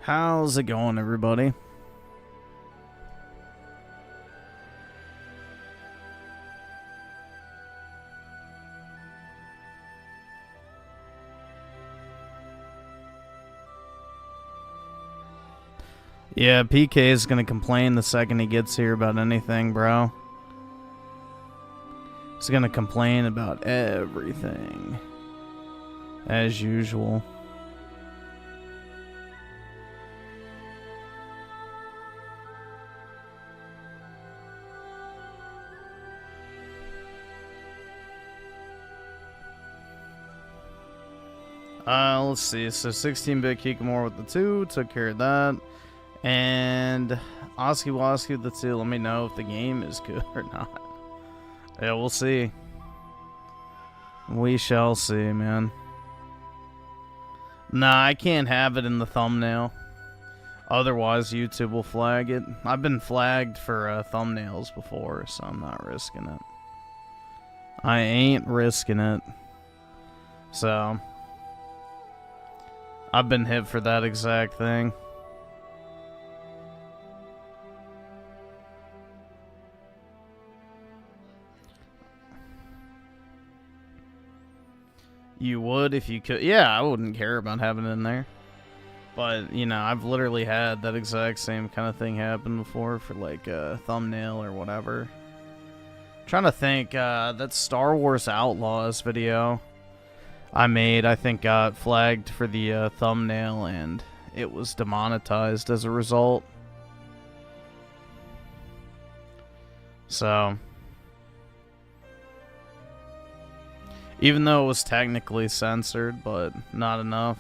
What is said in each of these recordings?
How's it going, everybody? Yeah, PK is gonna complain the second he gets here about anything, bro. He's gonna complain about everything. As usual. Let's see. So 16-bit Kikamore with the 2, took care of that. And Oski Woski with the 2, let me know if the game is good or not. Yeah, we'll see. We shall see, man. Nah, I can't have it in the thumbnail. Otherwise, YouTube will flag it. I've been flagged for thumbnails before, so I'm not risking it. I ain't risking it. So I've been hit for that exact thing. You would if you could. Yeah, I wouldn't care about having it in there. But, you know, I've literally had that exact same kind of thing happen before for, like, a thumbnail or whatever. I'm trying to think, that Star Wars Outlaws video I made, I think, got flagged for the thumbnail, and it was demonetized as a result. So, even though it was technically censored, but not enough.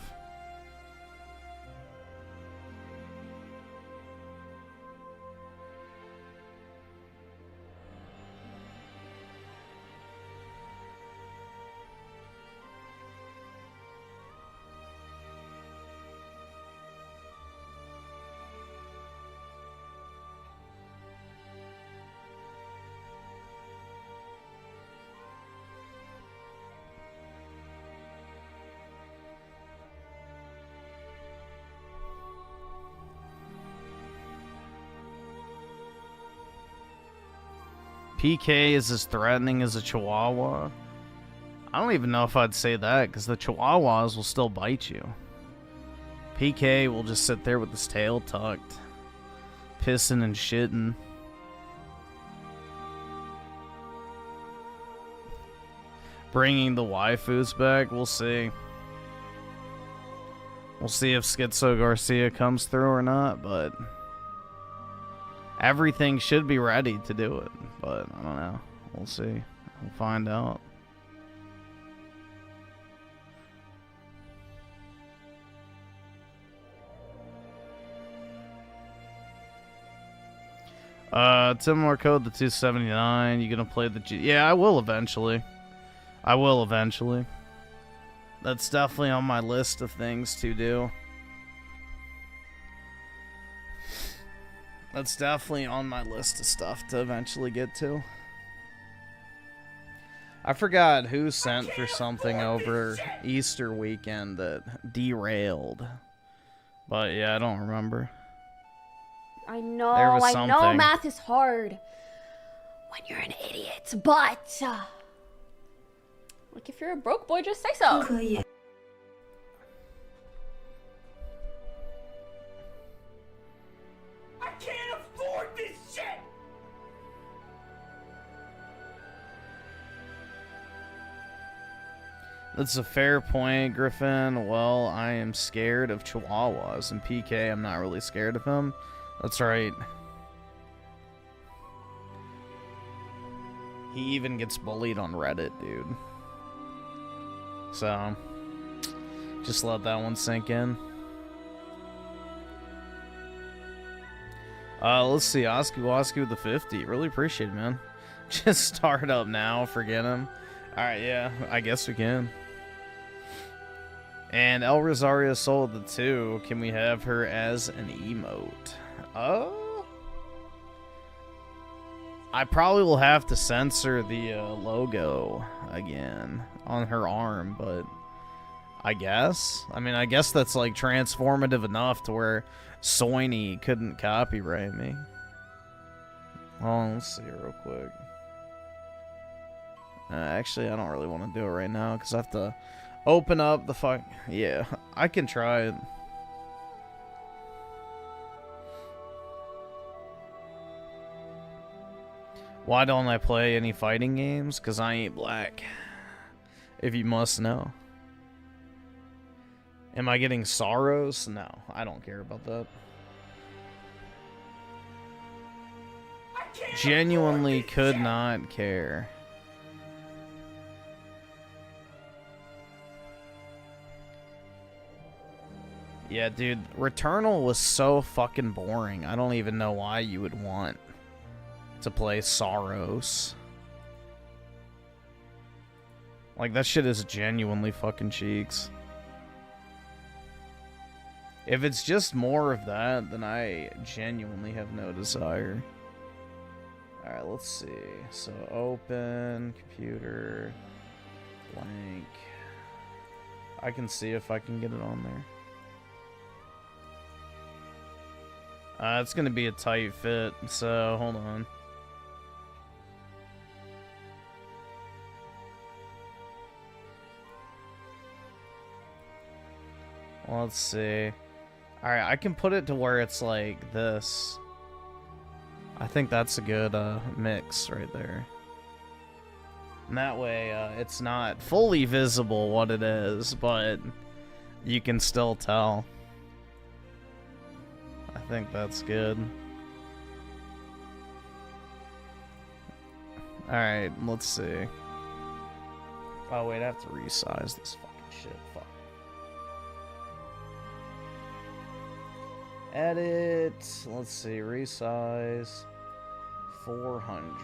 PK is as threatening as a Chihuahua. I don't even know if I'd say that, because the Chihuahuas will still bite you. PK will just sit there with his tail tucked, pissing and shitting. Bringing the waifus back, we'll see. We'll see if SchizoGarcia comes through or not, but everything should be ready to do it, but I don't know. We'll see. We'll find out. Timor code the 279. You gonna play the G? Yeah, I will eventually. I will eventually. That's definitely on my list of things to do. That's definitely on my list of stuff to eventually get to. I forgot who sent for something over Easter weekend that derailed. But yeah, I don't remember. I know math is hard when you're an idiot, but like if you're a broke boy, just say so. I can't afford this shit! That's a fair point, Griffin. Well, I am scared of Chihuahuas, and PK, I'm not really scared of him. That's right. He even gets bullied on Reddit, dude. So, just let that one sink in. Let's see, Oski Woski with the 50. Really appreciate it, man. Just start up now, forget him. Alright, yeah, I guess we can. And El Rosario Soul with the 2. Can we have her as an emote? I probably will have to censor the logo again on her arm, but I guess. I mean, I guess that's like transformative enough to where Soiny couldn't copyright me. Oh, let's see real quick. Actually, I don't really want to do it right now because I have to open up the fuck. Yeah, I can try it. Why don't I play any fighting games? Because I ain't black. If you must know. Am I getting SAARos? No, I don't care about that. Genuinely could not care. Yeah, dude, Returnal was so fucking boring. I don't even know why you would want to play SAARos. Like, that shit is genuinely fucking cheeks. If it's just more of that, then I genuinely have no desire. Alright, let's see. So, open, computer, blank. I can see if I can get it on there. It's gonna be a tight fit, so hold on. Let's see. Alright, I can put it to where it's like this. I think that's a good mix right there. And that way, it's not fully visible what it is, but you can still tell. I think that's good. Alright, let's see. Oh wait, I have to resize this fucking shit. Fuck. Edit. Let's see, resize. 400.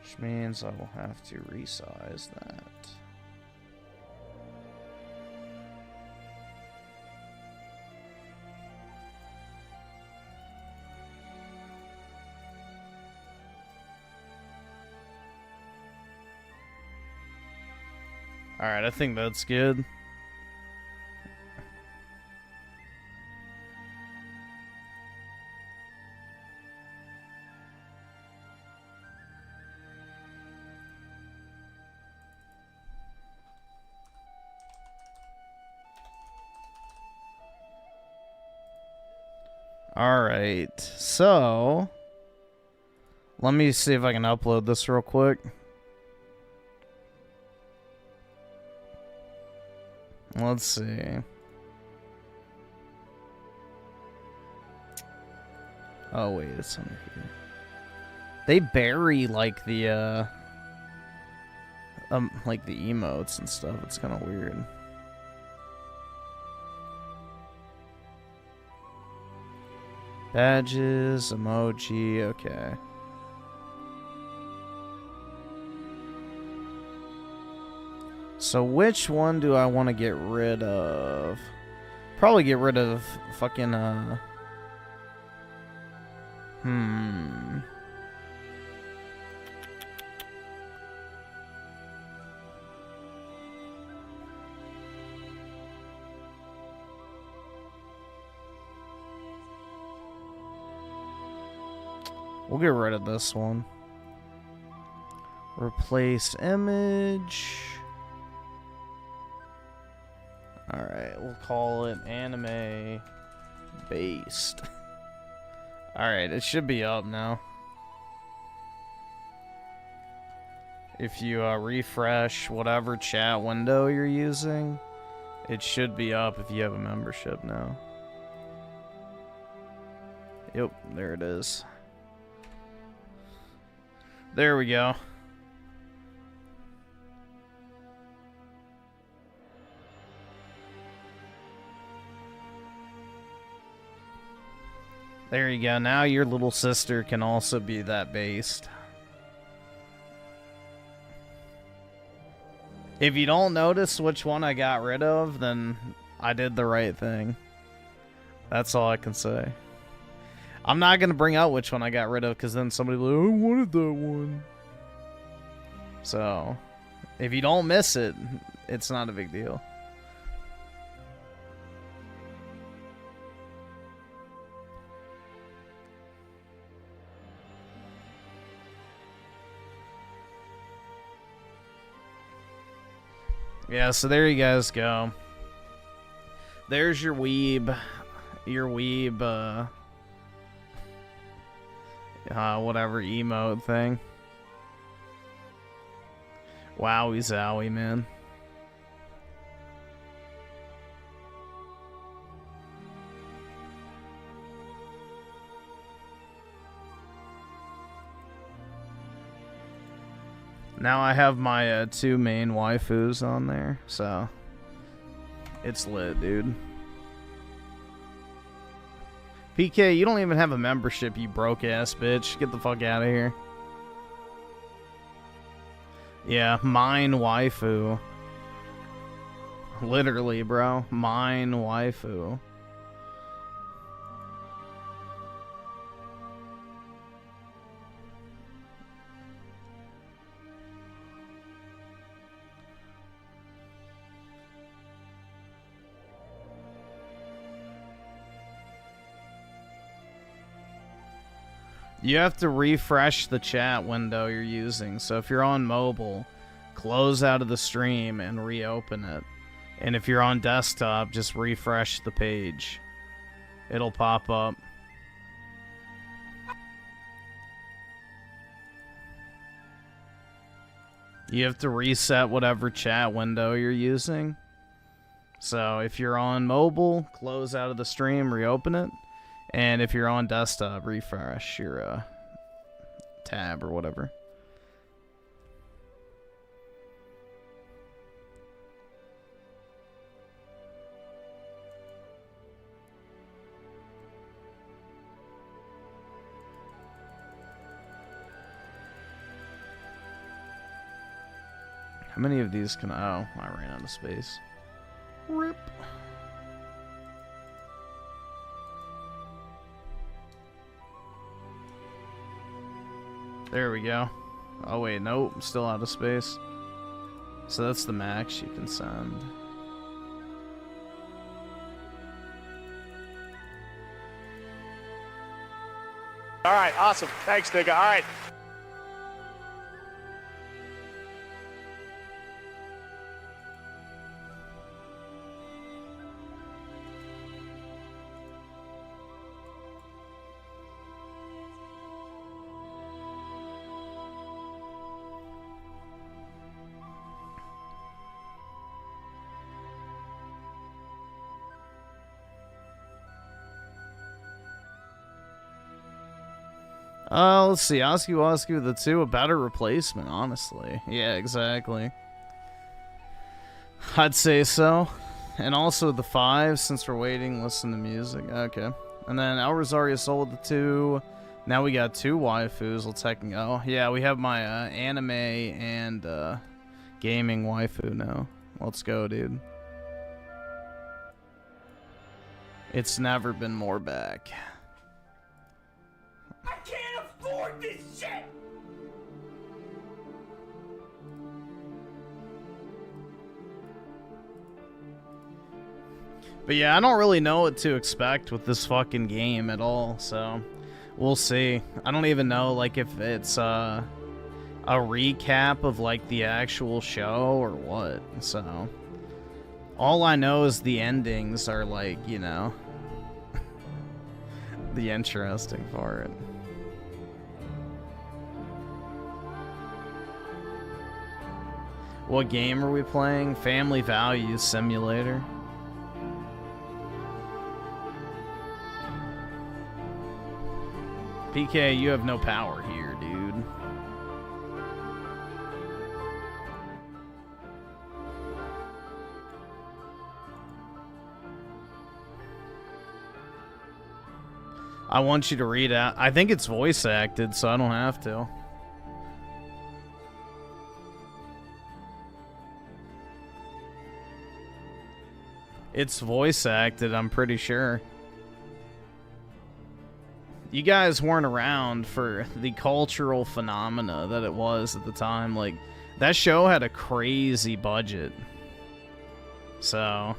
Which means I will have to resize that. Alright, I think that's good. Alright, so let me see if I can upload this real quick. Let's see. Oh wait, it's under here. They bury like the emotes and stuff. It's kind of weird. Badges, emoji, okay. So which one do I want to get rid of? Probably get rid of fucking, We'll get rid of this one. Replace image. Alright, we'll call it anime based. Alright, it should be up now. If you refresh whatever chat window you're using, it should be up if you have a membership now. Yep, there it is. There we go. There you go. Now your little sister can also be that based. If you don't notice which one I got rid of, then I did the right thing. That's all I can say. I'm not going to bring out which one I got rid of, because then somebody will be like, I wanted that one. So, if you don't miss it, it's not a big deal. Yeah, so there you guys go. There's your weeb, whatever emote thing. Wowie zowie, man. Now I have my 2 main waifus on there, so it's lit, dude. PK, you don't even have a membership, you broke-ass bitch. Get the fuck out of here. Yeah, mine waifu. Literally, bro. Mine waifu. You have to refresh the chat window you're using. So if you're on mobile, close out of the stream and reopen it. And if you're on desktop, just refresh the page. It'll pop up. You have to reset whatever chat window you're using. So if you're on mobile, close out of the stream, reopen it. And if you're on desktop, refresh your tab or whatever. How many of these can I... Oh, I ran out of space. RIP. There we go. Oh wait, nope, I'm still out of space. So that's the max you can send. Alright, awesome. Thanks, nigga. Alright. Let's see. Osky the 2, a better replacement, honestly. Yeah, exactly. I'd say so. And also the 5, since we're waiting, listen to music. Okay. And then El Rosario Soul the 2. Now we got 2 waifus. Let's heck and go. Yeah, we have my anime and gaming waifu now. Let's go, dude. It's never been more back. I can't afford this shit! But yeah, I don't really know what to expect with this fucking game at all, so we'll see. I don't even know, like, if it's a recap of, like, the actual show or what, so all I know is the endings are, like, you know, the interesting part. What game are we playing? Family Values Simulator. PK, you have no power here, dude. I want you to read out. I think it's voice acted, so I don't have to. It's voice acted, I'm pretty sure. You guys weren't around for the cultural phenomena that it was at the time. Like, that show had a crazy budget. So...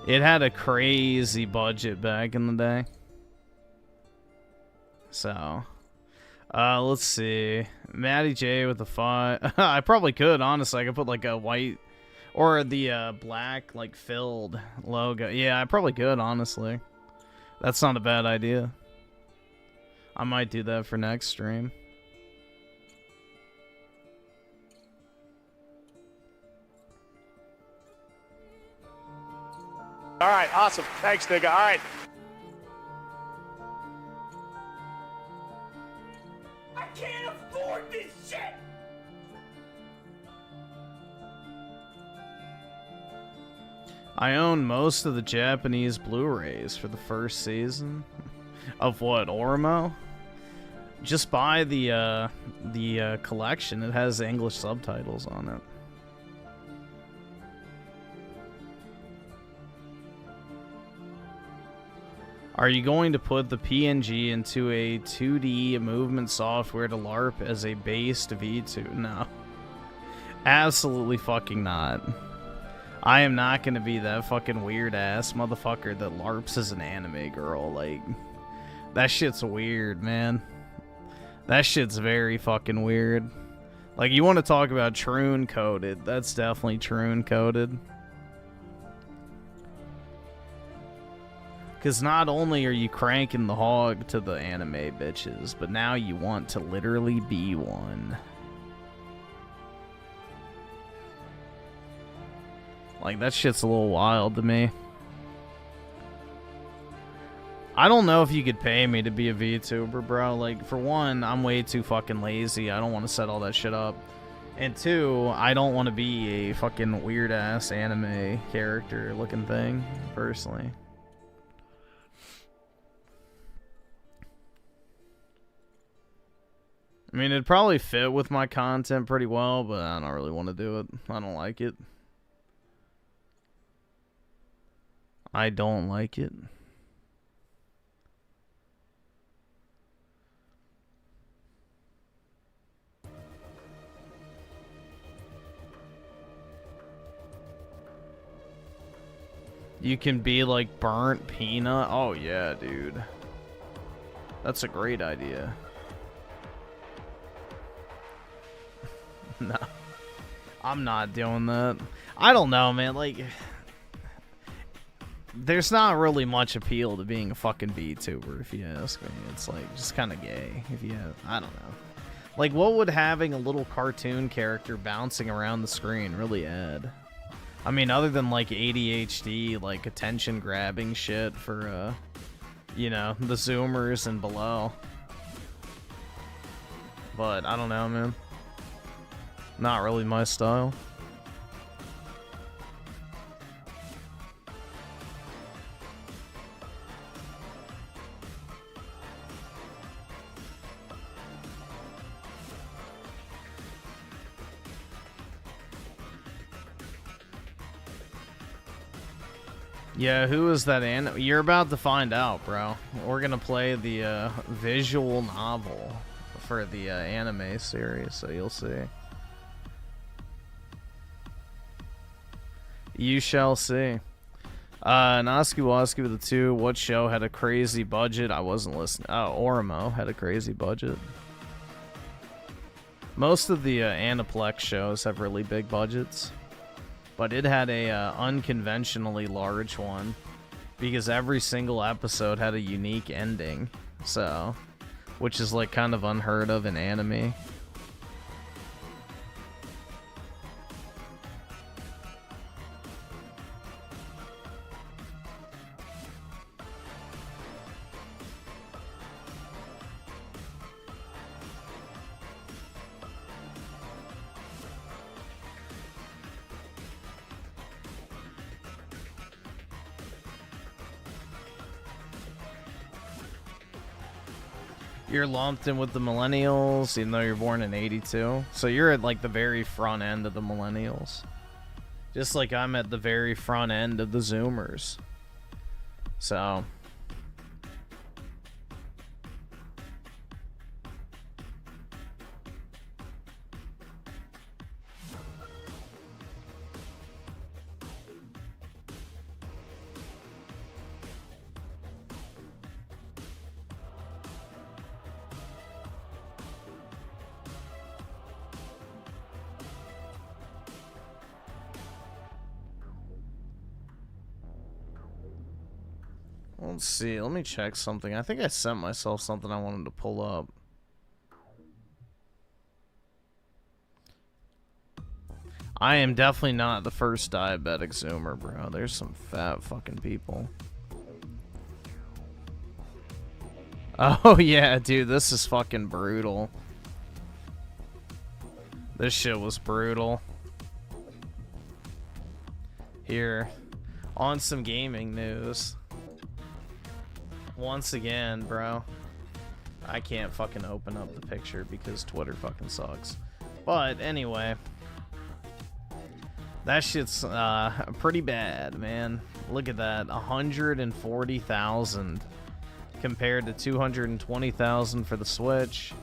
it had a crazy budget back in the day. So... let's see. Matty J with the 5. I probably could, honestly. I could put like a white or the black, like filled logo. Yeah, I probably could, honestly. That's not a bad idea. I might do that for next stream. All right, awesome. Thanks, nigga. All right. I can't afford this shit! I own most of the Japanese Blu-rays for the first season. Of what, Oreimo? Just buy the collection. It has English subtitles on it. Are you going to put the PNG into a 2D movement software to LARP as a based V2? No. Absolutely fucking not. I am not going to be that fucking weird-ass motherfucker that LARPs as an anime girl. Like, that shit's weird, man. That shit's very fucking weird. Like, you want to talk about troon-coded. That's definitely troon-coded. Because not only are you cranking the hog to the anime bitches, but now you want to literally be one. Like, that shit's a little wild to me. I don't know if you could pay me to be a VTuber, bro. Like, for one, I'm way too fucking lazy. I don't want to set all that shit up. And two, I don't want to be a fucking weird-ass anime character-looking thing, personally. I mean, it'd probably fit with my content pretty well, but I don't really want to do it. I don't like it. I don't like it. You can be like burnt peanut. Oh yeah, dude. That's a great idea. No. I'm not doing that. I don't know, man. Like, there's not really much appeal to being a fucking VTuber, if you ask me. It's like just kind of gay, if you have, I don't know. Like, what would having a little cartoon character bouncing around the screen really add? I mean, other than like ADHD, like attention grabbing shit for, you know, the Zoomers and below. But I don't know, man. Not really my style. Yeah, who is that? You're about to find out, bro. We're gonna play the visual novel for the anime series, so you'll see. You shall see. Noski Woski with the 2. What show had a crazy budget? I wasn't listening. Oh, Oreimo had a crazy budget. Most of the Aniplex shows have really big budgets. But it had a unconventionally large one. Because every single episode had a unique ending. So, which is like kind of unheard of in anime. You're lumped in with the millennials, even though you're born in '82. So you're at like the very front end of the millennials. Just like I'm at the very front end of the Zoomers. So... Let's see, let me check something. I think I sent myself something I wanted to pull up. I am definitely not the first diabetic Zoomer, bro. There's some fat fucking people. Oh yeah, dude, this is fucking brutal. This shit was brutal. Here, on some gaming news. Once again, bro. I can't fucking open up the picture because Twitter fucking sucks. But anyway, that shit's pretty bad, man. Look at that, 140,000 compared to 220,000 for the Switch,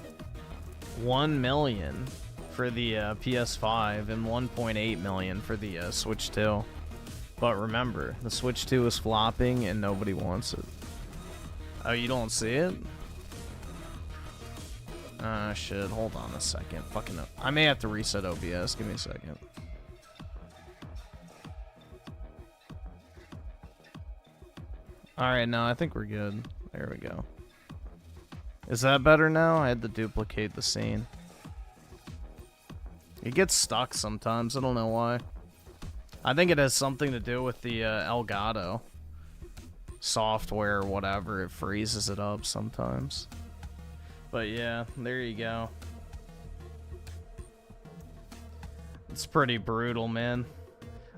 1 million for the PS5, and 1.8 million for the Switch 2. But remember, the Switch 2 is flopping and nobody wants it. Oh, you don't see it? Ah, shit. Hold on a second. Fucking up. I may have to reset OBS. Give me a second. Alright, no, I think we're good. There we go. Is that better now? I had to duplicate the scene. It gets stuck sometimes. I don't know why. I think it has something to do with the Elgato software or whatever. It freezes it up sometimes. But yeah, there you go. It's pretty brutal, man.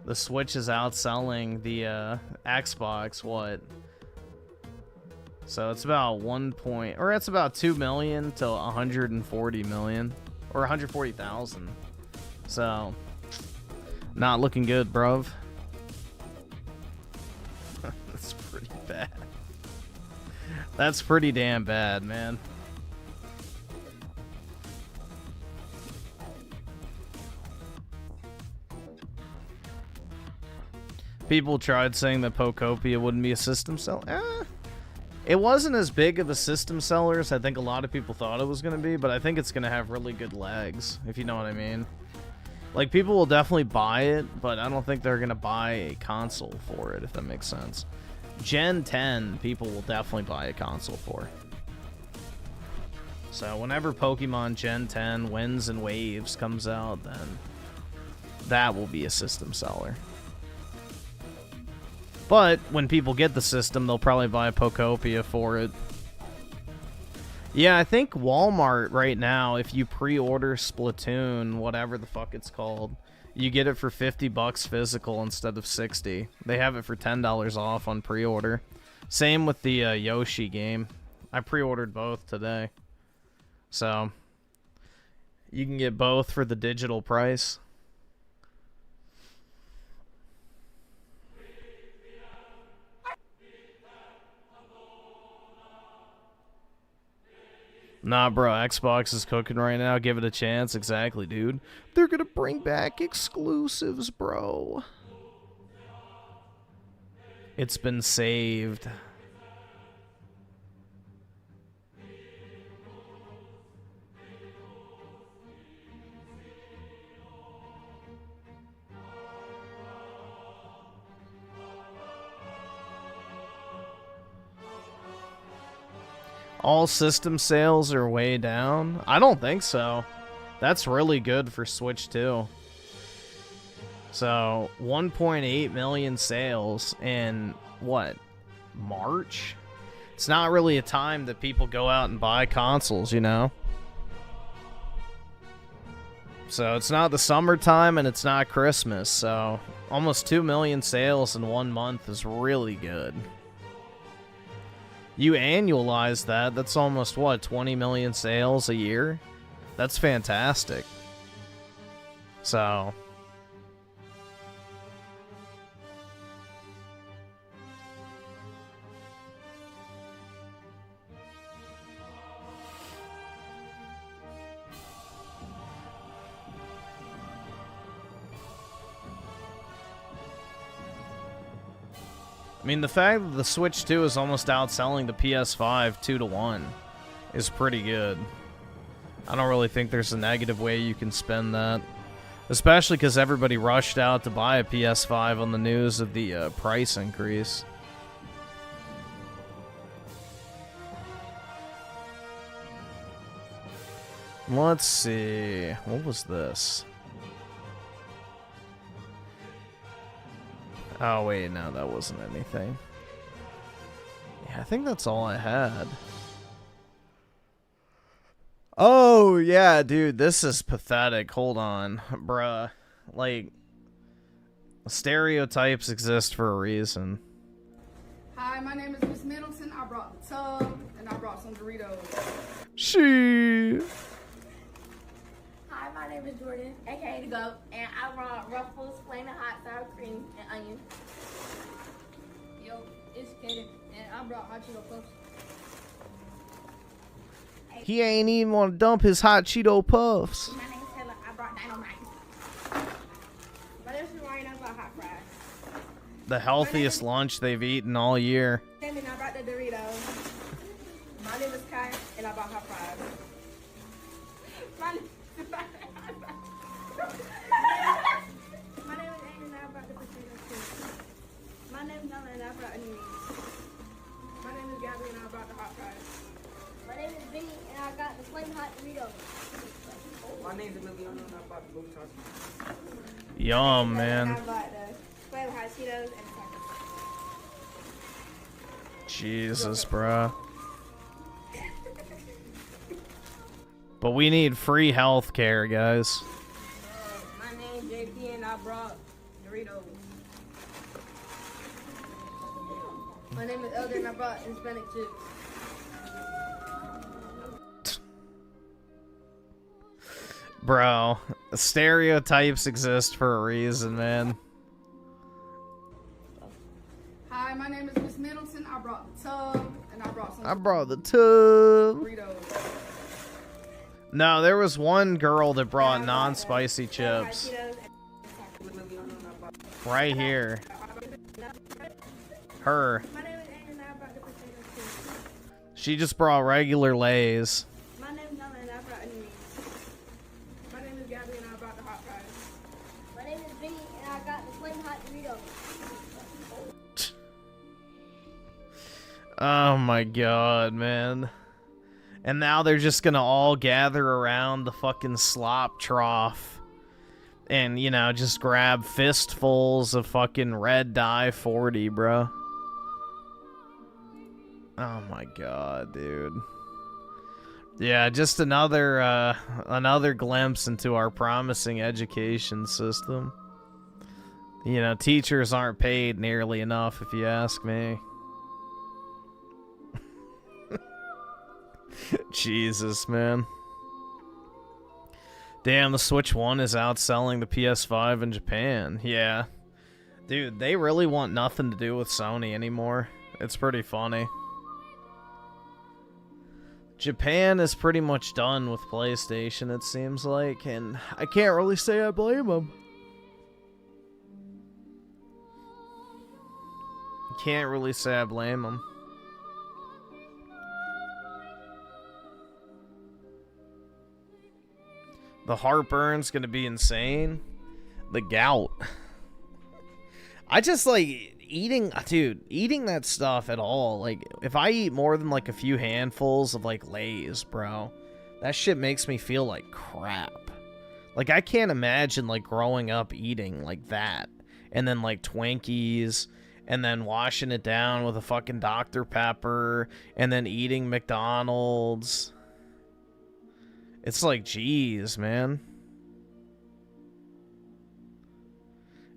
The Switch is outselling the Xbox, what? So it's about it's about 2 million to 140 million. Or 140,000. So, not looking good, bruv. That's pretty bad. That's pretty damn bad, man. People tried saying that Pokopia wouldn't be a system seller. It wasn't as big of a system seller as I think a lot of people thought it was going to be, but I think it's going to have really good legs, if you know what I mean. Like, people will definitely buy it, but I don't think they're going to buy a console for it, if that makes sense. Gen 10, people will definitely buy a console for. So, whenever Pokemon Gen 10 Winds and Waves comes out, then that will be a system seller. But when people get the system, they'll probably buy a Pokopia for it. Yeah, I think Walmart right now, if you pre-order Splatoon, whatever the fuck it's called, you get it for $50 physical instead of $60. They have it for $10 off on pre-order. Same with the Yoshi game. I pre-ordered both today. So, you can get both for the digital price. Nah, bro, Xbox is cooking right now. Give it a chance. Exactly, dude. They're gonna bring back exclusives, bro. It's been saved. All system sales are way down? I don't think so. That's really good for Switch 2. So, 1.8 million sales in, what, March? It's not really a time that people go out and buy consoles, you know? So, it's not the summertime and it's not Christmas, so almost 2 million sales in 1 month is really good. You annualize that, that's almost, what, 20 million sales a year? That's fantastic. So, I mean, the fact that the Switch 2 is almost outselling the PS5 2-to-1 is pretty good. I don't really think there's a negative way you can spend that. Especially because everybody rushed out to buy a PS5 on the news of the price increase. Let's see. What was this? Oh, wait, no, that wasn't anything. Yeah, I think that's all I had. Oh, yeah, dude, this is pathetic. Hold on, bruh. Like, stereotypes exist for a reason. Hi, my name is Miss Middleton. I brought the tub, and I brought some Doritos. She. Hi, my name is Jordan, aka The Goat, and I brought Ruffles, Flaming Hot Sour Cream, and Onion. Yo, it's Kaden, and I brought hot Cheeto Puffs. He ain't even want to dump his hot Cheeto Puffs. My name is Taylor. I brought Dynamite. My name is Ryan. I brought hot fries. The healthiest lunch they've eaten all year. And I brought the Doritos. My name is Kai, and I brought hot fries. My name is Amy, and I brought the potato chips. My name is Nella, and I brought onion rings. My name is Gabby, and I brought the hot fries. My name is Vinny, and I got the flaming hot Doritos. My name is Emiliano, and I bought the blue tacos. Yum, man. And I bought the flaming hot Cheetos and the tacos. Jesus, bruh. But we need free health care, guys. My name is JP, and I brought Doritos. My name is Elder, and I brought Hispanic chips. Bro, stereotypes exist for a reason, man. Hi, my name is Miss Middleton. I brought the tub, and I brought some. I brought the tub. Doritos. No, there was one girl that brought non-spicy chips. Right here. Her. My name is Amy, and I brought the potato chips. She just brought regular Lays. My name is Nella, and I brought onion rings. My name is Gabby, and I brought the hot fries. My name is Vinny, and I got the flaming hot Doritos. Oh my god, man. And now they're just gonna all gather around the fucking slop trough and, you know, just grab fistfuls of fucking red dye 40, bro. Oh my god, dude. Yeah, just another glimpse into our promising education system. You know, teachers aren't paid nearly enough, if you ask me. Jesus, man. Damn, the Switch 1 is outselling the PS5 in Japan. Yeah. Dude, they really want nothing to do with Sony anymore. It's pretty funny. Japan is pretty much done with PlayStation, it seems like, and I can't really say I blame them. Can't really say I blame them. The heartburn's gonna be insane. The gout. I just like eating, dude, eating that stuff at all. Like, if I eat more than like a few handfuls of like Lay's, bro, that shit makes me feel like crap. Like, I can't imagine like growing up eating like that. And then like Twinkies. And then washing it down with a fucking Dr. Pepper. And then eating McDonald's. It's like, geez, man.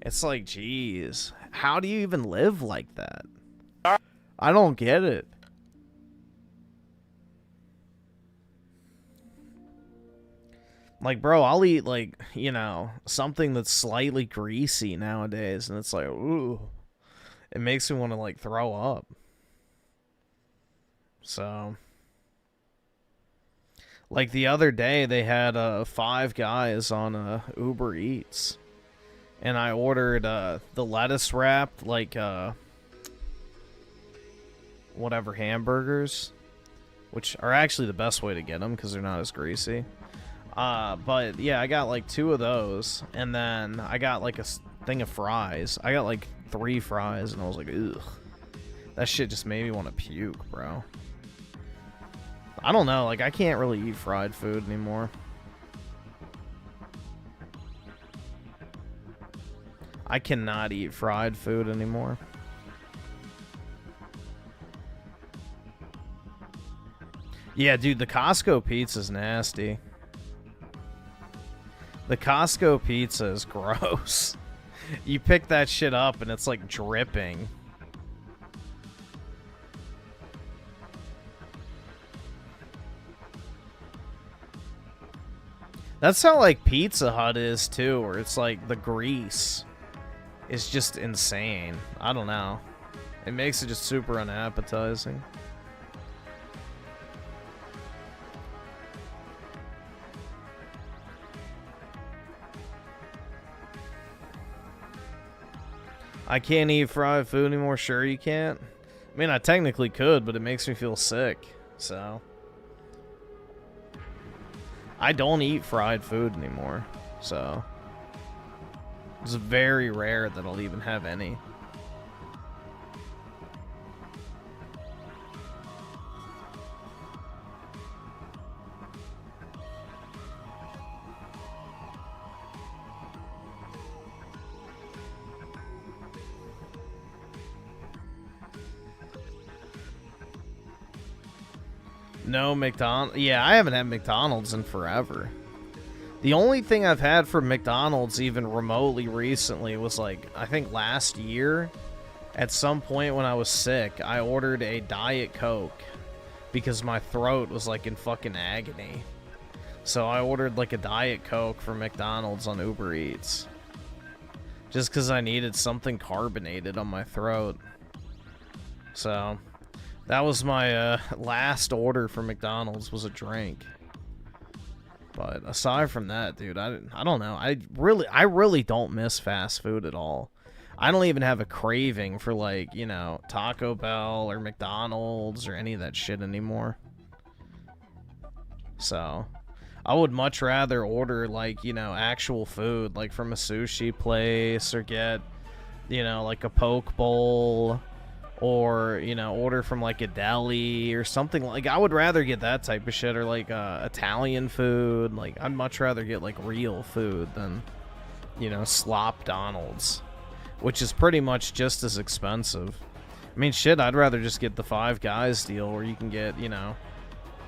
It's like, geez. How do you even live like that? I don't get it. Like, bro, I'll eat, like, you know, something that's slightly greasy nowadays. And it's like, ooh. It makes me want to, like, throw up. So... Like, the other day, they had 5 guys on Uber Eats. And I ordered the lettuce wrapped, like, whatever hamburgers, which are actually the best way to get them because they're not as greasy. But yeah, I got like 2 of those, and then I got like a thing of fries. I got like 3 fries, and I was like, ugh. That shit just made me want to puke, bro. I don't know, like I can't really eat fried food anymore. I cannot eat fried food anymore. Yeah, dude, the Costco pizza's nasty. The Costco pizza is gross. You pick that shit up and it's like dripping. That's how like Pizza Hut is too, where it's like the grease is just insane. I don't know. It makes it just super unappetizing. I can't eat fried food anymore. Sure you can't. I mean, I technically could, but it makes me feel sick. So I don't eat fried food anymore. So it's very rare that I'll even have any. No McDonald's. Yeah, I haven't had McDonald's in forever. The only thing I've had from McDonald's even remotely recently was like, I think last year, at some point when I was sick, I ordered a Diet Coke because my throat was like in fucking agony. So I ordered like a Diet Coke from McDonald's on Uber Eats. Just because I needed something carbonated on my throat. So that was my last order from McDonald's, was a drink. But aside from that, dude, I don't know. I really don't miss fast food at all. I don't even have a craving for, like, you know, Taco Bell or McDonald's or any of that shit anymore. So I would much rather order, like, you know, actual food, like from a sushi place, or get, you know, like a poke bowl, or, you know, order from like a deli or something. Like, I would rather get that type of shit, or like Italian food. Like, I'd much rather get like real food than, you know, Slop Donald's, which is pretty much just as expensive. I mean, shit, I'd rather just get the Five Guys deal where you can get, you know,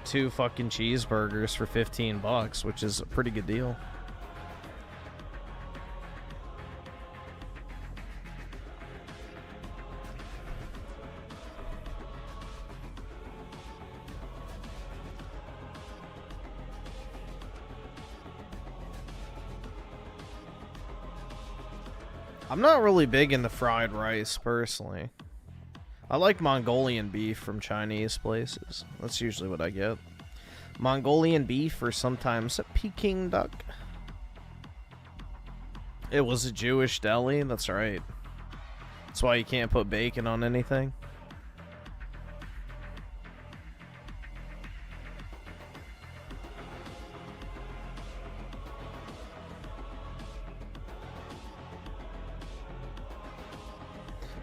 2 fucking cheeseburgers for $15, which is a pretty good deal. I'm not really big into fried rice, personally. I like Mongolian beef from Chinese places. That's usually what I get. Mongolian beef, or sometimes Peking duck. It was a Jewish deli, that's right. That's why you can't put bacon on anything.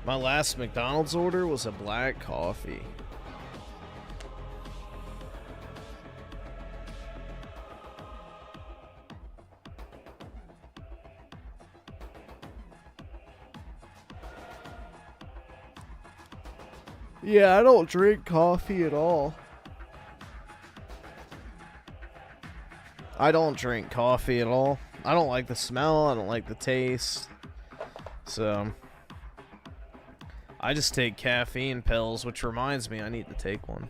My last McDonald's order was a black coffee. Yeah, I don't drink coffee at all. I don't drink coffee at all. I don't like the smell. I don't like the taste. So I just take caffeine pills, which reminds me I need to take one.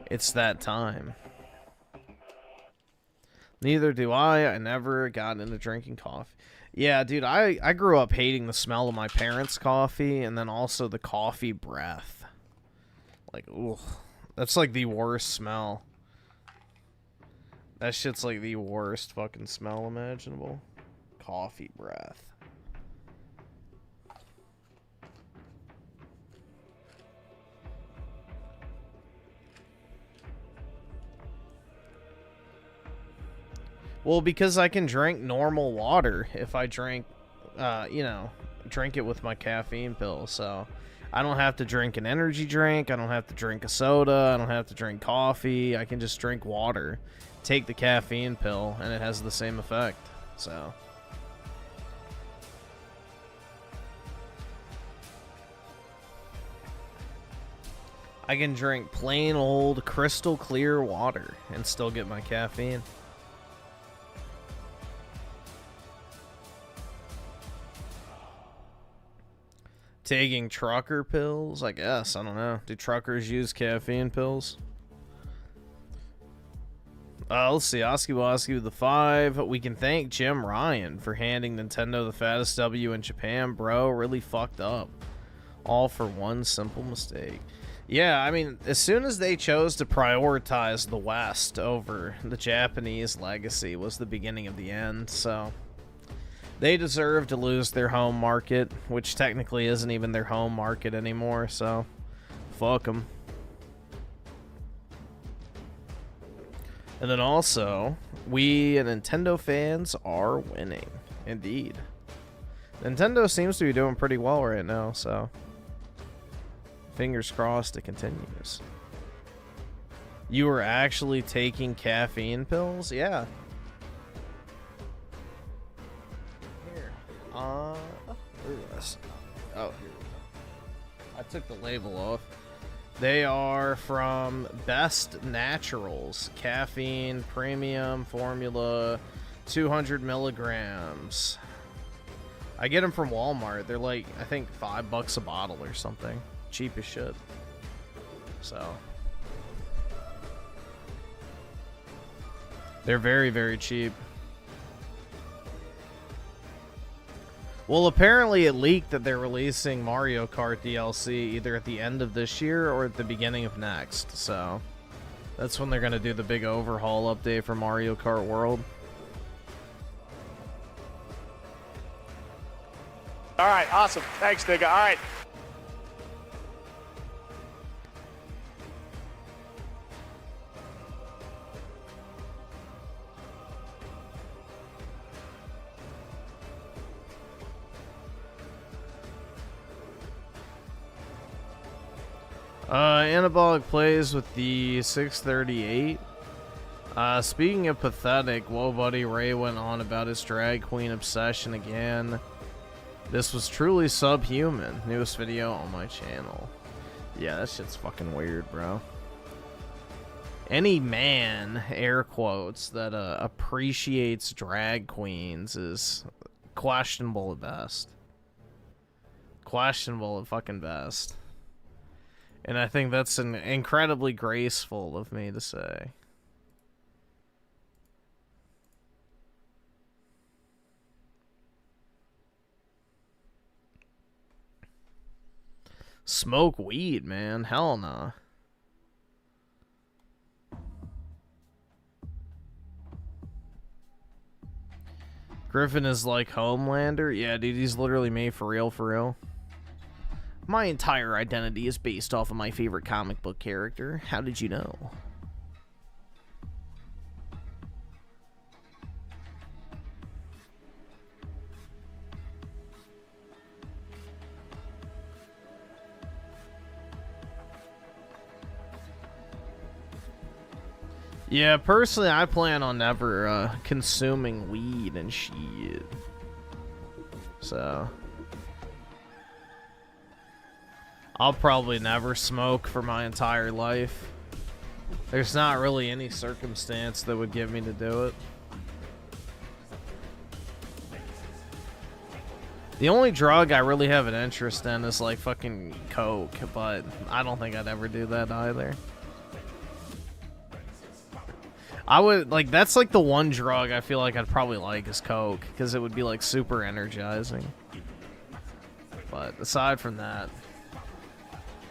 It's that time. Neither do I. I never got into drinking coffee. Yeah, dude, I grew up hating the smell of my parents' coffee, and then also the coffee breath. Like, ooh, that's like the worst smell. That shit's like the worst fucking smell imaginable. Coffee breath. Well, because I can drink normal water if I drink, you know, drink it with my caffeine pill. So I don't have to drink an energy drink. I don't have to drink a soda. I don't have to drink coffee. I can just drink water, take the caffeine pill, and it has the same effect. So I can drink plain old crystal clear water and still get my caffeine. Taking trucker pills, I guess. I don't know. Do truckers use caffeine pills? Let's see. Oski Woski with the 5. We can thank Jim Ryan for handing Nintendo the fattest W in Japan, bro. Really fucked up. All for one simple mistake. Yeah, I mean, as soon as they chose to prioritize the West over the Japanese legacy was the beginning of the end, so they deserve to lose their home market, which technically isn't even their home market anymore, so fuck them. And then also, we Nintendo fans are winning. Indeed. Nintendo seems to be doing pretty well right now, so fingers crossed it continues. You were actually taking caffeine pills? Yeah. Where is this? Oh, here we go. I took the label off. They are from Best Naturals. Caffeine, premium, formula, 200 milligrams. I get them from Walmart. They're like, I think $5 a bottle or something. Cheap as shit. So they're very, very cheap. Well, apparently it leaked that they're releasing Mario Kart DLC either at the end of this year or at the beginning of next. So that's when they're going to do the big overhaul update for Mario Kart World. All right, awesome. Thanks, nigga. All right. Anabolic plays with the 638. Speaking of pathetic, whoa buddy, Ray went on about his drag queen obsession again. This was truly subhuman. Newest video on my channel. Yeah, that shit's fucking weird, bro. Any man, air quotes, that appreciates drag queens is questionable at best. Questionable at fucking best. And I think that's an incredibly graceful of me to say. Smoke weed, man. Hell no. Griffin is like Homelander? Yeah, dude, he's literally made for real, for real. My entire identity is based off of my favorite comic book character. How did you know? Yeah, personally, I plan on never consuming weed and shit. So I'll probably never smoke for my entire life. There's not really any circumstance that would get me to do it. The only drug I really have an interest in is like fucking coke, but I don't think I'd ever do that either. I would, like, that's like the one drug I feel like I'd probably like is coke, because it would be like super energizing. But aside from that,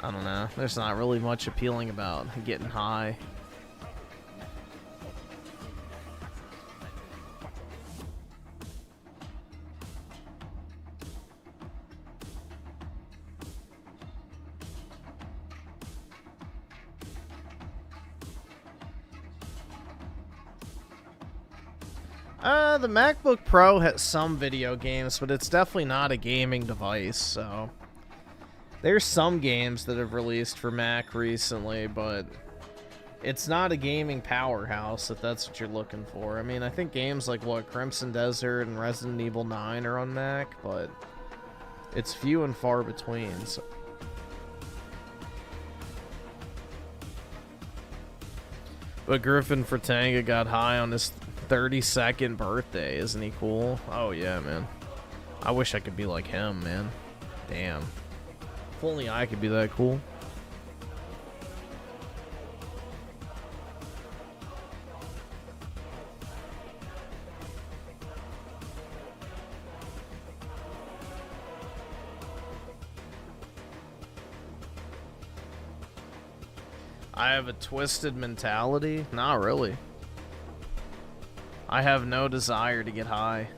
I don't know. There's not really much appealing about getting high. The MacBook Pro has some video games, but it's definitely not a gaming device, so... There's some games that have released for Mac recently, but... It's not a gaming powerhouse, if that's what you're looking for. I mean, I think games like, what, Crimson Desert and Resident Evil 9 are on Mac, but... It's few and far between, so... But Griffin Fratanga got high on his 32nd birthday. Isn't he cool? Oh, yeah, man. I wish I could be like him, man. Damn. If only I could be that cool. I have a twisted mentality? Not really. I have no desire to get high.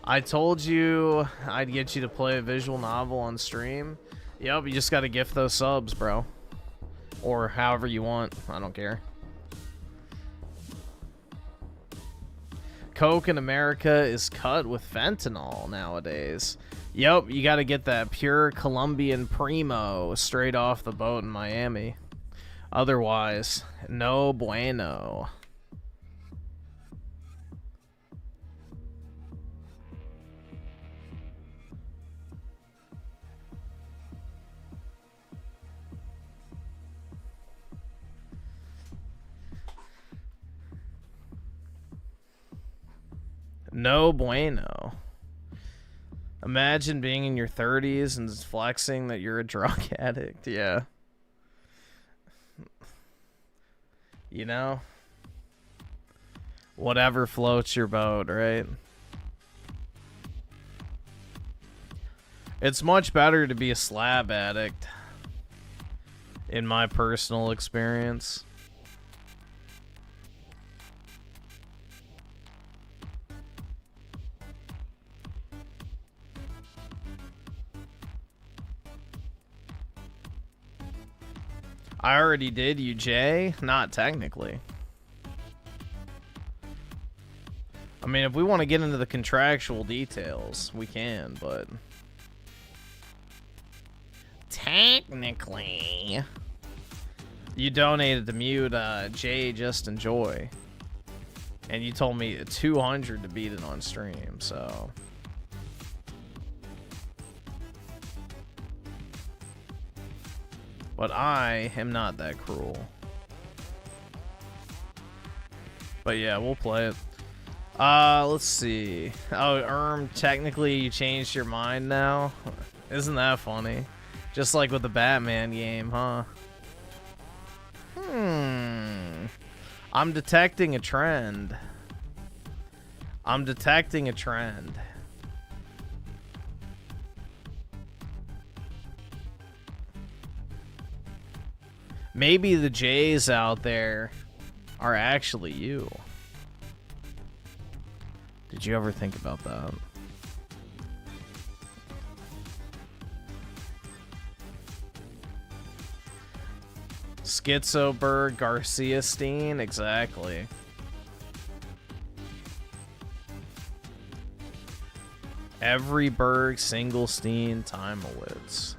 I told you I'd get you to play a visual novel on stream. Yep, you just gotta gift those subs, bro. Or however you want. I don't care. Coke in America is cut with fentanyl nowadays. Yep, you gotta get that pure Colombian Primo straight off the boat in Miami. Otherwise, no bueno. No bueno. Imagine being in your 30s and flexing that you're a drug addict. Yeah. You know? Whatever floats your boat, right? It's much better to be a slab addict, in my personal experience. I already did you, Jay? Not technically. I mean, if we want to get into the contractual details, we can, but... Technically... You donated to mute Jay Just Enjoy. And you told me 200 to beat it on stream, so... But I am not that cruel. But yeah, we'll play it. Let's see. Oh, technically you changed your mind now? Isn't that funny? Just like with the Batman game, huh? I'm detecting a trend. I'm detecting a trend. Maybe the Jays out there are actually you. Did you ever think about that? Schizoberg, Garcia Steen, exactly. Every Berg, single Steen, Timowitz.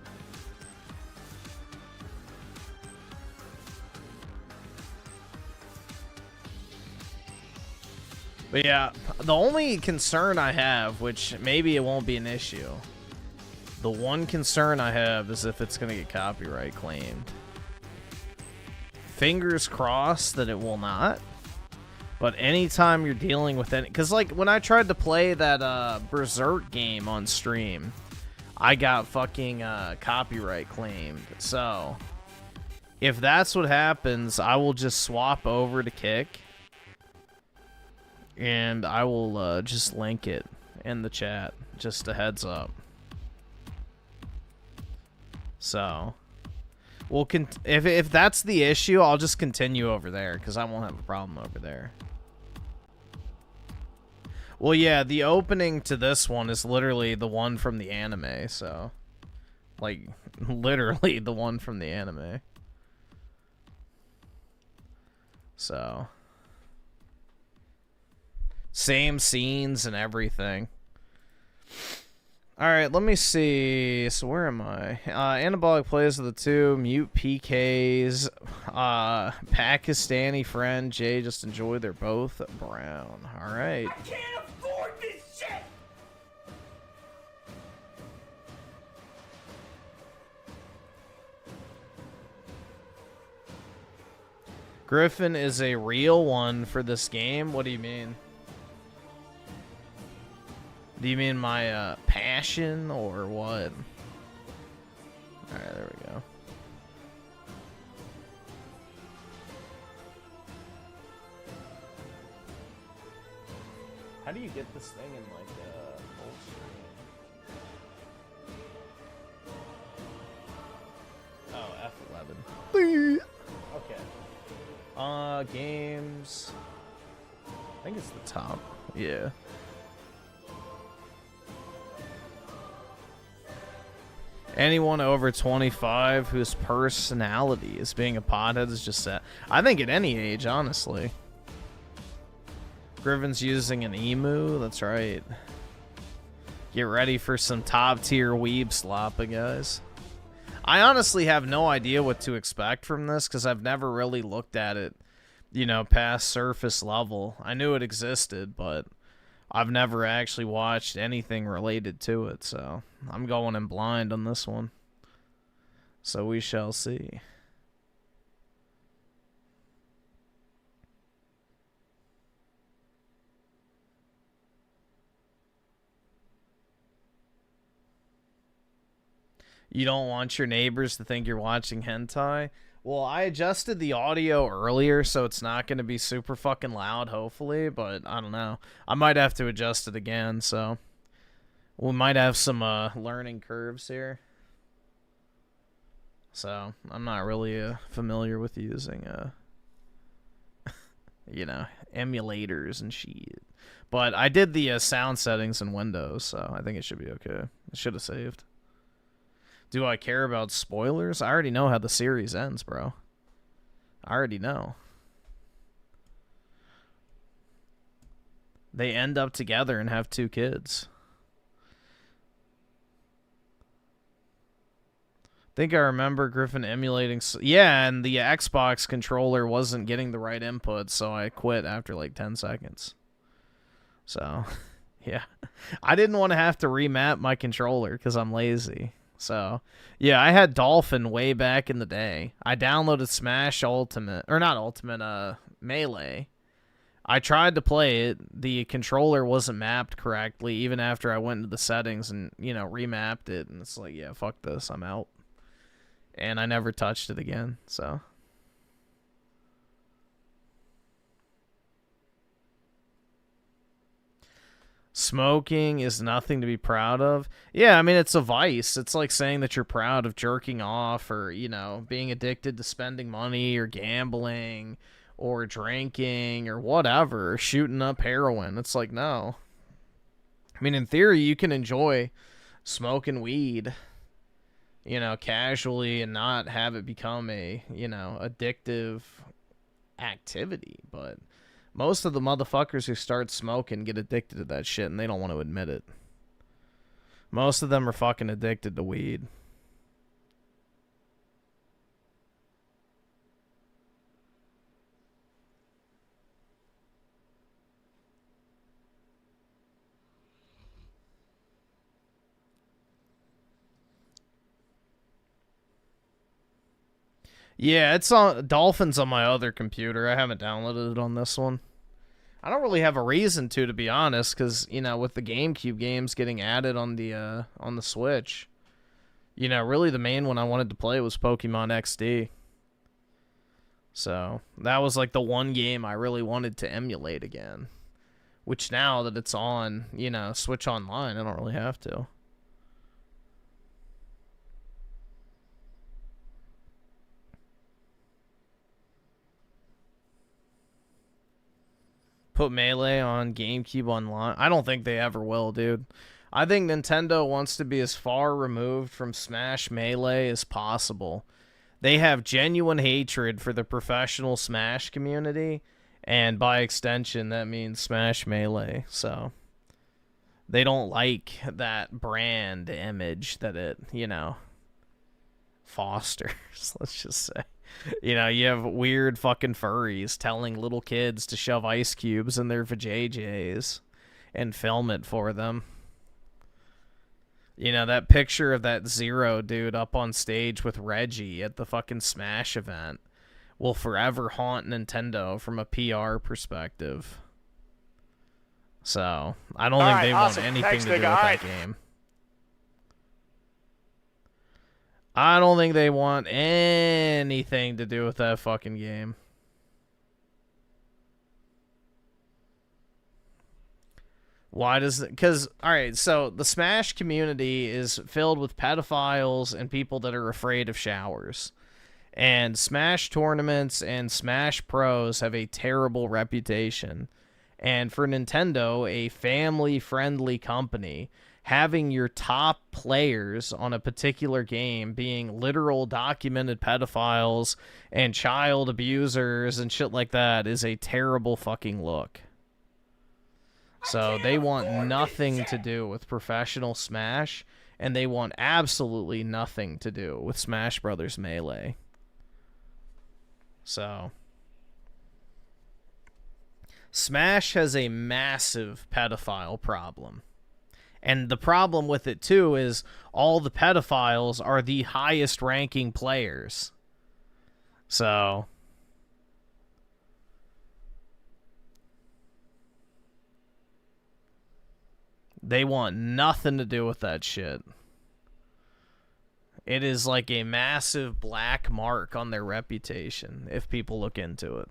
But yeah, the only concern I have, which maybe it won't be an issue, the one concern I have is if it's going to get copyright claimed. Fingers crossed that it will not. But anytime you're dealing with any... Because, like, when I tried to play that Berserk game on stream, I got fucking copyright claimed. So, if that's what happens, I will just swap over to Kick. And I will just link it in the chat. Just a heads up. So, we'll if that's the issue, I'll just continue over there because I won't have a problem over there. Well, yeah, the opening to this one is literally the one from the anime, so like literally the one from the anime. So, same scenes and everything. Alright, let me see. So where am I? Anabolic plays of the two. Mute PKs. Pakistani friend. Jay just enjoyed. They're both brown. Alright. I can't afford this shit! Griffin is a real one for this game? What do you mean? Do you mean my passion or what? Alright, there we go. How do you get this thing in like full screen? Oh, F11. Okay. Games. I think it's the top. Yeah. Anyone over 25 whose personality is being a pothead is just sad. I think at any age, honestly. Griffin's using an emu. That's right. Get ready for some top tier weeb sloppa, guys. I honestly have no idea what to expect from this because I've never really looked at it, you know, past surface level. I knew it existed, but I've never actually watched anything related to it, so I'm going in blind on this one. So we shall see. You don't want your neighbors to think you're watching hentai? Well, I adjusted the audio earlier, so it's not going to be super fucking loud, hopefully, but I don't know. I might have to adjust it again, so we might have some learning curves here. So, I'm not really familiar with using, you know, emulators and shit. But I did the sound settings in Windows, so I think it should be okay. It should have saved. Do I care about spoilers? I already know how the series ends, bro. I already know. They end up together and have 2 kids. Think I remember Griffin emulating... Yeah, and the Xbox controller wasn't getting the right input, so I quit after like 10 seconds. So, yeah. I didn't want to have to remap my controller because I'm lazy. So, yeah, I had Dolphin way back in the day. I downloaded Smash Ultimate, or not Ultimate, Melee. I tried to play it. The controller wasn't mapped correctly, even after I went into the settings and, you know, remapped it. And it's like, yeah, fuck this, I'm out. And I never touched it again, so... Smoking is nothing to be proud of. Yeah, I mean, it's a vice. It's like saying that you're proud of jerking off or, you know, being addicted to spending money or gambling or drinking or whatever, or shooting up heroin. It's like, no. I mean, in theory, you can enjoy smoking weed, you know, casually and not have it become a, you know, addictive activity, but... Most of the motherfuckers who start smoking get addicted to that shit, and they don't want to admit it. Most of them are fucking addicted to weed. Yeah, it's on Dolphin's on my other computer. I haven't downloaded it on this one. I don't really have a reason to be honest, because, you know, with the GameCube games getting added on the Switch, you know, really the main one I wanted to play was Pokemon XD. So, that was like the one game I really wanted to emulate again. Which now that it's on, you know, Switch Online, I don't really have to. Put Melee on GameCube Online. I don't think they ever will, dude. I think Nintendo wants to be as far removed from Smash Melee as possible. They have genuine hatred for the professional Smash community, and by extension, that means Smash Melee. So they don't like that brand image that it, you know, fosters. Let's just say, you know, you have weird fucking furries telling little kids to shove ice cubes in their vajayjays and film it for them. You know, that picture of that Zero dude up on stage with Reggie at the fucking Smash event will forever haunt Nintendo from a PR perspective. So, I don't think they want anything to do with that game. I don't think they want anything to do with that fucking game. Why does it? Because, alright, so the Smash community is filled with pedophiles and people that are afraid of showers. And Smash tournaments and Smash pros have a terrible reputation. And for Nintendo, a family-friendly company, having your top players on a particular game being literal documented pedophiles and child abusers and shit like that is a terrible fucking look. So they want nothing to do with professional Smash, and they want absolutely nothing to do with Smash Brothers Melee. So Smash has a massive pedophile problem. And the problem with it, too, is all the pedophiles are the highest ranking players. So they want nothing to do with that shit. It is like a massive black mark on their reputation if people look into it.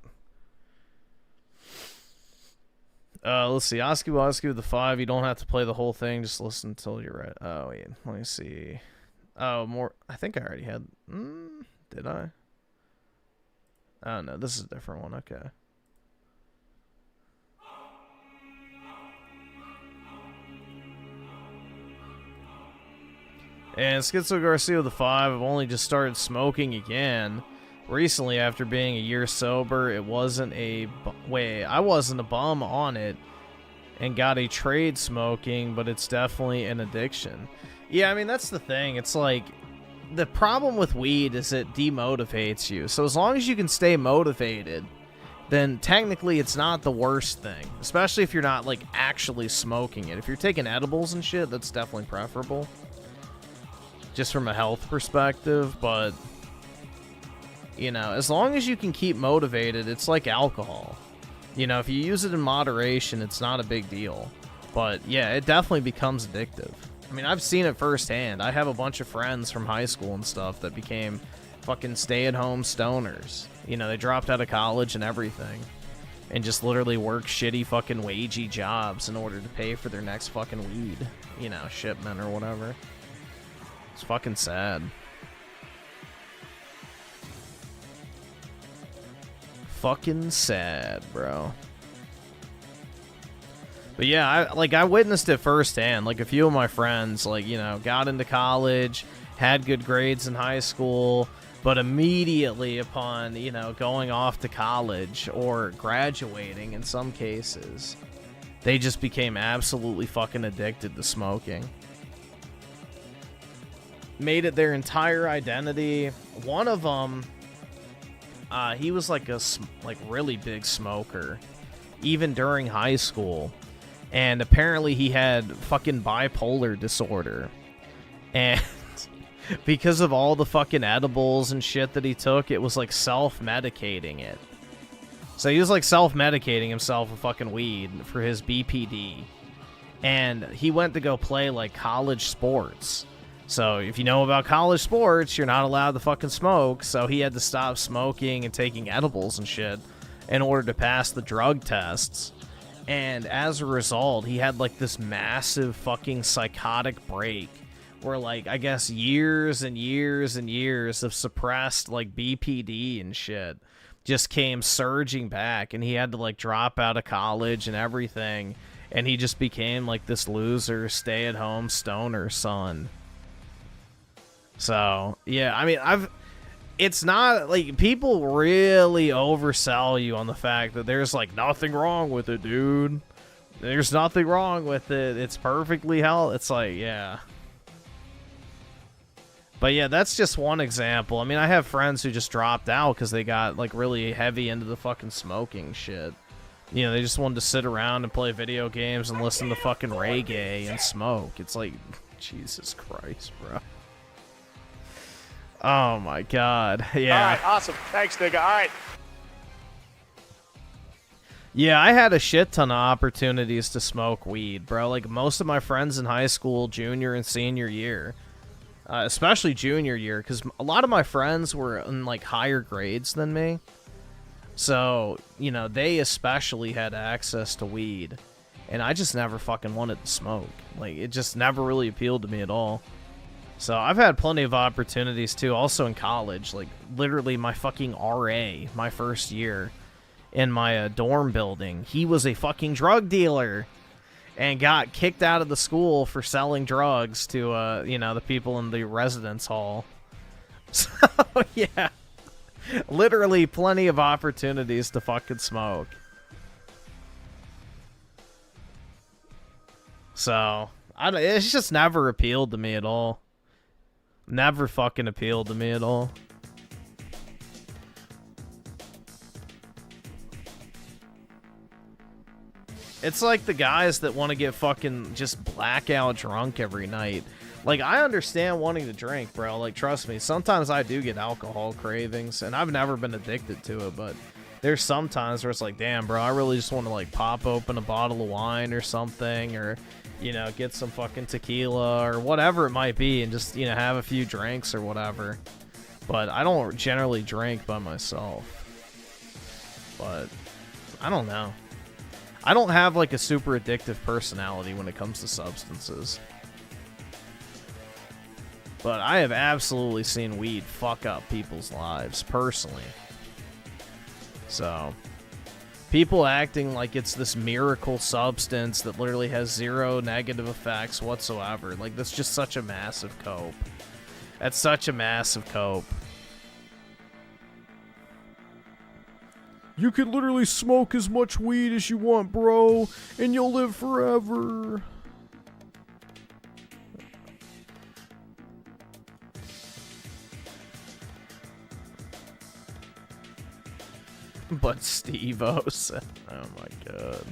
Let's see. Oscar the 5. You don't have to play the whole thing. Just listen until you're right. Oh, wait. Let me see. Oh, more. I think I already had. Did I? Oh, no. This is a different one. Okay. And SchizoGarcia the 5, I've only just started smoking again recently after being a year sober. It wasn't a... Wait, I wasn't a bum on it and got a trade smoking, but it's definitely an addiction. Yeah, I mean, that's the thing. It's like, the problem with weed is it demotivates you. So as long as you can stay motivated, then technically it's not the worst thing. Especially if you're not, like, actually smoking it. If you're taking edibles and shit, that's definitely preferable. Just from a health perspective, but, you know, as long as you can keep motivated, it's like alcohol. You know, if you use it in moderation, it's not a big deal. But, yeah, it definitely becomes addictive. I mean, I've seen it firsthand. I have a bunch of friends from high school and stuff that became fucking stay-at-home stoners. You know, they dropped out of college and everything. And just literally work shitty fucking wagey jobs in order to pay for their next fucking weed, you know, shipment or whatever. It's fucking sad. Fucking sad, bro. But yeah, I witnessed it firsthand. Like, a few of my friends, like, you know, got into college, had good grades in high school, but immediately upon, you know, going off to college or graduating in some cases, they just became absolutely fucking addicted to smoking. Made it their entire identity. One of them, he was like a really big smoker, even during high school, and apparently he had fucking bipolar disorder, and because of all the fucking edibles and shit that he took, it was like self-medicating it. So he was like self-medicating himself with fucking weed for his BPD, and he went to go play like college sports. So, if you know about college sports, you're not allowed to fucking smoke, so he had to stop smoking and taking edibles and shit in order to pass the drug tests. And as a result, he had, like, this massive fucking psychotic break where, like, I guess years and years and years of suppressed, like, BPD and shit just came surging back, and he had to, like, drop out of college and everything, and he just became, like, this loser, stay-at-home stoner son. So, yeah, I mean, it's not, like, people really oversell you on the fact that there's, like, nothing wrong with it, dude. There's nothing wrong with it. It's perfectly healthy. It's like, yeah. But yeah, that's just one example. I mean, I have friends who just dropped out because they got, like, really heavy into the fucking smoking shit. You know, they just wanted to sit around and play video games and listen to fucking reggae and smoke. It's like, Jesus Christ, bro. Oh my god. Yeah. All right, awesome. Thanks, nigga. All right. Yeah, I had a shit ton of opportunities to smoke weed, bro. Like, most of my friends in high school, junior and senior year, especially junior year, because a lot of my friends were in, like, higher grades than me. So, you know, they especially had access to weed. And I just never fucking wanted to smoke. Like, it just never really appealed to me at all. So, I've had plenty of opportunities, too, also in college. Like, literally, my fucking RA, my first year in my dorm building, he was a fucking drug dealer and got kicked out of the school for selling drugs to, you know, the people in the residence hall. So, yeah. Literally plenty of opportunities to fucking smoke. So, it's just never appealed to me at all. Never fucking appealed to me at all. It's like the guys that want to get fucking just blackout drunk every night. Like, I understand wanting to drink, bro. Like, trust me, sometimes I do get alcohol cravings, and I've never been addicted to it, but there's some times where it's like, damn, bro, I really just want to, like, pop open a bottle of wine or something, or, you know, get some fucking tequila or whatever it might be and just, you know, have a few drinks or whatever. But I don't generally drink by myself. But I don't know. I don't have, like, a super addictive personality when it comes to substances. But I have absolutely seen weed fuck up people's lives, personally. So, people acting like it's this miracle substance that literally has zero negative effects whatsoever. Like, that's just such a massive cope. That's such a massive cope. You can literally smoke as much weed as you want, bro, and you'll live forever. But Steve-O said, oh my god.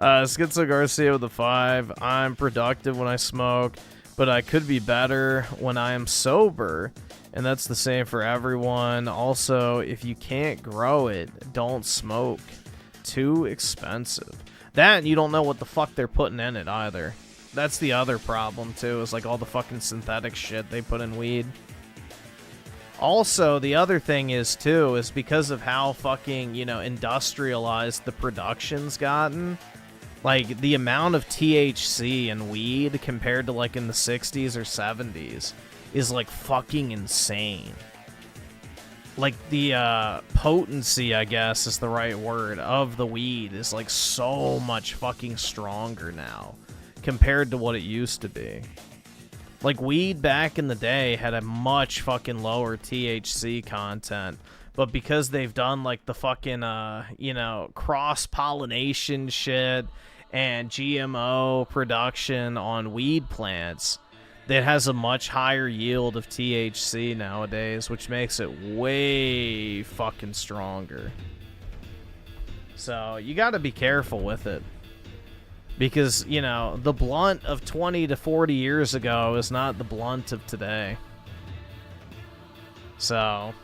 SchizoGarcia with a 5. I'm productive when I smoke, but I could be better when I am sober. And that's the same for everyone. Also, if you can't grow it, don't smoke. Too expensive. That, and you don't know what the fuck they're putting in it either. That's the other problem, too, is like all the fucking synthetic shit they put in weed. Also, the other thing is, too, is because of how fucking, you know, industrialized the production's gotten, like, the amount of THC in weed compared to, like, in the 60s or 70s is, like, fucking insane. Like, the, potency, I guess, is the right word, of the weed is, like, so much fucking stronger now compared to what it used to be. Like, weed back in the day had a much fucking lower THC content, but because they've done, like, the fucking, you know, cross-pollination shit and GMO production on weed plants, that has a much higher yield of THC nowadays, which makes it way fucking stronger. So, you gotta be careful with it. Because, you know, the blunt of 20 to 40 years ago is not the blunt of today. So,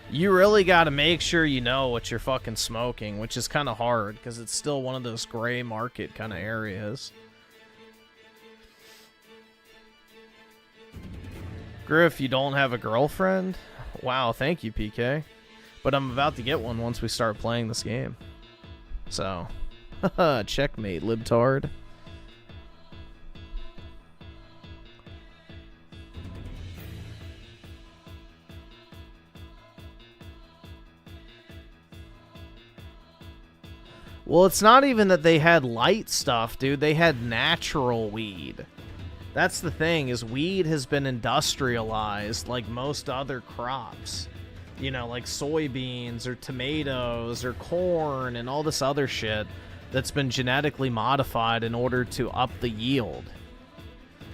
you really got to make sure you know what you're fucking smoking, which is kind of hard because it's still one of those gray market kind of areas. Griff, you don't have a girlfriend? Wow, thank you, PK. But I'm about to get one once we start playing this game. So, checkmate, libtard. Well, it's not even that they had light stuff, dude. They had natural weed. That's the thing, is weed has been industrialized like most other crops. You know, like soybeans or tomatoes or corn and all this other shit that's been genetically modified in order to up the yield.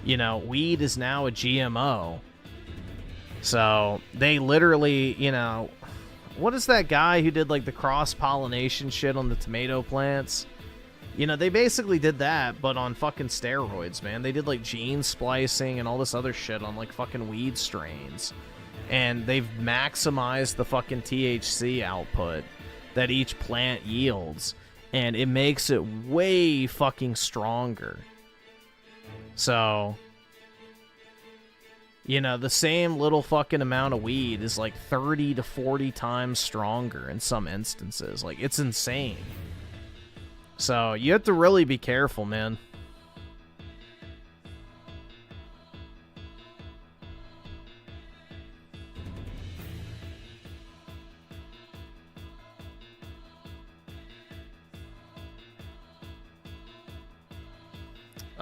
You know, weed is now a GMO. So, they literally, you know... What is that guy who did, like, the cross-pollination shit on the tomato plants? You know, they basically did that, but on fucking steroids, man. They did, like, gene splicing and all this other shit on, like, fucking weed strains. And they've maximized the fucking THC output that each plant yields. And it makes it way fucking stronger. So... You know, the same little fucking amount of weed is like 30 to 40 times stronger in some instances. Like, it's insane. So, you have to really be careful, man.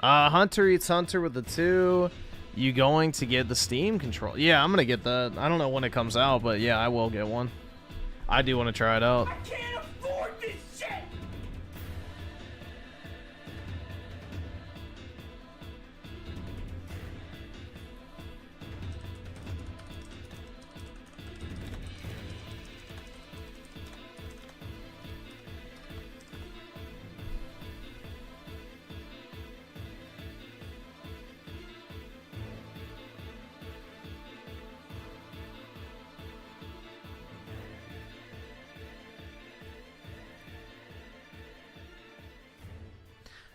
Hunter eats Hunter with the 2. You going to get the Steam control? Yeah, I'm gonna get that. I don't know when it comes out, but yeah, I will get one. I do want to try it out. I can't afford this shit!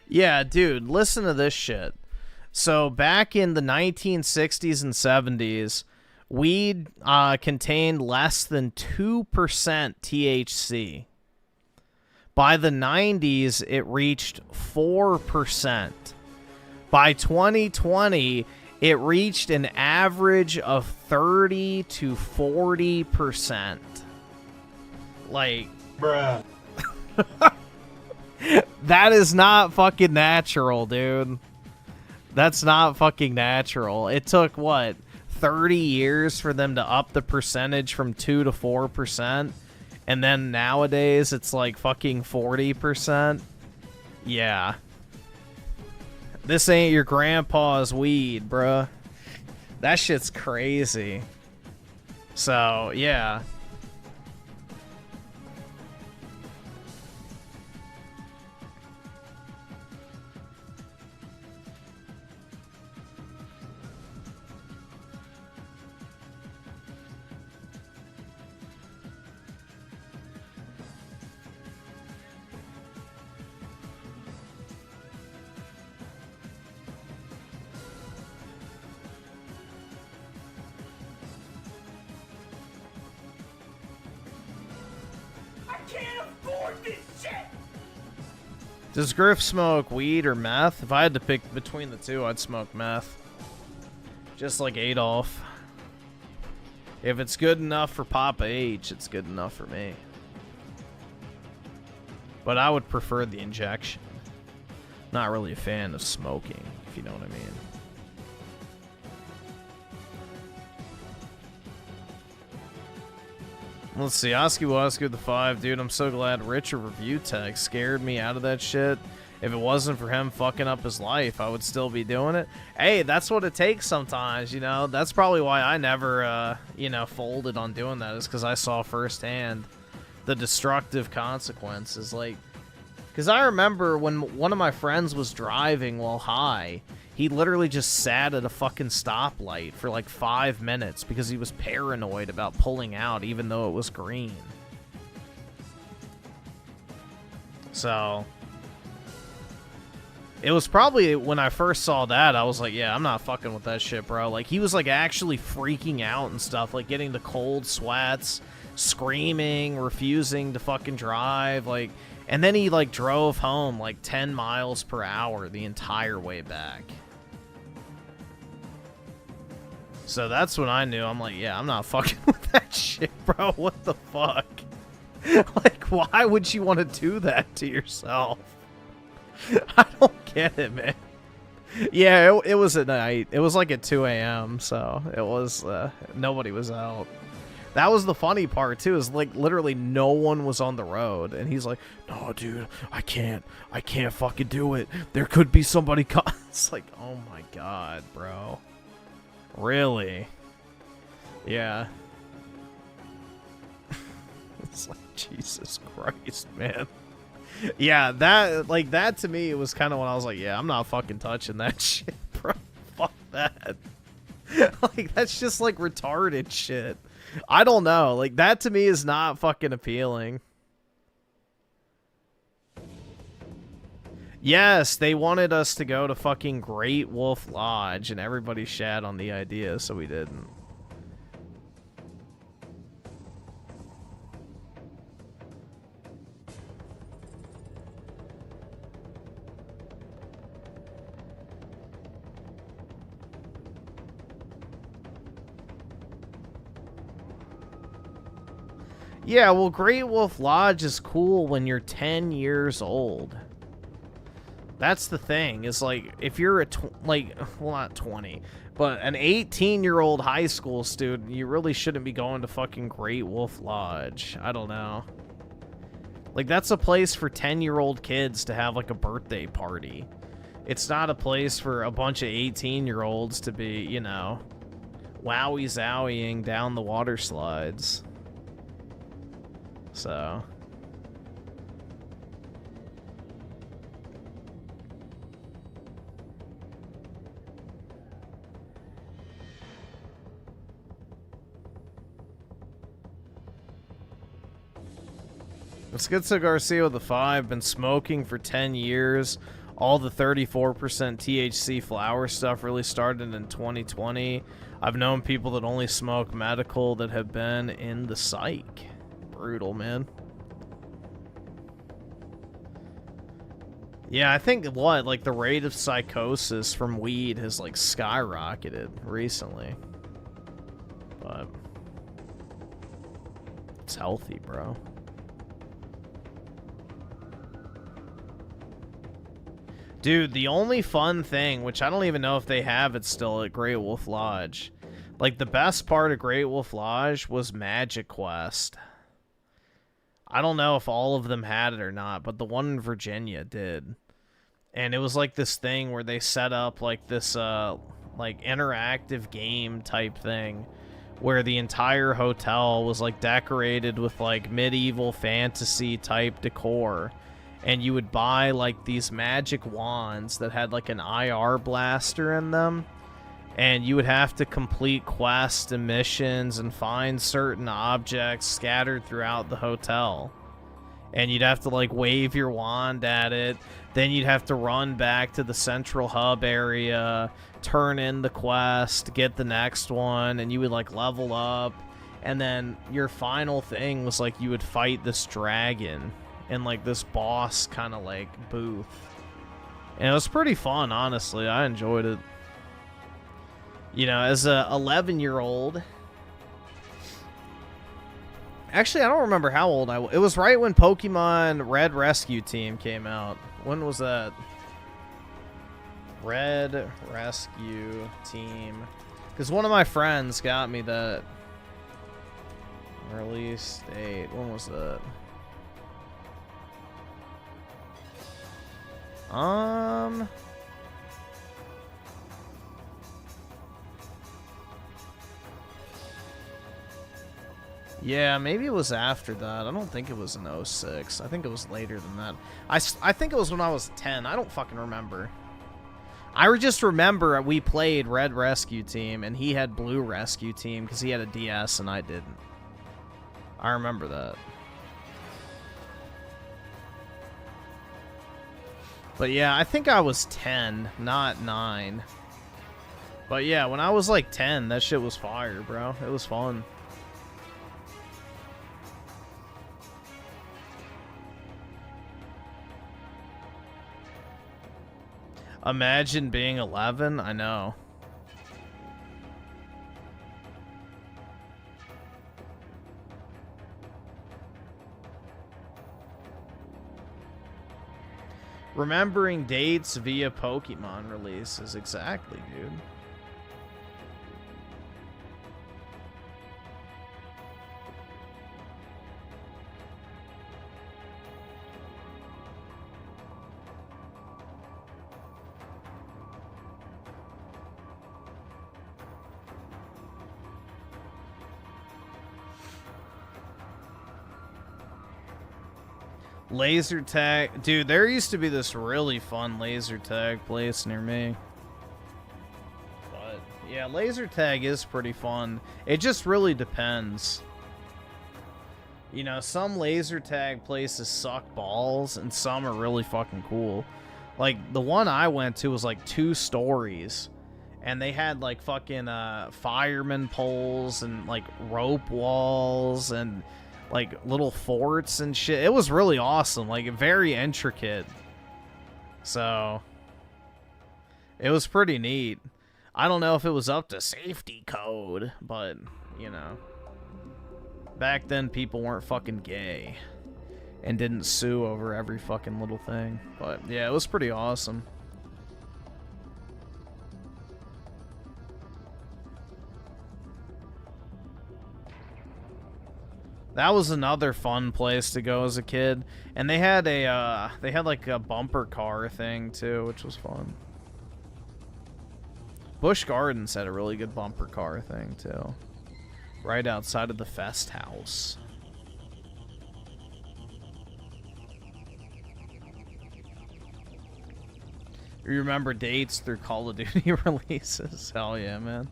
Yeah, dude, listen to this shit. So back in the 1960s and 70s, weed contained less than 2% THC. By the 90s, it reached 4%. By 2020, it reached an average of 30 to 40%. Like, bruh. That is not fucking natural, dude. That's not fucking natural. It took, what, 30 years for them to up the percentage from 2 to 4%? And then nowadays, it's like fucking 40%? Yeah. This ain't your grandpa's weed, bruh. That shit's crazy. So, yeah. Does Griff smoke weed or meth? If I had to pick between the two, I'd smoke meth. Just like Adolf. If it's good enough for Papa H, it's good enough for me. But I would prefer the injection. Not really a fan of smoking, if you know what I mean. Let's see, Oski Woski with the 5. Dude, I'm so glad Richard Review Tech scared me out of that shit. If it wasn't for him fucking up his life, I would still be doing it. Hey, that's what it takes sometimes, you know? That's probably why I never, you know, folded on doing that, is because I saw firsthand the destructive consequences. Like, because I remember when one of my friends was driving while high, he literally just sat at a fucking stoplight for like 5 minutes because he was paranoid about pulling out even though it was green. So, it was probably when I first saw that, I was like, yeah, I'm not fucking with that shit, bro. Like, he was like actually freaking out and stuff, like getting the cold sweats, screaming, refusing to fucking drive, like, and then he like drove home like 10 miles per hour the entire way back. So that's when I knew. I'm like, yeah, I'm not fucking with that shit, bro. What the fuck? Like, why would you want to do that to yourself? I don't get it, man. Yeah, it was at night. It was like at 2 a.m., so it was, nobody was out. That was the funny part, too, is like literally no one was on the road. And he's like, no, dude, I can't fucking do it. There could be somebody It's like, oh my god, bro. Really? Yeah. It's like, Jesus Christ, man. Yeah, that to me, it was kind of when I was like, yeah, I'm not fucking touching that shit, bro. Fuck that. Like, that's just like retarded shit. I don't know. Like, that to me is not fucking appealing. Yes, they wanted us to go to fucking Great Wolf Lodge, and everybody shat on the idea, so we didn't. Yeah, well, Great Wolf Lodge is cool when you're 10 years old. That's the thing. Is like, if you're a, well, not 20, but an 18-year-old high school student, you really shouldn't be going to fucking Great Wolf Lodge. I don't know. Like, that's a place for 10-year-old kids to have, like, a birthday party. It's not a place for a bunch of 18-year-olds to be, you know, wowie-zowieing down the water slides. So... SchizoGarcia with a 5, been smoking for 10 years. All the 34% THC flower stuff really started in 2020. I've known people that only smoke medical that have been in the psych. Brutal, man. Yeah, I think, what, like, the rate of psychosis from weed has, like, skyrocketed recently. But... it's healthy, bro. Dude, the only fun thing, which I don't even know if they have it still at Great Wolf Lodge, like, the best part of Great Wolf Lodge was Magic Quest. I don't know if all of them had it or not, but the one in Virginia did. And it was like this thing where they set up like this, like, interactive game type thing where the entire hotel was, like, decorated with, like, medieval fantasy type decor. And you would buy, like, these magic wands that had, like, an IR blaster in them. And you would have to complete quests and missions and find certain objects scattered throughout the hotel. And you'd have to, like, wave your wand at it. Then you'd have to run back to the central hub area, turn in the quest, get the next one, and you would, like, level up. And then your final thing was, like, you would fight this dragon in, like, this boss kind of, like, booth. And it was pretty fun, honestly. I enjoyed it. You know, as a 11-year-old... Actually, I don't remember how old I was. It was right when Pokemon Red Rescue Team came out. When was that? Red Rescue Team. Because one of my friends got me that release date. When was that? Yeah, maybe it was after that. I don't think it was in 06. I think it was later than that. I think it was when I was 10. I don't fucking remember. I just remember we played Red Rescue Team, and he had Blue Rescue Team because he had a DS and I didn't. I remember that. But yeah, I think I was 10, not 9. But yeah, when I was like 10, that shit was fire, bro. It was fun. Imagine being 11. I know. Remembering dates via Pokemon releases. Exactly, dude. Laser tag. Dude, there used to be this really fun laser tag place near me. But, yeah, laser tag is pretty fun. It just really depends. You know, some laser tag places suck balls, and some are really fucking cool. Like, the one I went to was, like, 2 stories. And they had, like, fucking fireman poles and, like, rope walls and... like little forts and shit. It was really awesome, like very intricate. So it was pretty neat. I don't know if it was up to safety code, but you know, back then people weren't fucking gay and didn't sue over every fucking little thing. But yeah, it was pretty awesome. That was another fun place to go as a kid, and they had like a bumper car thing too, which was fun. Busch Gardens had a really good bumper car thing too, right outside of the Fest House. You remember dates through Call of Duty releases? Hell yeah, man.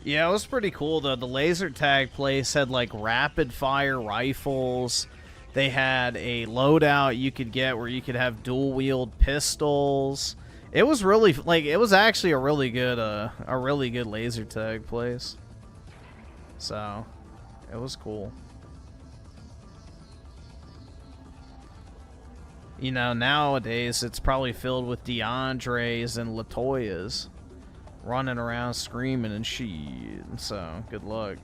Yeah, it was pretty cool though. The laser tag place had like rapid fire rifles. They had a loadout you could get where you could have dual wield pistols. It was really like it was actually a really good laser tag place. So, it was cool. You know, nowadays it's probably filled with DeAndres and Latoyas running around screaming and shit. So, good luck.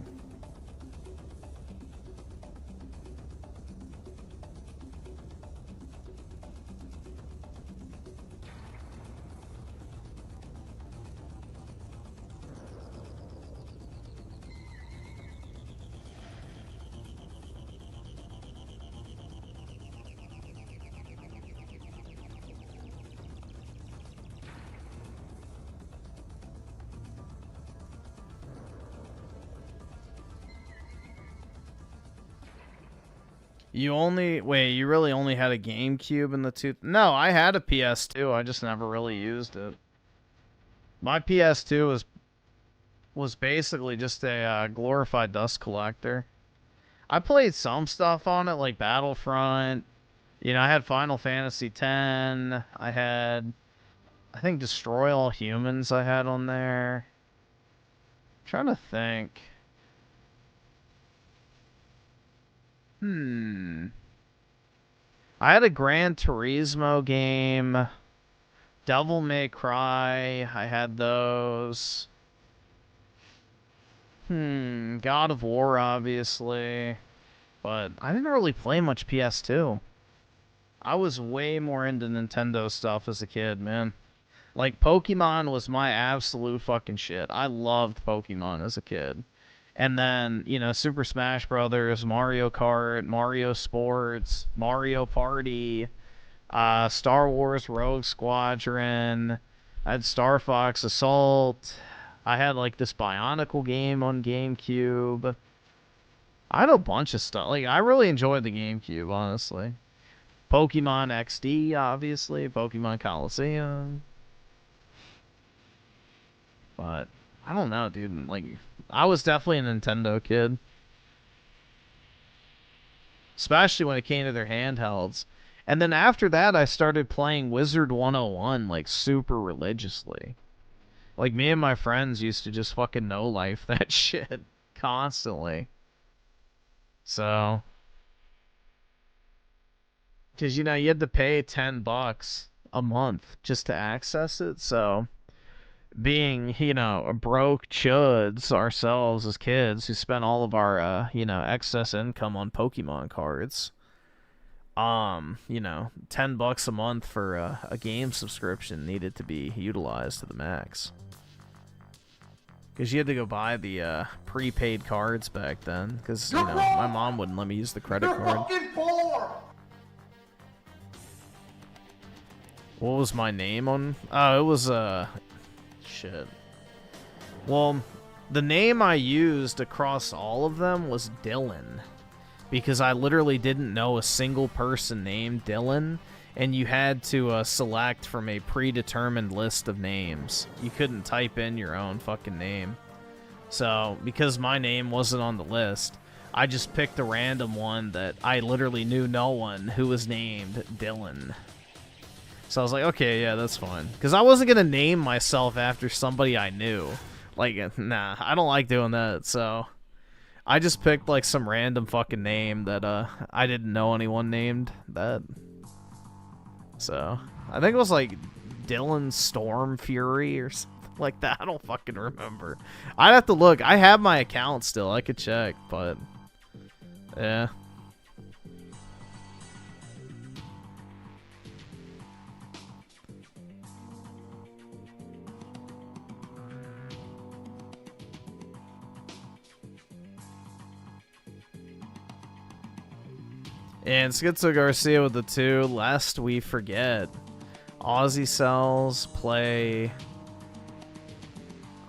You really only had a GameCube in the two? No, I had a PS2. I just never really used it. My PS2 was basically just a glorified dust collector. I played some stuff on it, like Battlefront. You know, I had Final Fantasy X. I had, I think, Destroy All Humans I had on there. I'm trying to think. I had a Gran Turismo game. Devil May Cry. I had those. God of War, obviously. But I didn't really play much PS2. I was way more into Nintendo stuff as a kid, man. Like, Pokemon was my absolute fucking shit. I loved Pokemon as a kid. And then, you know, Super Smash Brothers, Mario Kart, Mario Sports, Mario Party, Star Wars Rogue Squadron. I had Star Fox Assault. I had, like, this Bionicle game on GameCube. I had a bunch of stuff. Like, I really enjoyed the GameCube, honestly. Pokemon XD, obviously. Pokemon Coliseum. But I don't know, dude. Like, I was definitely a Nintendo kid. Especially when it came to their handhelds. And then after that, I started playing Wizard 101, like, super religiously. Like, me and my friends used to just fucking no-life that shit constantly. So, Because, you know, you had to pay $10 a month just to access it, so being, you know, broke chuds ourselves as kids who spent all of our, you know, excess income on Pokemon cards, you know, $10 a month for a game subscription needed to be utilized to the max. Because you had to go buy the prepaid cards back then, because, you know, my mom wouldn't let me use the credit card. What was my name on? Oh, it was, shit. Well, the name I used across all of them was Dylan. Because I literally didn't know a single person named Dylan. And you had to select from a predetermined list of names. You couldn't type in your own fucking name. So, because my name wasn't on the list, I just picked a random one that I literally knew no one who was named Dylan. So I was like, okay, yeah, that's fine. Because I wasn't going to name myself after somebody I knew. Like, nah, I don't like doing that, so I just picked, like, some random fucking name that I didn't know anyone named that. So, I think it was, like, Dylan Storm Fury or something like that. I don't fucking remember. I'd have to look. I have my account still. I could check, but yeah. And SchizoGarcia with the 2, lest we forget. Aussie Cells play.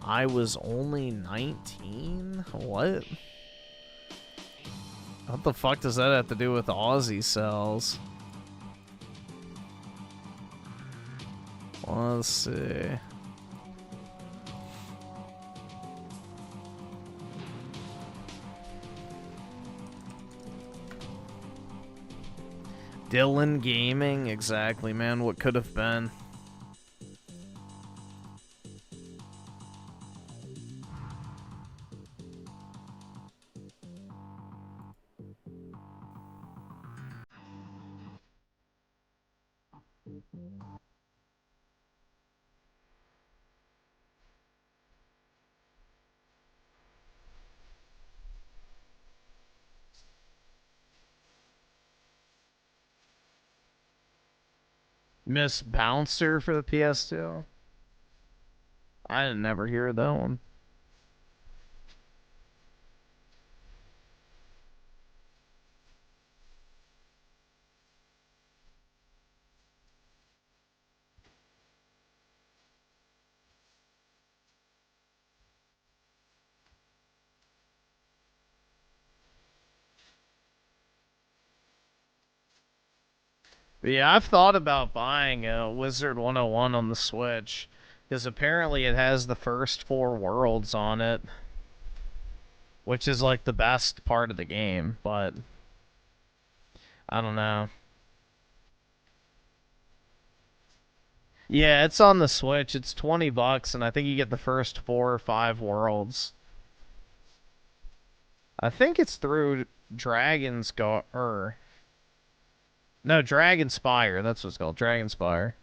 I was only 19? What? What the fuck does that have to do with Aussie Cells? Let's see. Dylan Gaming, exactly, man. What could have been? Miss Bouncer for the PS2? I didn't never hear that one. But yeah, I've thought about buying a Wizard 101 on the Switch, because apparently it has the first 4 worlds on it, which is like the best part of the game, but I don't know. Yeah, it's on the Switch. It's $20, and I think you get the first 4 or 5 worlds. I think it's through No, Dragonspire. That's what it's called. Dragonspire.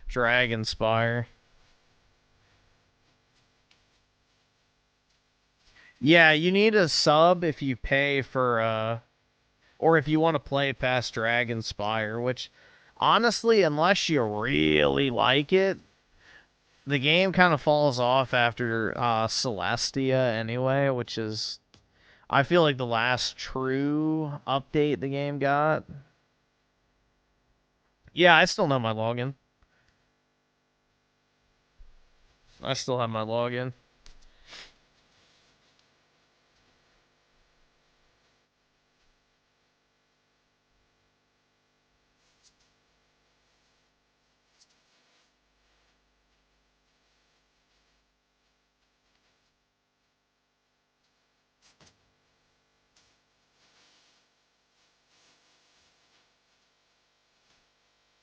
Dragonspire. Yeah, you need a sub if you pay for, or if you want to play past Dragonspire, which, honestly, unless you really like it, the game kind of falls off after, Celestia anyway, which is, I feel like, the last true update the game got. Yeah, I still know my login. I still have my login.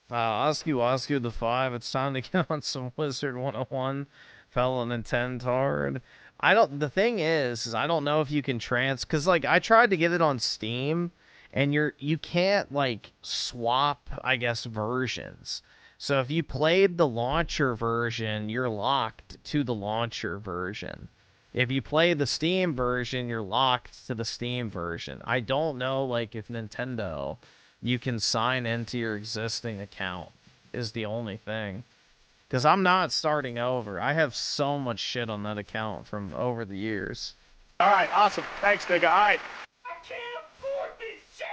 Oscu the 5, it's time to get on some Wizard 101 fellow Nintendard. The thing is I don't know if you can because, like, I tried to get it on Steam, and you can't like swap, I guess, versions. So if you played the launcher version, you're locked to the launcher version. If you play the Steam version, you're locked to the Steam version. I don't know, like, if Nintendo, you can sign into your existing account is the only thing. Because I'm not starting over. I have so much shit on that account from over the years. All right, awesome. Thanks, nigga. All right. I can't afford this shit.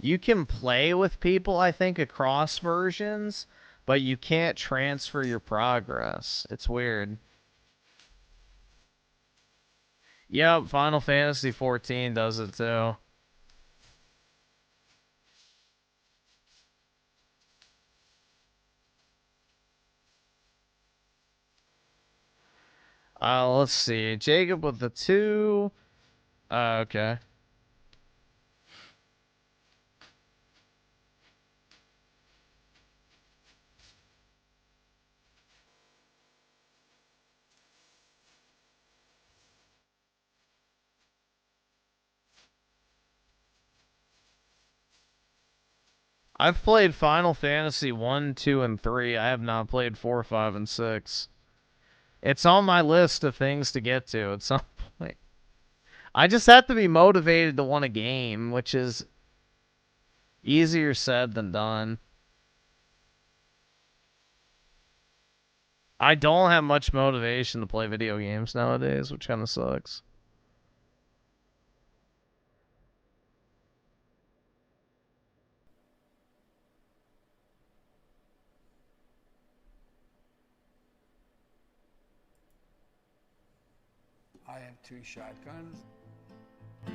You can play with people, I think, across versions, but you can't transfer your progress. It's weird. Yep, Final Fantasy XIV does it too. Let's see. Jacob with the 2. Okay. I've played Final Fantasy 1, 2, and 3. I have not played 4, 5, and 6. It's on my list of things to get to at some point. I just have to be motivated to want a game, which is easier said than done. I don't have much motivation to play video games nowadays, which kind of sucks. I have 2 shotguns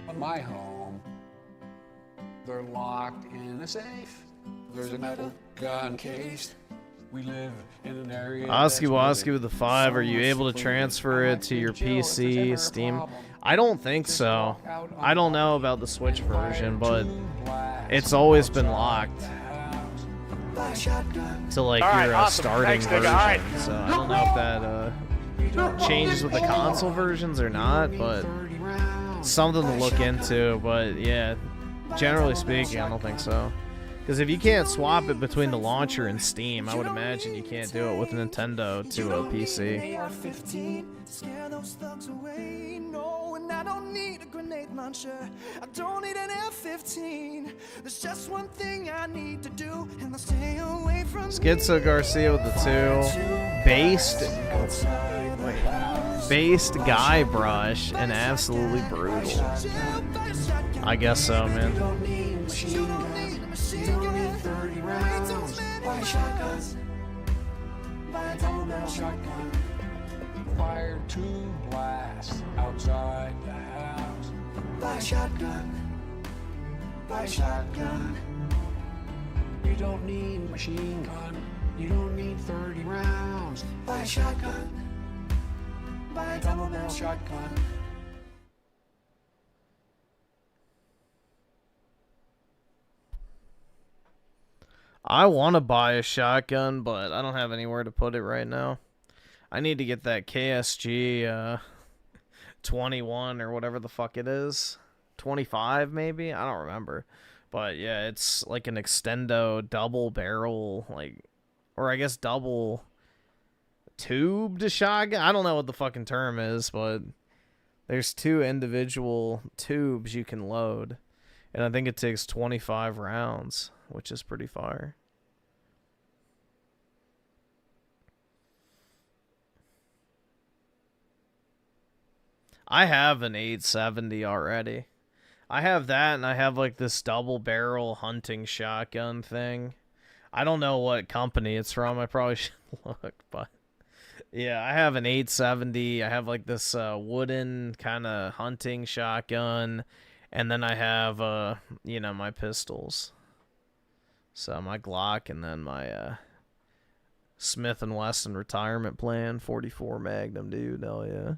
in my home. They're locked in a safe. There's a metal gun case. We live in an area. Oski Woski with the 5. Are you able to transfer it to your PC, Steam? I don't think so. I don't know about the Switch version, but it's always been locked to like your awesome. starting Thanks, version. nigga. So I don't know if that changes with the console versions or not, but something to look into. But yeah, generally speaking, I don't think so. Because if you can't swap it between the launcher and Steam, I would imagine you can't do it with Nintendo to a PC. I don't need a grenade launcher. I don't need an F-15. There's just one thing I need to do, and I'll stay away from SchizoGarcia with the 2. Based guy brush and absolutely brutal. I guess so, man. Fired 2 blasts outside the house. Buy a shotgun. Buy a shotgun. You don't need a machine gun. You don't need 30 rounds. Buy a shotgun. Buy a double barrel shotgun. I want to buy a shotgun, but I don't have anywhere to put it right now. I need to get that KSG 21 or whatever the fuck it is. 25 maybe? I don't remember. But yeah, it's like an extendo double barrel, like, or I guess double tubed shotgun. I don't know what the fucking term is, but there's 2 individual tubes you can load. And I think it takes 25 rounds, which is pretty fire. I have an 870 already. I have that, and I have like this double barrel hunting shotgun thing. I don't know what company it's from. I probably should look, but yeah, I have an 870. I have like this wooden kind of hunting shotgun, and then I have you know, my pistols. So my Glock, and then my Smith & Wesson retirement plan 44 Magnum, dude. Hell yeah.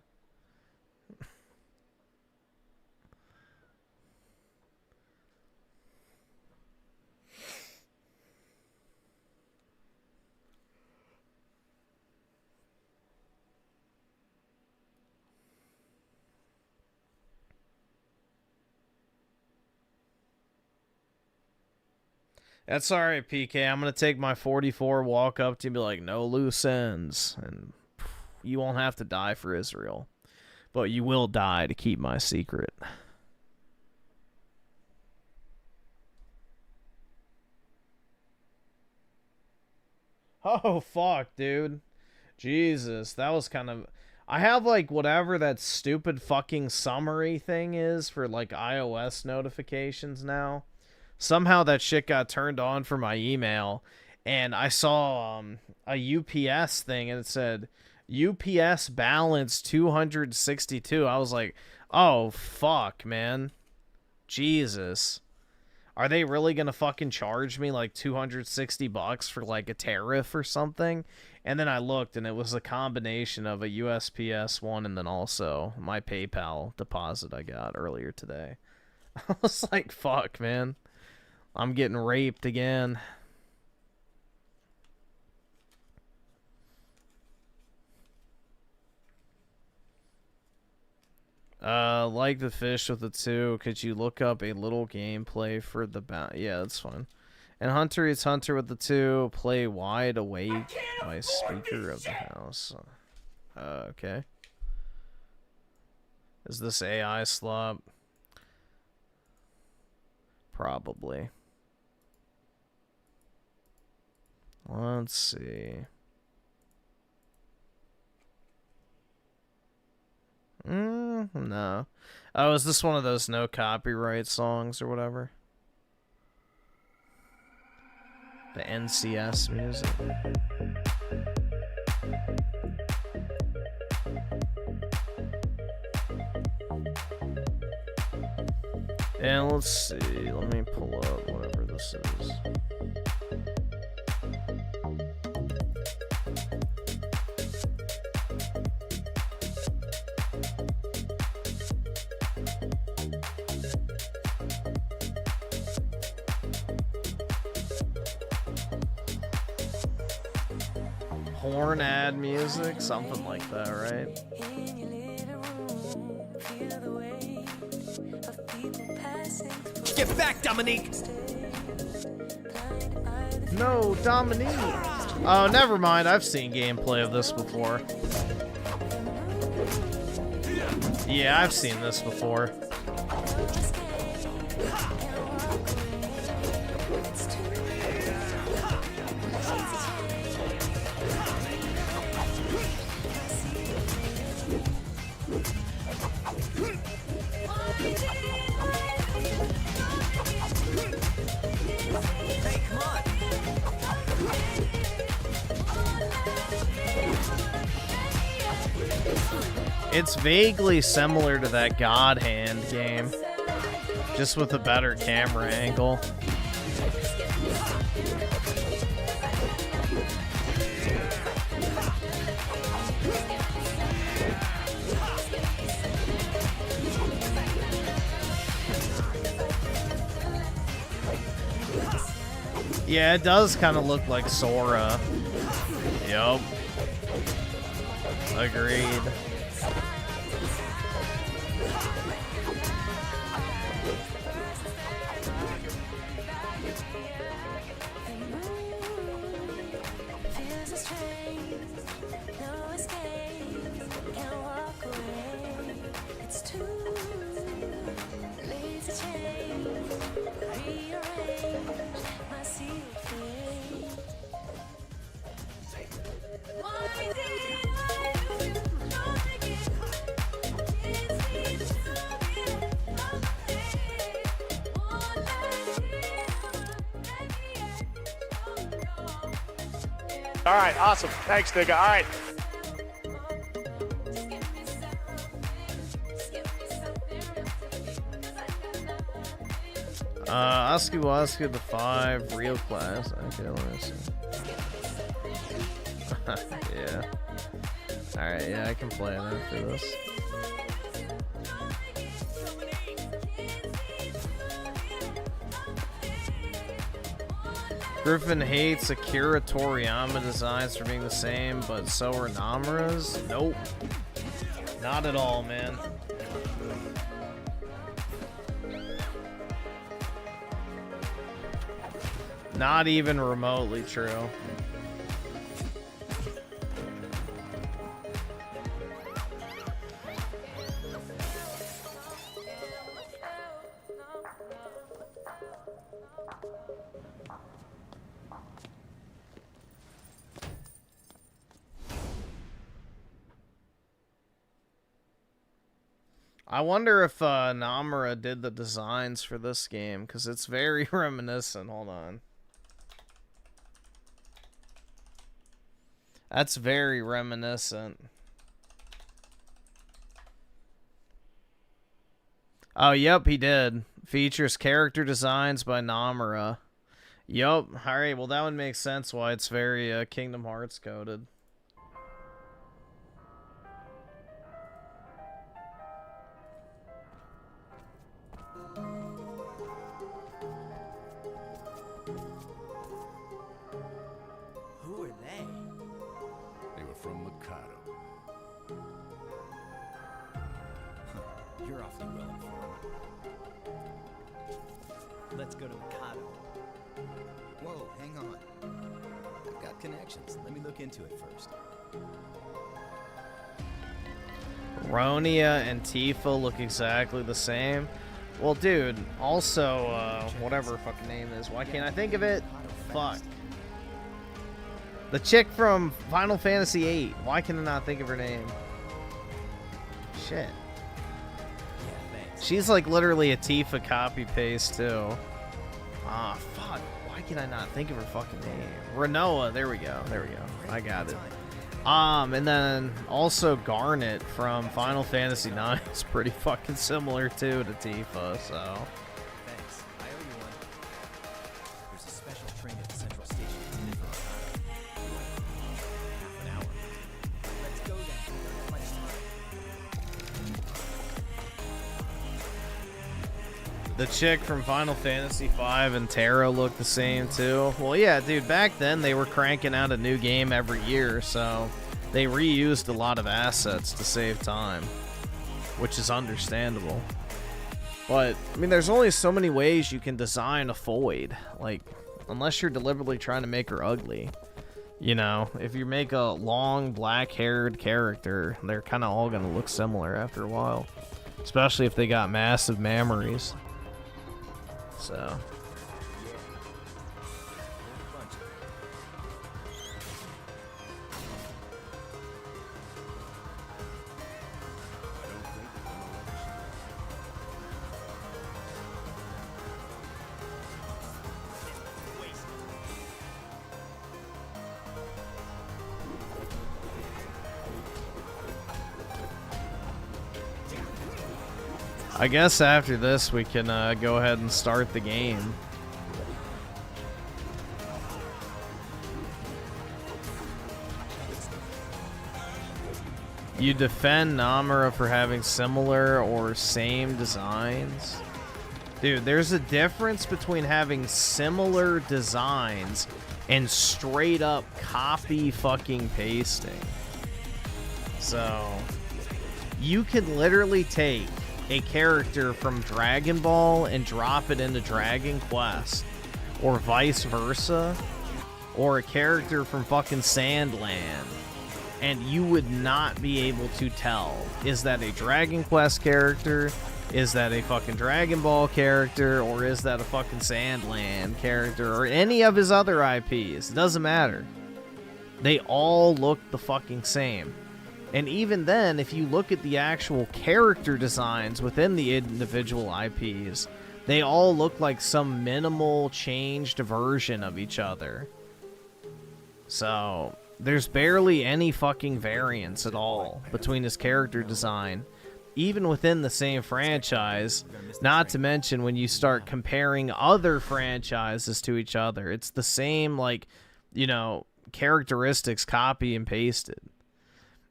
That's alright, PK. I'm gonna take my 44, walk up to you and be like, no loose ends. And you won't have to die for Israel. But you will die to keep my secret. Oh, fuck, dude. Jesus, that was kind of... I have, like, whatever that stupid fucking summary thing is for, like, iOS notifications now. Somehow that shit got turned on for my email, and I saw a UPS thing, and it said, UPS balance 262. I was like, oh, fuck, man. Jesus. Are they really gonna fucking charge me like $260 for like a tariff or something? And then I looked, and it was a combination of a USPS one and then also my PayPal deposit I got earlier today. I was like, fuck, man. I'm getting raped again. Like the fish with the 2, could you look up a little gameplay for the yeah, that's fine. And Hunter Eats Hunter with the 2, play Wide Awake by Speaker of the House. Okay. Is this AI slop? Probably. Let's see. No. Oh, is this one of those no copyright songs or whatever? The NCS music. And let's see. Let me pull up whatever this is. Horn ad music, something like that, right? Get back, Dominique! No, Dominique! Oh, never mind. I've seen gameplay of this before. Yeah, I've seen this before. It's vaguely similar to that God Hand game, just with a better camera angle. Yeah, it does kind of look like Sora. Yup. Agreed. All right, awesome. Thanks, nigga. All right. Oscar the 5 real class. Okay, let me see. Yeah. Alright, yeah, I can play that for this. Griffin hates Akira Toriyama designs for being the same, but so are Namura's? Nope. Not at all, man. Not even remotely true. I wonder if Namura did the designs for this game, because it's very reminiscent. Hold on. That's very reminiscent. Oh, yep, he did. Features character designs by Namura. Yup. Alright, well that would make sense why it's very Kingdom Hearts coded. Let's go to Mikado. Whoa, hang on. I've got connections. Let me look into it first. Ronia and Tifa look exactly the same. Well, dude, also, whatever her fucking name is. Why can't I think of it? Fuck. The chick from Final Fantasy VIII. Why can I not think of her name? Shit. She's like literally a Tifa copy-paste, too. Ah, fuck. Why can I not think of her fucking name? Renoa. There we go. There we go. I got it. And then also Garnet from Final Fantasy IX is pretty fucking similar, too, to Tifa, so... Thanks. I owe you one. There's a special train at the Central Station intended for half an hour. Let's go then. The chick from Final Fantasy V and Terra look the same too. Well, yeah, dude, back then they were cranking out a new game every year, so they reused a lot of assets to save time, which is understandable. But, I mean, there's only so many ways you can design a foid. Like, unless you're deliberately trying to make her ugly. You know, if you make a long, black-haired character, they're kind of all going to look similar after a while. Especially if they got massive mammaries. So... I guess after this we can go ahead and start the game. You defend Namura for having similar or same designs. Dude, there's a difference between having similar designs and straight up copy fucking pasting. So, you could literally take a character from Dragon Ball and drop it into Dragon Quest, or vice versa, or a character from fucking Sandland, and you would not be able to tell, is that a Dragon Quest character, is that a fucking Dragon Ball character, or is that a fucking Sandland character, or any of his other IPs. It doesn't matter. They all look the fucking same. And even then, if you look at the actual character designs within the individual IPs, they all look like some minimal changed version of each other. So, there's barely any fucking variance at all between his character design, even within the same franchise, not to mention when you start comparing other franchises to each other. It's the same, like, you know, characteristics copy and pasted.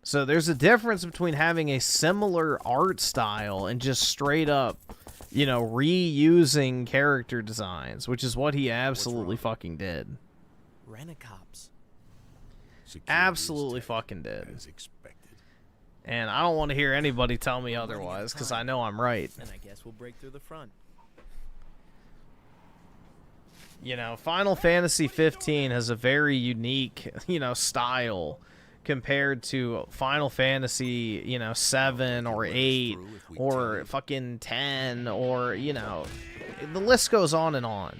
So there's a difference between having a similar art style and just straight up, you know, reusing character designs, which is what he absolutely fucking did. Rent-a-cops. Absolutely fucking did. And I don't want to hear anybody tell me otherwise, because I know I'm right. And I guess we'll break through the front. You know, Final Fantasy 15 has a very unique, you know, style compared to Final Fantasy, you know, 7 or 8 or fucking 10 or, you know, the list goes on and on.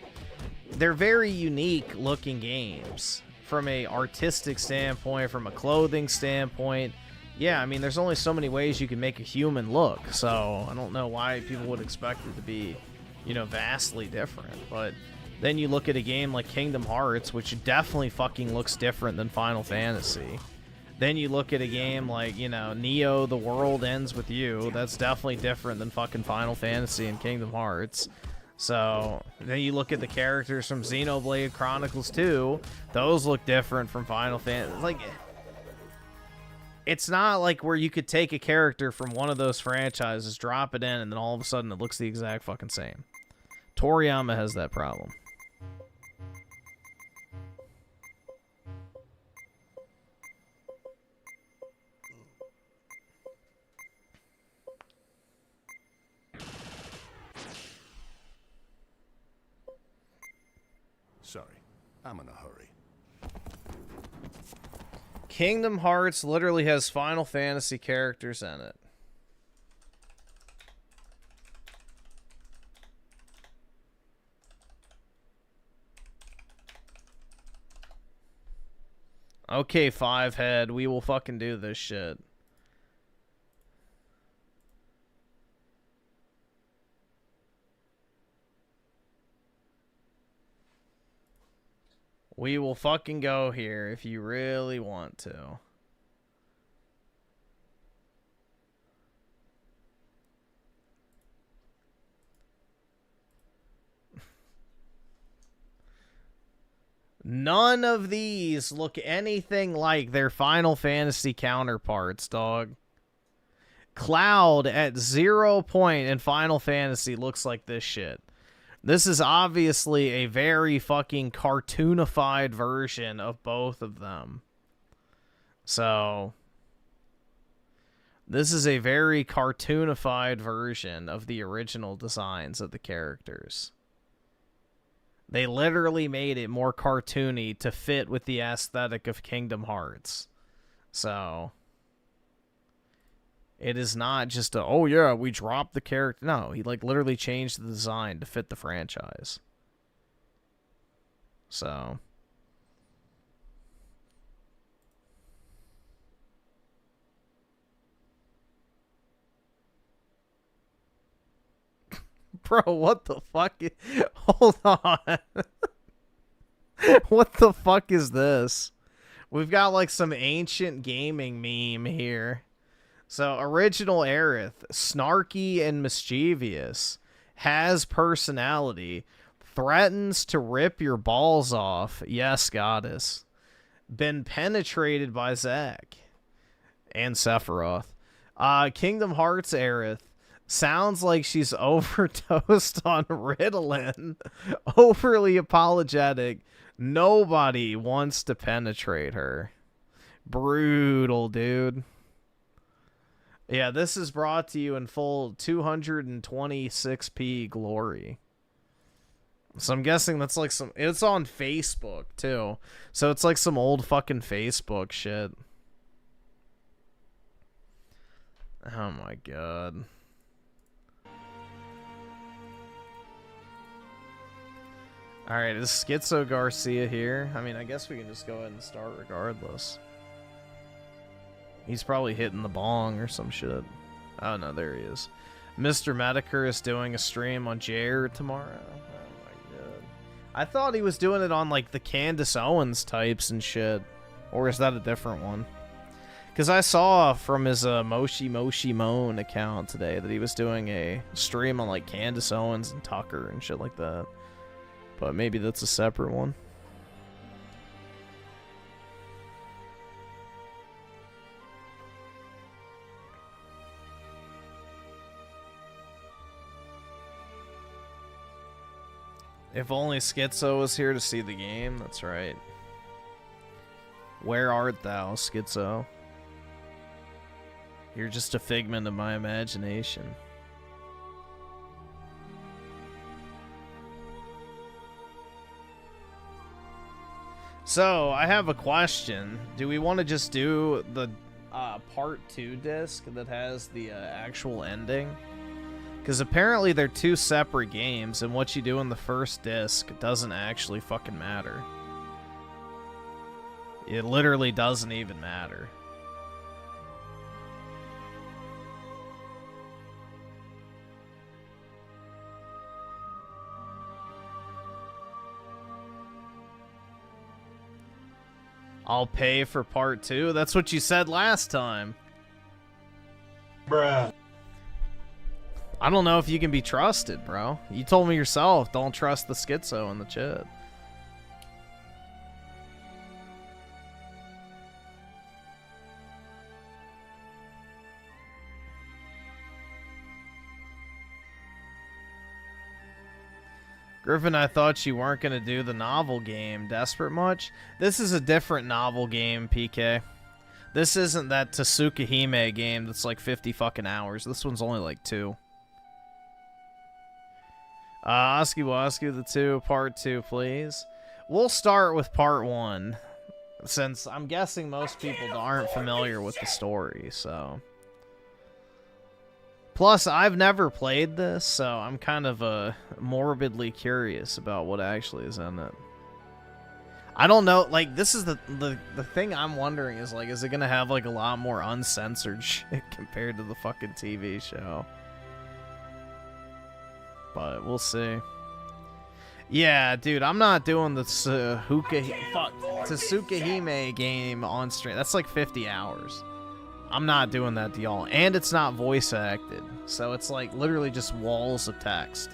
They're very unique looking games from a artistic standpoint, from a clothing standpoint. Yeah, I mean, there's only so many ways you can make a human look, so I don't know why people would expect it to be, you know, vastly different. But then you look at a game like Kingdom Hearts, which definitely fucking looks different than Final Fantasy. Then you look at a game like, you know, Neo, The World Ends With You. That's definitely different than fucking Final Fantasy and Kingdom Hearts. So, then you look at the characters from Xenoblade Chronicles 2. Those look different from Final Fantasy. Like, it's not like where you could take a character from one of those franchises, drop it in, and then all of a sudden it looks the exact fucking same. Toriyama has that problem. Sorry, I'm in a hurry. Kingdom Hearts literally has Final Fantasy characters in it. Okay, Fivehead, we will fucking do this shit. We will fucking go here if you really want to. None of these look anything like their Final Fantasy counterparts, dog. Cloud at 0 point in Final Fantasy looks like this shit. This is obviously a very fucking cartoonified version of both of them. So, this is a very cartoonified version of the original designs of the characters. They literally made it more cartoony to fit with the aesthetic of Kingdom Hearts. So, it is not just a, oh yeah, we dropped the character. No, he like literally changed the design to fit the franchise. So. Bro, what the fuck? Hold on. What the fuck is this? We've got like some ancient gaming meme here. So, original Aerith, snarky and mischievous, has personality, threatens to rip your balls off. Yes, goddess. Been penetrated by Zack and Sephiroth. Kingdom Hearts Aerith. Sounds like she's overdosed on Ritalin. Overly apologetic. Nobody wants to penetrate her. Brutal, dude. Yeah, this is brought to you in full 226p glory. So I'm guessing that's like some... It's on Facebook, too. So it's like some old fucking Facebook shit. Oh my god. Alright, is SchizoGarcia here? I mean, I guess we can just go ahead and start regardless. He's probably hitting the bong or some shit. Oh no, there he is. Mr. Mediker is doing a stream on JR tomorrow. Oh my god. I thought he was doing it on like the Candace Owens types and shit. Or is that a different one? Because I saw from his Moshi Moshi Moan account today that he was doing a stream on like Candace Owens and Tucker and shit like that. But maybe that's a separate one. If only Schizo was here to see the game, that's right. Where art thou, Schizo? You're just a figment of my imagination. So, I have a question. Do we want to just do the part 2 disc that has the actual ending? Because apparently they're 2 separate games, and what you do in the first disc doesn't actually fucking matter. It literally doesn't even matter. I'll pay for part 2? That's what you said last time. Bruh. I don't know if you can be trusted, bro. You told me yourself, don't trust the schizo in the chat. Griffin, I thought you weren't going to do the novel game. Desperate much? This is a different novel game, PK. This isn't that Tsukahime game that's like 50 fucking hours. This one's only like 2. Oski Wasku, the 2, part 2, please. We'll start with part 1, since I'm guessing most people aren't familiar with the story, so... Plus, I've never played this, so I'm kind of morbidly curious about what actually is in it. I don't know, like, this is the thing I'm wondering is, like, is it gonna have, like, a lot more uncensored shit compared to the fucking TV show? But we'll see. Yeah, dude, I'm not doing the Tsukahime game on stream. That's like 50 hours. I'm not doing that to y'all. And it's not voice acted. So it's like literally just walls of text.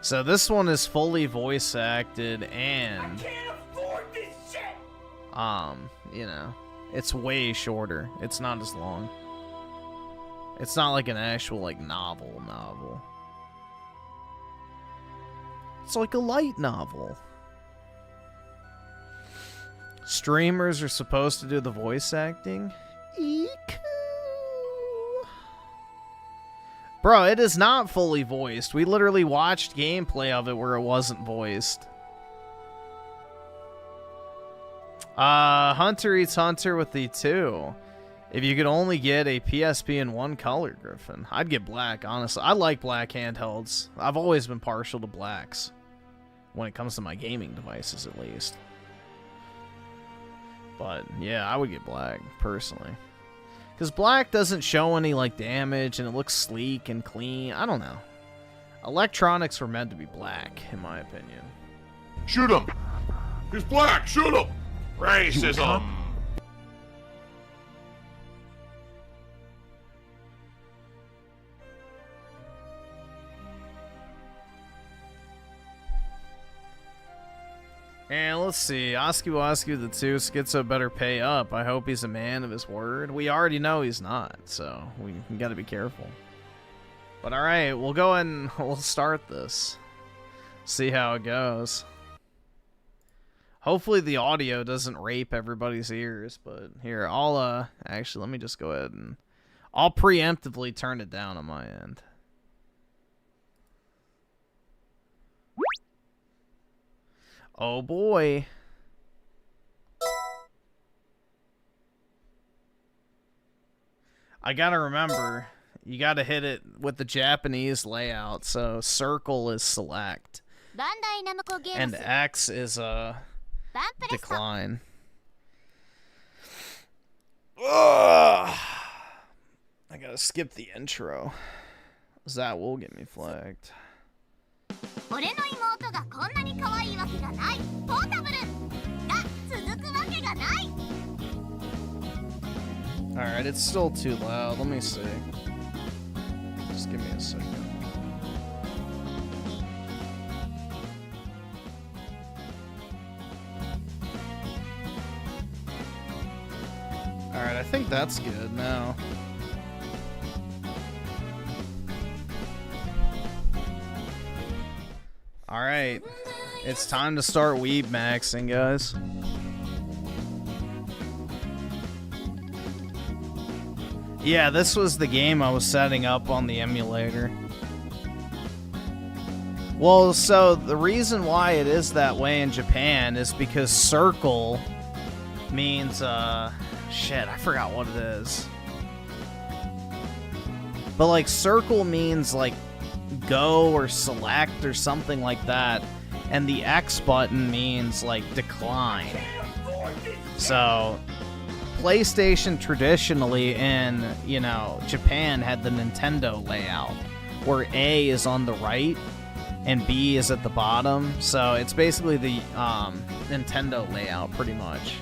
So this one is fully voice acted and I can't afford this shit. you know, it's way shorter. It's not as long. It's not like an actual like novel. It's like a light novel. Streamers are supposed to do the voice acting. Eek. Bro, it is not fully voiced. We literally watched gameplay of it where it wasn't voiced. Hunter eats Hunter with the 2. If you could only get a PSP in one color, Griffin, I'd get black, honestly. I like black handhelds. I've always been partial to blacks. When it comes to my gaming devices, at least. But, yeah, I would get black, personally. Because black doesn't show any, like, damage, and it looks sleek and clean. I don't know. Electronics were meant to be black, in my opinion. Shoot him! He's black! Shoot him! Racism! And let's see, Oscu the 2, Schizo better pay up. I hope he's a man of his word. We already know he's not, so we gotta be careful. But alright, we'll go ahead and we'll start this. See how it goes. Hopefully the audio doesn't rape everybody's ears, but here, I'll, actually, let me just go ahead and... I'll preemptively turn it down on my end. Oh boy. I gotta remember, you gotta hit it with the Japanese layout, so circle is select. And X is decline. Ugh. I gotta skip the intro. That will get me flagged. Alright, it's still too loud. Let me see. Just give me a second. Alright, I think that's good now. Alright, it's time to start weeb maxing, guys. Yeah, this was the game I was setting up on the emulator. Well, so the reason why it is that way in Japan is because circle means, shit, I forgot what it is. But, like, circle means, like, go or select or something like that. And the X button means, like, decline. So, PlayStation traditionally in, you know, Japan had the Nintendo layout, where A is on the right and B is at the bottom. So, it's basically the Nintendo layout, pretty much.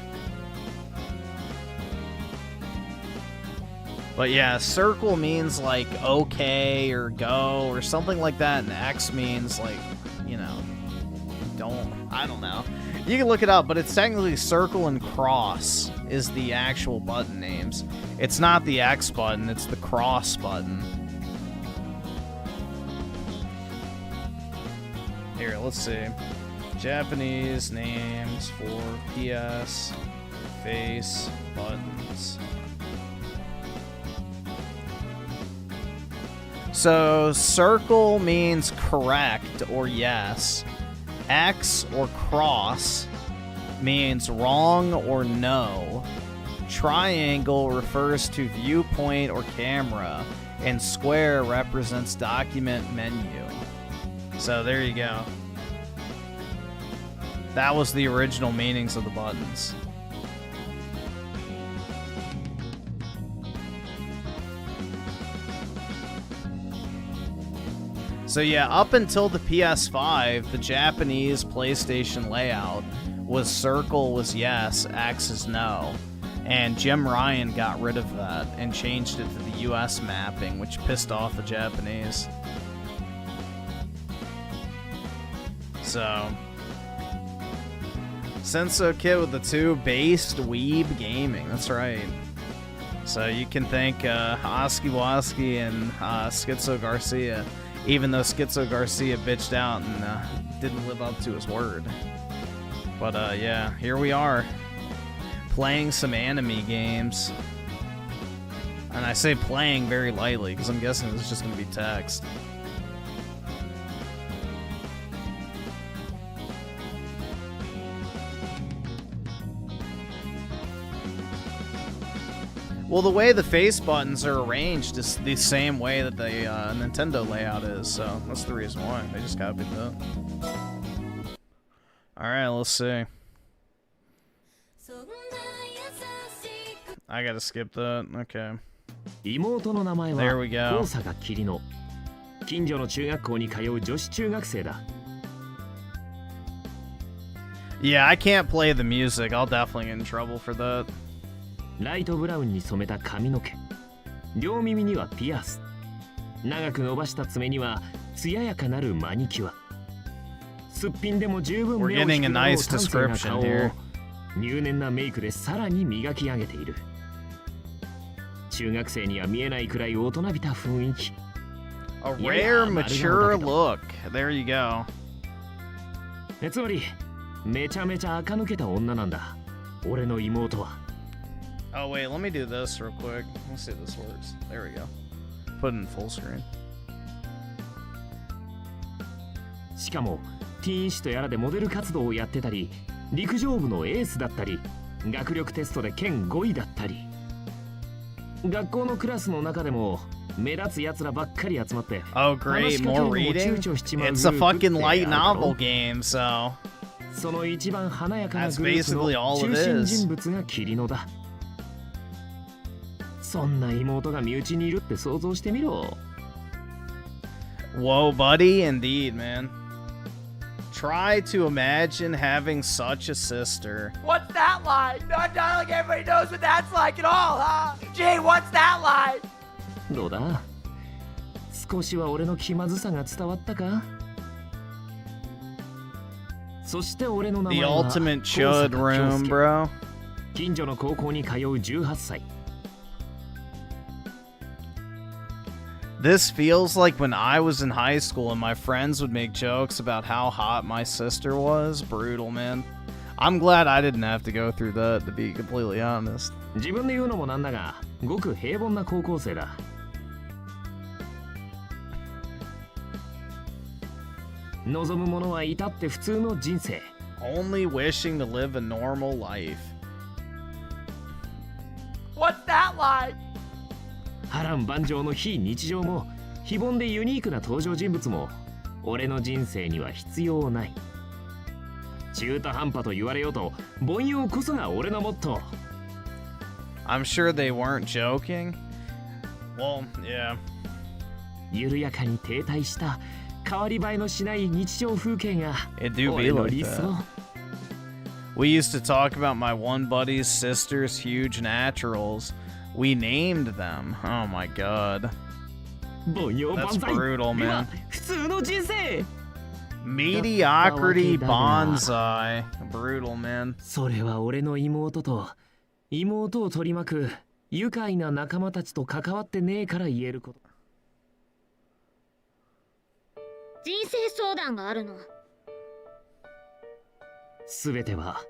But yeah, circle means like okay or go or something like that, and X means like, you know, I don't know. You can look it up, but it's technically circle and cross is the actual button names. It's not the X button, it's the cross button. Here, let's see. Japanese names for PS face buttons. So, circle means correct or yes. X or cross means wrong or no. Triangle refers to viewpoint or camera. And square represents document menu. So, there you go. That was the original meanings of the buttons. So yeah, up until the PS5, the Japanese PlayStation layout was circle was yes, X is no. And Jim Ryan got rid of that and changed it to the US mapping, which pissed off the Japanese. So, Senso Kid with the 2 based Weeb Gaming, that's right. So you can thank Oski Woski and SchizoGarcia. Even though SchizoGarcia bitched out and didn't live up to his word. But, yeah, here we are. Playing some anime games. And I say playing very lightly, because I'm guessing this is just going to be text. Well, the way the face buttons are arranged is the same way that the Nintendo layout is, so that's the reason why. They just copied that. Alright, let's see. I gotta skip that. Okay. There we go. Yeah, I can't play the music. I'll definitely get in trouble for that. ライトブラウンに染めた髪の毛、両耳にはピアス、長く伸ばした爪には艶やかなるマニキュア、すっぴんでも十分目を引くほど端正な顔を入念なメイクでさらに磨き上げている。中学生には見えないくらい大人びた雰囲気。A rare mature look. There you go. つまりめちゃめちゃ垢抜けた女なんだ。俺の妹は。 Oh wait, let me do this real quick. Let's see if this works. There we go. Put it in full screen. しかもティーン誌とやらでモデル活動をやってたり、陸上部のエースだったり、学力テストで県5位だったり、学校のクラスの中でも目立つ奴らばっかり集まって。Oh great, more reading? It's a fucking light novel game, so. その一番華やかなグループの中心人物がキリノだ。 そんな妹が身内にいるって想像してみろ。Whoa, buddy, indeed, man. Try to imagine having such a sister. What's that line? Not like everybody knows what that's like at all, huh? Gee, what's that line? どうだ？少しは俺の気まずさが伝わったか？そして俺の名前は The ultimate chud room, bro. 近所の高校に通う18歳。 This feels like when I was in high school and my friends would make jokes about how hot my sister was. Brutal, man. I'm glad I didn't have to go through that, to be completely honest. 自分で言うのもなんだが、ごく平凡な高校生だ。望むものは至って普通の人生。Only wishing to live a normal life. What's that like? 波乱万丈の非日常も非凡でユニークな登場人物も俺の人生には必要ない。中途半端と言われようと凡庸こそが俺のモットー。I'm sure they weren't joking. Well, yeah. 緩やかに停滞した変わり映えのしない日常風景が It do be 俺の like 理想。 that. We used to talk about my one buddy's sister's huge naturals. We named them. Oh my god. 凡庸 That's 万歳。 brutal, man. 普通の人生。 Mediocrity bonsai. Brutal, man. それは俺の妹と妹を取り巻く愉快な仲間たちと関わってねえから言えること。人生相談があるの。すべては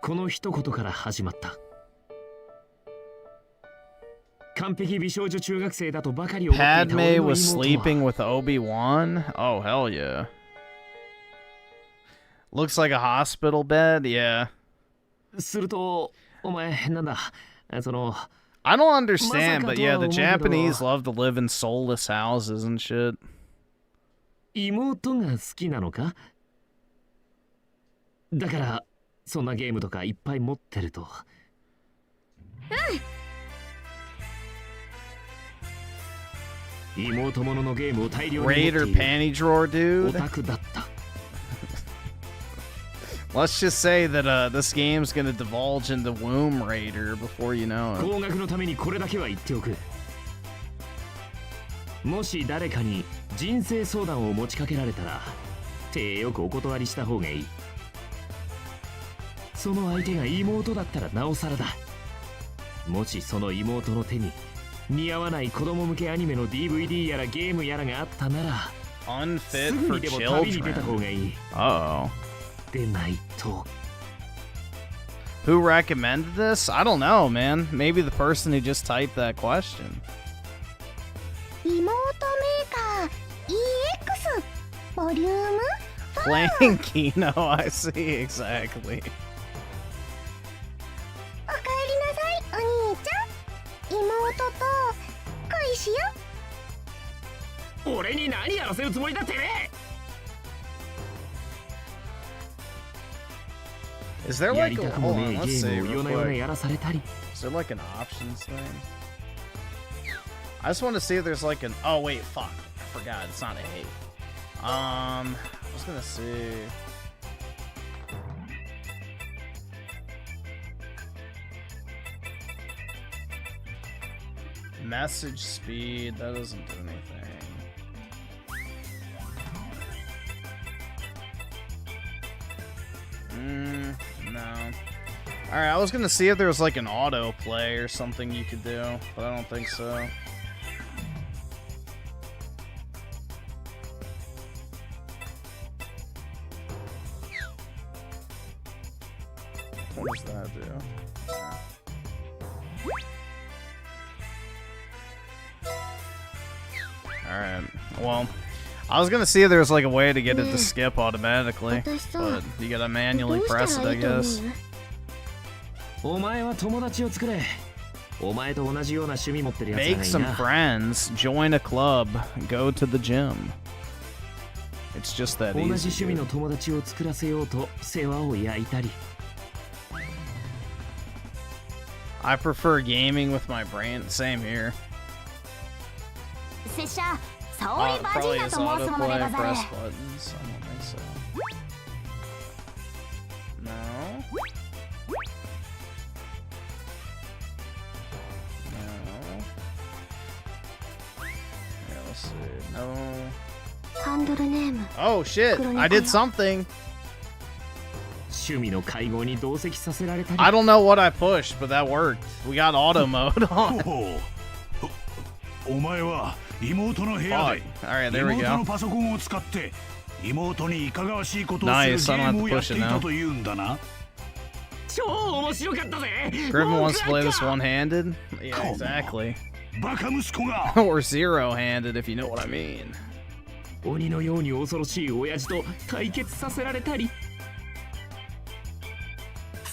この一言から始まった。完璧美少女中学生だとばかり思っていた俺の Padme 妹 was は sleeping with Obi-Wan? Oh, hell yeah. Looks like a hospital bed? Yeah. するとお前なんだその I don't understand, but yeah, the Japanese love to live in soulless houses and shit. 妹が好きなのか？だからそんなゲームとかいっぱい持ってると。妹もののゲームを大量に持っている Raider panty drawer, dude. オタクだった。Let's just say that this game's gonna divulge into Womb Raider before you know it. 高額のためにこれだけは言っておく。もし誰かに人生相談を持ちかけられたら手よくお断りした方がいい。その相手が妹だったらなおさらだ。もしその妹の手に似合わない子供向けアニメの DVD やらゲームやらがあったなら Unfit すぐ for にでも旅に出た children. 方がいい。 Uh-oh. でないと。 Who recommended this? I don't know, man. Maybe the person who just typed that question. 妹メーカー EX ボリューム Playing Kino, I see, exactly. おかえりなさいお兄ちゃん。妹と恋しよ。俺に何やらせるつもりだってね。 Is there や like り a たくも hold ね on, え let's ゲ see ームを real 夜な夜な quick. やらされたり。 Is there like an options thing? I just want to see if there's like an oh wait, fuck. I forgot, it's not a. I was gonna see. Message speed, that doesn't do anything. No. Alright, I was gonna see if there was like an autoplay or something you could do, but I don't think so. What does that do? Alright, well, I was gonna see if there was like a way to get it to skip automatically, but you gotta manually press it, I guess. お前は友達を作れ。お前と同じような趣味持ってるやつがいい Make な。 some friends, join a club, go to the gym. It's just that 同じ easy. 趣味の友達を作らせようと世話を焼いたり。 I prefer gaming with my brain. Same here. 拙者そういうバジ Probably だ is と申すもので autoplay, ござる。 press buttons. I don't think so. No. No. Yeah, let's see. No. ハンドルネーム。 Oh shit! I did something. 趣味の会合に同席させられたり。 I don't know what I pushed, but that worked. We got auto mode on. お前は妹の部屋で Alright, there we 妹 go. のパソコンを使って妹にいかがわしいことをする Nice, ゲ I don't have ーム to をやっ push て it いた now. というんだな。Griffin wants to play this one-handed? Yeah, exactly. Or zero-handed, if you know what I mean. 鬼のように恐ろしい親父と対決させられたり。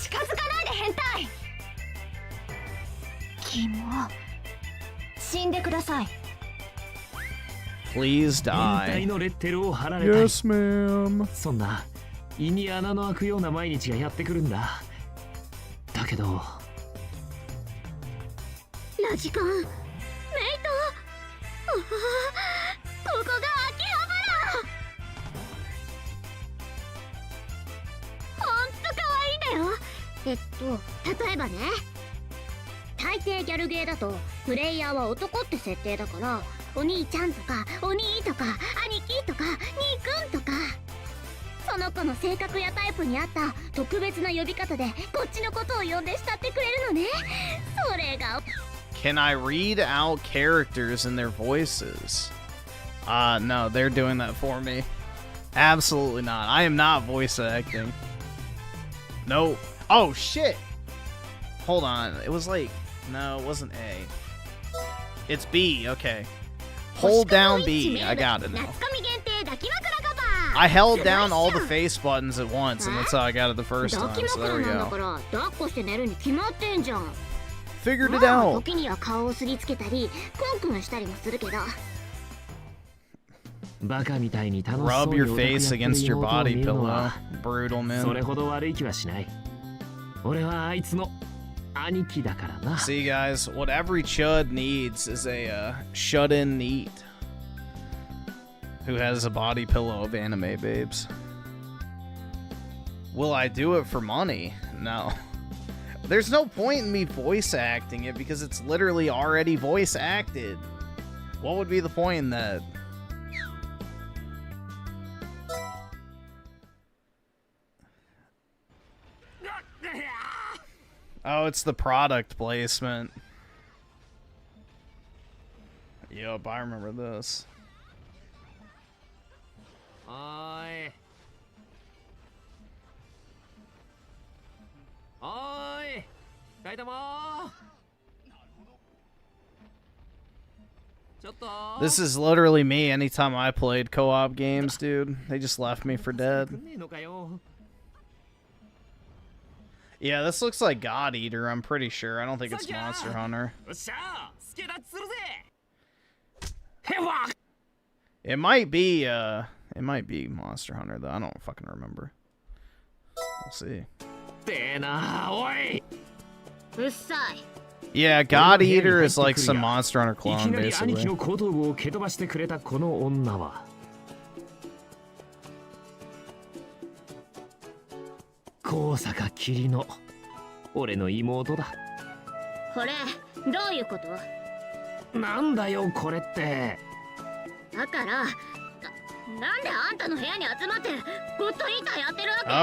近づかないで変態。キモ。死んでください。Please die. 変態のレッテルを貼られたり。Yes, ma'am. そんな胃に穴の開くような毎日がやってくるんだ。だけど。ラジカン、メイト。ここが秋葉原。ほんと可愛いんだよ。例えばね、大抵ギャルゲーだとプレイヤーは男って設定だから、お兄ちゃんとかお兄とか兄貴とか兄くんとか、その子の性格やタイプに合った特別な呼び方でこっちのことを呼んで慕ってくれるのね。それが Can I read out characters in their voices? No, they're doing that for me. Absolutely not. I am not voice acting. No. Oh, shit. Hold on. It was like... No, it wasn't A. It's B. Okay. Hold down B. I got it now. I held down all the face buttons at once, and that's how I got it the first time. So there we go. Figured it out. Rub your face against your body pillow. Brutal, man. See, guys, what every chud needs is a shut-in NEET who has a body pillow of anime babes. Will I do it for money? No. There's no point in me voice acting it because it's literally already voice acted. What would be the point in that? Oh, it's the product placement. Yup, I remember this. Oi. Oi. This is literally me anytime I played co-op games, dude. They just left me for dead. Yeah, this looks like God Eater, I'm pretty sure. I don't think it's Monster Hunter. It might be Monster Hunter though. I don't fucking remember. We'll see. Yeah, God Eater is like some Monster Hunter clone, basically. Oh,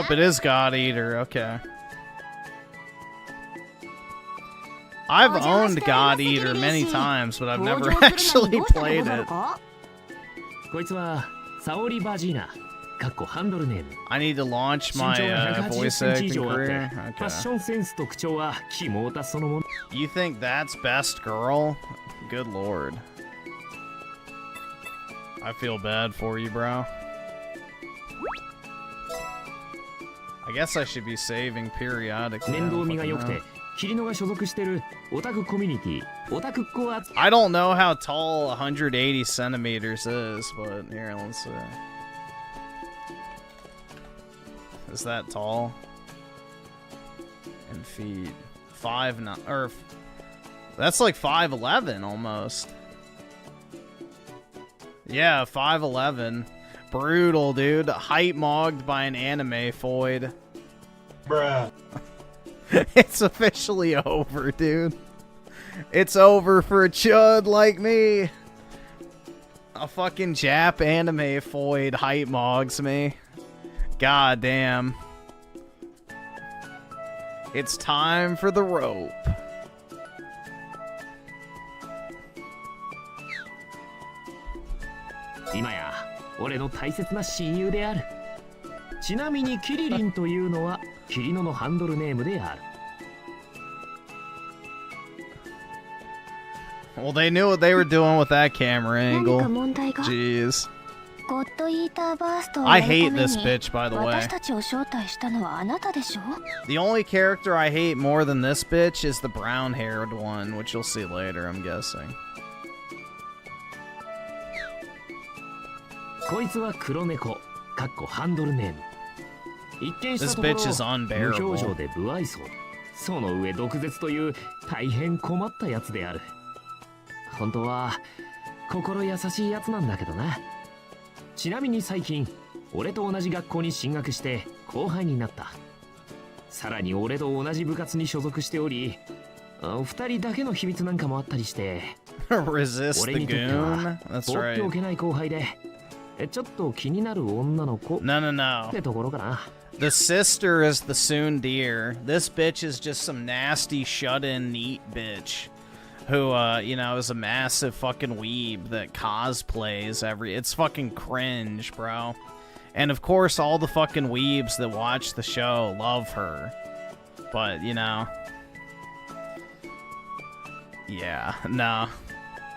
it is God Eater, okay. I've owned God Eater many times, but I've never actually played it. I need to launch my voice acting career. Okay. You think that's best girl? Good lord. I feel bad for you, bro. I guess I should be saving periodically. I don't know how tall 180 centimeters is, but here, let's see. Is that tall? And feet. 5'9", or that's like 5'11" almost. Yeah, 5'11". Brutal, dude. Height mogged by an anime foid. Bruh. It's officially over, dude. It's over for a chud like me. A fucking Jap anime foid height mogs me. God damn. It's time for the rope. ちなみにキリリンというのはキリノのハンドルネームである。 Well, they knew what they were doing with that camera angle. Jeez. I hate this bitch, by the way. The only character I hate more than this bitch is the brown-haired one, which you'll see later, I'm guessing. こいつは黒猫、かっこハンドルネーム。一見したところ This bitch is unbearable. 無表情で不愛想。その上毒舌という大変困ったやつである。本当は心優しいやつなんだけどな。ちなみに最近俺と同じ学校に進学して後輩になった。さらに俺と同じ部活に所属しており、二人だけの秘密なんかもあったりして、Resist 俺 the にとっては goon? 放 That's ってお right. けない後輩で、ちょっと気になる女の子 No. ってところかな。 The sister is the tsundere. This bitch is just some nasty shut-in NEET bitch. Who, you know, is a massive fucking weeb that cosplays it's fucking cringe, bro. And of course, all the fucking weebs that watch the show love her. But, you know. Yeah, no.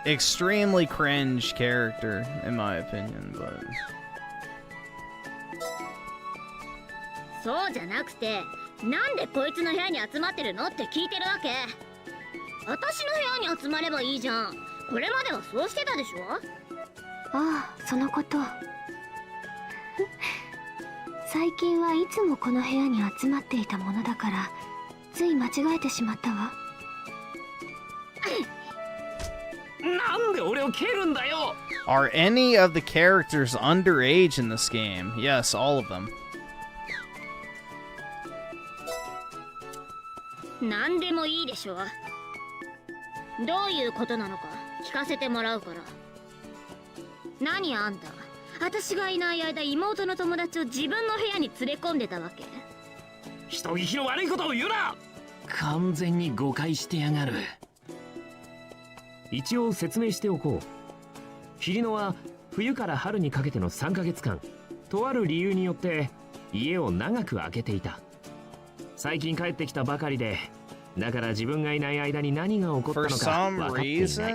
Extremely cringe character, in my opinion, but... そうじゃなくて、なんでこいつの部屋に集まってるのって聞いてるわけ。私の部屋に集まればいいじゃん。これまではそうしてたでしょ。ああ、そのこと。最近はいつもこの部屋に集まっていたものだから、つい間違えてしまったわ。なんで俺を蹴るんだよ。 Are any of the characters underage in this game? Yes, all of them. 何でもいいでしょ。どういうことなのか聞かせてもらうから。何あんた、私がいない間妹の友達を自分の部屋に連れ込んでたわけ。人聞きの悪いことを言うな。完全に誤解してやがる。一応説明しておこう。キリノは冬から春にかけての3ヶ月間、とある理由によって家を長く空けていた。最近帰ってきたばかりで、だから自分がいない間に何が起こったのか分かっていない。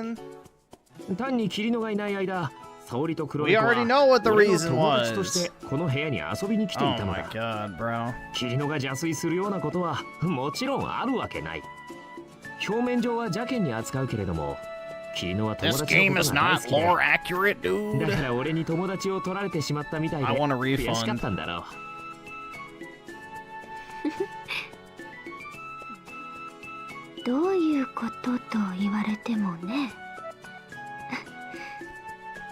単にキリノがいない間、沙織と黒猫は俺の友達としてこの部屋に遊びに来ていたのだ。キリノが邪推するようなことはもちろんあるわけない。表面上は邪険に扱うけれども、キリノは友達のことが大好きで、だから俺に友達を取られてしまったみたいで悔しかったんだろう。どういうことと言われてもね。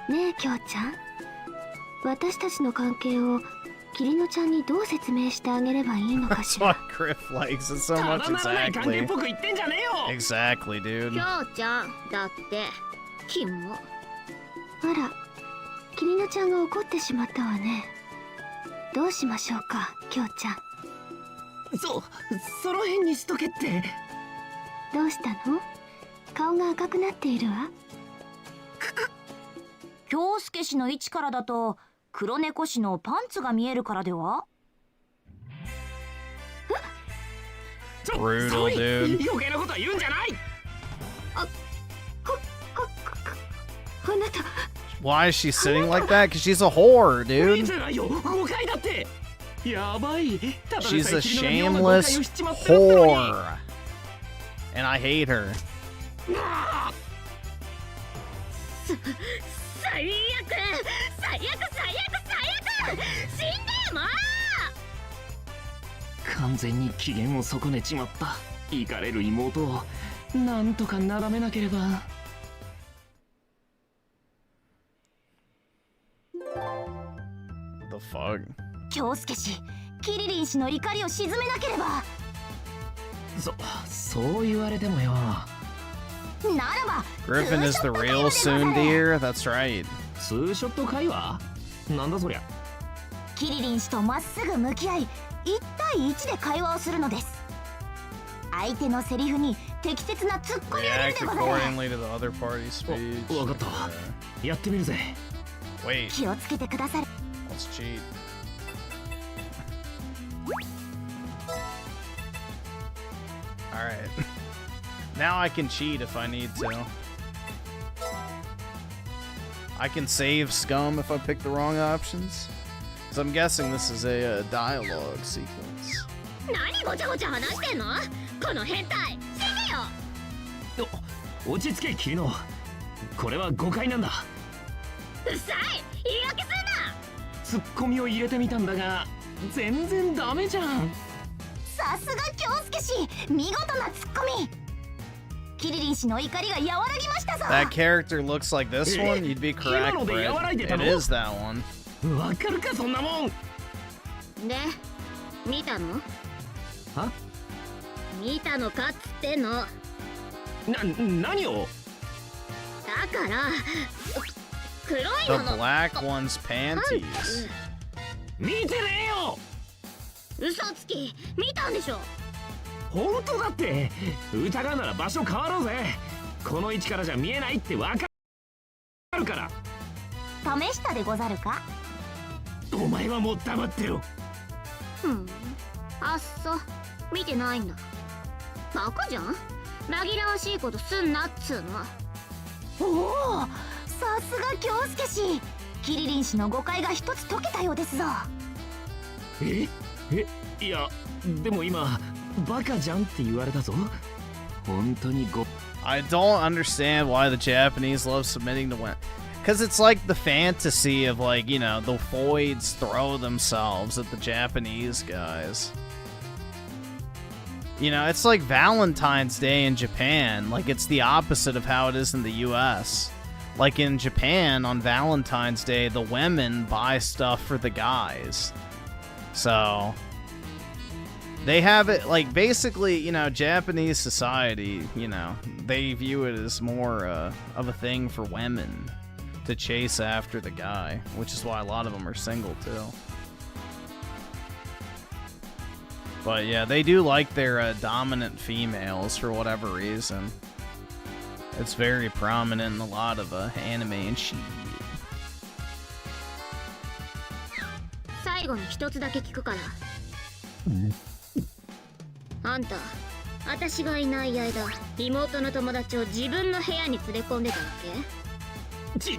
ねえ、きょうちゃん。私たちの関係をキリノちゃんにどう説明してあげればいいのかしら。ただならない関係っぽく言ってんじゃねえよ。Exactly, dude. きょうちゃんだってキモ。あら、キリノちゃんが怒ってしまったわね。どうしましょうか、きょうちゃん。その辺にしとけって。どうしたの？顔が赤くなっているわ。京介氏の位置からだと黒猫氏のパンツが見えるからでは？Brutal, dude. 余計なことは言うんじゃない。あなた。Why is she sitting like that? Because she's a whore, dude. She's a shameless whore. And I hate her. 最悪死んでも完全に機嫌を損ねちまった。イカれる妹をなんとかなだめなければ。The fuck? 京介氏、キリリン氏の怒りを鎮めなければ。そう言われてもよ。ならば Griffin is the real tsundere. That's right. ツーショット会話？なんだそりゃ。キリリン氏とまっすぐ向き合い、1対1で会話をするのです。相手のセリフに適切なツッコミを入れるでござる。わかった。やってみるぜ。気をつけてください。Alright. Now I can cheat if I need to. I can save scum if I pick the wrong options. So I'm guessing this is a dialogue sequence. 何ごちゃごちゃ話してんの？この変態。死ねよ。落ち着けキリノ。これは誤解なんだ。うっさい。言い訳すんな。ツッコミを入れてみたんだが全然ダメじゃん。さすが京介氏、見事なツッコミ。キリリン氏の怒りが和らぎましたぞ。 That character looks like this one? You'd be correct, Brett. It is that one. わかるかそんなもん。で、見たの？は？見たのかっつってんの。何を？だから黒い The のの black one's panties. 見てねえよ。嘘つき、見たんでしょ。本当だって。疑うなら場所変わろうぜ。この位置からじゃ見えないってわかるから。試したでござるか。お前はもう黙ってろ。あっそ、見てないんだ。バカじゃん。紛らわしいことすんなっつうの。おお、さすが京介氏。キリリン氏の誤解が一つ解けたようですぞ。いや、でも今バカじゃんって言われたぞ。本当にI don't understand why the Japanese love submitting to women. Because it's like the fantasy of, like, you know, the foids throw themselves at the Japanese guys. You know, it's like Valentine's Day in Japan. Like, it's the opposite of how it is in the US. Like, in Japan, on Valentine's Day, the women buy stuff for the guys. So, they have it, like, basically, you know, Japanese society, you know, they view it as more of a thing for women to chase after the guy, which is why a lot of them are single, too. But, yeah, they do like their dominant females for whatever reason. It's very prominent in a lot of anime and shit. 最後に一つだけ聞くから。あんた、私がいない間、妹の友達を自分の部屋に連れ込んでたわけ？違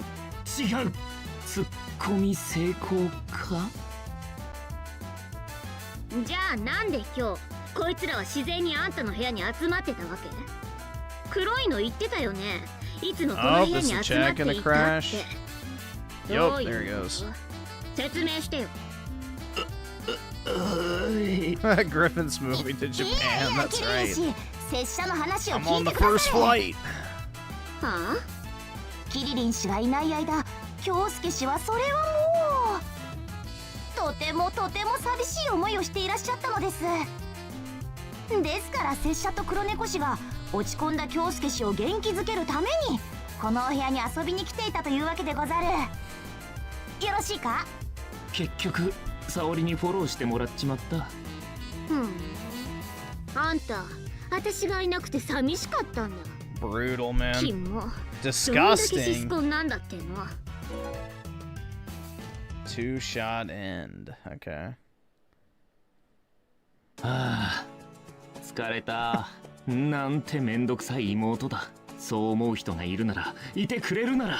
う。ツッコミ成功か？じゃあなんで今日こいつらは自然にあんたの部屋に集まってたわけ？黒いの言ってたよね。いつもこの部屋に集まっていたって。どういうこと？説明してよ。Griffin's moving to Japan, that's right. 拙者の話を I'm 聞 on い the てくだ first さい。 flight. はあ？キリリン氏がいない間、京介氏はそれはもうとても寂しい思いをしていらっしゃったのです。ですから拙者と黒猫氏が落ち込んだ京介氏を元気づけるためにこのお部屋に遊びに来ていたというわけでござる。よろしいか？結局沙織にフォローしてもらっちまった。あんた、私がいなくて寂しかったんだ。Brutal, man. キモ。 Disgusting. どんだけシスコンなんだっての。Two-shot end. Okay. 疲れた。なんてめんどくさい妹だ。そう思う人がいるなら、いてくれるなら、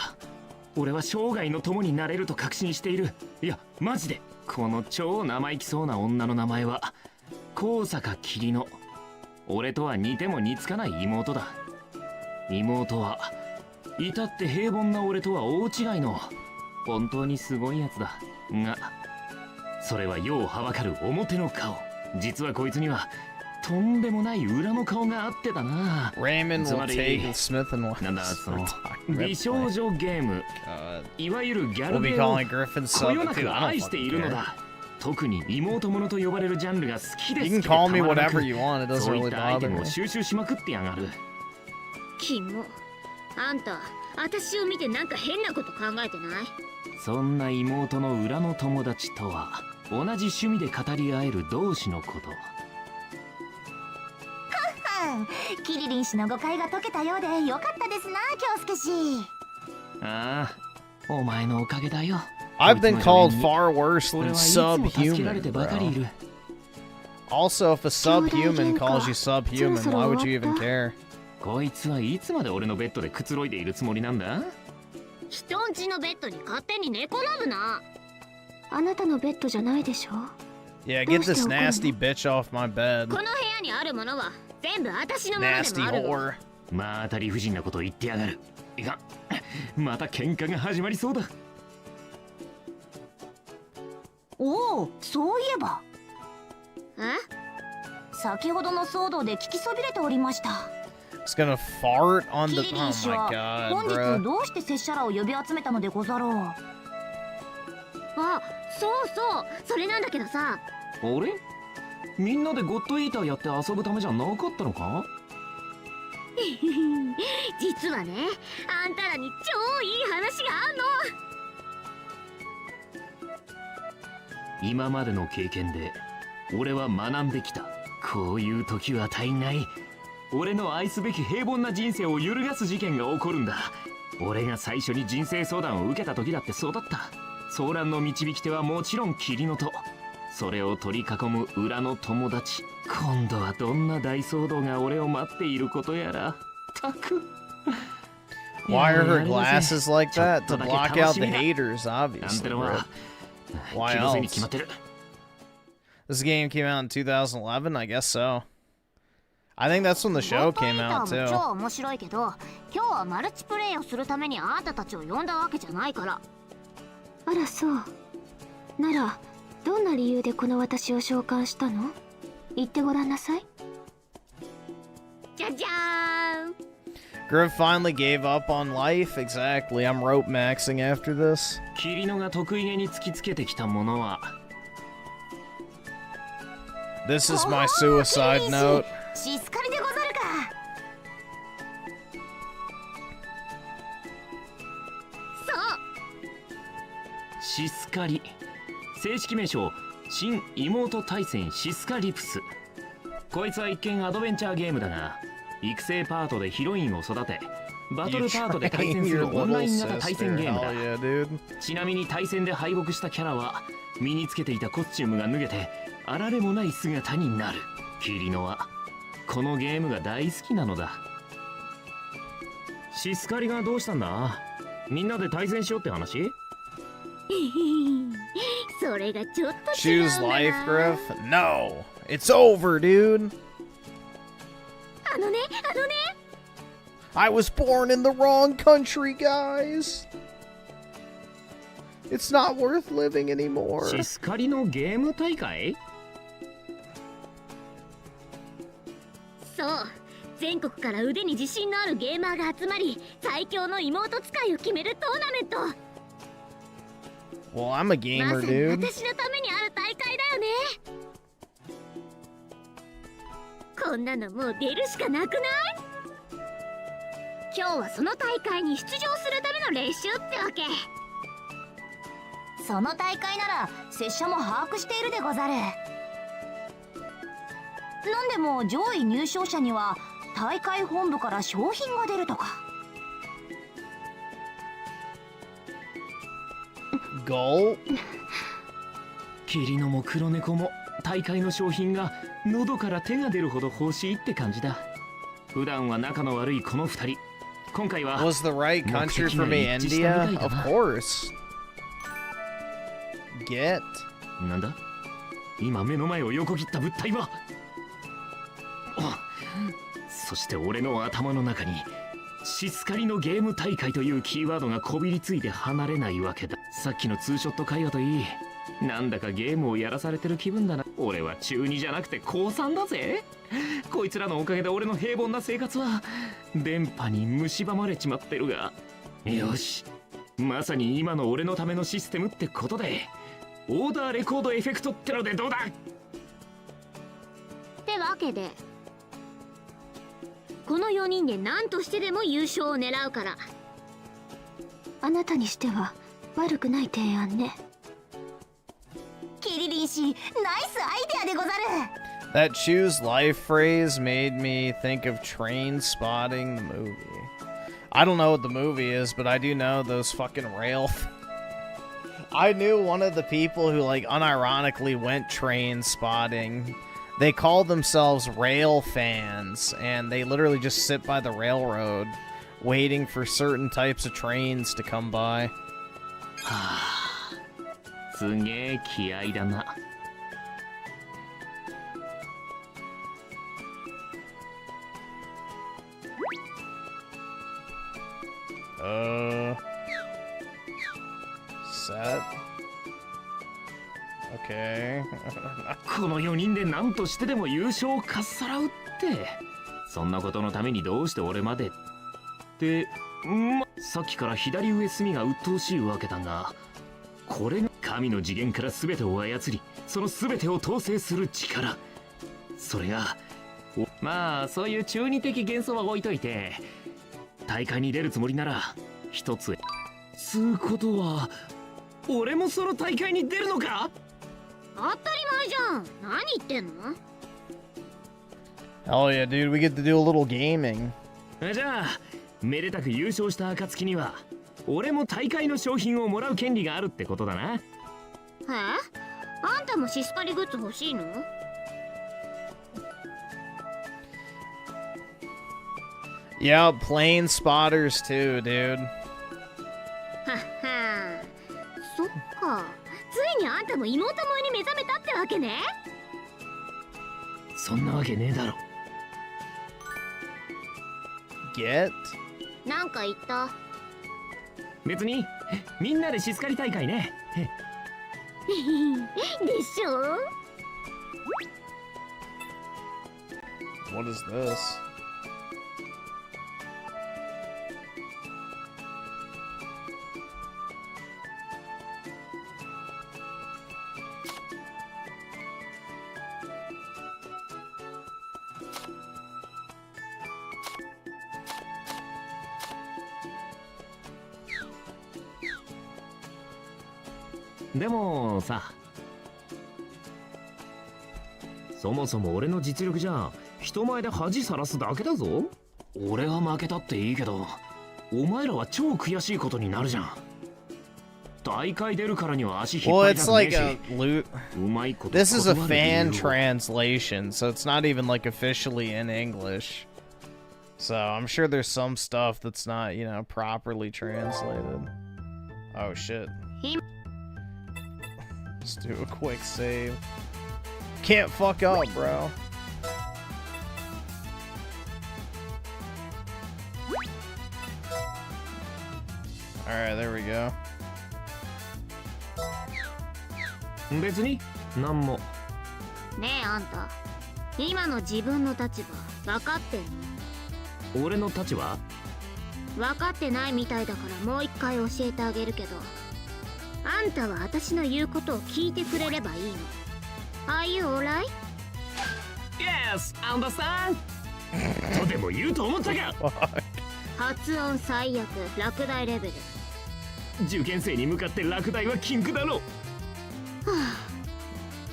俺は生涯の友になれると確信している。いや、マジで。この超生意気そうな女の名前は高坂桐乃。俺とは似ても似つかない妹だ。妹は至って平凡な俺とは大違いの本当にすごいやつだが、それは世をはばかる表の顔。実はこいつにはとんでもない裏の顔があってだな。 Raymond will take Smith and なんだその美少女ゲーム、いわゆるギャルゲーをこよなく愛しているのだ。特に妹ものと呼ばれるジャンルが好きで好きでたまらなく、そういったアイテムを収集しまくってやがる。キモ。あんた、私を見てなんか変なこと考えてない？そんな妹の裏の友達とは同じ趣味で語り合える同士のこと。キリリン氏の誤解が解けたようでよかったですな、京介氏。ああ、お前のおかげだよ。 I've been called far worse than subhuman, bro. Also, if a subhuman calls you subhuman, why would you even care? こいつはいつまで俺のベッドでくつろいでいるつもりなんだ？人んちのベッドに勝手に寝転ぶな。あなたのベッドじゃないでしょ。 Yeah, get this nasty bitch off my bed. この部屋にあるものは全部私のもので Nasty もある。 whore. まあ、た理不尽なことを言ってやがる。いかん、また喧嘩が始まりそうだ。おお、そういえば。先ほどの騒動で聞きそびれておりました。It's gonna fart on the. キリリン Oh 氏 my は god, 本日 bro. どうして拙者らを呼び集めたのでござろう。あ、そうそう、それなんだけどさ。あれ？みんなでゴッドイーターやって遊ぶためじゃなかったのか？実はね、あんたらに超いい話があんの。今までの経験で俺は学んできた。こういう時は大概俺の愛すべき平凡な人生を揺るがす事件が起こるんだ。俺が最初に人生相談を受けた時だってそうだった。ソーランの導き手はもちろんキリノと、それを取り囲む裏の友達。今度はどんな大騒動が俺を待っていることやら。たく Why are her glasses like that? To block out the haters, obviously. Bro. Why else? This game came out in 2011, I guess so. I think that's when the show came out 超 too. 面白いけど、今日はマルチプレイをするためにあんたたちを呼んだわけじゃないから。あらそう。ならどんな理由でこの私を召喚したの？言ってごらんなさい。じゃじゃーん。Griff finally gave up on life. Exactly. I'm rope maxing after this. キリノが得意げに突きつけてきたものは。This is my suicide note. しすかりでござるか。そう。シスカリ、正式名称新妹対戦シスカリプス。こいつは一見アドベンチャーゲームだが、育成パートでヒロインを育て、バトルパートで対戦するオンライン型対戦ゲームだ。ちなみに対戦で敗北したキャラは身につけていたコスチュームが脱げてあられもない姿になる。キリノはこのゲームが大好きなのだ。シスカリがどうしたんだ？みんなで対戦しようって話？それがちょっと違うんだ Choose な。 life, Griff? No. It's over, dude. あのね。I was born in the wrong country, guys. It's not worth living anymore. シスカリのゲーム大会？そう。全国から腕に自信のあるゲーマーが集まり、最強の妹使いを決めるトーナメント。Well, I'm a ま gamer, さに dude. 私のためにある大会だよね。こんなのもう出るしかなくない？今日はその大会に出場するための練習ってわけ。その大会なら拙者も把握しているでござる。なんでも上位入賞者には大会本部から賞品が出るとか。Goal? キリノも黒猫も大会の商品が喉から手が出るほど欲しいって感じだ。普段は仲の悪いこの二人、今回は Was the right country for me, 目的が一致したみ India? たいだ Of な。 course. Get. なんだ？今目の前を横切った物体は。そして俺の頭の中にシスカリのゲーム大会というキーワードがこびりついて離れないわけだ。さっきのツーショット会話といい、なんだかゲームをやらされてる気分だな。俺は中2じゃなくて高3だぜ。こいつらのおかげで俺の平凡な生活は電波に蝕まれちまってるが、よし、まさに今の俺のためのシステムってことでオーダーレコードエフェクトってのでどうだ？ってわけで、この4人で何としてでも優勝を狙うから。あなたにしては悪くない提案ね。キリリン氏、ナイスアイデアでござる。 That choose life phrase made me think of Train Spotting the movie. I don't know what the movie is, but I do know those fucking rail. I knew one of the people who like unironically went train spotting They call themselves rail fans, and they literally just sit by the railroad waiting for certain types of trains to come by. すげえ気合いだな。Set. Okay. この4人で何としてでも優勝をかっさらうって、そんなことのためにどうして俺までって、さっきから左上隅が鬱陶しいわけだが、これが神の次元から全てを操り、その全てを統制する力。それがまあそういう中二的幻想は置いといて、大会に出るつもりなら一つ。つうことは俺もその大会に出るのか？当たり前じゃん。何言ってんの？ Oh yeah, dude, we get to do a little gaming. じゃあめでたく優勝した暁には俺も大会の商品をもらう権利があるってことだな。え？あんたもシスパリグッズ欲しいの？Yeah, plane spotters too, dude. はっは。そっか。ついにあんたも妹萌えに目覚めたってわけね。そんなわけねえだろ。Get? なんか言った？別にみんなでシスカリ大会ね。でしょ？ What is this? .でもさ、そもそも俺の実力じゃ人前で恥さらすだけだぞ。俺は負けたっていいけど、お前らは超悔しいことになるじゃん。大会出るからには足引っ張りたくねえし。うまいこと。This is a fan translation, so it's not even like officially in English. So I'm sure there's some stuff that's not, you know, properly translated. Oh shit. Let's do a quick save. Can't fuck up, bro. Alright, there we go. 別になんも。ねえあんた、今の自分の立場分かってんの？俺の立場？分かってないみたいだからもう一回教えてあげるけど、あんたは私の言うことを聞いてくれればいいの。Are you alright? Yes, understand. とでも言うと思ったか。発音最悪、落第レベル。受験生に向かって落第は禁句だろ。はあ、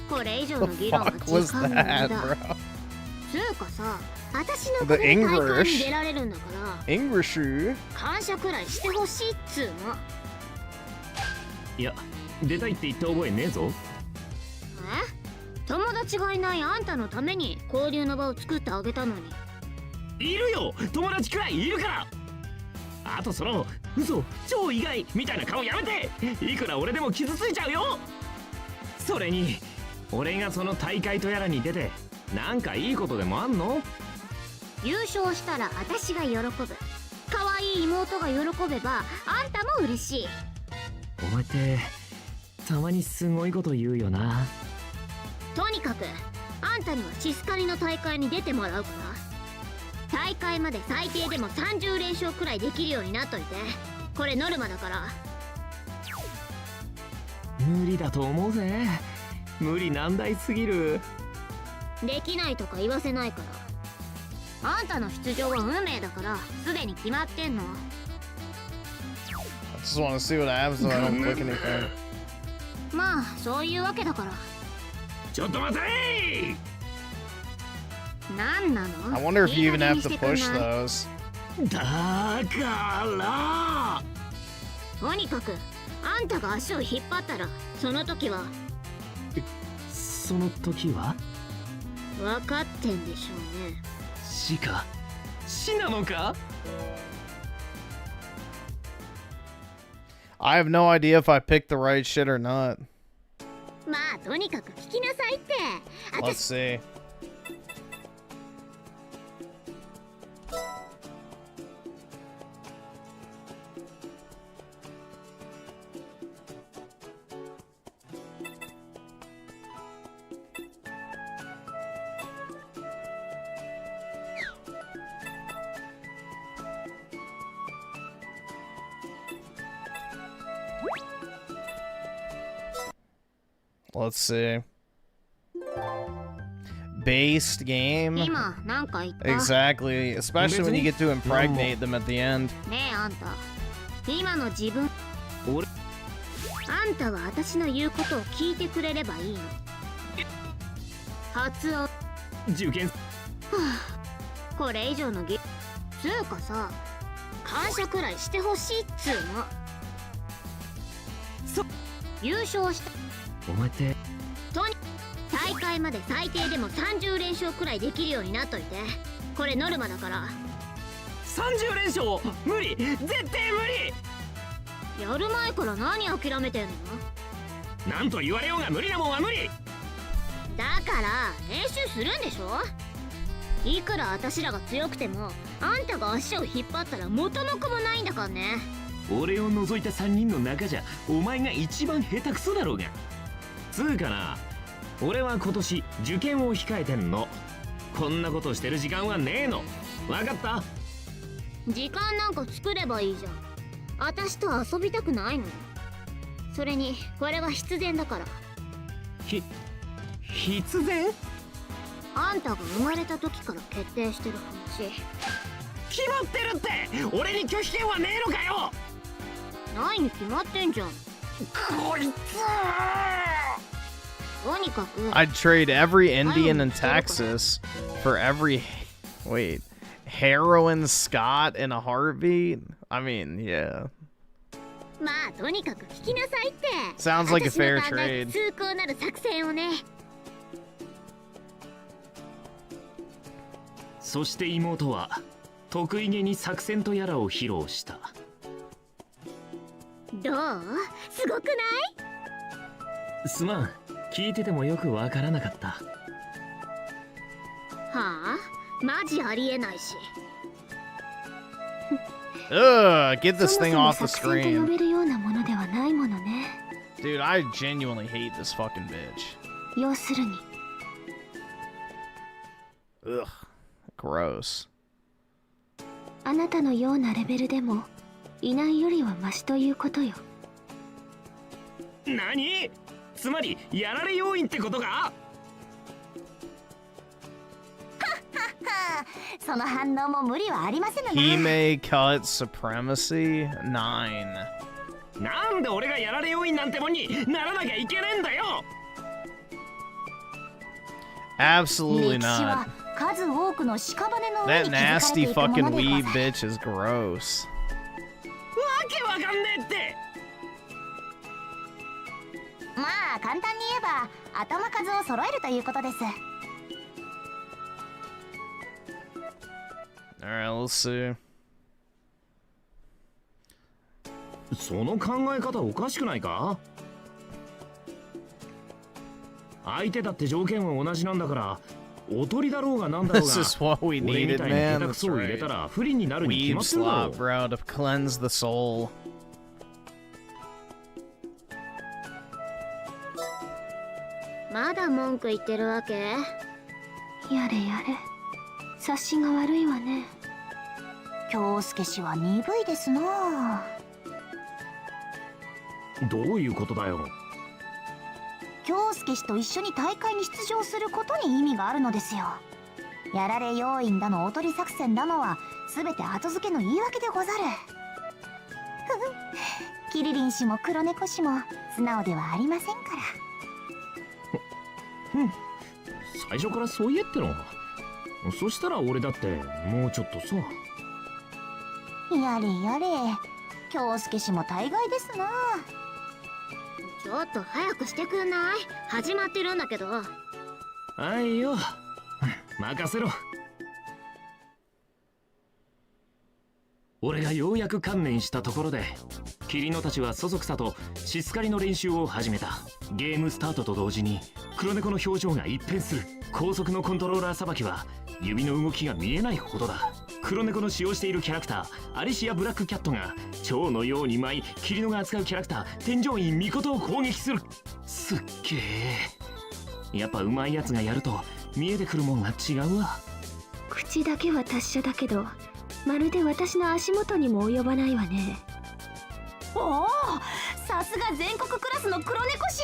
これ以上の議論は時間の無駄。つうかさ、私の子で大会に出られるんだから、English? 感謝くらいしてほしいっつうの。いや、出たいって言った覚えねえぞ。え？友達がいないあんたのために交流の場を作ってあげたのに。いるよ、友達くらいいるから。あとその嘘超意外みたいな顔やめて。いくら俺でも傷ついちゃうよ。それに俺がその大会とやらに出てなんかいいことでもあんの？優勝したら私が喜ぶ。可愛い妹が喜べばあんたも嬉しい。お前ってたまにすごいこと言うよな。とにかくあんたにはシスカリの大会に出てもらうから、大会まで最低でも30連勝くらいできるようになっといて。これノルマだから。無理だと思うぜ。無理難題すぎる。できないとか言わせないから。あんたの出場は運命だからすでに決まってんの。I just want to see what happens so I don't click anything. まあそういうわけだから。ちょっと待てー。なんなの？ I wonder if you even have to push those. だからとにかくあんたが足を引っ張ったらその時は。その時は？分かってんでしょうね。死か死なのか。 I have no idea if I picked the right shit or not. まあとにかく聞きなさいって。 Let's see. Let's see. Based game? 今なんか言った？ Exactly, especially when you get to impregnate them at the end. ねえあんた、今の自分。あんたは私の言うことを聞いてくれればいいの。発音。受験。はあ、これ以上のつうかさ、感謝くらいしてほしいっつうの。優勝した。お前ってとに大会まで最低でも30連勝くらいできるようになっといて。これノルマだから。30連勝無理、絶対無理。やる前から何諦めてんの？なんと言われようが無理なもんは無理だから練習するんでしょ。いくら私らが強くてもあんたが足を引っ張ったら元も子もないんだからね。俺を除いた3人の中じゃお前が一番下手くそだろうが。つうかな、俺は今年受験を控えてんの。こんなことしてる時間はねえの。わかった？時間なんか作ればいいじゃん。私と遊びたくないの。それにこれは必然だから。必然？あんたが生まれた時から決定してる話。決まってるって。俺に拒否権はねえのかよ。ないに決まってんじゃん。こいつ。とにかく I'd trade every Indian in Texas for every heroin Scott in a heartbeat. I mean, yeah. まあとにかく聞きなさいって。 Sounds like a fair trade. 通行なる作戦をね。そして妹は得意げに作戦とやらを披露した。どう？すごくない？すまん、聞いててもよくわからなかった。はあ？マジありえないし。Get this thing off the screen. 呼べるようなものではないものね。 Dude, I genuinely hate this fucking bitch. 要するに。Ugh, gross. あなたのようなレベルでもいないよりはマシということよ。何？つまりやられ要因ってことか？その反応も無理はありませんね。He may cut supremacy 9. なんで俺がやられ要因なんてもんにならなきゃいけねえんだよ。 Absolutely not. 数多くの屍の上 That に築かれて nasty いくもの fucking で weed ござる。 bitch is gross. わけわかんねえって。まあ簡単に言えば頭数を揃えるということです。 Alright, let's see. その考え方おかしくないか？相手だって条件は同じなんだから、おとりだろうがなんだろうが、 This is what we 俺み needed, たいに man. 下手く That's そを入れた right. ら不利になるに決 Weeb まってるだろ slop, bro, to cleanse the soul. まだ文句言ってるわけ？やれやれ。察しが悪いわね。京介氏は鈍いですな。どういうことだよ。京介氏と一緒に大会に出場することに意味があるのですよ。やられ要因だのおとり作戦だのは全て後付けの言い訳でござる。キリリン氏も黒猫氏も素直ではありませんから。最初からそう言えっての。そしたら俺だってもうちょっとさ。やれやれ、京介氏も大概ですな。ちょっと早くしてくんない？始まってるんだけど。はいよ、任せろ。俺がようやく観念したところで、キリノたちはそそくさとシスカリの練習を始めた。ゲームスタートと同時に黒猫の表情が一変する。高速のコントローラーさばきは指の動きが見えないほどだ。黒猫の使用しているキャラクターアリシア・ブラックキャットが蝶のように舞い、キリノが扱うキャラクター天上院ミコトを攻撃する。すっげえ。やっぱ上手いやつがやると見えてくるもんが違うわ。口だけは達者だけど、まるで私の足元にも及ばないわね。おお、さすが全国クラスの黒猫師。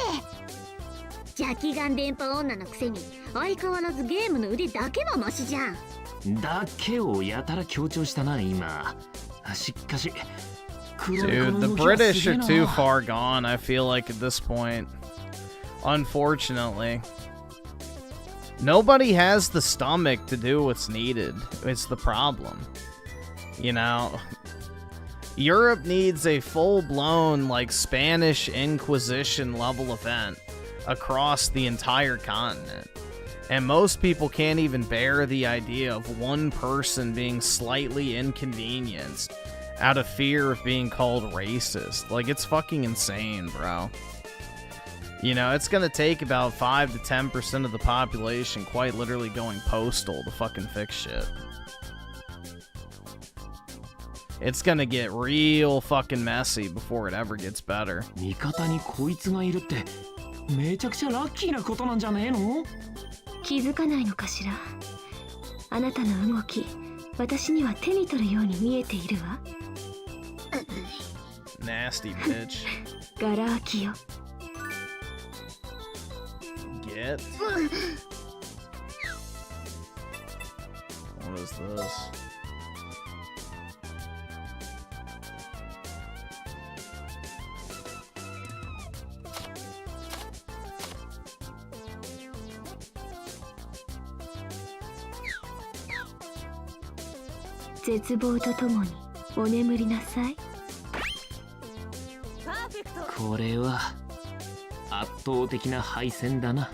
邪気眼電波女のくせに相変わらずゲームの腕だけはマシじゃん。だけをやたら強調したな今。しかし Dude, the British are too far gone, I feel like, at this point. Unfortunately. Nobody has the stomach to do what's needed. It's the problem. You know? Europe needs a full-blown, like, Spanish Inquisition level event across the entire continent. And most people can't even bear the idea of one person being slightly inconvenienced out of fear of being called racist. Like, it's fucking insane, bro. You know, it's gonna take about 5 to 10% of the population quite literally going postal to fucking fix shit. It's gonna get real fucking messy before it ever gets better. 味方にこいつがいるってめちゃくちゃラッキーなことなんじゃねえの？気づかないのかしら。あなたの動き、私には手に取るように見えているわ。Nasty bitch. ガラ空きよ。Get? What is this?「絶望とともにお眠りなさい」。これは圧倒的な敗戦だな。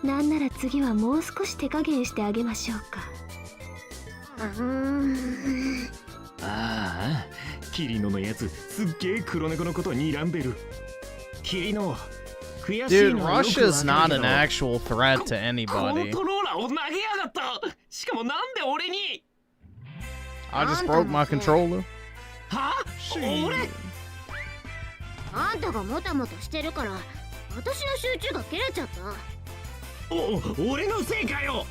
なんなら次はもう少し手加減してあげましょうか。ああ、キリノのやつすっげえ黒猫のこと睨んでる。キリノ、悔しい Dude, のはよくわかるけど。 Russia's not an actual threat to anybody. コントローラーを投げやがった。しかもなんで俺に。 I just broke my controller. は？俺？あんたがもたもたしてるから私の集中が切れちゃった。俺のせいかよ。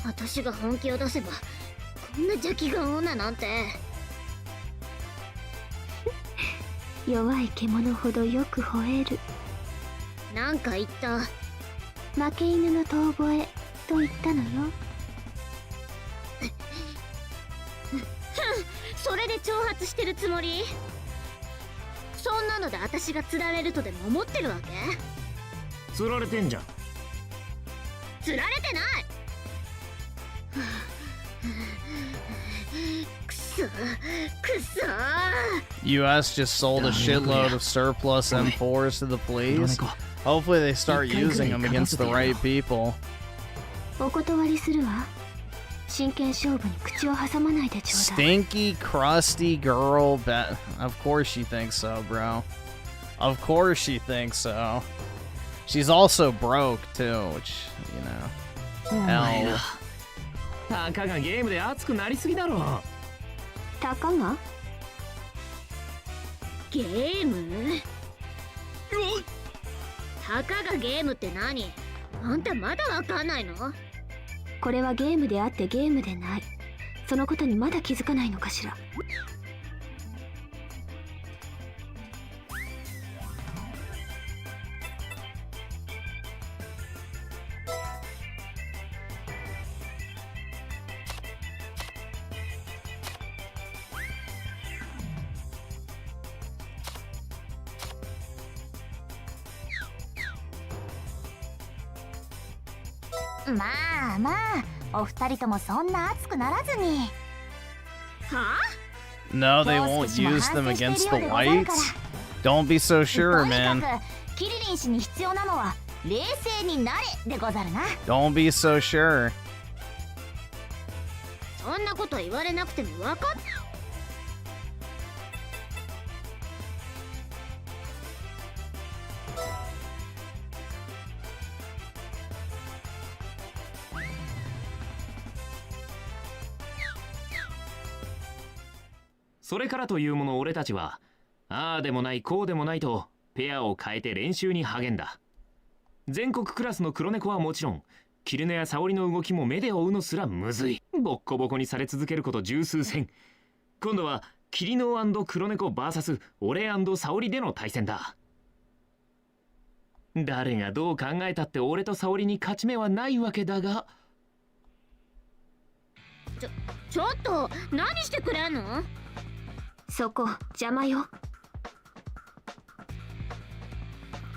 私が本気を出せばこんな邪気眼女なんて。弱い獣ほどよく吠える。なんか言った。負け犬の遠吠えと言ったのよ。それで挑発してるつもり？そんなので私が釣られるとでも思ってるわけ？釣られてんじゃん。釣られてない。くそくそ。 US just sold a shitload of surplus M4s to the police. Hopefully they start using them against the right people. お断りするわ。真剣勝負に口を挟まないでちょうだい。 Stinky, crusty girl. Of course she thinks so, bro. Of course she thinks so. She's also broke too, which, you know. Hell. たかがゲームで熱くなりすぎだろ。たかが？ゲーム？たかがゲームって何？あんたまだわかんないの？これはゲームであってゲームでない。そのことにまだ気づかないのかしら。まあまあ、お二人ともそんな熱くならずに。はあ？ No, they won't use them against the whites. Don't be so sure, man. キリリン氏に必要なのは冷静になれでござるな。 Don't be so sure. そんなこと言われなくても分かった。それからというもの俺たちはああでもないこうでもないとペアを変えて練習に励んだ。全国クラスの黒猫はもちろんキルネや沙織の動きも目で追うのすらむずい。ボッコボコにされ続けること十数戦。今度はキリノ&黒猫 VS 俺&沙織での対戦だ。誰がどう考えたって俺と沙織に勝ち目はないわけだが。ちょっと何してくれんの？そこ邪魔よ。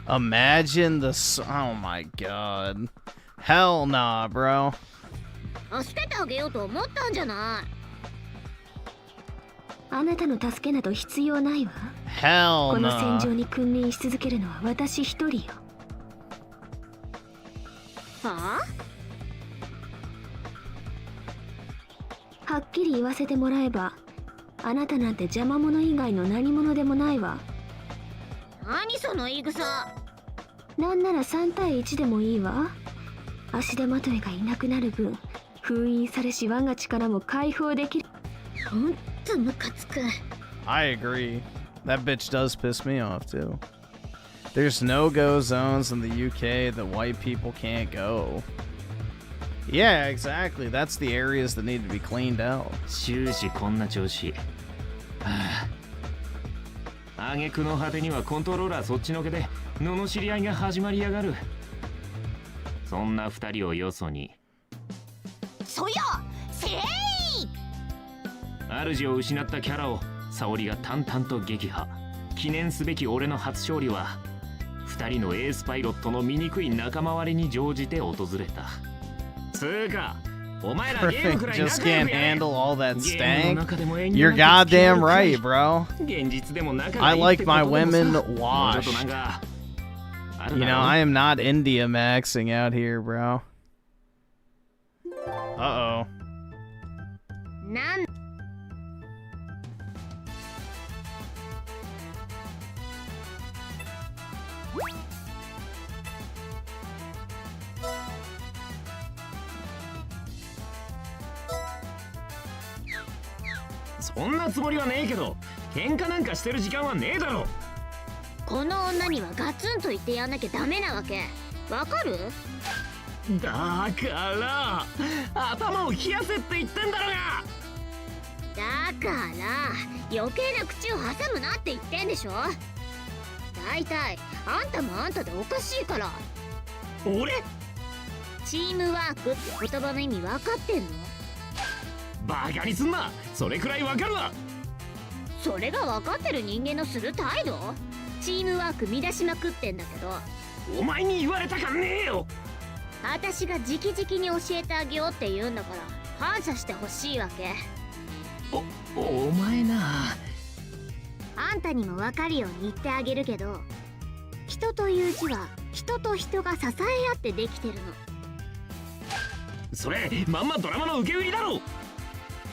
Imagine the oh my god. Hell nah, bro. 助けてあげようと思ったんじゃない。あなたの助けなど必要ないわ。 Hell この nah. 戦場に君臨し続けるのは私一人よ。はあ？はっきり言わせてもらえば、あなたなんて邪魔者以外の何者でもないわ。何その言い草。なんなら3対1でもいいわ。足手まといがいなくなる分、封印されし我が力も解放できる。ほんとムカつく。 I agree. That bitch does piss me off too. There's no-go zones in the UK that white people can't go. Yeah, exactly. That's the areas that need to be cleaned out. 終始こんな調子。はあ。挙句の果てにはコントローラーそっちのけで罵り合いが始まりやがる。そんな二人をよそに。そやせい。主を失ったキャラを沙織が淡々と撃破。記念すべき俺の初勝利は二人のエースパイロットの醜い仲間割れに乗じて訪れた。つーか、お前らゲームくらい Just 仲良 can't くやれ。 handle all that ゲームの stank. 中でも遠慮 You're なく付き合 goddamn うくらい right, bro. 現実でも仲が I いいっ like てこと my でもさ、 women もうちょっとなん washed. かある You だ know, ろ。 I am not India maxing out here, bro. Uh-oh. なんそんなつもりはねえけど、喧嘩なんかしてる時間はねえだろ。この女にはガツンと言ってやんなきゃダメなわけ。わかる？だから頭を冷やせって言ってんだろが。だから余計な口を挟むなって言ってんでしょ。だいたいあんたもあんたでおかしいから。俺？チームワークって言葉の意味分かってんの？バカにすんな。それくらいわかるわ。それが分かってる人間のする態度？チームワーク乱しまくってんだけど。お前に言われたかねえよ。私が直々に教えてあげようって言うんだから感謝してほしいわけ。お前な。あんたにも分かるように言ってあげるけど、人という字は人と人が支え合ってできてるの。それまんまドラマの受け売りだろ。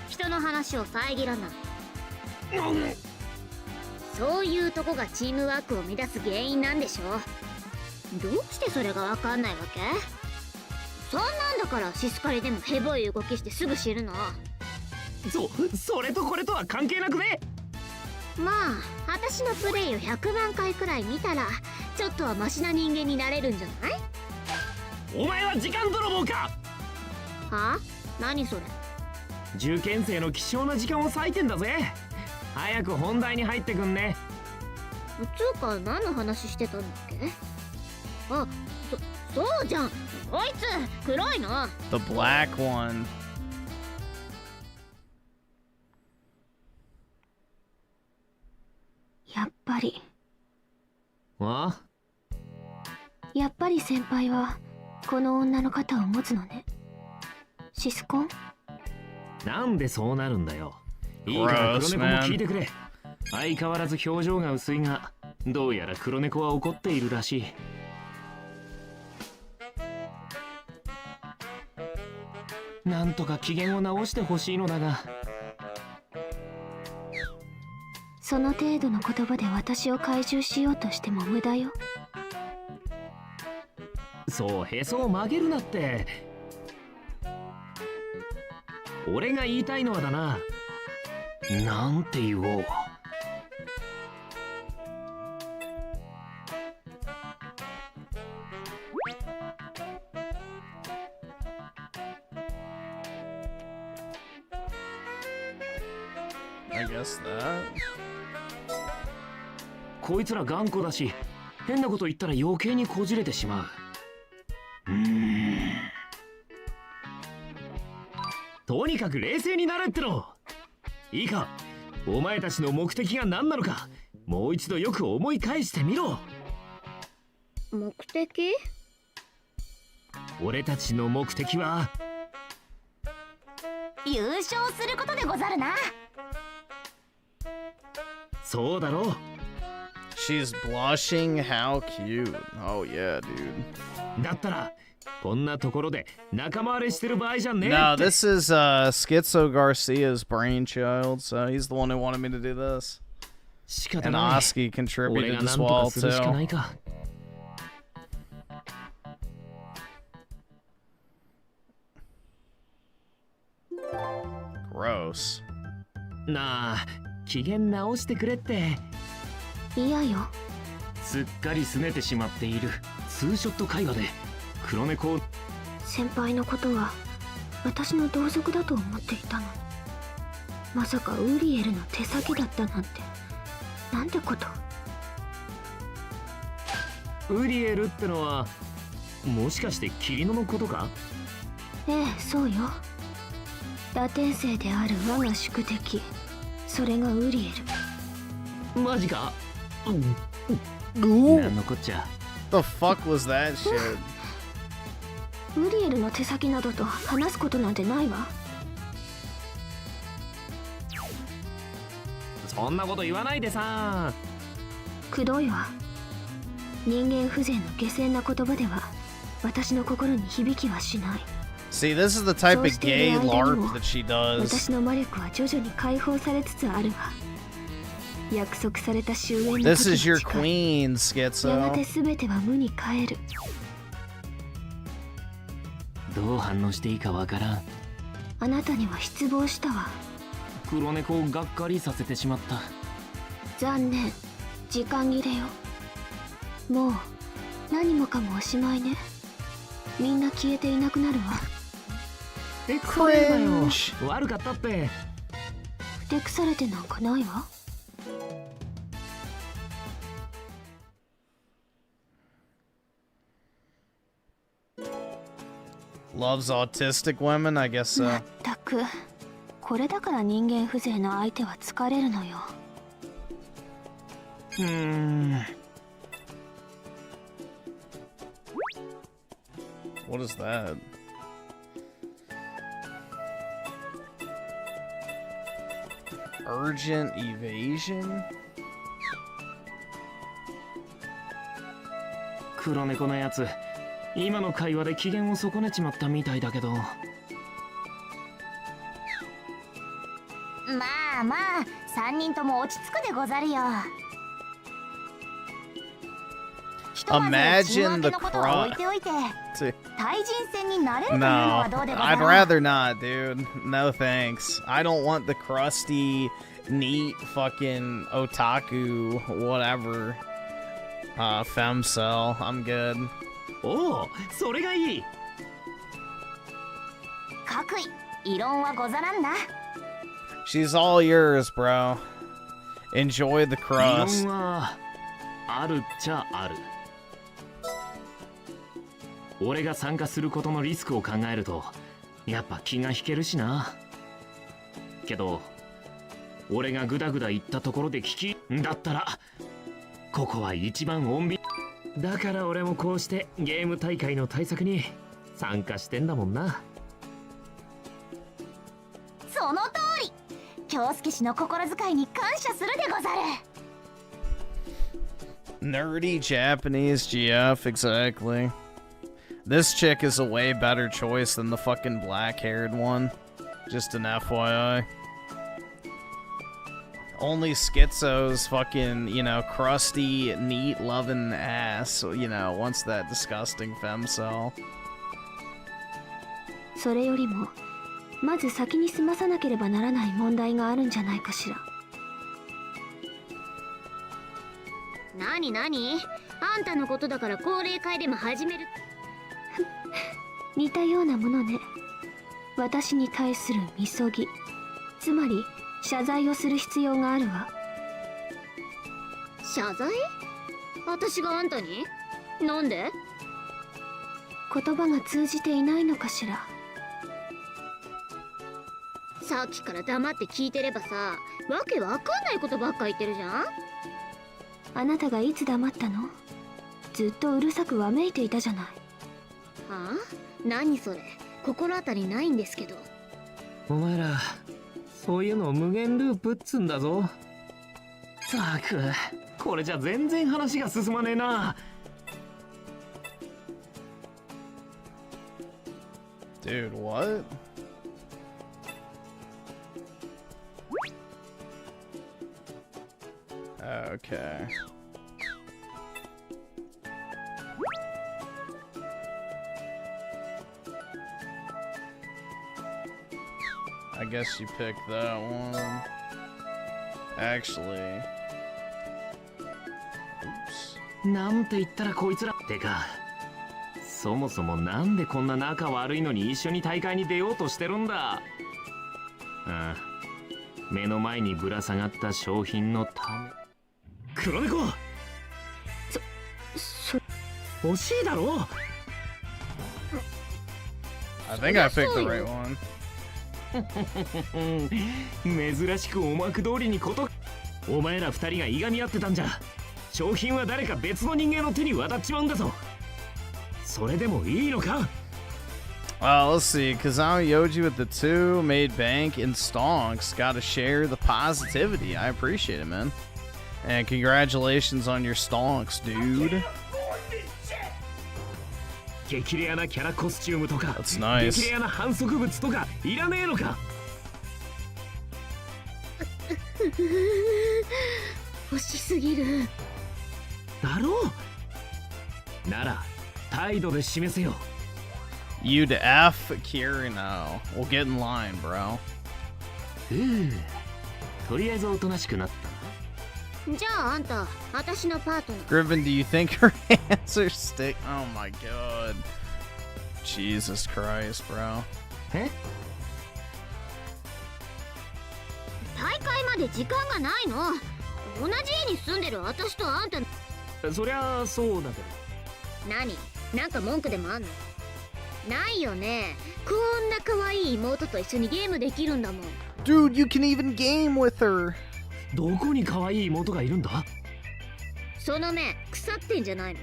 人の話を遮らない。そういうとこがチームワークを乱す原因なんでしょ。どうしてそれが分かんないわけ？そんなんだからシスカリでもヘボい動きしてすぐ知るの。それとこれとは関係なくね。まあ私のプレイを100万回くらい見たらちょっとはマシな人間になれるんじゃない？お前は時間泥棒か。はあ？何それ？受験生の貴重な時間を割いてんだぜ。早く本題に入ってくんね。つうか何の話してたんだっけ？あ、そうじゃん。こいつ黒いの。 The black one. やっぱり。あ？やっぱり先輩はこの女の肩を持つのね。シスコン？なんでそうなるんだよ。いいから黒猫も聞いてくれ。相変わらず表情が薄いが、どうやら黒猫は怒っているらしい。なんとか機嫌を直してほしいのだが。その程度の言葉で私を懐柔しようとしても無駄よ。そうへそを曲げるなって。俺が言いたいのはだな、なんて言おう。I guess that. こいつら頑固だし、変なこと言ったら余計にこじれてしまう。とにかく冷静になれっての。いいか、お前たちの目的が何なのか、もう一度よく思い返してみろ。目的？俺たちの目的は優勝することでござるな。そうだろう。She's blushing. How cute. Oh yeah, dude. だったらこんなところで仲間割れしてる場合じゃねえって。 No, this is SchizoGarcia's brainchild, so he's the one who wanted me to do this. And Oski contributed as well too. Gross. なあ、機嫌直してくれって。嫌よ。すっかり拗ねてしまっているツーショット会話で黒猫を。先輩のことは私の同族だと思っていたのに、まさかウリエルの手先だったなんて、なんてこと。ウリエルってのはもしかしてキリノのことか？ええ、そうよ。ラテン生である我が宿敵、それがウリエル。マジか。なんのこっちゃ。 The fuck was that shit? ウリエルの手先などと話すことなんてないわ。そんなこと言わないでさ。くどいわ。人間風情の下賤な言葉では私の心に響きはしない。See, this is the type of gay LARP that she does. 私の魔力は徐々に解放されつつあるわ。約束された終焉の時が This is your 近い。 queen, Schizo. やがて全ては無に帰る。どう反応していいかわからん。あなたには失望したわ。黒猫をがっかりさせてしまった。残念、時間切れよ。もう何もかもおしまいね。みんな消えていなくなるわ。これだよ。悪かったって。ふてくされてなんかないわ。Loves autistic women, I guess so. まったく、これだから人間風情の相手は疲れるのよ。What is that? Urgent evasion? 黒猫のやつ、今の会話で機嫌を損ねちまったみたいだけど。まあまあ、3人とも落ち着くでござるよ。ひとまずチーム分けのことは置いておいて、対人戦になれるというのはどうでござる？ I'd rather not, dude. No thanks. I don't want the crusty, neat, fucking otaku, whatever, femcel. I'm good. おお、それがいい。各位、異論はござらんな。She's all yours, bro. Enjoy the 異 crust. 論はあるっちゃある。俺が参加することのリスクを考えるとやっぱ気が引けるしな。けど俺がグダグダ言ったところで聞きんだったらここは一番穏便だから、俺もこうしてゲーム大会の対策に参加してんだもんな。その通り。京介氏の心遣いに感謝するでござる。 Nerdy Japanese GF, exactly. This chick is a way better choice than the fucking black-haired one. Just an FYI. Only Schizo's fucking, you know, crusty, NEET-loving ass, you know, wants that disgusting femcell. それよりもまず先に済まさなければならない問題があるんじゃないかしら。なになに、あんたのことだから高齢会でも始める。似たようなものね。私に対するみそぎ、つまり謝罪をする必要があるわ。謝罪？私があんたに？なんで？言葉が通じていないのかしら。さっきから黙って聞いてればさ、わけわかんないことばっか言ってるじゃん。あなたがいつ黙ったの？ずっとうるさくわめいていたじゃない。はあ？何それ、心当たりないんですけど。お前らそういうのを無限ループっつんだぞ。ったく、これじゃ全然話が進まねえな。Dude, what? Okay. I guess you picked that one. Actually. Oops. なんて言ったらこいつらってか。そもそもなんでこんな仲悪いのに一緒に大会に出ようとしてるんだ。ああ、目の前にぶら下がった商品のため。黒猫。欲しいだろう。I think I picked the right one. 珍しくお幕通りにこと。お前ら二人がいがみ合ってたんじゃ、商品は誰か別の人間の手に渡っちまうんだぞ。それでもいいのか。Let's see. Kazami Yoji with the 2 made bank in stonks. Gotta share the positivity. I appreciate it, man. And congratulations on your stonks, dude. 激レアなキャラコスチュームとか、 That's nice. 激レアな反則物とかいらねえのか。欲しすぎる。だろう。なら態度で示せよ。 You to F Kirino. We'll get in line, bro. とりあえずおとなしくなった。じゃああんた、私のパートナー。 Griffin, do you think her hands are stick? Oh my god. Jesus Christ, bro. え？大会まで時間がないの。同じ家に住んでる私とあんた。そりゃそうだけど。何？なんか文句でもあんの？ないよね。こんな可愛い妹と一緒にゲームできるんだもん。 Dude, you can even game with her. どこに可愛い妹がいるんだ？その目腐ってんじゃない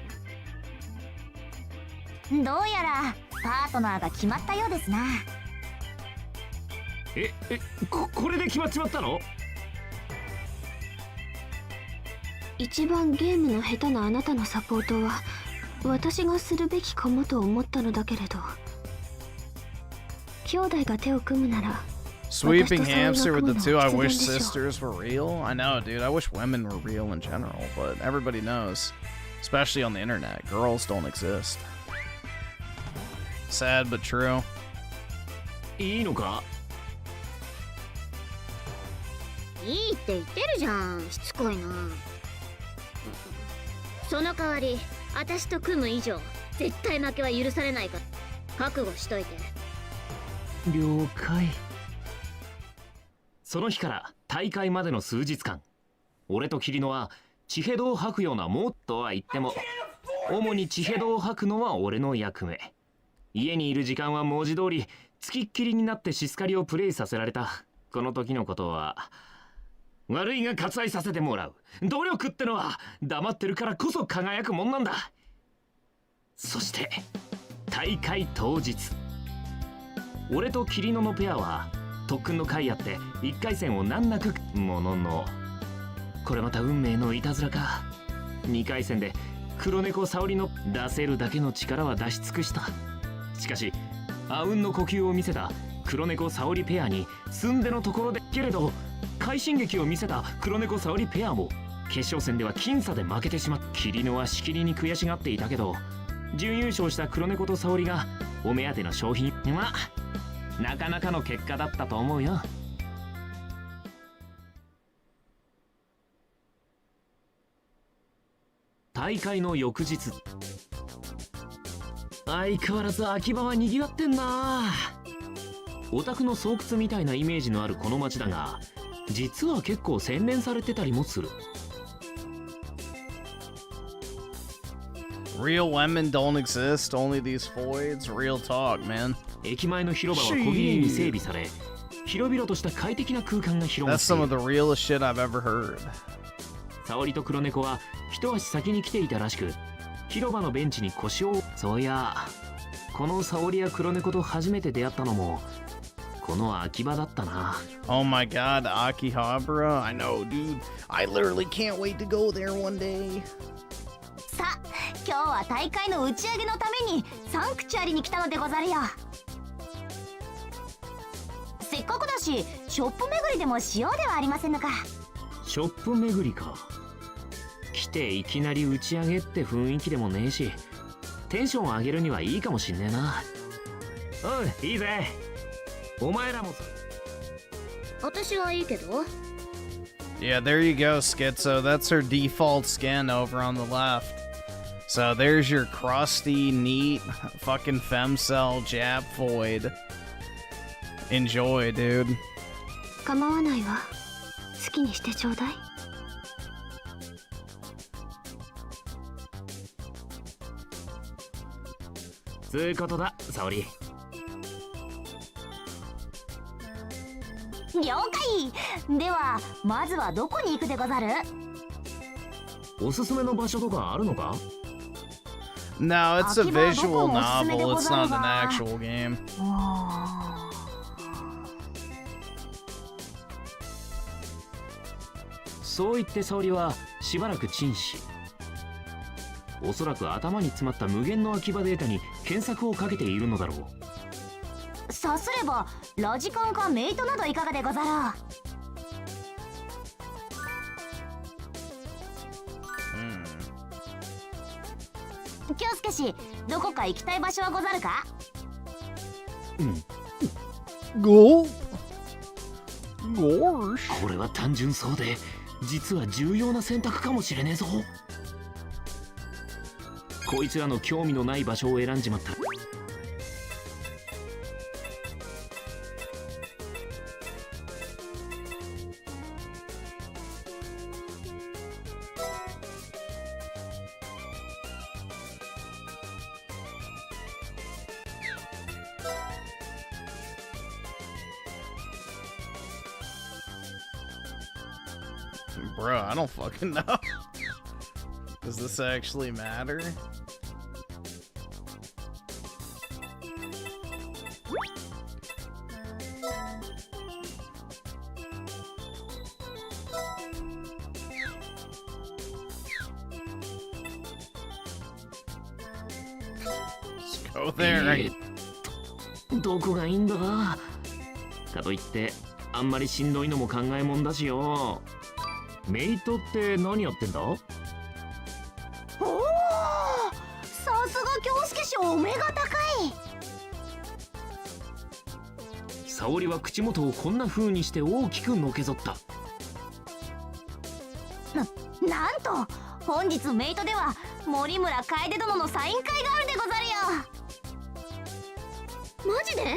の？どうやらパートナーが決まったようですな。これで決まっちまったの？一番ゲームの下手なあなたのサポートは私がするべきかもと思ったのだけれど、兄弟が手を組むなら。 Sweeping hamster with the 2. I wish sisters were real. I know, dude. I wish women were real in general, but everybody knows, especially on the internet, girls don't exist. Sad but true. いいのか？いいって言ってるじゃん。しつこいな。その代わり私と組む以上絶対負けは許されないから覚悟しといて。了解。その日から大会までの数日間、俺とキリノは血ヘドを吐くようなもっとは言っても、主に血ヘドを吐くのは俺の役目。家にいる時間は文字通りつきっきりになってシスカリをプレイさせられた。この時のことは悪いが割愛させてもらう。努力ってのは黙ってるからこそ輝くもんなんだ。そして大会当日、俺とキリノのペアは特訓の甲斐あって1回戦を難なくものの、これまた運命のいたずらか。2回戦で黒猫沙織の出せるだけの力は出し尽くした。しかしあうんの呼吸を見せた黒猫沙織ペアにすんでのところでけれど、快進撃を見せた黒猫沙織ペアも決勝戦では僅差で負けてしまった。桐野はしきりに悔しがっていたけど、準優勝した黒猫と沙織がお目当ての商品、まあなかなかの結果だったと思うよ。大会の翌日、相変わらず秋葉はにぎわってんな。オタクの巣窟みたいなイメージのあるこの街だが、実は結構洗練されてたりもする。Real women don't exist, only these foids. Real talk, man. 駅前の広場は小綺麗に整備され、広々とした快適な空間が広がっている。 That's some of the realest shit I've ever heard. 沙織と黒猫は一足先に来ていたらしく、広場のベンチに腰を。そういや、この沙織や黒猫と初めて出会ったのもこの秋葉だったな。 Oh my god, Akihabara. I know, dude. I literally can't wait to go there one day. さあ、今日は大会の打ち上げのためにサンクチュアリに来たのでござるよ。せっかくだしショップ巡りでもしようではありませんのか。ショップ巡りか。来ていきなり打ち上げって雰囲気でもねえし、テンション上げるにはいいかもしんねえな。おい、いいぜ。お前らも。私はいいけど。 Yeah, there you go, Schizo. That's her default skin over on the left. So there's your crusty, neat, fucking femcell Jap Void. Enjoy, dude. 構わないわ。好きにしてちょうだい。つうことだ、沙織。了解。ではまずはどこに行くでござる？おすすめの場所とかあるのか？ No, it's a visual novel. It's not an actual game. そう言って沙織はしばらく沈視。おそらく頭に詰まった無限の秋葉データに検索をかけているのだろう。さすればラジカンかメイトなどいかがでござろう。京介氏、どこか行きたい場所はござるか？ゴーこれは単純そうで実は重要な選択かもしれねえぞ。こいつらの興味のない場所を選んじまった。Bro, I don't fucking know. Does this actually matter? Just go there. どこがいいんだかといってあんまりしんどいのも考えもんだしよ。メイトって何やってんだ？おお、さすが京介氏、お目が高い。沙織は口元をこんな風にして大きくのけぞった。なんと本日メイトでは森村楓殿のサイン会があるでござるよ。マジで？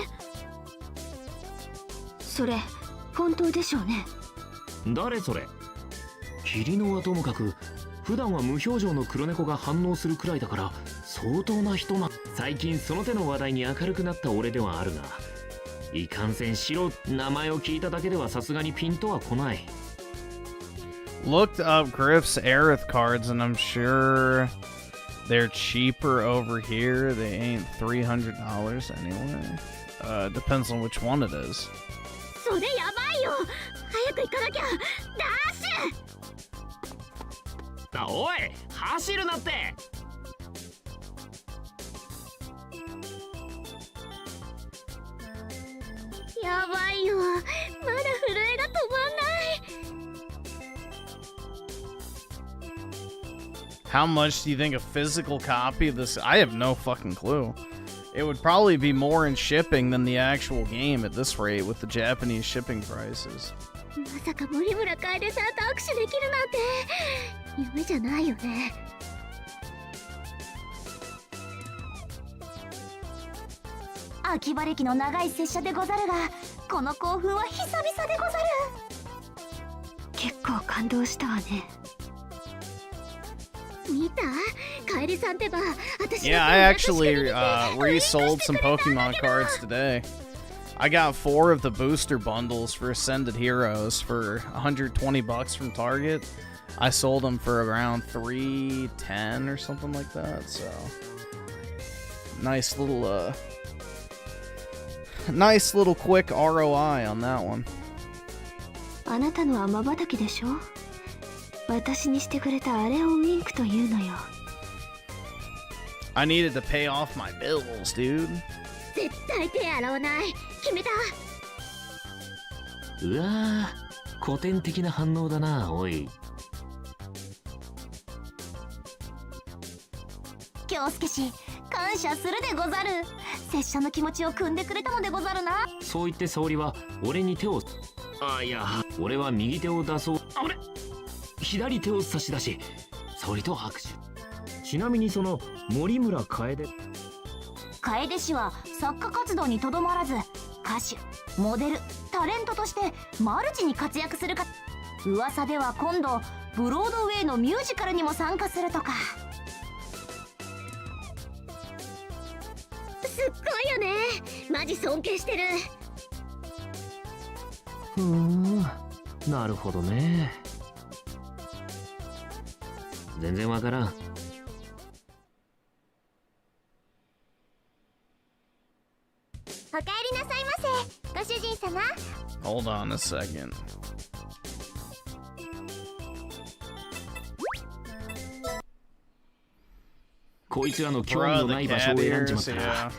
それ本当でしょうね。誰それ？霧のはともかく普段は無表情の黒猫が反応するくらいだから相当な人な。最近その手の話題に明るくなった俺ではあるが、いかんせん名前を聞いただけではさすがにピンとは来ない。 Looked up Griff's Aerith cards and I'm sure they're cheaper over here. They ain't $300 anyway. Depends on which one it is. それやばいよ。早く行かなきゃ。ダッシュ。な。おい走るなって。やばいよ、まだ震えが止まんない。 How much do you think a physical copy of this? I have no fucking clue. It would probably be more in shipping than the actual game at this rate with the Japanese shipping prices. まさか森村楓さんと握手できるなんて夢じゃないよね。秋葉歴の長い拙者でござるが、この興奮は久々でござる。結構感動したわね。見た？楓さんってば、私 Yeah, I actually resold some Pokemon cards today. I got 4 of the booster bundles for Ascended Heroes for $120 from Target. I sold them for around $310 or something like that. So nice little quick ROI on that one. あなたのは瞬きでしょ。私にしてくれたあれをウィンクというのよ。I needed to pay off my bills, dude. 絶対手洗わない。決めた。うわー、古典的な反応だな、おい。京介氏、感謝するでござる。拙者の気持ちを汲んでくれたのでござるな。そう言って沙織は俺に手を、いや、俺は右手を出そう。あれ、左手を差し出し沙織と握手。ちなみにその森村楓楓氏は作家活動にとどまらず、歌手、モデル、タレントとしてマルチに活躍するか。噂では今度ブロードウェイのミュージカルにも参加するとか。すっごいよね。マジ尊敬してる。なるほどね。全然わからん。おかえりなさいませ、ご主人様。 Hold on a second. こいつらの興味のない場所を選んじまったら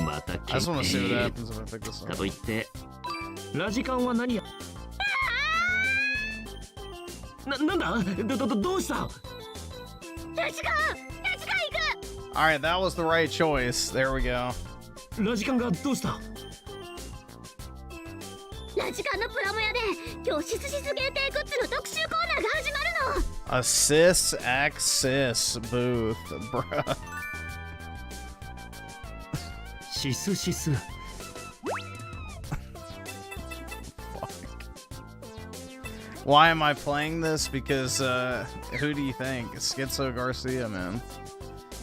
また決定。かといってラジカンは何や。なんだ、どうした。ラジカン行く。 Alright, that was the right choice. There we go. ラジカンがどうした。ラジカンのプラモ屋で今日シスシス限定グッズの特集コーナーが始まるの。A cis axis booth, bruh. シスシス。Why am I playing this? Because who do you think? SchizoGarcia, man.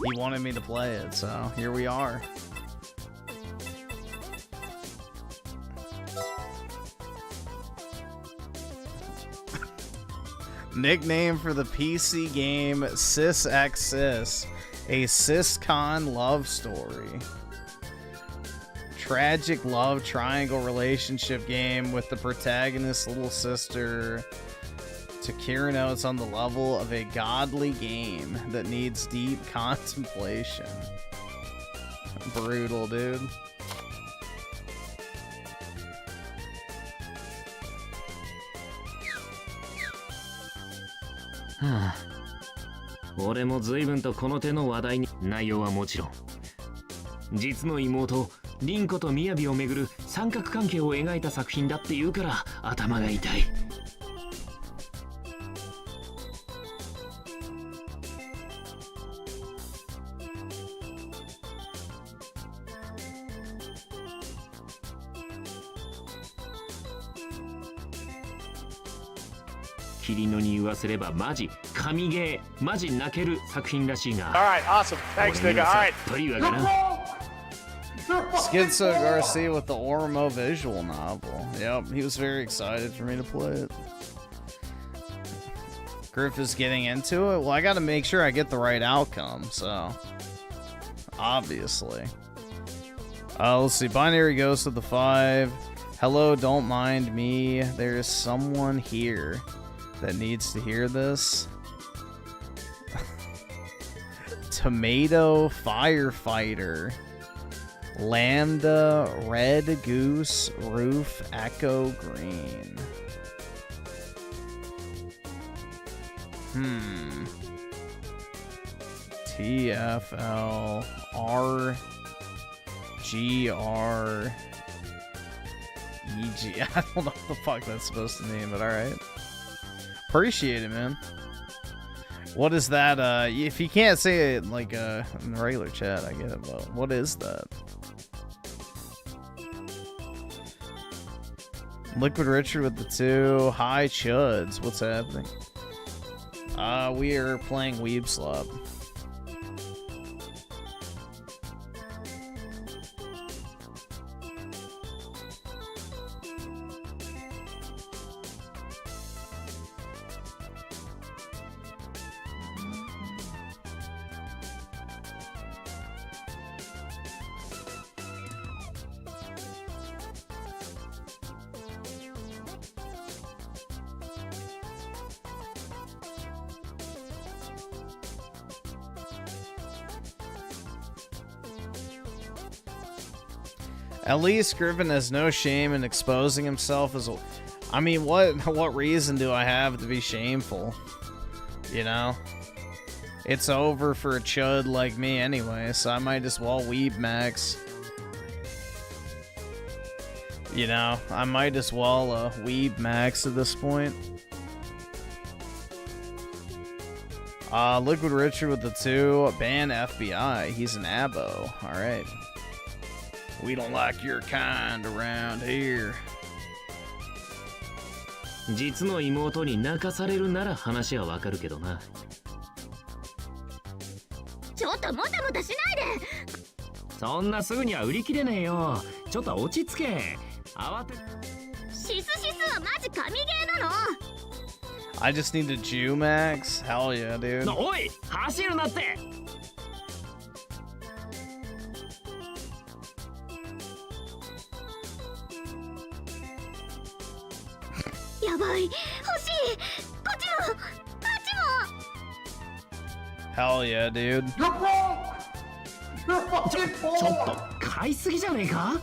He wanted me to play it, so here we are. Nickname for the PC game Cis X Cis, a ciscon love story. Tragic love triangle relationship game with the protagonist's little sister. Takira notes on the level of a godly game that needs deep contemplation. Brutal, dude. Ha. 俺も随分とこの手の話題に。内容はもちろん実の妹凛子と雅をめぐる三角関係を描いた作品だっていうから頭が痛い。キリノに言わせればマジ神ゲー、マジ泣ける作品らしいが。All right, awesome. Thanks, nigga. All right. というわけな。SchizoGarcia with the Oreimo visual novel. Yep, he was very excited for me to play it. Griff is getting into it. Well, I gotta make sure I get the right outcome, so obviously. Let's see. Binary goes to the 5. Hello, don't mind me. There's someone here that needs to hear this. Tomato Firefighter. Lambda Red Goose Roof Echo Green. TFL RGR EG. I don't know what the fuck that's supposed to mean, but alright. Appreciate it, man. What is that? If you can't say it like in the regular chat, I get it, but what is that? Liquid Richard with the 2. Hi, Chuds. What's happening? We are playing Weeb Slop. At least Griffin has no shame in exposing himself as a... I mean, what reason do I have to be shameful? You know? It's over for a chud like me anyway, so I might as well weeb max. You know, I might as well weeb max at this point. Liquid Richard with the 2. Ban FBI. He's an abo. Alright. We don't like your kind around here. 実の妹に泣かされるなら話はわかるけどな。ちょっともたもたしないで。そんなすぐには売り切れねえよ。ちょっと落ち着け。慌て。シスはマジ神ゲーなの。I just need to Jumax? Hell yeah, dude. おい、走るなって。やばい、欲しい。こっちも、あっちも。Hell yeah, dude. You're broke! You're fucking broke! ちょっと買いすぎじゃねえか？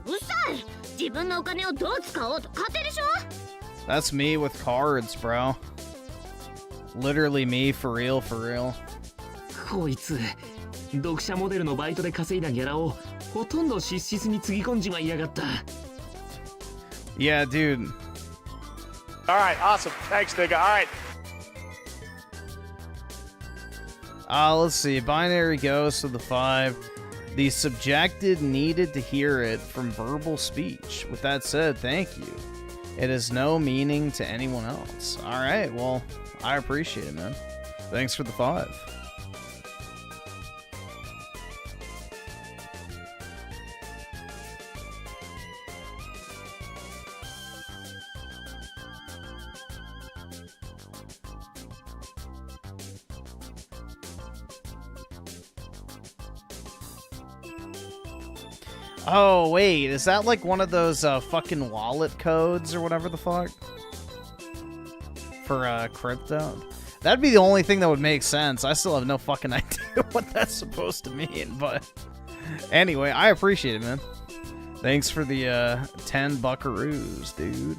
うっさい。自分のお金をどう使おうと勝手でしょ。That's me with cards, bro. Literally me, for real, for real. こいつ、読者モデルのバイトで稼いだギャラをほとんどシスにつぎ込んじまいやがった。Yeah, dude. All right, awesome. Thanks, nigga. All right. Let's see. Binary Ghost of the 5. The subjected needed to hear it from verbal speech. With that said, thank you. It has no meaning to anyone else. Alright, well, I appreciate it, man. Thanks for the 5. Oh, wait, is that like one of those fucking wallet codes or whatever the fuck? For crypto? That'd be the only thing that would make sense. I still have no fucking idea what that's supposed to mean, but anyway, I appreciate it, man. Thanks for the 10 buckaroos, dude.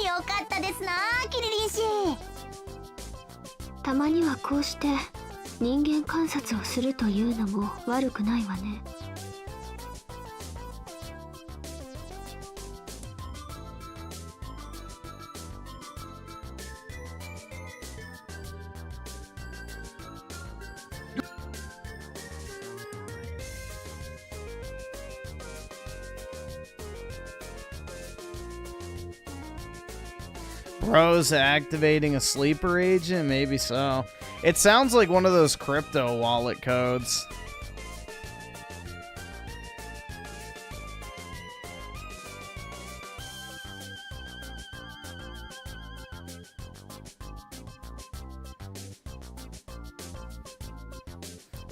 Yokatta desu na, Kiririn-shi. たまにはこうして人間観察をするというのも悪くないわね。Bro's activating a sleeper agent? Maybe so. It sounds like one of those crypto wallet codes.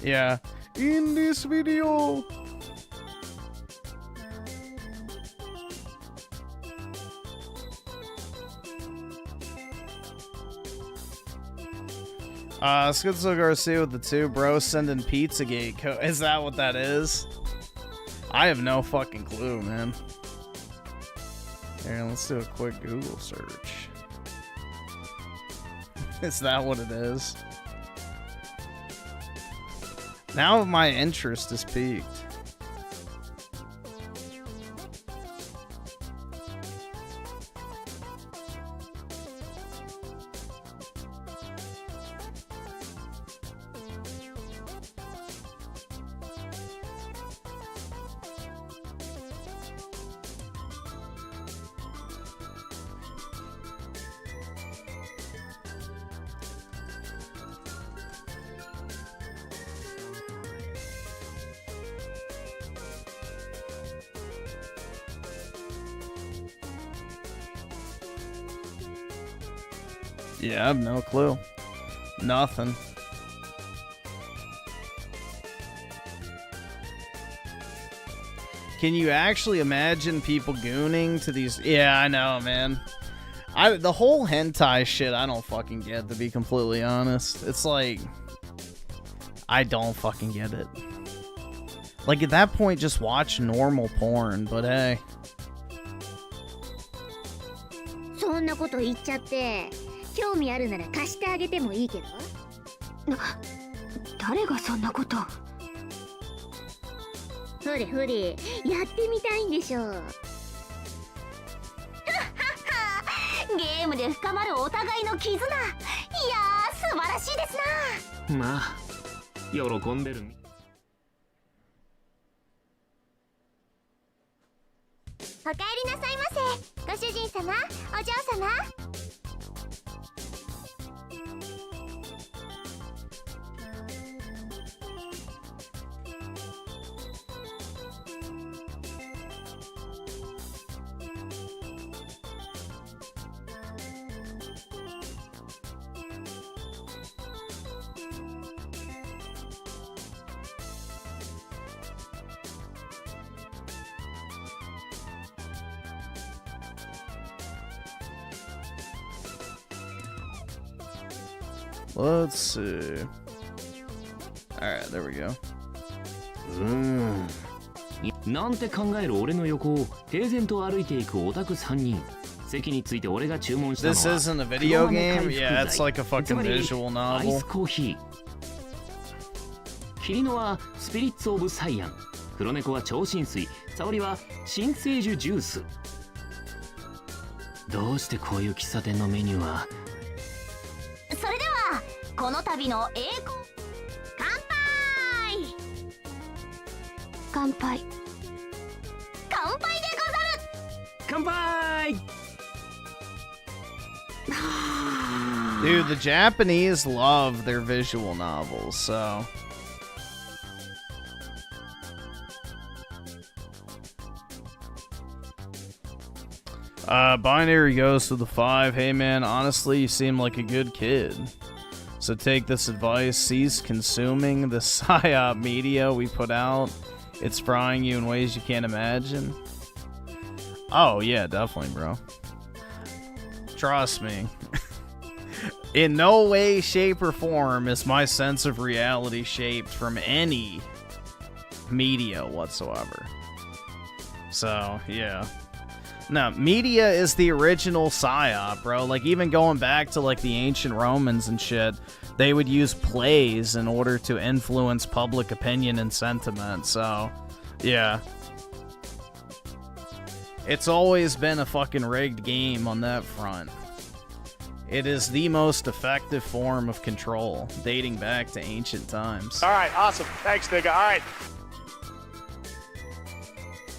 Yeah. In this video. SchizoGarcia with the 2, bro. Sending Pizzagate. Is that what that is? I have no fucking clue, man. Here, let's do a quick Google search. Is that what it is? Now my interest is piqued. Yeah, I have no clue. Nothing. Can you actually imagine people gooning to these? Yeah, I know, man. The whole hentai shit, I don't fucking get, to be completely honest. It's like, I don't fucking get it. Like, at that point, just watch normal porn, but hey. そんなこと言っちゃって、興味あるなら貸してあげてもいいけど。誰がそんなこと。ほれほれ、やってみたいんでしょう。ゲームで深まるお互いの絆。いやー、素晴らしいですな。まあ、喜んでる。おかえりなさいませ、ご主人様、お嬢様。Let's see. Alright, there we go. なんて考える俺の横を平然と歩いていくオタク3人。席について俺が注文したのは This isn't a video game? Yeah, it's like a fucking visual アイ novel. スコーヒー。キリノはスピリッツオブサイアン。黒猫は超新水。沙織は新生樹ジュース。どうしてこういう喫茶店のメニューは。それではこの度の栄光乾杯。乾杯。乾杯でござる。乾杯。Dude, the Japanese love their visual novels, so. Binary goes to the 5. Hey man, honestly, you seem like a good kid. So take this advice, cease consuming the PSYOP media we put out. It's frying you in ways you can't imagine. Oh yeah, definitely, bro. Trust me. In no way, shape, or form is my sense of reality shaped from any media whatsoever. So, yeah. No, media is the original PSYOP, bro. Like, even going back to, like, the ancient Romans and shit, they would use plays in order to influence public opinion and sentiment, so, yeah. It's always been a fucking rigged game on that front. It is the most effective form of control, dating back to ancient times. All right, awesome. Thanks, nigga. All right.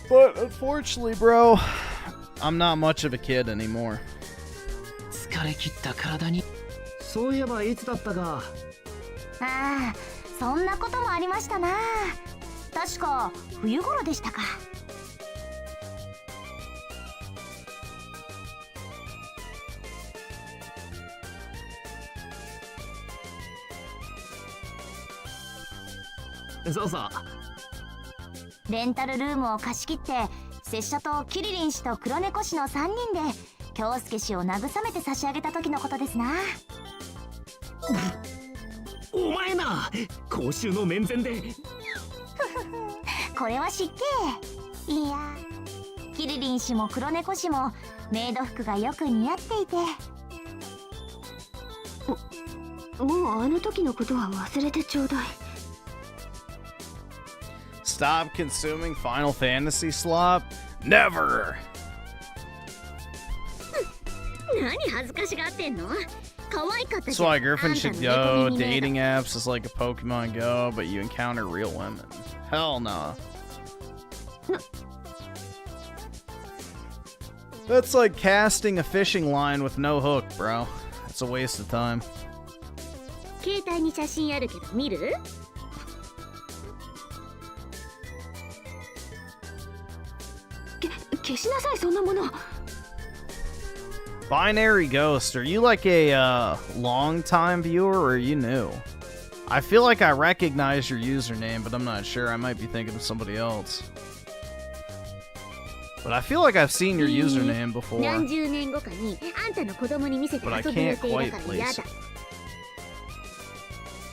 But unfortunately, bro, I'm not much of a kid anymore. 疲れ切った体に。そういえばいつだったか。ああ、そんなこともありましたな。確か冬頃でしたか。そうそう。レンタルルームを貸し切って拙者とキリリン氏と黒猫氏の3人で京介氏を慰めて差し上げた時のことですな。お前な、公衆の面前でこれは失敬。いや、キリリン氏も黒猫氏もメイド服がよく似合っていて。もうあの時のことは忘れてちょうだい。Stop consuming Final Fantasy slop? Never! 何恥ずかしがってんの？可愛かった That's じゃん。 why Griffin あんた should の go. 猫耳メイド Dating apps is like a Pokemon Go, but you encounter real women. Hell no. That's like casting a fishing line with no hook, bro. It's a waste of time. 携帯に写真あるけど見る？消しなさい、そんなもの。Binary Ghost, are you like a long-time viewer or are you new? I feel like I recognize your username, but I'm not sure. I might be thinking of somebody else. But I feel like I've seen your username before. 何十年後かにあんたの子供に見せて But I 遊ぶ予 can't 定だ quite から嫌 place だ。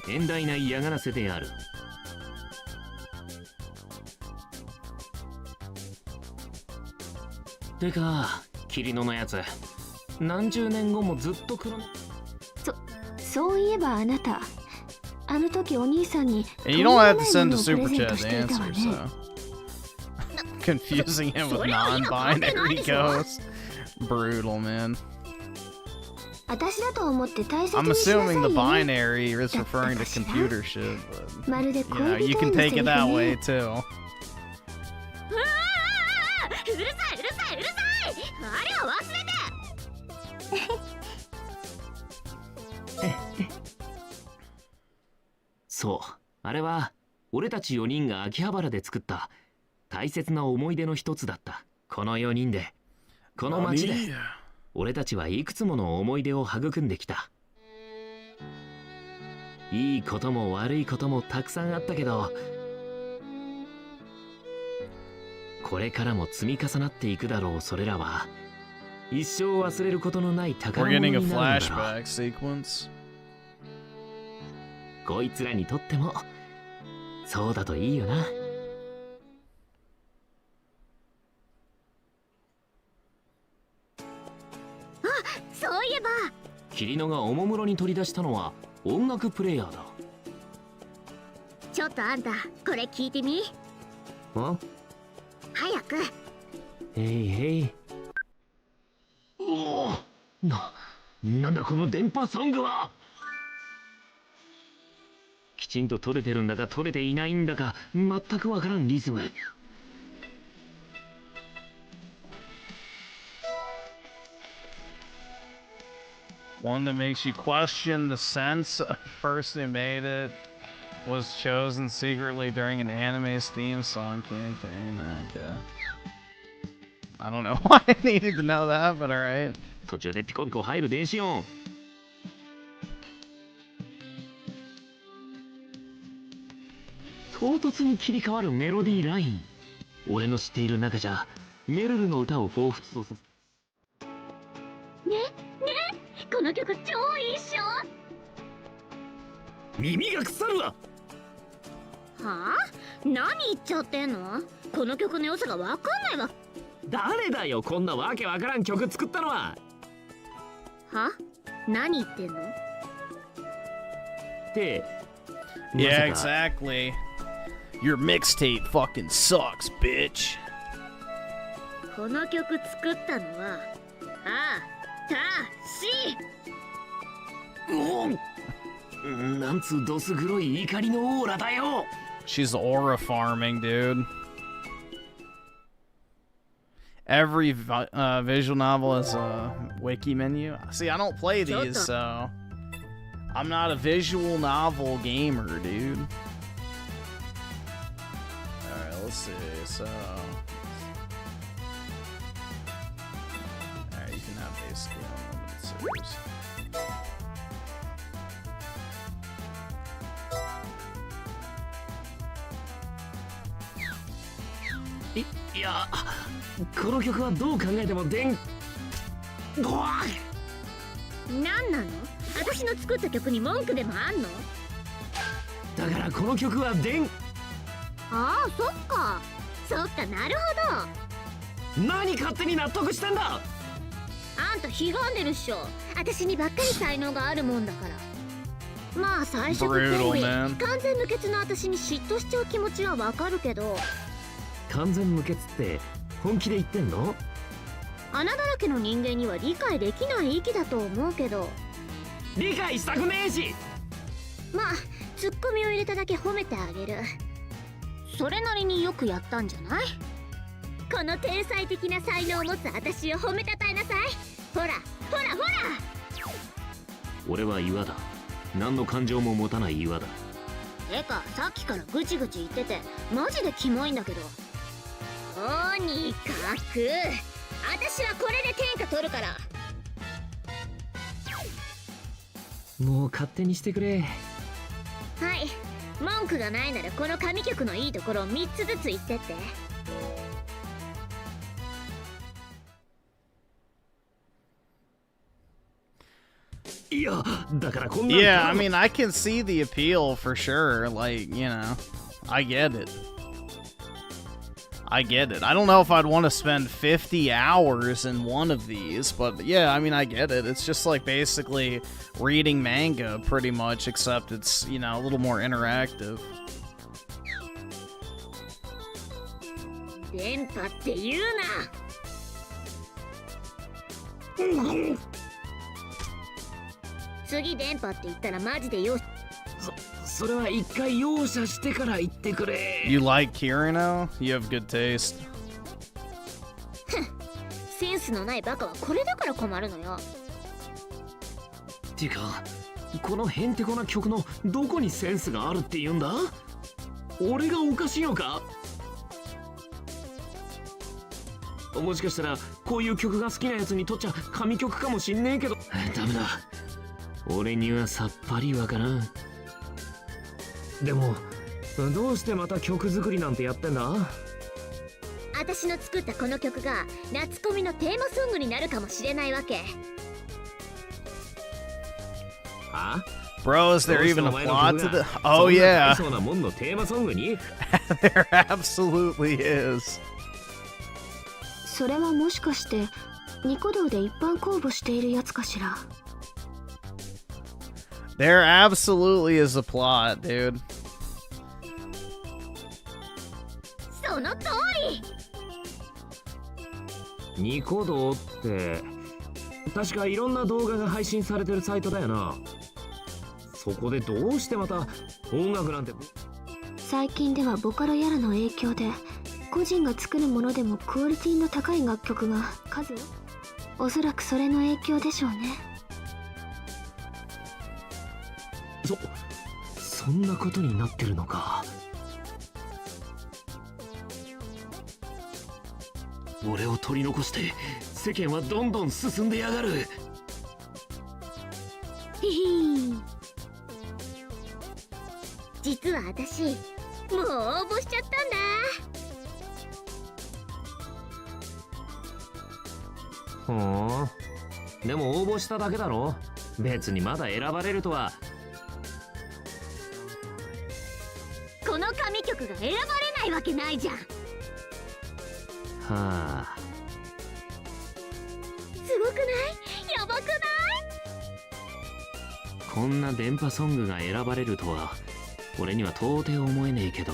it. 遠大な嫌がらせである。てか、キリノのやつ、何十年後もずっと黒ね。そういえばあなた、あの時お兄さんに And you don't have to send a super chat to answer, so. Confusing him with non-binary ghosts. Brutal, man. 私だと思って大切 I'm にしなさい assuming the ね。 binary is referring to computer shit, but まるで you 恋 know, 人 you へ can の take セリ it フ that ね。 way too. うるさいうるさいうるさい。あれは忘れて。そう、あれは俺たち4人が秋葉原で作った大切な思い出の一つだった。この4人で、この街で俺たちはいくつもの思い出を育んできた。いいことも悪いこともたくさんあったけど、これからも積み重なっていくだろう。それらは一生忘れることのない宝 We're 物 getting に a なるんだろう。 flashback sequence. こいつらにとってもそうだといいよな。そういえばキリノがおもむろに取り出したのは音楽プレイヤーだ。ちょっとあんたこれ聞いてみ。ん？早く。へいへい。おお、なんだこの電波ソングは。きちんと取れてるんだか取れていないんだか全くわからんリズム。One that makes you question the sense a person who made it was chosen secretly during an anime's theme song campaign. I don't know why I needed to know that, but alright. 途中でピコピコ入る電子音。唐突に切り替わるメロディーライン。俺の知っている中じゃメルルの歌を彷彿とさせ。ねこの曲超いいっしょ。耳が腐るわ。はあ？何言っちゃってんの？この曲の良さがわかんないわ。誰だよこんなわけわからん曲作ったのは。は？何言ってんの？って。 Yeah, exactly. Your mixtape fucking sucks, bitch. この曲作ったのはなんつうどす黒い怒りのオーラだよ。 She's aura farming, dude. Every visual novel has a wiki menu. See, I don't play these, so I'm not a visual novel gamer, dude. Alright, let's see. So, alright, you can have basically unlimited servers. いや、この曲はどう考えてもなんなの？私の作った曲に文句でもあんの？だからこの曲はああ、そっか。そっか、なるほど。何勝手に納得してんだ。あんたひがんでるっしょ。私にばっかり才能があるもんだから。まあ最初の権利、完全無欠の私に嫉妬しちゃう気持ちはわかるけど。完全無欠って本気で言ってんの？穴だらけの人間には理解できない域だと思うけど。理解したくねえし。まあツッコミを入れただけ褒めてあげる。それなりによくやったんじゃない？この天才的な才能を持つ私を褒めたたえなさい。ほらほらほら。俺は岩だ。何の感情も持たない岩だ。てかさっきからぐちぐち言っててマジでキモいんだけど。とにかく私はこれで天下取るから。もう勝手にしてくれ。はい、文句がないならこの神曲のいいところを3つずつ言ってって。いや、だからこんな。Yeah, I mean, I can see the appeal for sure. Like, you know, I get it. I get it. I don't know if I'd want to spend 50 hours in one of these, but yeah, I mean, I get it. It's just like basically reading manga pretty much, except it's, you know, a little more interactive. 電波って言うな。次電波って言ったらマジでよし。それは一回容赦してから言ってくれ。You like Kirino? You have good taste. センスのないバカはこれだから困るのよ。てか、このヘンテコな曲のどこにセンスがあるって言うんだ？俺がおかしいのか？もしかしたらこういう曲が好きなやつにとっちゃ神曲かもしんねえけど。ダメだ。俺にはさっぱりわからん。でもどうしてまた曲作りなんてやってんだ？私の作ったこの曲が夏コミのテーマソングになるかもしれないわけ。あ？Bro, is there even a plot to the? Oh yeah. There absolutely is. それはもしかしてニコ動で一般公募しているやつかしら？ There absolutely is a plot, dude. その通り。ニコ動って確かいろんな動画が配信されてるサイトだよな。そこでどうしてまた音楽なんて。最近ではボカロやらの影響で個人が作るものでもクオリティの高い楽曲が数おそらくそれの影響でしょうね。そんなことになってるのか。俺を取り残して世間はどんどん進んでやがる。ひひ実は私もう応募しちゃったんだ。ほーん。でも応募しただけだろ。別にまだ選ばれるとは。この神曲が選ばれないわけないじゃん。はあ。すごくない？やばくない？こんな電波ソングが選ばれるとは俺には到底思えねえけど。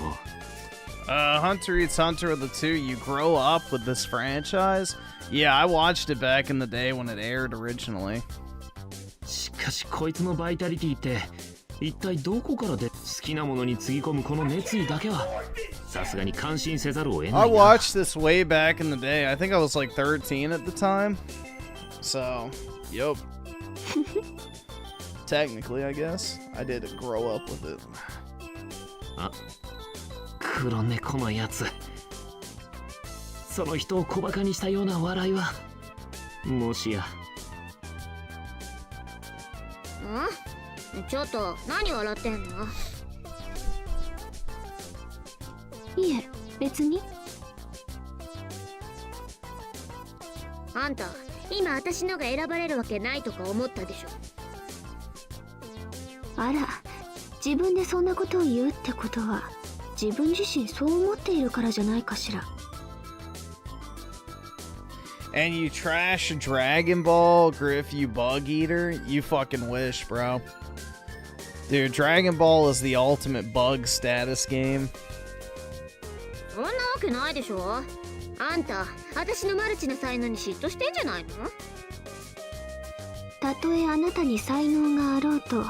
Hunter Eats Hunter of the Two, you grow up with this franchise? Yeah, I watched it back in the day when it aired originally. しかしこいつのバイタリティって一体どこからで好きなものにつぎ込むこの熱意だけはさすがに感心せざるを得ないな。 I watched this way back in the day. I think I was like 13 at the time. So, yup. Technically, I guess. I did grow up with it. あ、黒猫のやつ。その人を小馬鹿にしたような笑いはもしや。ん？ちょっと何笑ってんの？いえ、別に。あんた今私のが選ばれるわけないとか思ったでしょ。あら、自分でそんなことを言うってことは自分自身そう思っているからじゃないかしら。 And you trash Dragon Ball, Griff, you bug eater? You fucking wish, bro. Dude, Dragon Ball is the ultimate bug status game. そんなわけないでしょ。あんた私のマルチな才能に嫉妬してんじゃないの。たとえあなたに才能があろうと、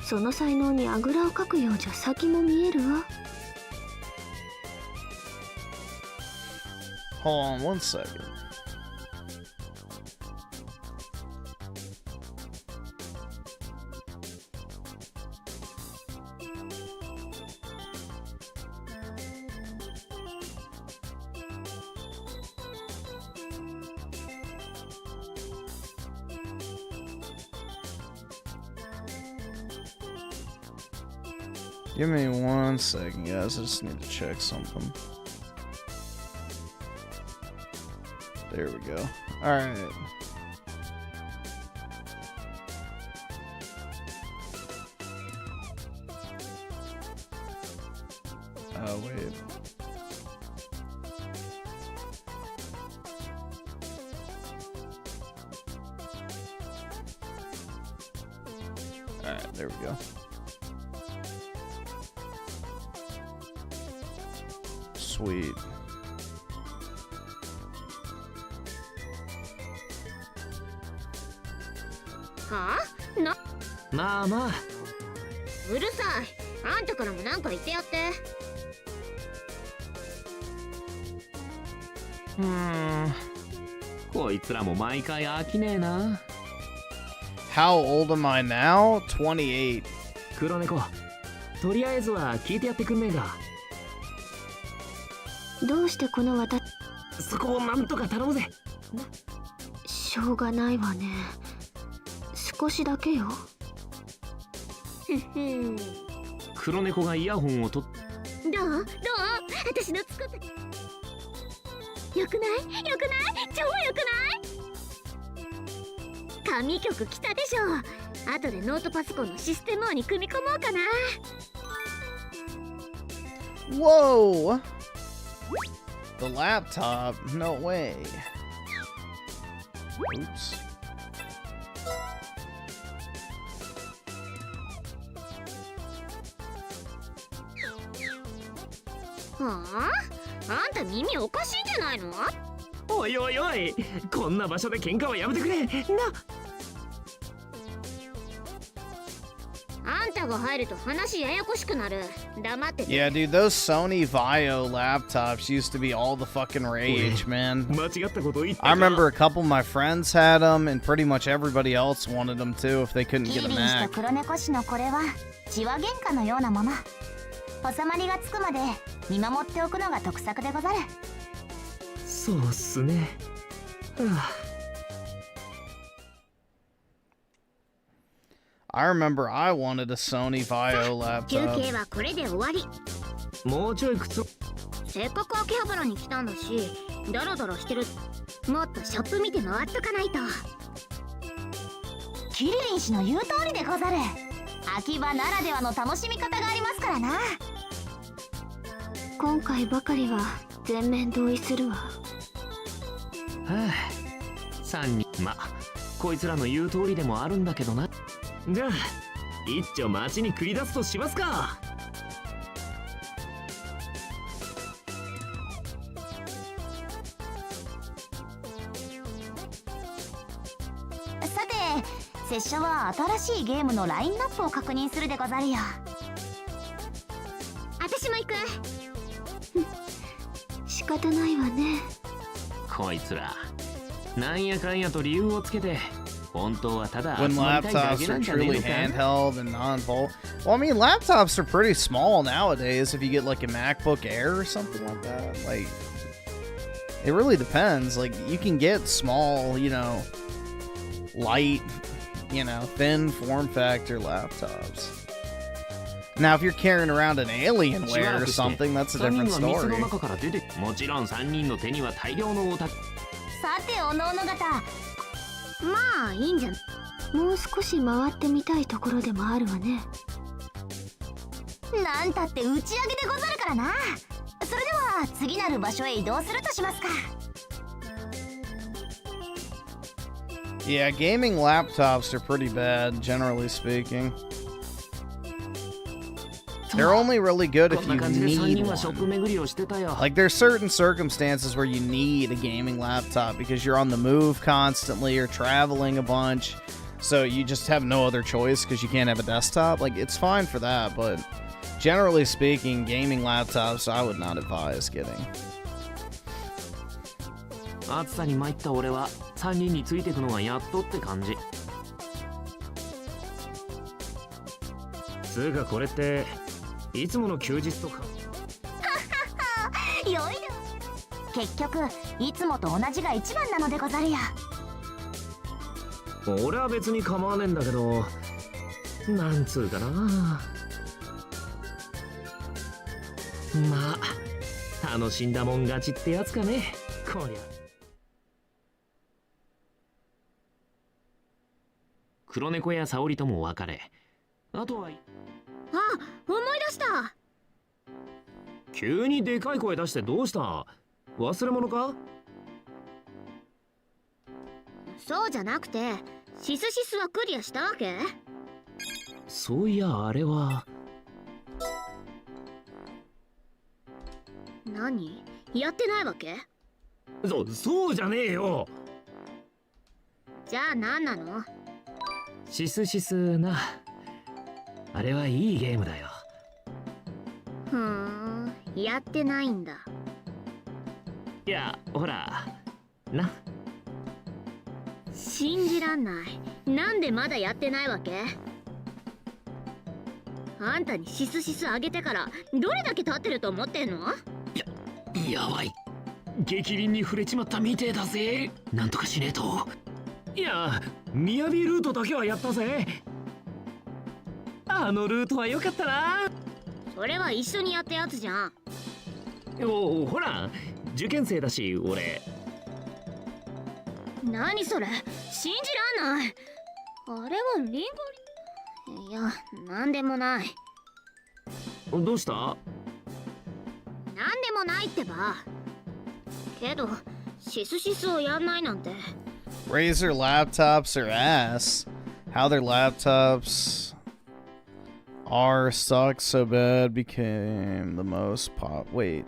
その才能にあぐらをかくようじゃ先も見えるわ。 Hold on one second. Give me 1 second, guys. I just need to check something. There we go. Alright. Oh, wait. Alright, there we go. Sweet. Huh? No. まあまあ。うるさい。あんたからもなんか言ってやって。こいつらも毎回飽きねえな。How old am I now? 28. 黒猫、とりあえずは聞いてやってくんねえか。どうしてこの私、そこをなんとか頼むぜ。しょうがないわね。少しだけよ。黒猫がイヤホンを取っ。どう私の作った。よくないよくない超よくない。神曲来たでしょ。後でノートパソコンのシステムに組み込もうかな。Whoa! The laptop? No way. Oops. Huh? あんた耳おかしいんじゃないの？おいおいおい、こんな場所で喧嘩はやめてくれ。な。あんたが入ると話ややこしくなる。黙ってて。Yeah, dude, those Sony Vaio laptops used to be all the fucking rage, man. I remember a couple of my friends had them, and pretty much everybody else wanted them too if they couldn't get a Mac. 黒猫氏のこれは血は喧嘩のようなもの。収まりがつくまで見守っておくのが得策でござる。そうっすね。I remember I wanted a Sony Vaio 休 laptop. 憩はこれで終わり。もうちょい靴。せっかく秋葉原に来たんだし、ダラダラしてる。もっとショップ見て回っとかないと。キリリン氏の言う通りでござる。秋葉ならではの楽しみ方がありますからな。今回ばかりは全面同意するわ。3人、ま、こいつらの言う通りでもあるんだけどな。じゃあ一丁街に繰り出すとしますか。さて、拙者は新しいゲームのラインナップを確認するでござるよ。私も行く。仕方ないわね。こいつらなんやかんやと理由をつけて本当はただ When 集まりたいだ laptops けな are んじゃねえ truly のか。 handheld and non-volt. Well, I mean, laptops are pretty small nowadays if you get like a MacBook Air or something like that. Like, it really depends. Like, you can get small, you know, light, you know, thin form factor laptops. Now, if you're carrying around an Alienware or something, that's a different story. もちろん3人の手には大量のオタク。さておのおの方、まあいいんじゃん。もう少し回ってみたいところでもあるわね。なんたって打ち上げでござるからな。それでは次なる場所へ移動するとしますか。Yeah, gaming laptops are pretty bad, generally speaking. They're only really good if you need one. Like, there's certain circumstances where you need a gaming laptop because you're on the move constantly or traveling a bunch, so you just have no other choice because you can't have a desktop. Like, it's fine for that, but generally speaking, gaming laptops I would not advise getting. 暑さに参った俺は3人についていくのがやっとって感じ。つうかこれっていつもの休日とか。よいで。結局いつもと同じが一番なのでござるよ。俺は別に構わねえんだけど、なんつうかな。まあ楽しんだもん勝ちってやつかね、こりゃ。黒猫や沙織とも別れ、あとは。あ、思い出した。急にでかい声出してどうした？忘れ物か？そうじゃなくて、シスシスはクリアしたわけ？そういやあれは。何？やってないわけ？そうじゃねえよ。じゃあ何なの？シスシスな。あれはいいゲームだよ。ふーん、やってないんだ。いや、ほらな。信じらんない。なんでまだやってないわけ？あんたにシスシスあげてからどれだけ経ってると思ってんの？やばい。激鱗に触れちまったみてえだぜ。なんとかしねえと。いや、ミヤビルートだけはやったぜ。あのルートは良かったな。それは一緒にやったやつじゃん。ほら、受験生だし俺。何それ、信じらんない。あれはリンゴリ。いや、なんでもない。どうした？なんでもないってば。けどシスシスをやんないなんて。Razer laptops are ass. How their laptops are suck so bad became the most pop. Wait.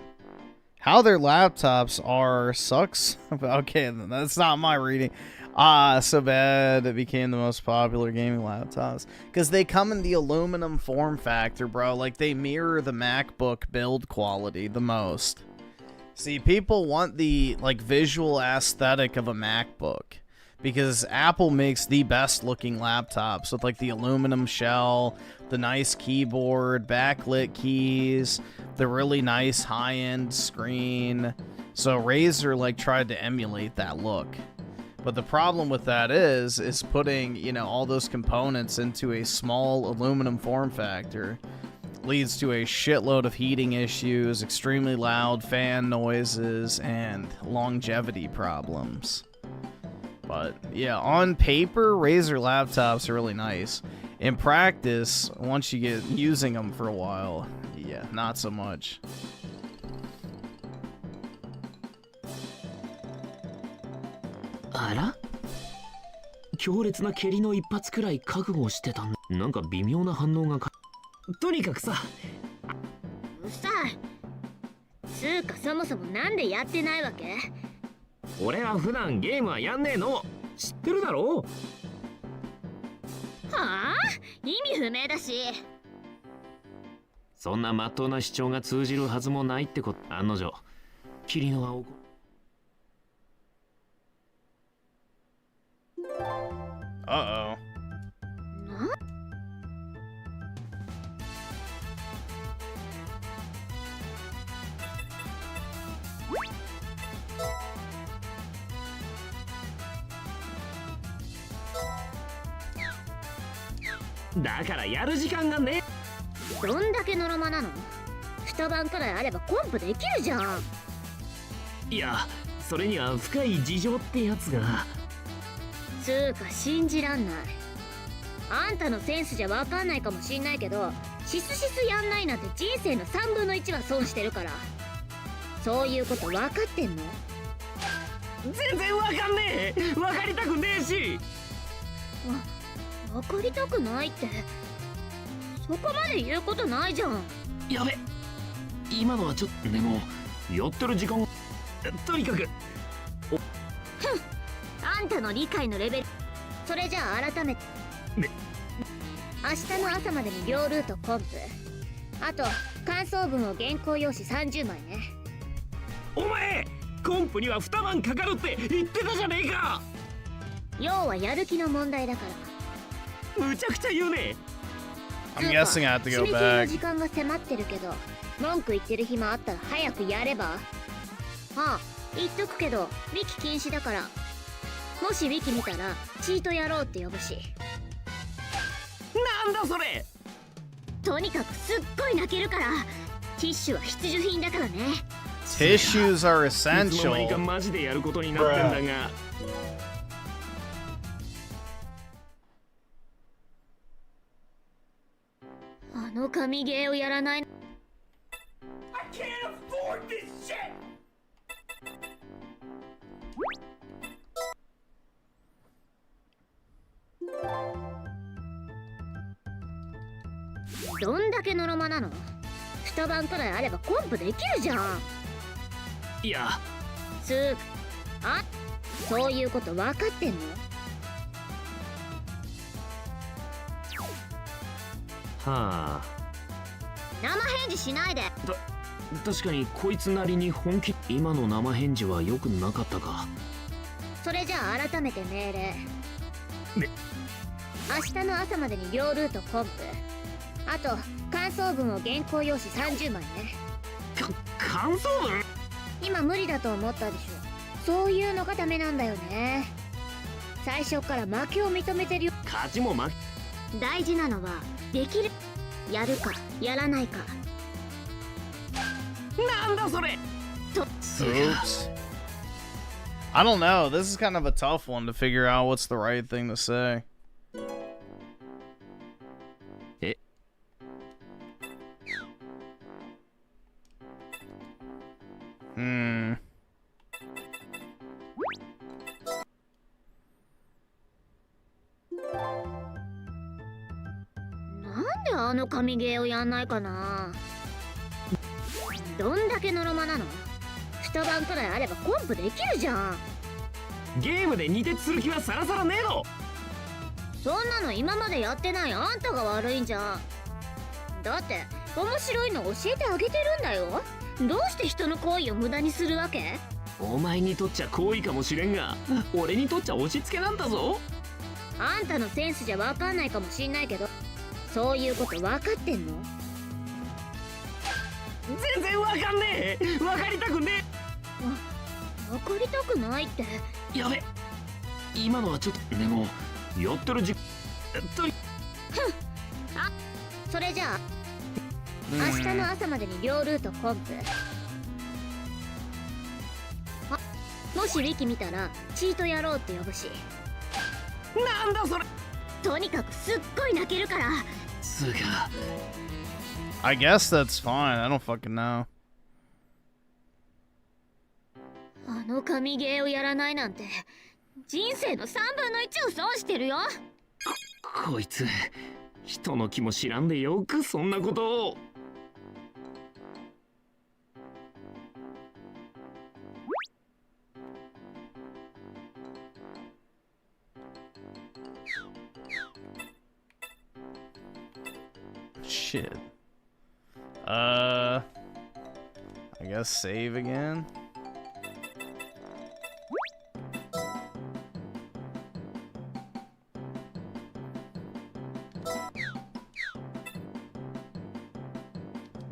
How their laptops are sucks? Okay, that's not my reading. So bad it became the most popular gaming laptops. Because they come in the aluminum form factor, bro. Like, they mirror the MacBook build quality the most. See, people want the, like, visual aesthetic of a MacBook. Because Apple makes the best looking laptops with, like, the aluminum shell, the nice keyboard, backlit keys, the really nice high-end screen. So Razer, like, tried to emulate that look. But the problem with that is putting, you know, all those components into a small aluminum form factor leads to a shitload of heating issues, extremely loud fan noises, and longevity problems. But yeah, on paper, Razer laptops are really nice. In practice, once you get using them for a while, yeah, not so much. あら？強烈な蹴りの一発くらい覚悟してたん。なんか微妙な反応がとにかくさ。うさい。つうかそもそもなんでやってないわけ？俺は普段ゲームはやんねえの。知ってるだろ？はあ？意味不明だし。そんな真っ当な主張が通じるはずもないってこと。案の定キリノはUh-oh. だからやる時間がね。どんだけのろまなの？2晩くらいあればコンプできるじゃん。いや、それには深い事情ってやつが。つうか信じらんない。あんたのセンスじゃわかんないかもしんないけど、シスシスやんないなんて人生の3分の1は損してるから。そういうこと分かってんの？全然わかんねえ。わかりたくねえし。分かりたくないって、そこまで言うことないじゃん。やべ、今のはちょっと。でもやってる時間、とにかく。あんたの理解のレベル。それじゃあ改めて、明日の朝までに両ルートコンプ、あと感想文を原稿用紙30枚ね。お前コンプには2晩かかるって言ってたじゃねえか。要はやる気の問題だから。むちゃくちゃ言うね。I'm guessing I have to go 締め切りの back. 時間が迫ってるけど、文句言ってる暇あったら早くやれば。ああ、言っとくけどウィキ禁止だから。もしウィキ見たらチート野郎って呼ぶし。なんだそれ。とにかくすっごい泣けるから。ティッシュは必需品だからね。Tissues are いつの間にか essential. マジでやることになってんだが。あの神ゲーをやらない。 I can't afford this shit! どんだけのろまなの。2晩くらいあればコンプできるじゃん。いや、そういうこと分かってんの？はあ。生返事しないで。確かにこいつなりに本気。今の生返事は良くなかったか。それじゃあ改めて命令。明日の朝までに両ルートコンプ、あと感想文を原稿用紙30枚ね。感想文？今無理だと思ったでしょ。そういうのがダメなんだよね。最初から負けを認めてるよ。勝ちも負け。大事なのはできる、やるかやらないか。なんだそれ。 Oops. I don't know. This is kind of a tough one to figure out what's the right thing to say. Hmm. なんであの神ゲーをやんないかな。どんだけのろまなの。2晩くらいあればコンプできるじゃん。ゲームで二徹する気はさらさらねえの。そんなの今までやってないあんたが悪いんじゃん。だって面白いの教えてあげてるんだよ。どうして人の行為を無駄にするわけ？お前にとっちゃ好意かもしれんが、俺にとっちゃ押し付けなんだぞ。あんたのセンスじゃ分かんないかもしんないけど、そういうこと分かってんの？全然分かんねえ。分かりたくねえ。分かりたくないって。やべ、今のはちょっと。でもやってるそれじゃあ明日の朝までに両ルートコンプ、もしウィキ見たらチート野郎って呼ぶし。なんだそれ。とにかくすっごい泣けるから。つうか I guess that's fine. I don't fucking know. あの神ゲーをやらないなんて人生の3分の1を損してるよ。こいつ人の気も知らんでよくそんなことを。Shit. I guess save again. .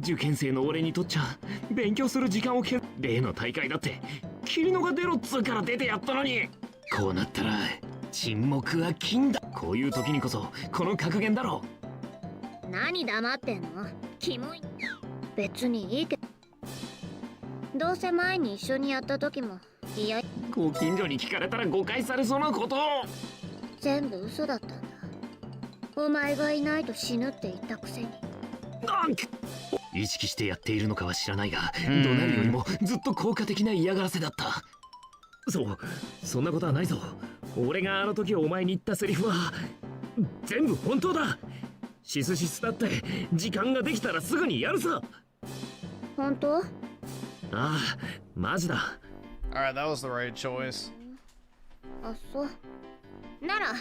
受験生の俺にとっちゃ勉強する時間を例の大会だって霧のが出ろっつうから出てやったのに。こうなったら沈黙は金だ。こういう時にこそこの格言だろ。何黙ってんの？キモい。別にいいけど、どうせ前に一緒にやった時もいや、ご近所に聞かれたら誤解されそうなことを。全部嘘だったんだ。お前がいないと死ぬって言ったくせに。意識してやっているのかは知らないが、怒鳴るよりもずっと効果的な嫌がらせだった。そんなことはないぞ。俺があの時お前に言ったセリフは全部本当だ。シスシスだって時間ができたらすぐにやるさ。本当？ああ、マジだ。Alright, that was the right choice. あ、そう。なら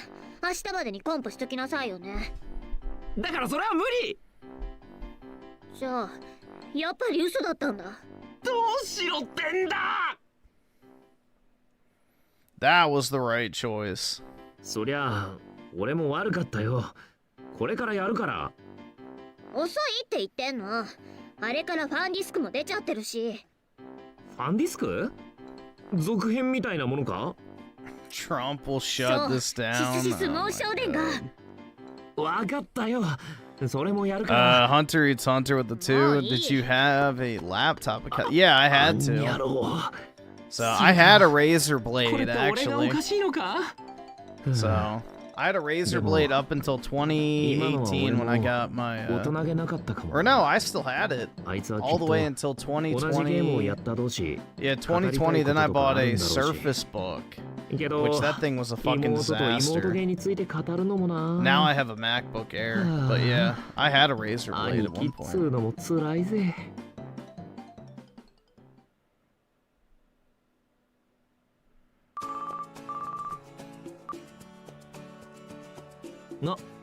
明日までにコンプしときなさいよね。だからそれは無理。じゃあやっぱり嘘だったんだ。どうしろってんだ。That was the right choice. そりゃあ俺も悪かったよ。これからやるから。遅いって言ってんの。あれからファンディスクも出ちゃってるし。ファンディスク？続編みたいなものか？ Trump will shut this down. シスシス猛少伝が。わかったよ。それもやるから。Hunter eats Hunter with the two. Did you have a laptop account? Yeah, I had to. So I had a razor blade actually. So I had a razor blade up until 2018 when I got my. Or no, I still had it all the way until 2020. Yeah, 2020. Then I bought a Surface Book, which that thing was a fucking disaster. Now I have a MacBook Air, but yeah, I had a razor blade at one point.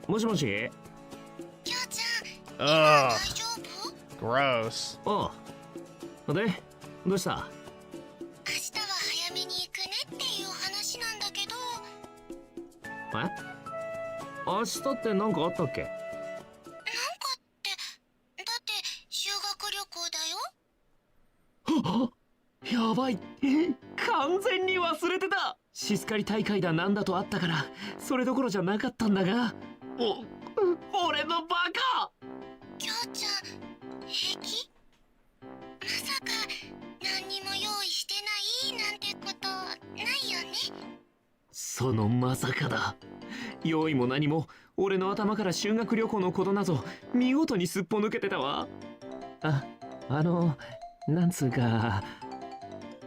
もしもし。Ugh. Gross. ああ。で、どうした？明日は早めに行くねっていう話なんだけど。明日って何かあったっけ？なんかってだって修学旅行だよ。やばい。完全に忘れてた。シスカリ大会だなんだとあったからそれどころじゃなかったんだが。俺のバカ。きょうちゃん平気？まさか何にも用意してないなんてことないよね。そのまさかだ。用意も何も俺の頭から修学旅行のことなど見事にすっぽ抜けてたわ。なんつうか。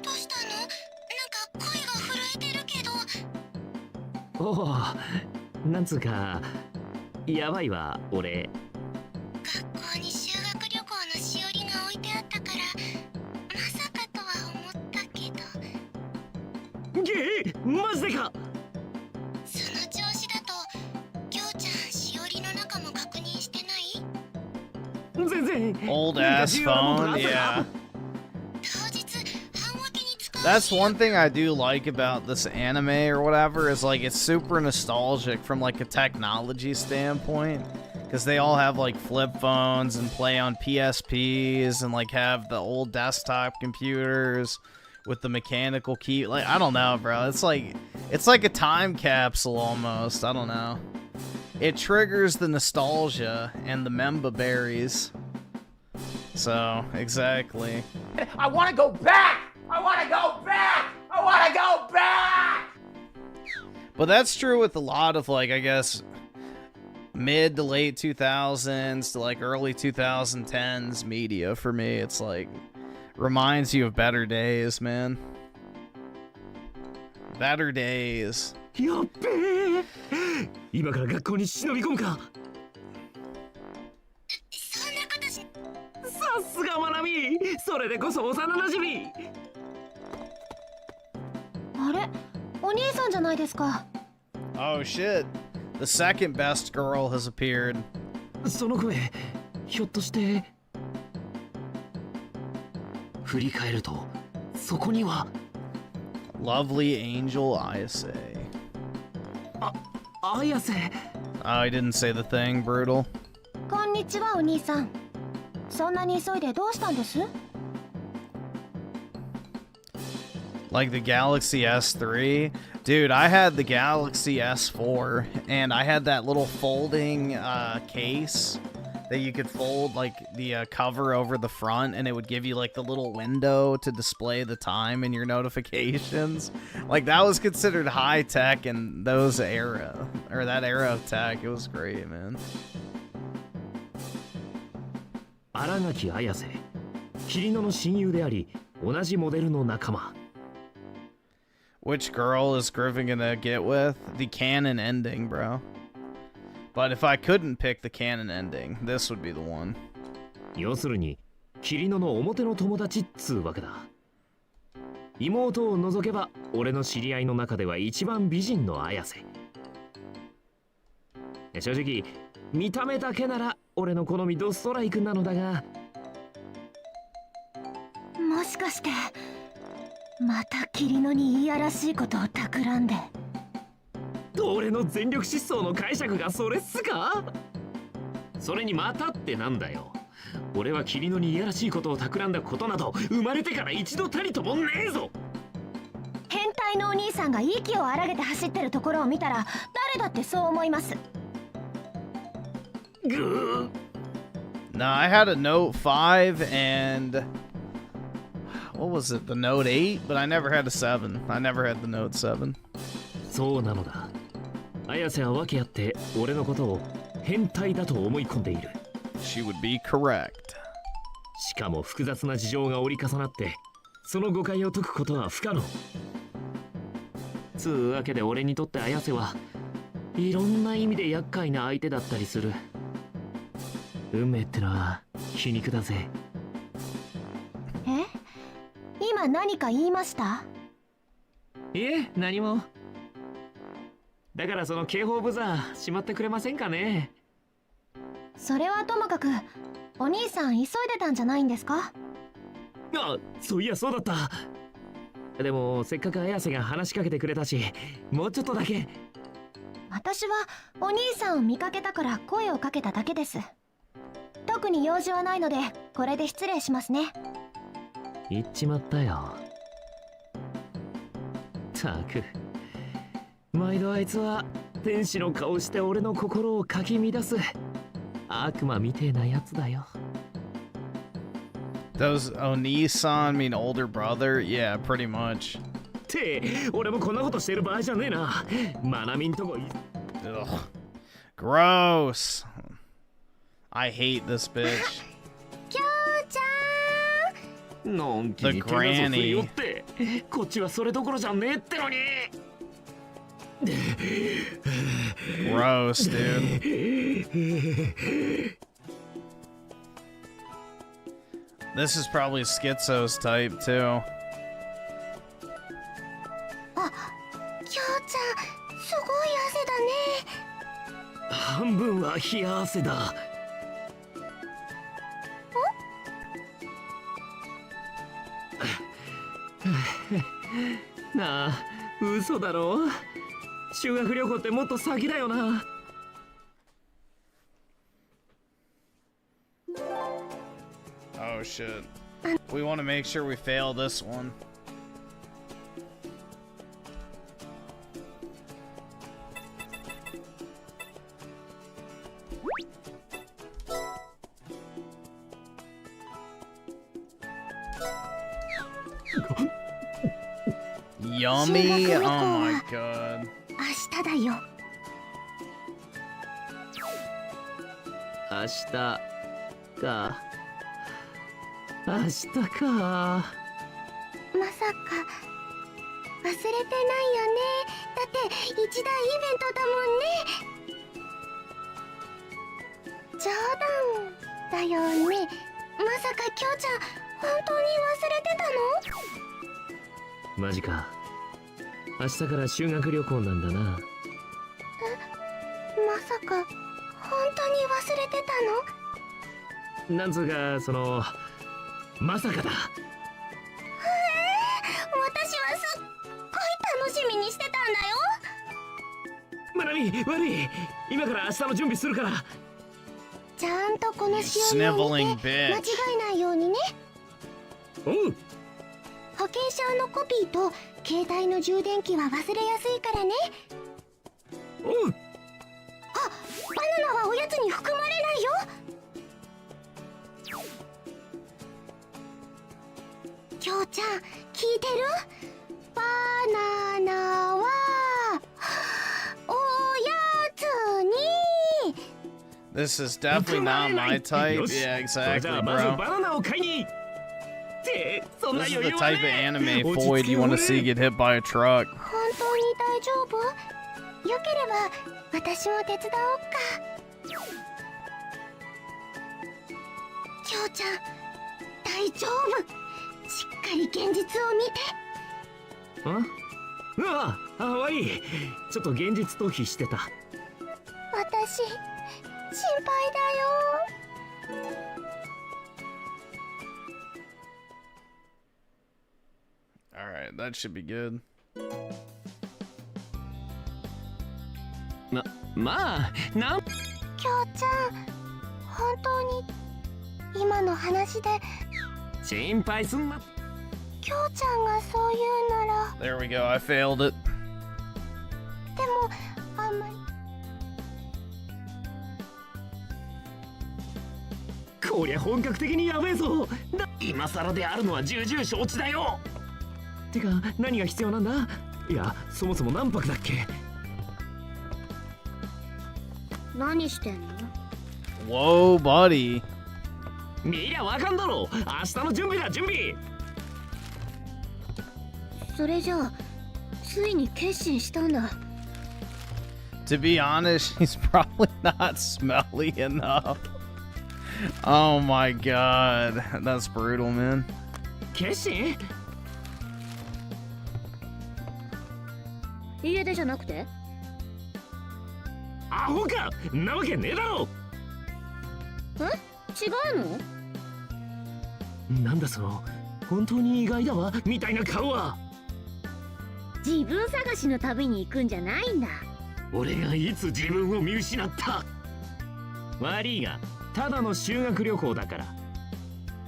どうしたの？なんか声が震えてるけど。おお、なんつうかやばいわ俺。学校に修学旅行のしおりが置いてあったからまさかとは思ったけど。マジでか？その調子だときょうちゃんしおりの中も確認してない？全然。 Old ass phone, yeah. That's one thing I do like about this anime or whatever is like it's super nostalgic from like a technology standpoint because they all have like flip phones and play on PSPs and like have the old desktop computers with the mechanical key. Like I don't know, bro. It's like a time capsule almost. I don't know. It triggers the nostalgia and the memba berries. So exactly. I want to go back. I want to go back! I want to go back! But that's true with a lot of, like, I guess, mid to late 2000s to, like, early 2010s media for me. It's, like, reminds you of better days, man. Better days. やっべえ。今から学校に忍び込むか。そんなことし。さすがまなみ。それでこそ幼馴染。あれ、お兄さんじゃないですか。 Oh shit. The second best girl has appeared. その声、ひょっとして振り返るとそこには Lovely Angel Ayase. Ayase. I didn't say the thing, brutal. こんにちはお兄さん。そんなに急いでどうしたんです？ Like the Galaxy S3? Dude, I had the Galaxy S4, and I had that little folding case that you could fold like the cover over the front, and it would give you like the little window to display the time in your notifications. Like that was considered high tech in those era, or that era of tech. It was great, man. 新垣綾瀬、桐野の親友であり、同じモデルの仲間。Which girl is Griffin gonna get with? The canon ending, bro. But if I couldn't pick the canon ending, this would be the one. 要するに、桐野の表の友達っつうわけだ。妹を除けば、俺の知り合いの中では一番美人の綾瀬。正直、見た目だけなら俺の好みドストライクなのだが。もしかして、また桐野にいやらしいことを企んで。俺の全力疾走の解釈がそれっすか？それにまたってなんだよ。俺は桐野にいやらしいことを企んだことなど生まれてから一度たりともねえぞ。変態のお兄さんが息を荒げて走ってるところを見たら誰だってそう思います。No, I had a Note 5 and what was it? The Note 8, but I never had a 7. I never had the Note 7. そうなのだ。綾瀬は訳あって俺のことを変態だと思い込んでいる。She would be correct. しかも複雑な事情が折り重なってその誤解を解くことは不可能。つうわけで俺にとって綾瀬はいろんな意味で厄介な相手だったりする。運命ってのは皮肉だぜ。え？今何か言いました？いえ、何も。だからその警報ブザーしまってくれませんかね。それはともかくお兄さん急いでたんじゃないんですか？あ、そういやそうだった。でもせっかく綾瀬が話しかけてくれたし、もうちょっとだけ。私はお兄さんを見かけたから声をかけただけです。特に用事はないのでこれで失礼しますね。言っちまったよ。たく、毎度あいつは天使の顔して俺の心をかき乱す悪魔みてえなやつだよ。Does Oni-san mean older brother? Yeah, pretty much. って俺もこんなことしてる場合じゃねえな。マナミんとこ。Ugh. Gross. I hate this bitch. きょうちゃん。のんきに手なぞ振り寄ってこっちはそれどころじゃねえってのに。Gross, dude. This is probably Schizo's type too. あ、きょうちゃん、すごい汗だね。半分は冷や汗だ。なあ、嘘だろ。修学旅行ってもっと先だよな。Oh shit. We want to make sure we fail this one. Yummy. Oh my god. 明日だよ。明日か。明日か。まさか忘れてないよね。だって一大イベントだもんね。冗談だよね。まさかきょうちゃん本当に忘れてたの？マジか。明日から修学旅行なんだな。まさか本当に忘れてたの？なんつうかそのまさかだ。私はすっごい楽しみにしてたんだよ。マナミ、悪い。今から明日の準備するから。ちゃんとこの仕様を見て間違えないようにね。おう。保険証のコピーと携帯の充電器は忘れやすいからね。おう。あ、バナナはおやつに含まれないよ。きょうちゃん聞いてる？バナナはおやつに。 This is definitely not my type. Yeah, exactly, bro. This is the type of anime foid you want to see get hit by a truck. 本当に大丈夫？よければ私も手伝おうか。きょうちゃん大丈夫。しっかり現実を見て。うわ、悪い。ちょっと現実逃避してた。私心配だよ。Alright, that should be good. まあ、きょうちゃん、本当に今の話で心配すんな。きょうちゃんがそう言うなら。 There we go, I failed it. でもあんまり。こりゃ本格的にやべえぞ。今更であるのは重々承知だよ。てか何が必要なんだ？いや、そもそも何泊だっけ？何してんの？ Whoa, buddy. 見りゃわかんだろ。明日の準備だ、準備。それじゃあついに決心したんだ。 To be honest, he's probably not smelly enough. Oh my god, that's brutal, man. 決心？家出じゃなくて？アホか、なわけねえだろ。え？違うの？なんだその本当に意外だわみたいな顔は。自分探しの旅に行くんじゃないんだ。俺がいつ自分を見失った。悪いがただの修学旅行だから。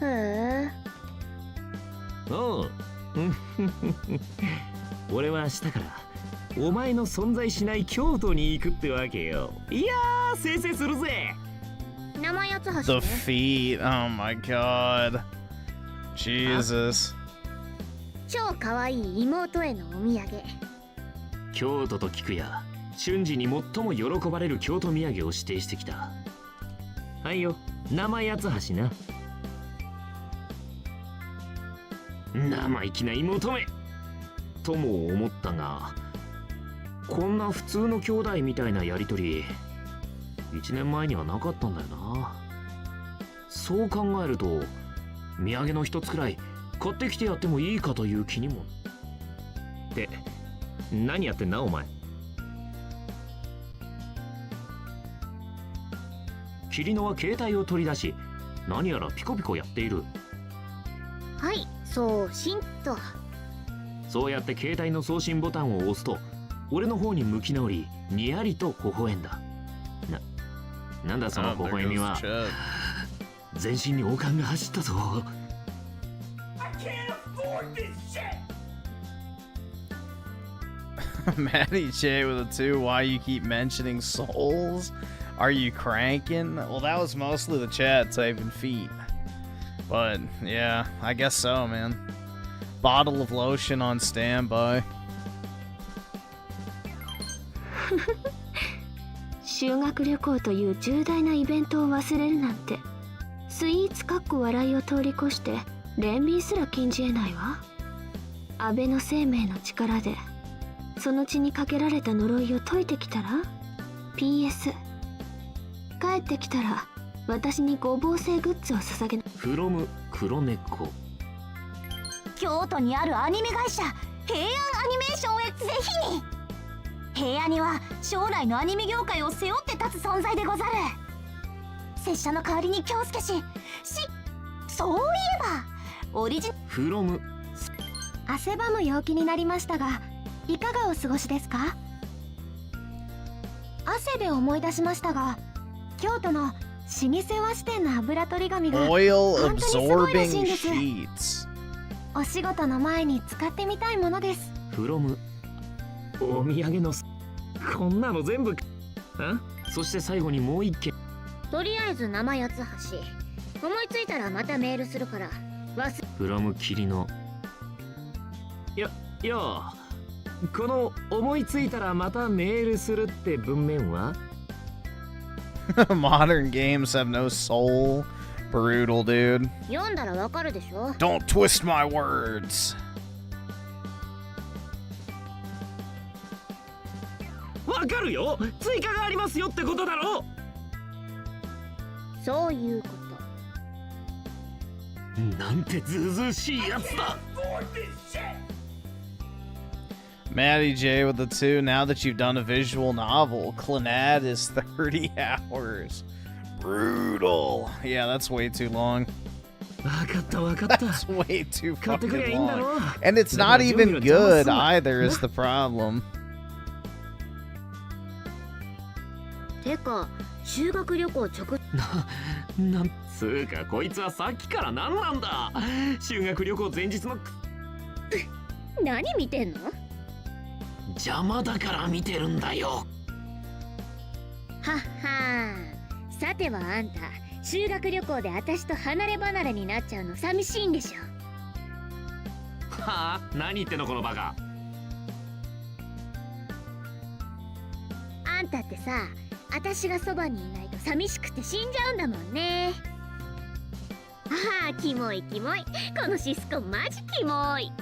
へえ。おう俺は明日からお前の存在しない京都に行くってわけよ。いやー、せいせいするぜ。生八つ橋ね。 The feet, oh my god. Jesus. 超可愛い妹へのお土産。京都と聞くや瞬時に最も喜ばれる京都土産を指定してきた。はいよ、生八つ橋な。生意気な妹めとも思ったが、こんな普通の兄弟みたいなやりとり1年前にはなかったんだよな。そう考えると土産の一つくらい買ってきてやってもいいかという気にも。って何やってんだお前。桐野は携帯を取り出し何やらピコピコやっている。はい、送信と。そうやって携帯の送信ボタンを押すと俺の方に向き直りにやりと微笑んだ。なんだその微笑みは。全身に王冠が走ったぞ。Maddie J with a 2. Why you keep mentioning souls? Are you cranking? Well, that was mostly the chat typing feet. But yeah, I guess so, man. Bottle of lotion on standby. 修学旅行という重大なイベントを忘れるなんて、スイーツかっこ笑いを通り越して憐憫すら禁じ得ないわ。安倍の生命の力でその血にかけられた呪いを解いてきたら PS 帰ってきたら私にごぼう製グッズを捧げな。フロム黒猫。京都にあるアニメ会社平安アニメーションへぜひに。平安には将来のアニメ業界を背負って立つ存在でござる。拙者の代わりに京介そういえばオリジフロム。汗ばむ陽気になりましたがいかがお過ごしですか？汗で思い出しましたが京都の老舗和紙店の油取り紙が本当にすごいらしいんです。お仕事の前に使ってみたいものです。フロムお土産のこんなの全部そして最後にもう一件。とりあえず生八つ橋思いついたらまたメールするからフロムキリノいや、この思いついたらまたメールするって文面はModern games have no soul. Brutal, dude. 読んだらわかるでしょ。 Don't twist my words. わかるよ。追加がありますよってことだろ。そういうこと。なんてずうずうしいやつだ。Maddie J with the 2. Now that you've done a visual novel, Clannad is 30 hours. Brutal. Yeah, that's way too long. That's way too fucking long. And it's not even good either is the problem. てか、修学旅行直なんつうかこいつはさっきから何なんだ。修学旅行前日の何見てんの？邪魔だから見てるんだよ。はっはー。さてはあんた、修学旅行で私と離れ離れになっちゃうの寂しいんでしょ。はあ、何言ってんのこのバカ。あんたってさ、私がそばにいないと寂しくて死んじゃうんだもんね。ああ、キモいキモい。このシスコマジキモい。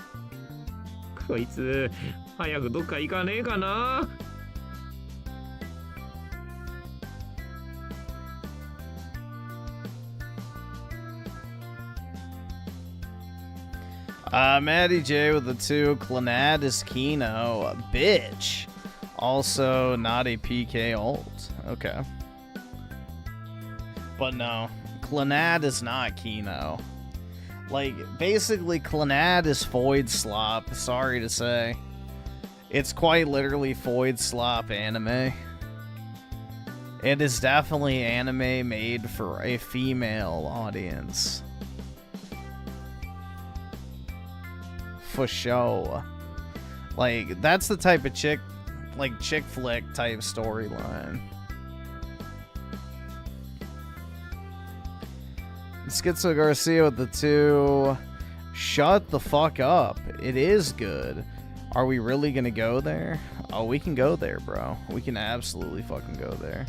こいつ早くどっか行かねえかな。Maddie J with the 2. Clannad is Kino. Bitch. Also not a PK alt. Okay. But no. Clannad is not Kino. Like, basically, Clannad is foid slop. Sorry to say. It's quite literally foid slop anime. It is definitely anime made for a female audience. For sure. Like, that's the type of chick flick type storyline. SchizoGarcia with the 2. Shut the fuck up. It is good. Are we really gonna go there? Oh, we can go there, bro. We can absolutely fucking go there.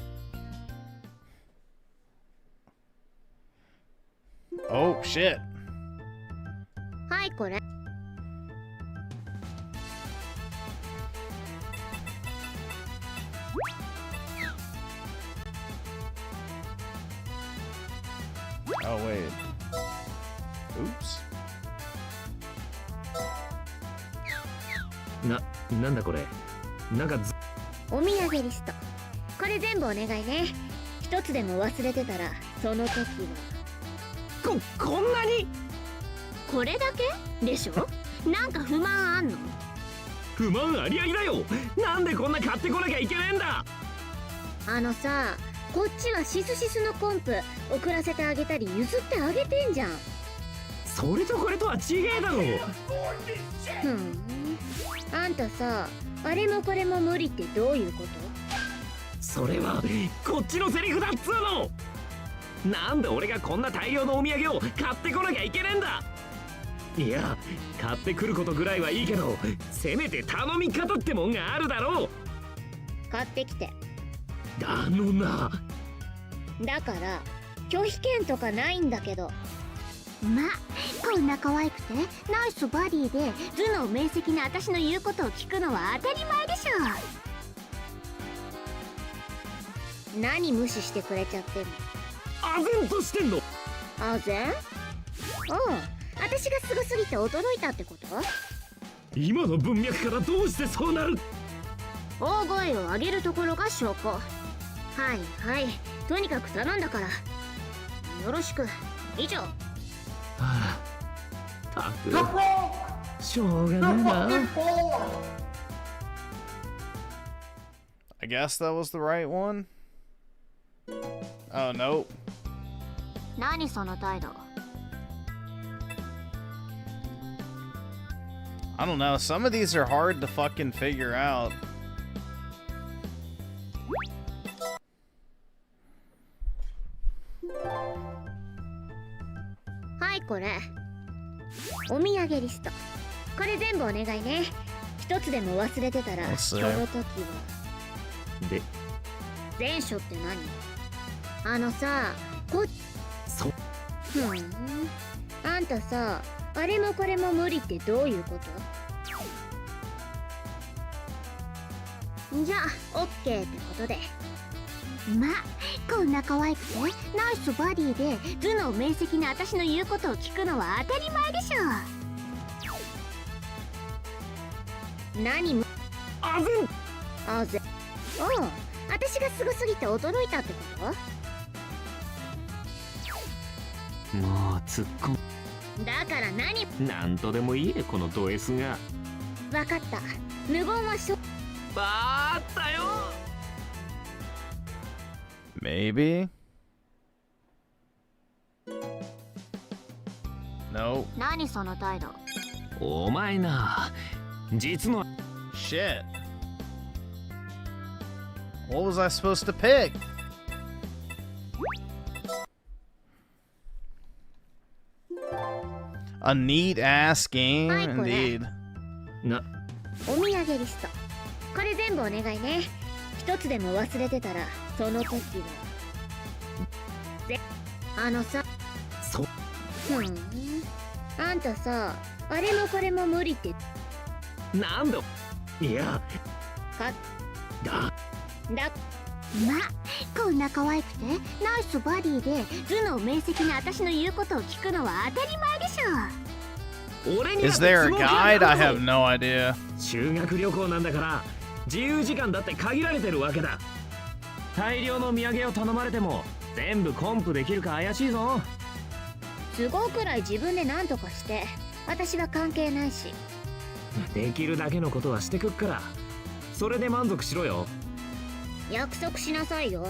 Oh, shit. はい、これ。Oh, wait. Oops. なんだこれ。なんかお土産リスト。これ全部お願いね。一つでも忘れてたら、その時は。こんなに？これだけでしょ？なんか不満あんの？不満ありありだよ。なんでこんな買ってこなきゃいけねえんだ。あのさ、こっちはシスシスのコンプ送らせてあげたり譲ってあげてんじゃん。それとこれとは違えだろ。あんたさ、あれもこれも無理ってどういうこと？それはこっちのセリフだっつうの。なんで俺がこんな大量のお土産を買ってこなきゃいけねえんだ。いや、買ってくることぐらいはいいけど、せめて頼み方ってもんがあるだろう。買ってきて。あのな。だから拒否権とかないんだけど。まあ、こんな可愛くてナイスバディで頭脳明晰な私の言うことを聞くのは当たり前でしょ。何無視してくれちゃってんの？あぜんとしてんの？あぜん？おう、私がすごすぎて驚いたってこと？今の文脈からどうしてそうなる？大声を上げるところが証拠。はいはい、とにかく頼んだからよろしく。以上。はあ、たくしょうがねえな。I guess that was the right one. Oh, no. 何その態度。I don't know. Some of these are hard to fucking figure out. Hi, これ。お土産リスト。これ全部お願いね。一つでも忘れてたら、その時は。で、前書って何？あのさ、そう。あんたさ、あれもこれも無理ってどういうこと？じゃあ、オッケーってことで。まあ、こんな可愛くてナイスバディで頭脳明晰な私の言うことを聞くのは当たり前でしょ。何もあぜんおう、私がすごすぎて驚いたってこと？もう突っ込む。だから何？なんとでもいいこのド S が。わかった。無言はあったよ。Maybe? No. 何その態度？お前な、実の Shit. What was I supposed to pick? A neat ass game, indeed. な、お土産リスト。これ全部お願いね。一つでも忘れてたら、その時は。あのさ。そう。あんたさ、あれもこれも無理って。なんだ。いや。ま、こんな可愛くてナイスバディで頭脳明晰な私の言うことを聞くのは当たり前でしょ。俺に Is there a guide? I have no idea. 修学旅行なんだから自由時間だって限られてるわけだ。大量の土産を頼まれても全部コンプできるか怪しいぞ。都合くらい自分で何とかして、私は関係ないし。できるだけのことはしてくっから、それで満足しろよ。約束しなさいよ。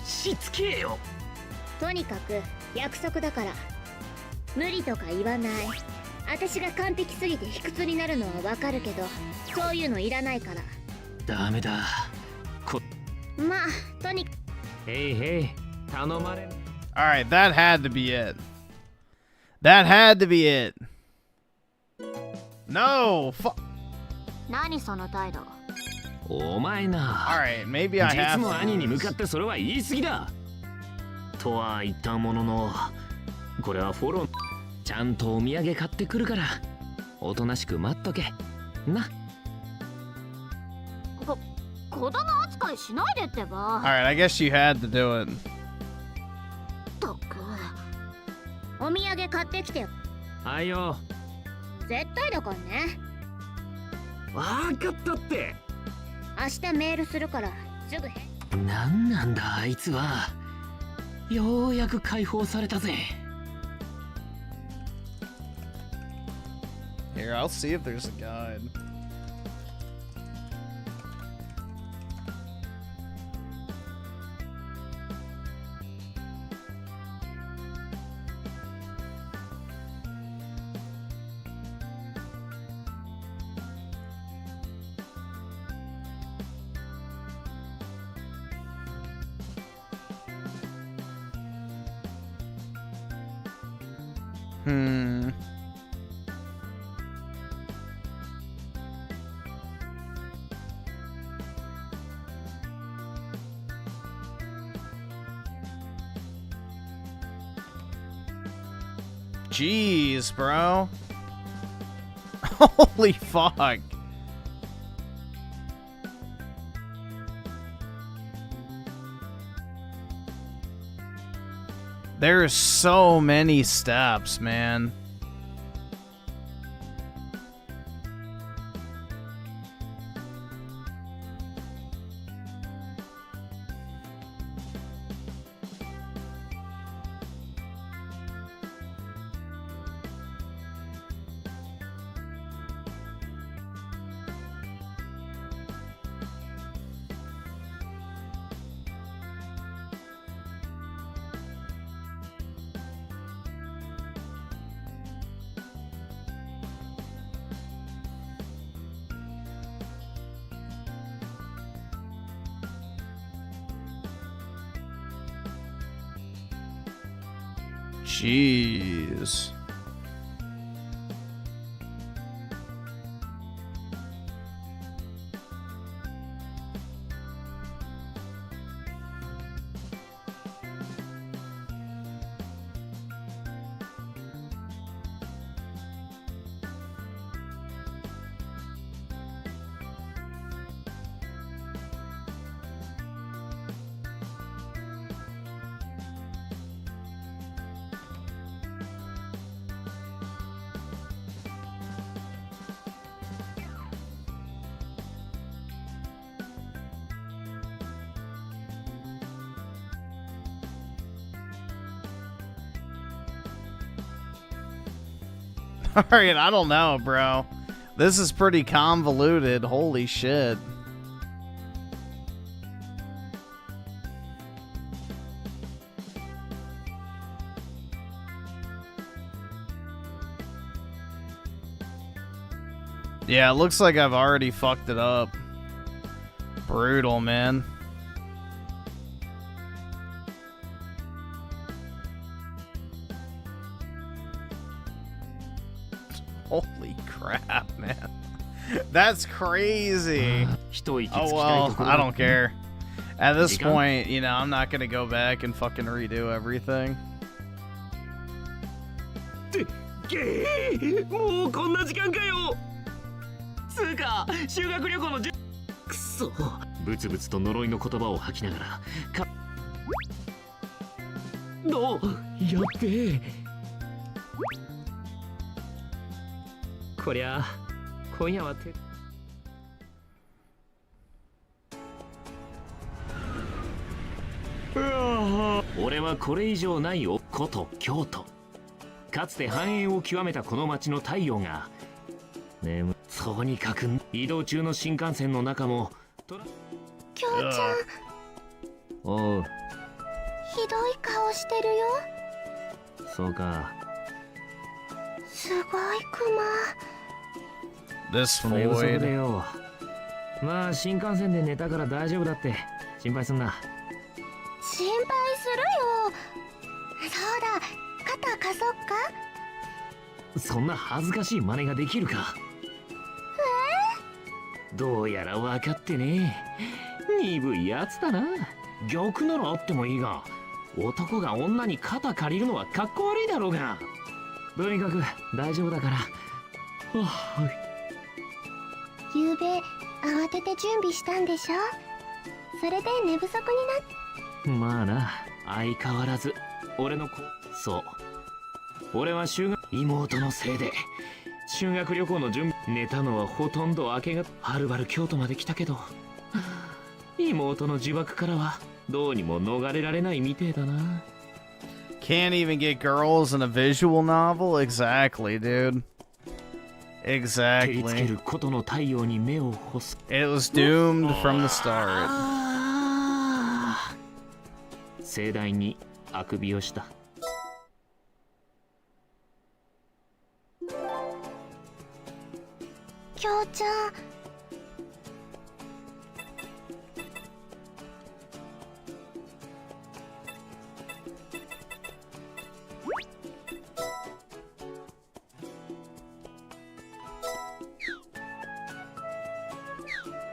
しつけえよ。とにかく約束だから。無理とか言わない。私が完璧すぎて卑屈になるのはわかるけど、そういうのいらないから。ダメだ。まあ、とにかく。へいへい、頼まれ。Alright, that had to be it. That had to be it. No!何その態度？お前な。Alright, maybe I have to. 実の兄に向かってそれは言い過ぎだ。とは言ったものの、これはフォロー。ちゃんとお土産買ってくるから、おとなしく待っとけ。な。子供扱いしないでってば。Alright, I guess you had to do it. とく。お土産買ってきてよ。はいよ。絶対だからね。わかったって。明日メールするからすぐ返。なんなんだあいつは。ようやく解放されたぜ。Here, I'll see if there's a guide. Jeez, bro. Holy fuck. There's so many steps, man. Jeez. Alright, I don't know, bro. This is pretty convoluted. Holy shit. Yeah, it looks like I've already fucked it up. Brutal, man. Holy crap, man. That's crazy. Oh well, I don't care. At this point, you know, I'm not gonna go back and fucking redo everything. もうこんな時間かよ。つうか修学旅行のくそ。ブツブツと呪いの言葉を吐きながらやっべえ。こりゃ今夜は俺はこれ以上ないよこと京都。かつて繁栄を極めたこの町の太陽がとにかく移動中の新幹線の中も京ちゃん、おう、ひどい顔してるよ。そうか。すごいクマ。 This その予測で foid. よ。まあ新幹線で寝たから大丈夫だって心配すんな。心配するよ。そうだ、肩貸そっか。そんな恥ずかしい真似ができるか。どうやら分かってねえ。鈍いやつだな。逆ならあってもいいが、男が女に肩借りるのはかっこ悪いだろうが。とにかく大丈夫だから。ゆうべ慌てて準備したんでしょ。それで寝不足になっ。まあな、相変わらず俺の子。そう、俺は妹のせいで修学旅行の準備。寝たのはほとんど明けがはるばる京都まで来たけど、妹の呪縛からはどうにも逃れられないみてえだな。 Can't even get girls in a visual novel? Exactly, dude. Exactly. It was doomed from the start. 盛大にあくびをした。京ちゃん、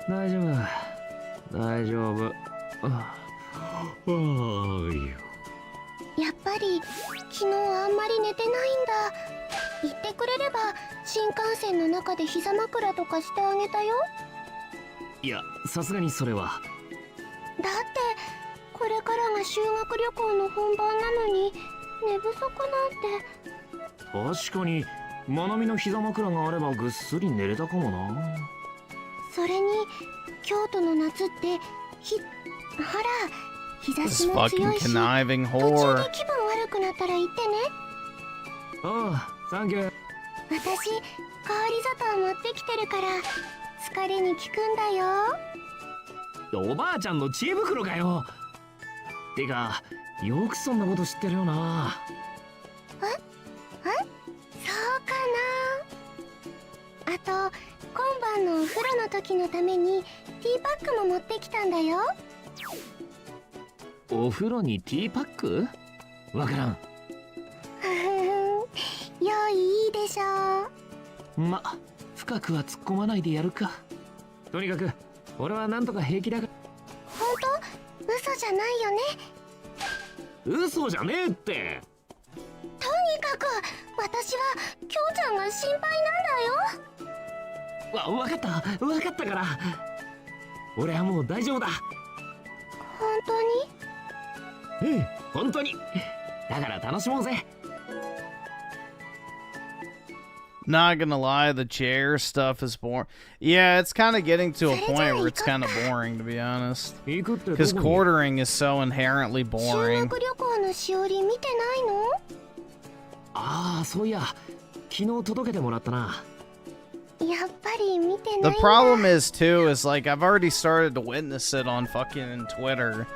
大丈夫大丈夫。やっぱり昨日あんまり寝てないんだ。言ってくれれば新幹線の中で膝枕とかしてあげたよ。いや、さすがにそれは。だってこれからが修学旅行の本番なのに寝不足なんて。確かにまなみの膝枕があればぐっすり寝れたかもな。それに京都の夏ってほら日差しも強いし、途中で気分悪くなったら言ってね。ああ、サンキュー。私、氷砂糖持ってきてるから疲れに効くんだよ。おばあちゃんの知恵袋かよ。てか、よくそんなこと知ってるよな。そうかな。あと今晩のお風呂の時のためにティーパックも持ってきたんだよ。お風呂にティーパック？わからん。用意いいでしょう。ま、深くは突っ込まないでやるか。とにかく俺はなんとか平気だから。本当？嘘じゃないよね。嘘じゃねえって。とにかく私は京ちゃんが心配なんだよ。わかったから。俺はもう大丈夫だ。本当に？うん、本当に。だから楽しもうぜ。Not gonna lie, the chair stuff is boring. Yeah, it's kind of getting to a point where it's kind of boring, to be honest. Because quartering is so inherently boring. 修学旅行のしおり見てないの？ああ、そういや、昨日届けてもらったな。やっぱり見てないん The だ。 problem is too is like I've already started to witness it on fucking Twitter,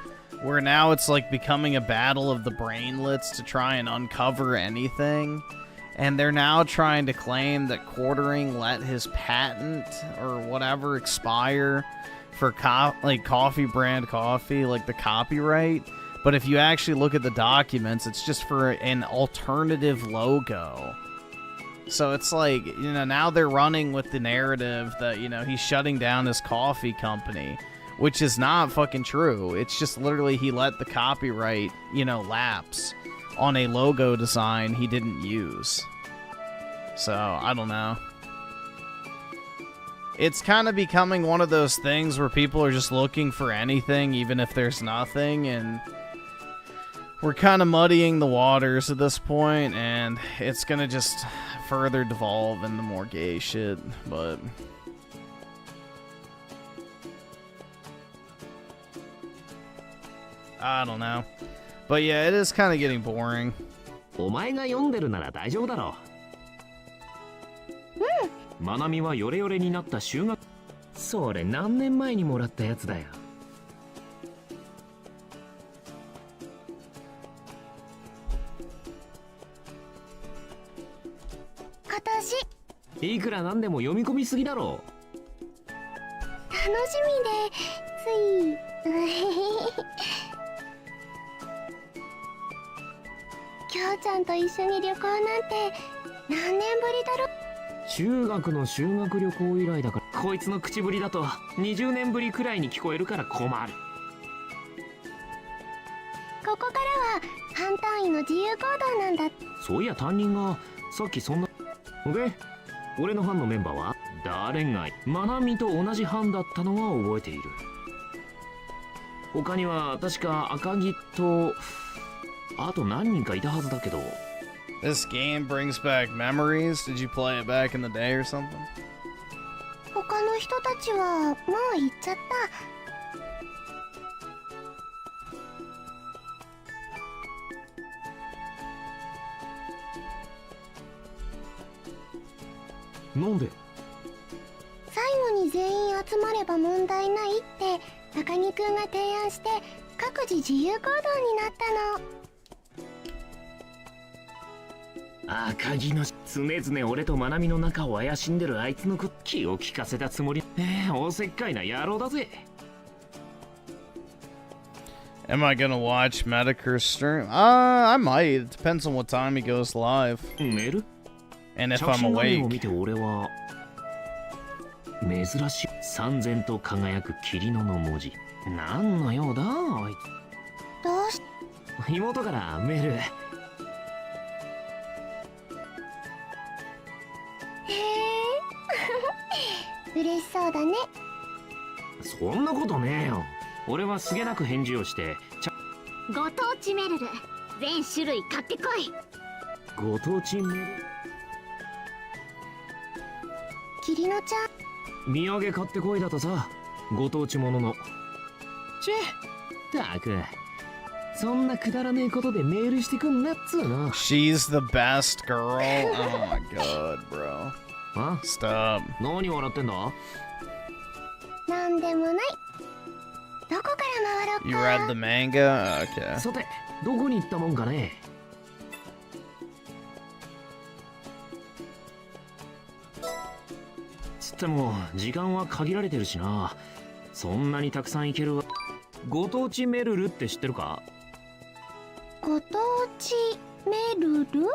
where now it's like becoming a battle of the brainlets to try and uncover anything, and they're now trying to claim that Quartering let his patent or whatever expire for coffee brand coffee, like the copyright. But if you actually look at the documents, it's just for an alternative logo. So it's like, you know, now they're running with the narrative that, you know, he's shutting down his coffee company, which is not fucking true. It's just literally he let the copyright, you know, lapse on a logo design he didn't use. So, I don't know. It's kind of becoming one of those things where people are just looking for anything, even if there's nothing, and we're kind of muddying the waters at this point, and it's gonna just further devolve into more gay shit, but I don't know. But yeah, it is kind of getting boring. お前が読んでるなら大丈夫だろう。マナミはヨレヨレになった修学。それ何年前にもらったやつだよ。いくらなんでも読み込みすぎだろう。楽しみでついきょうちゃんと一緒に旅行なんて何年ぶりだろ。中学の修学旅行以来だから、こいつの口ぶりだと20年ぶりくらいに聞こえるから困る。ここからは班単位の自由行動なんだ。そういや担任がさっきそんな。で俺の班のメンバーは誰がマナミと同じ班だったのは覚えている。他には確か赤木とあと何人かいたはずだけど。 This game brings back memories. Did you play it back in the day or something? 他の人たちはもう行っちゃった。なんで？最後に全員集まれば問題ないって赤木くんが提案して各自自由行動になったの。赤木の常々俺とマナミの仲を怪しんでるあいつの気を利かせたつもり。おせっかいな野郎だぜ。Am I gonna watch Medicur's stream? I might. It depends on what time he goes live. 寝る？ And if I'm awake. を見て俺は珍しい三千と輝く霧のの文字。何の用だあいつ。どうし？妹からメール。嬉しそうだね。そんなことねえよ。俺はすげなく返事をしてご当地メルル全種類買ってこい。ご当地メルル霧のちゃん土産買ってこいだとさ。ご当地もののたくそんなくだらねえことでメールしてくんなっつうの。 She's the best girl. Oh my god, bro. Stop. 何笑ってんだ？なんでもない。どこから回ろうか。 You read the manga? Okay. さてどこに行ったもんかね。つっても時間は限られてるしな。そんなにたくさん行けるわ。ご当地メルルって知ってるか？ご当地メルル？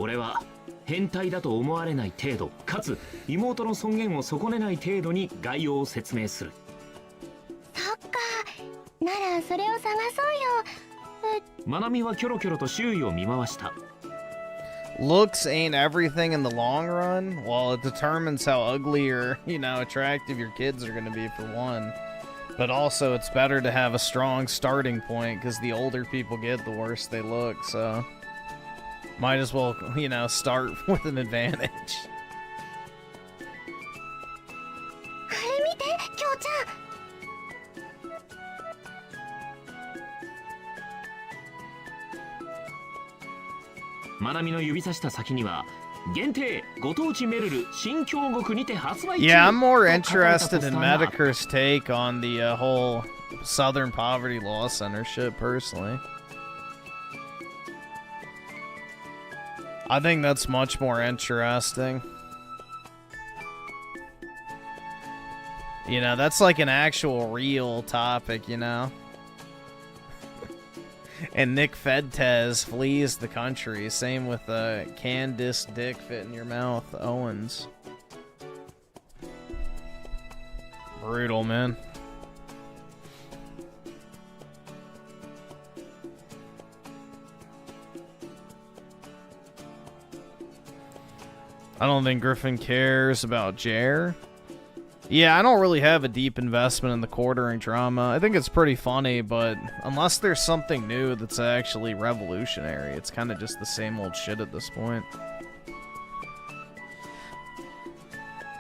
俺は変態だと思われない程度かつ妹の尊厳を損ねない程度に概要を説明する。そっか、ならそれを探そうよ。マナミはキョロキョロと周囲を見回した。 Looks ain't everything in the long run. Well, it determines how ugly or, you know, attractive your kids are going to be for one. But also, it's better to have a strong starting point because the older people get, the worse they look, so might as well, you know, start with an advantage. あれ見て、きょうちゃん。マナミの指さした先には限定ご当地メルル新京極にて発売中。 Yeah, I'm more interested in Medicare's take on the whole Southern Poverty Law Center shit, personally. I think that's much more interesting. You know, that's like an actual real topic, you know? And Nick Fedtez flees the country. Same with Candice Dick Fit in Your Mouth Owens. Brutal, man. I don't think Griffin cares about Jer. Yeah, I don't really have a deep investment in the quartering drama. I think it's pretty funny, but unless there's something new that's actually revolutionary, it's kind of just the same old shit at this point.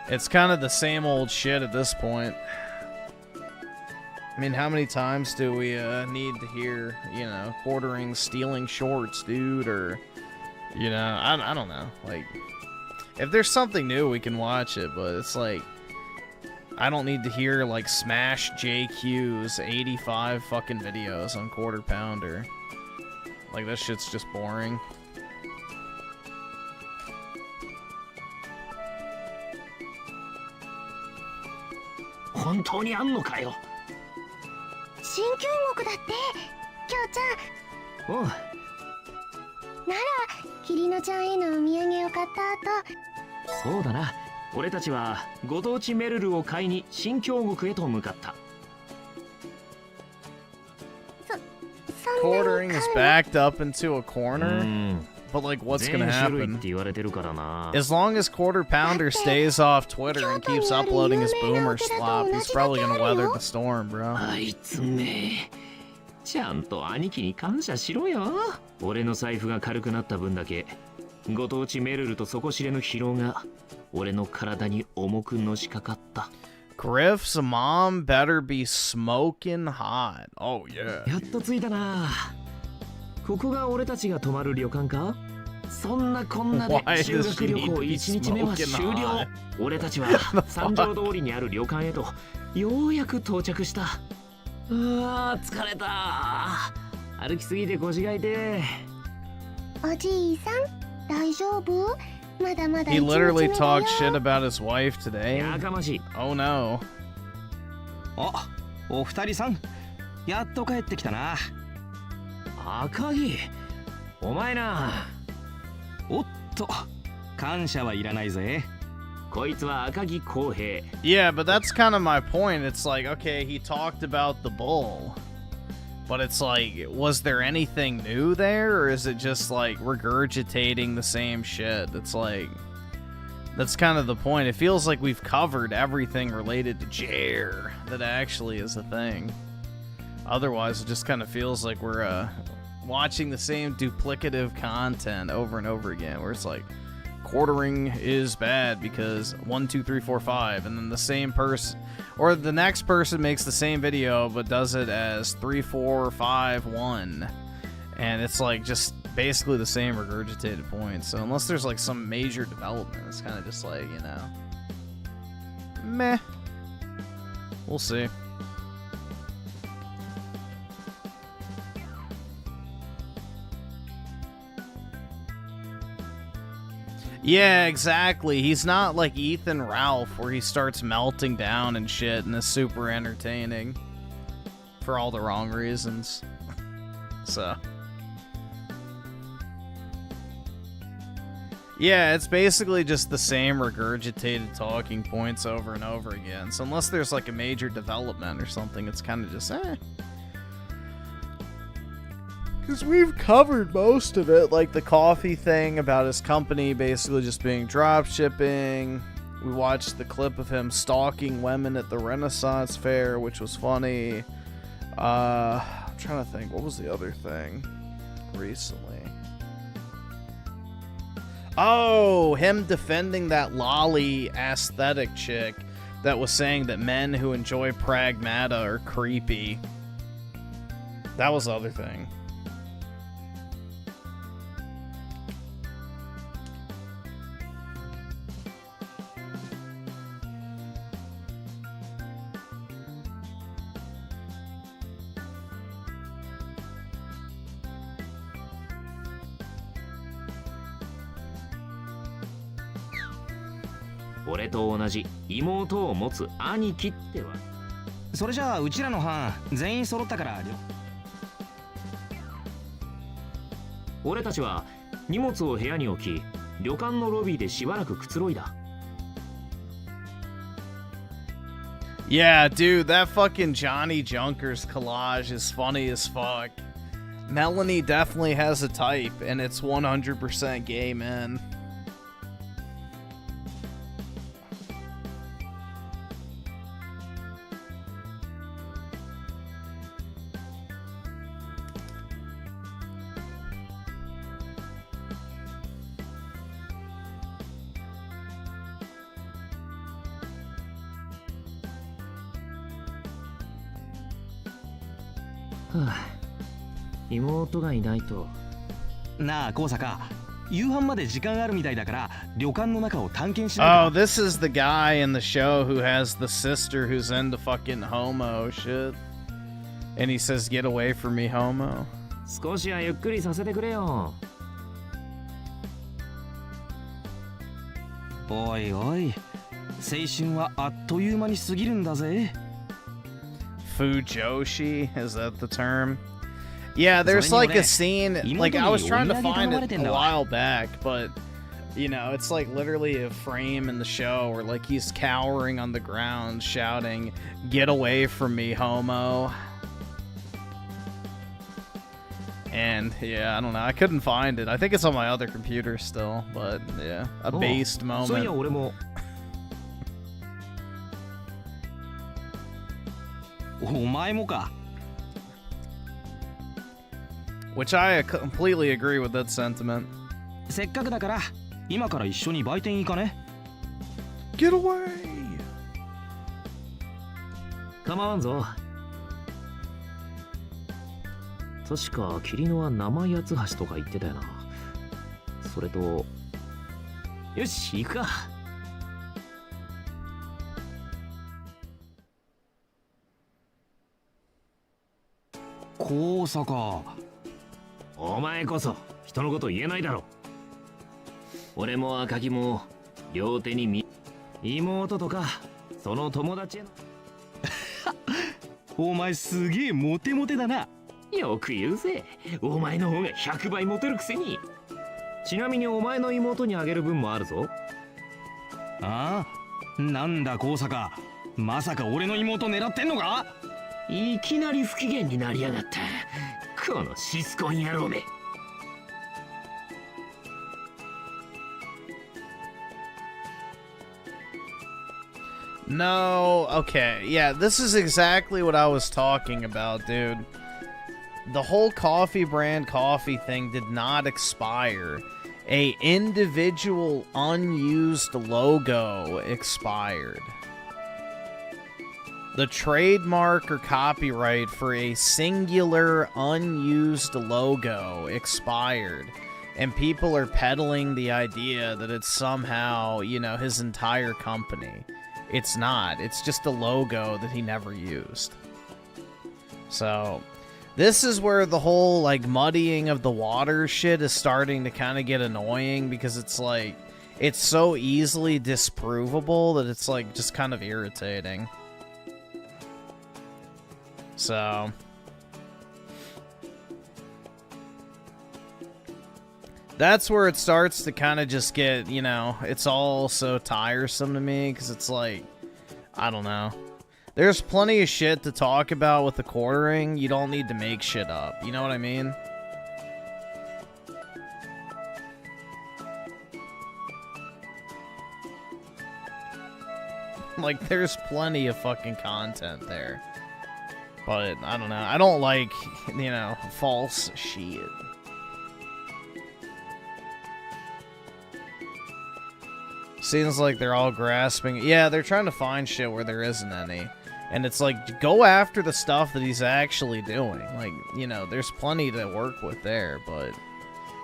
It's kind of the same old shit at this point. I mean, how many times do we need to hear, you know, quartering stealing shorts, dude, or, you know, I don't know. Like, if there's something new, we can watch it, but it's like, I don't need to hear, like, Smash JQ's 85 fucking videos on Quarter Pounder. Like, that shit's just boring.新京極だって、京ちゃん。おう。なら、キリノちゃんへのお土産を買った後。そうだな。俺たちはご当地メルルを買いに新京極へと向かった。Quartering is backed up into a corner? But, like, what's gonna happen? As long as Quarter Pounder stays off Twitter and keeps uploading his boomer slop, he's probably gonna weather the storm, bro. あいつめ。ちゃんと兄貴に感謝しろよ。俺の財布が軽くなった分だけ、ご当地メルルと底知れぬ疲労が俺の体に重くのしかかった。Griff's mom better be smoking hot. Oh yeah. やっと着いたな。ここが俺たちが泊まる旅館か？そんなこんなで修学旅行1日目は終了。俺たちは三条通りにある旅館へとようやく到着した。疲れた。歩きすぎて腰が痛い。おじいさん、大丈夫？まだまだ He literally talked shit about his wife today. やかましい。Oh no. お二人さん、やっと帰ってきたな。赤木、お前な。おっと、感謝はいらないぜ。こいつは赤木浩平。Yeah, but that's kind of my point. It's like, okay, he talked about the bull. But it's like, was there anything new there? Or is it just like regurgitating the same shit? It's like, that's kind of the point. It feels like we've covered everything related to Jer that actually is a thing. Otherwise, it just kind of feels like we're watching the same duplicative content over and over again, where it's like, quartering is bad because 1, 2, 3, 4, 5, and then the same person, or the next person makes the same video but does it as 3, 4, 5, 1, and it's like just basically the same regurgitated points. So unless there's like some major development, it's kind of just like, you know, meh. We'll see. Yeah, exactly. He's not like Ethan Ralph, where he starts melting down and shit and is super entertaining for all the wrong reasons. So, yeah, it's basically just the same regurgitated talking points over and over again. So unless there's like a major development or something, it's kind of just because we've covered most of it, like the coffee thing about his company basically just being drop shipping. We watched the clip of him stalking women at the Renaissance Fair, which was funny. I'm trying to think, what was the other thing recently? Oh, him defending that lolly aesthetic chick that was saying that men who enjoy pragmata are creepy. That was the other thing. 俺と同じ妹を持つ兄貴ってわ。それじゃあうちらの班全員揃ったから俺たちは荷物を部屋に置き、旅館のロビーでしばらくくつろいだ。Yeah, dude, that fucking Johnny Junkers collage is funny as fuck. Melanie definitely has a type, and it's 100% gay men. Huh. 妹がいないと。なあ、高坂。夕飯まで時間あるみたいだから旅館の中を探検しないか。Oh, this is the guy in the show who has the sister who's into fucking homo shit. And he says, "Get away from me, homo." 少しはゆっくりさせてくれよ。おいおい、青春はあっという間に過ぎるんだぜ。Fujoshi, is that the term? Yeah, there's like a scene, like I was trying to find it a while back, but you know, it's like literally a frame in the show where like he's cowering on the ground shouting, "Get away from me, homo." And yeah, I don't know, I couldn't find it. I think it's on my other computer still, but yeah, a based moment. お前もか。Which I completely agree with that sentiment. せっかくだから今から一緒に売店行かね。Get away! 構わんぞ。確か霧野は生八つ橋とか言ってたよな。それと、よし行くか。高坂。お前こそ人のこと言えないだろ。俺も赤木も両手に妹とかその友達へのお前すげえモテモテだな。よく言うぜ。お前の方が100倍モテるくせに。ちなみにお前の妹にあげる分もあるぞ。ああ、なんだ高坂、まさか俺の妹狙ってんのか。いきなり不機嫌になりやがった。このシスコン野郎め。No, okay, yeah, this is exactly what I was talking about, dude. The whole coffee brand coffee thing did not expire. A individual unused logo expired. The trademark or copyright for a singular unused logo expired. And people are peddling the idea that it's somehow, you know, his entire company. It's not. It's just a logo that he never used. So, this is where the whole, like, muddying of the water shit is starting to kind of get annoying, because it's like, it's so easily disprovable that it's, like, just kind of irritating. So, that's where it starts to kind of just get, you know, it's all so tiresome to me, because it's like, I don't know. There's plenty of shit to talk about with the quartering. You don't need to make shit up. You know what I mean? Like, there's plenty of fucking content there. But, I don't know. I don't like, you know, false shit. Seems like they're all grasping. Yeah, they're trying to find shit where there isn't any. And it's like, go after the stuff that he's actually doing. Like, you know, there's plenty to work with there, but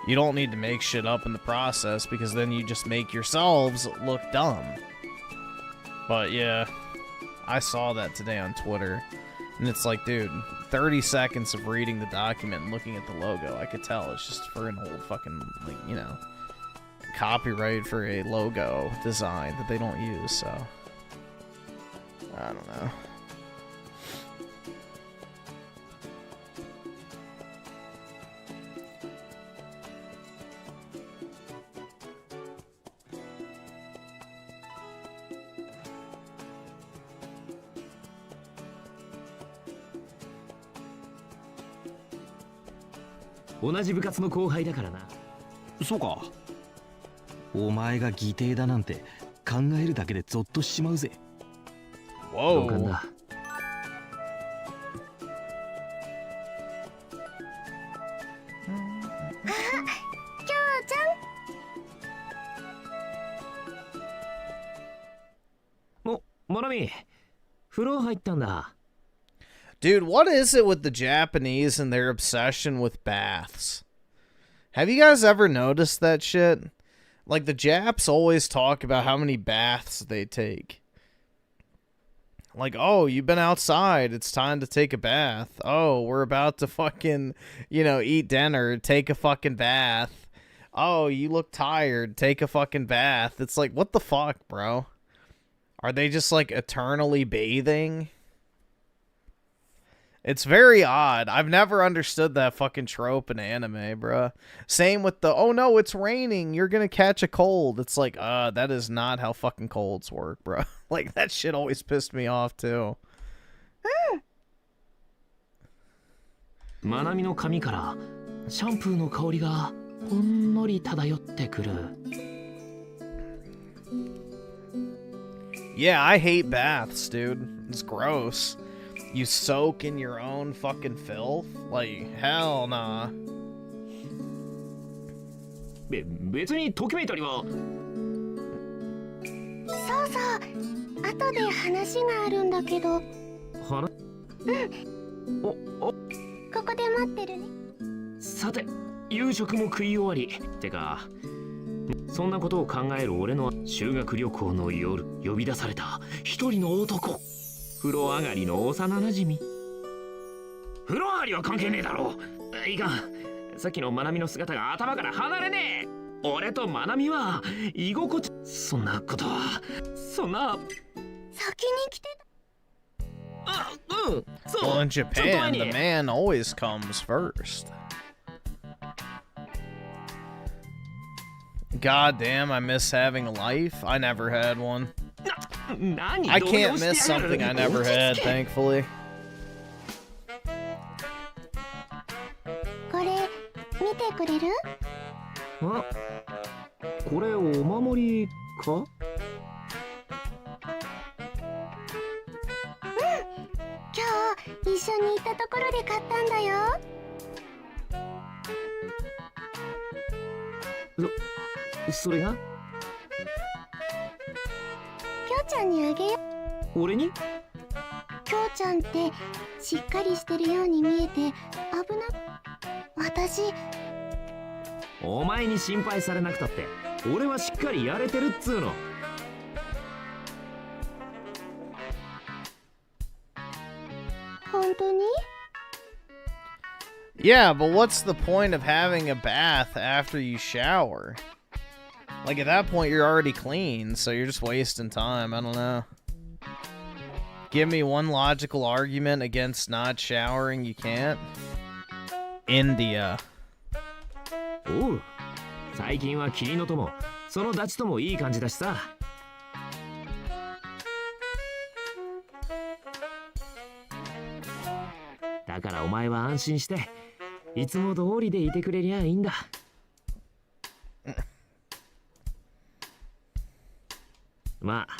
you don't need to make shit up in the process, because then you just make yourselves look dumb. But yeah, I saw that today on Twitter. And it's like, dude, 30 seconds of reading the document and looking at the logo, I could tell it's just for an old fucking, like, you know, copyright for a logo design that they don't use, so I don't know.同じ部活の後輩だからな。そうか。お前が擬態だなんて考えるだけでゾッとしちまうぜ。同感だ。お、まなみ、風呂入ったんだ。Dude, what is it with the Japanese and their obsession with baths? Have you guys ever noticed that shit? Like, the Japs always talk about how many baths they take. Like, oh, you've been outside. It's time to take a bath. Oh, we're about to fucking, you know, eat dinner. Take a fucking bath. Oh, you look tired. Take a fucking bath. It's like, what the fuck, bro? Are they just, like, eternally bathing? It's very odd. I've never understood that fucking trope in anime, bruh. Same with the, oh no, it's raining, you're gonna catch a cold. It's like, that is not how fucking colds work, bruh. Like, that shit always pissed me off, too. まなみの髪からシャンプーの香りがほんのり漂ってくる。Yeah, I hate baths, dude. It's gross. You soak in your own fucking filth? Like, hell nah. 別にときめいたりは。そうそう。後で話があるんだけど。話？ここで待ってるね。さて、夕食も食い終わり。てか、そんなことを考える俺の修学旅行の夜、呼び出された一人の男。風呂上がりの幼なじみ。風呂上がりは関係ねえだろ。いかん。さっきのまなみの姿が頭から離れねえ。俺とまなみは居心地。そんなことは。そんな。先に来てた。うん。そう。Well, in Japan, the man always comes first. God damn, I miss having a life. I never had one. I can't miss something I never had, thankfully. これ見てくれる？あ、これお守りか？うん、今日一緒に行ったところで買ったんだよ。それが？きょうちゃんにあげよ。俺に？きょうちゃんってしっかりしてるように見えて危な。私。お前に心配されなくたって俺はしっかりやれてるっつうの。本当に？ Yeah, but what's the point of having a bath after you shower? Like, at that point, you're already clean, so you're just wasting time. I don't know. Give me one logical argument against not showering. You can't? India. おう。最近は霧の友、そのダチともいい感じだしさ。だからお前は安心して、いつも通りでいてくれりゃいいんだ。まあ、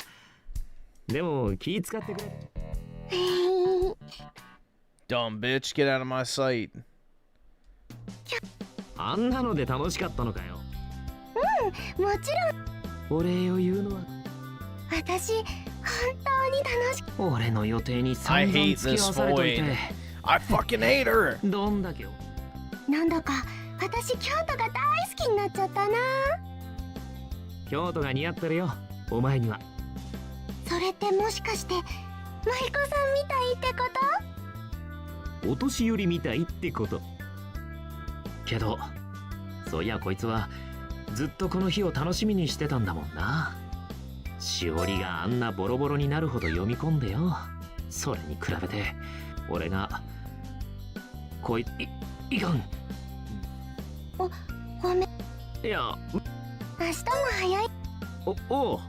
でも気使ってくれ。Dumb bitch, get out of my sight. あんなので楽しかったのかよ。うん、もちろん。お礼を言うのは。私、本当に楽しく。俺の予定に散々付き合わされといて。I fucking hate her. どんだけ。なんだか私京都が大好きになっちゃったな。京都が似合ってるよ、お前には。それってもしかして舞妓さんみたいってこと？お年寄りみたいってこと。けどそういやこいつはずっとこの日を楽しみにしてたんだもんな。しおりがあんなボロボロになるほど読み込んでよ。それに比べて俺がいかん。ごめん。いや、明日も早い。おう。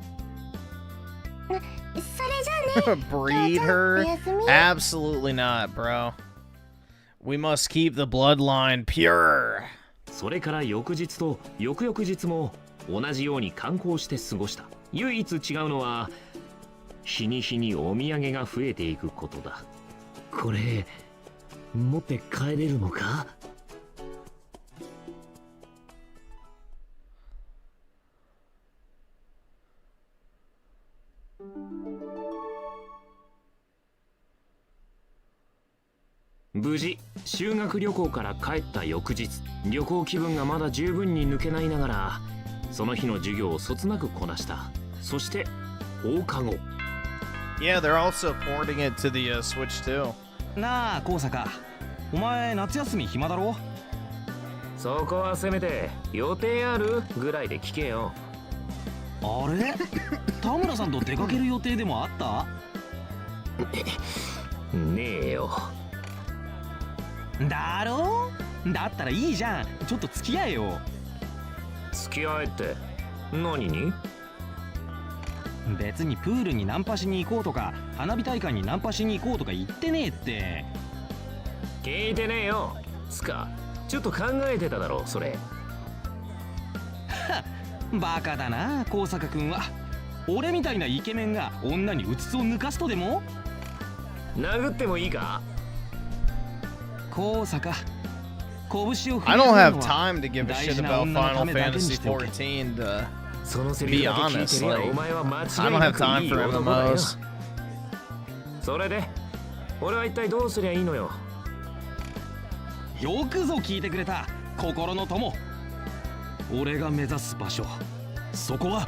それじゃあね。Breed her? Absolutely not, bro. We must keep the bloodline pure. それから翌日と翌々日も同じように観光して過ごした。唯一違うのは日に日にお土産が増えていくことだ。これ持って帰れるのか？無事修学旅行から帰った翌日、旅行気分がまだ十分に抜けないながらその日の授業をそつなくこなした。そして放課後。 Yeah, they're also porting it to the Switch too. なあ、高坂、お前夏休み暇だろ？そこはせめて予定あるぐらいで聞けよ。あれ田村さんと出かける予定でもあった？ねえよ。だろ？だったらいいじゃん。ちょっと付き合えよ。付き合えって何に？別にプールにナンパしに行こうとか花火大会にナンパしに行こうとか言ってねえって。聞いてねえよ。つかちょっと考えてただろそれ。バカだな高坂君は。俺みたいなイケメンが女にうつつを抜かすとでも？殴ってもいいか？高坂、拳を振り I don't have time to give a shit about Final Fantasy 14 to be honest. Like, I don't have time for MMOs. それで俺は一体どうすりゃいいのよ。よくぞ聞いてくれた、心の友。俺が目指す場所、そこは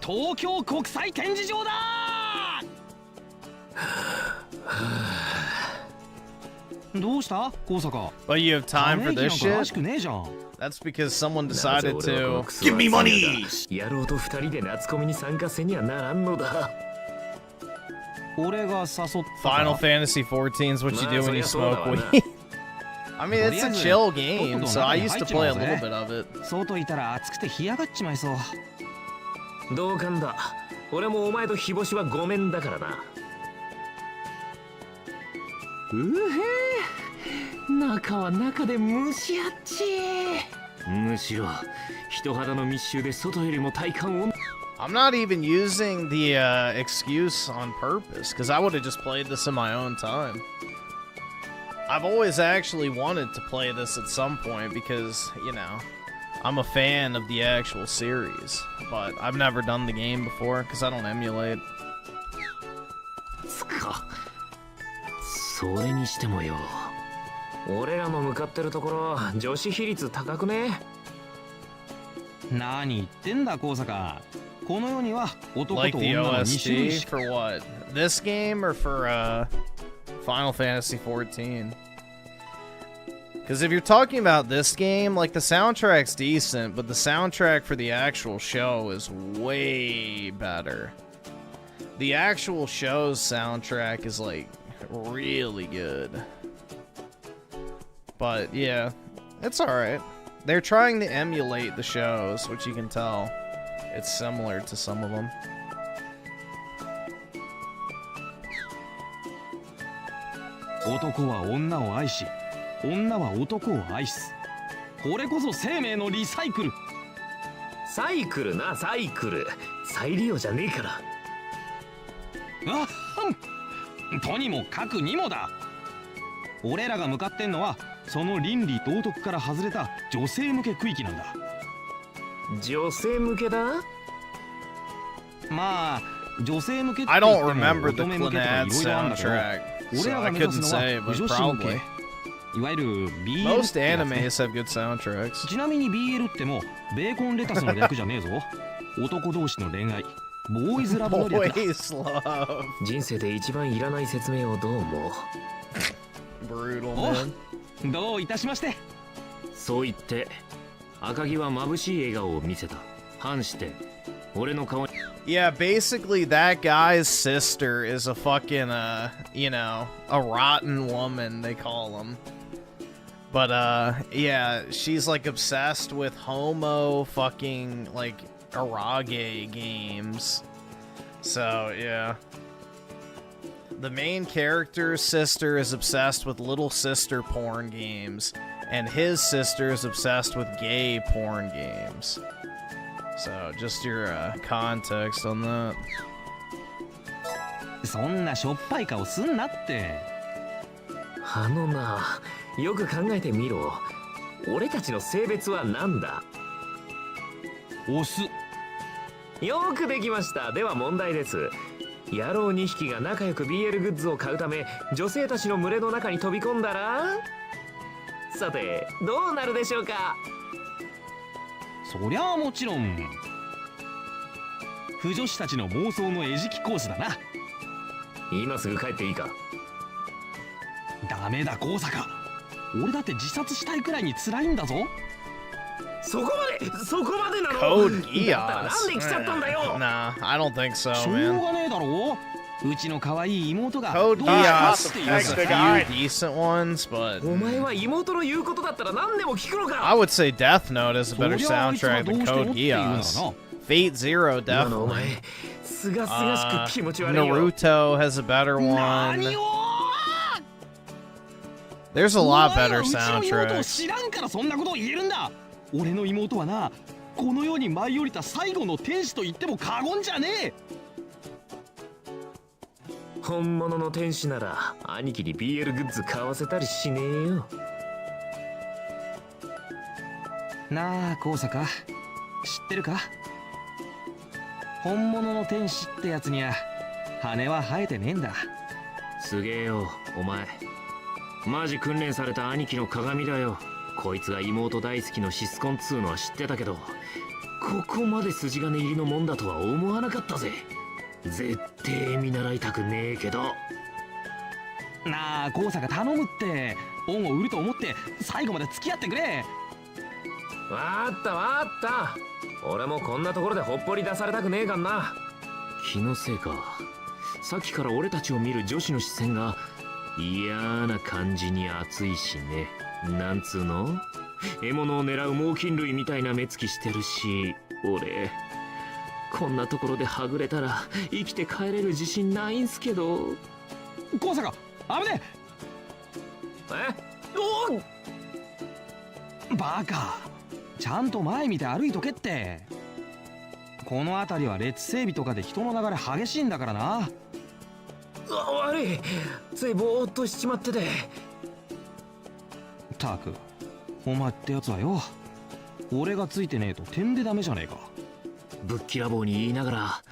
東京国際展示場だ。どうした高坂？ But you have time for this shit? That's because someone decided to give me money. 野郎と二人で夏コミに参加せにはならんのだ。俺が誘った。 Final Fantasy 14 is what you do when you smoke weed. I mean, it's a chill game, so I used to play a little bit of it. 外いたら暑くて干上がっちまいそう。同感だ。俺もお前と日干しはごめんだからな。中は中で蒸しあっち。むしろ人肌の密集で外よりも体感温。 I'm not even using the excuse on purpose, because I would have just played this in my own time. I've always actually wanted to play this at some point because, you know, I'm a fan of the actual series, but I've never done the game before because I don't emulate. つか、それにしてもよ、俺らの向かってるところ女子比率高くね？何言ってんだ高坂。この世には男と Like the 女の2種類 OST しか。 for what? This game or for Final Fantasy 14? Because if you're talking about this game, like the soundtrack's decent, but the soundtrack for the actual show is way better. The actual show's soundtrack is like really good. But yeah, it's alright. They're trying to emulate the shows, which you can tell. It's similar to some of them. 男は女を愛し、女は男を愛す。これこそ生命のリサイクル。サイクルな、サイクル。再利用じゃねえから。あっ、とにもかくにもだ。俺らが向かってんのはその倫理道徳から外れた女性向け区域なんだ。女性向けだ？まあ女性向けって I 言っ don't ても remember 乙 the 女向けとかい Clannad ろいろあるんだけど、 soundtrack, 俺 so ら I が目指 couldn't すの say, は but 女子向け、 probably. いわゆる BL Most ってやつね。 animes have good soundtracks. ちなみに BL ってもベーコンレタスの略じゃねえぞ。男同士の恋愛、ボーイズラブの略だ。人生で一番いらない説明をどう思う？お、どういたしまして。そう言って赤木は眩しい笑顔を見せた。反して俺の顔に。Yeah, basically that guy's sister is a fucking, you know, a rotten woman, they call them. But, yeah, she's, like, obsessed with homo fucking, like, eroge games. So, yeah. The main character's sister is obsessed with little sister porn games, and his sister is obsessed with gay porn games. So, just your context on that. そんなしょっぱい顔すんなって。な、よく考えてみろ。俺たちの性別は何だ？オス。よくできました。では問題です。野郎2匹が仲良く BL グッズを買うため女性たちの群れの中に飛び込んだら、さてどうなるでしょうか？そりゃあもちろん腐女子たちの妄想の餌食コースだな。今すぐ帰っていいか？ダメだ高坂、俺だって自殺したいくらいに辛いんだぞ。そこまでなの？ CultEatsSharmasWood. だったらなんで来ちゃったんだよ。Nah, I don't think so, しょう man. がねえだろう。うちの可愛い妹が CultEatsSharmasWood has a few decent ones, but お前は妹の言うことだったら何でも聞くのか。 I would say Death Note is a better soundtrack than CultEatsSharmasWood. Fate Zero definitely. Naruto has a better one. There's a lot better soundtracks. 知らんからそんなことを言えるんだ。俺の妹はな、この世に舞い降りた最後の天使と言っても過言じゃねえ。本物の天使なら兄貴に BL グッズ買わせたりしねえよ。なあ高坂、知ってるか？本物の天使ってやつには羽は生えてねえんだ。すげえよお前。マジ訓練された兄貴の鏡だよ。こいつが妹大好きのシスコン2のは知ってたけど、ここまで筋金入りのもんだとは思わなかったぜ。絶対見習いたくねえけど。なあ高坂頼むって、恩を売ると思って最後まで付き合ってくれ。わーったわーった。俺もこんなところでほっぽり出されたくねえかんな。気のせいか、さっきから俺たちを見る女子の視線が嫌な感じに熱いしね。なんつうの、獲物を狙う猛禽類みたいな目つきしてるし、俺こんなところではぐれたら生きて帰れる自信ないんすけど。高坂危ねえ。おバカ、ちゃんと前見て歩いとけって。この辺りは列整備とかで人の流れ激しいんだからな。悪い、ついぼーっとしちまってて。たく、お前ってやつはよ、俺がついてねえと点でダメじゃねえか。ぶっきらぼうに言いながら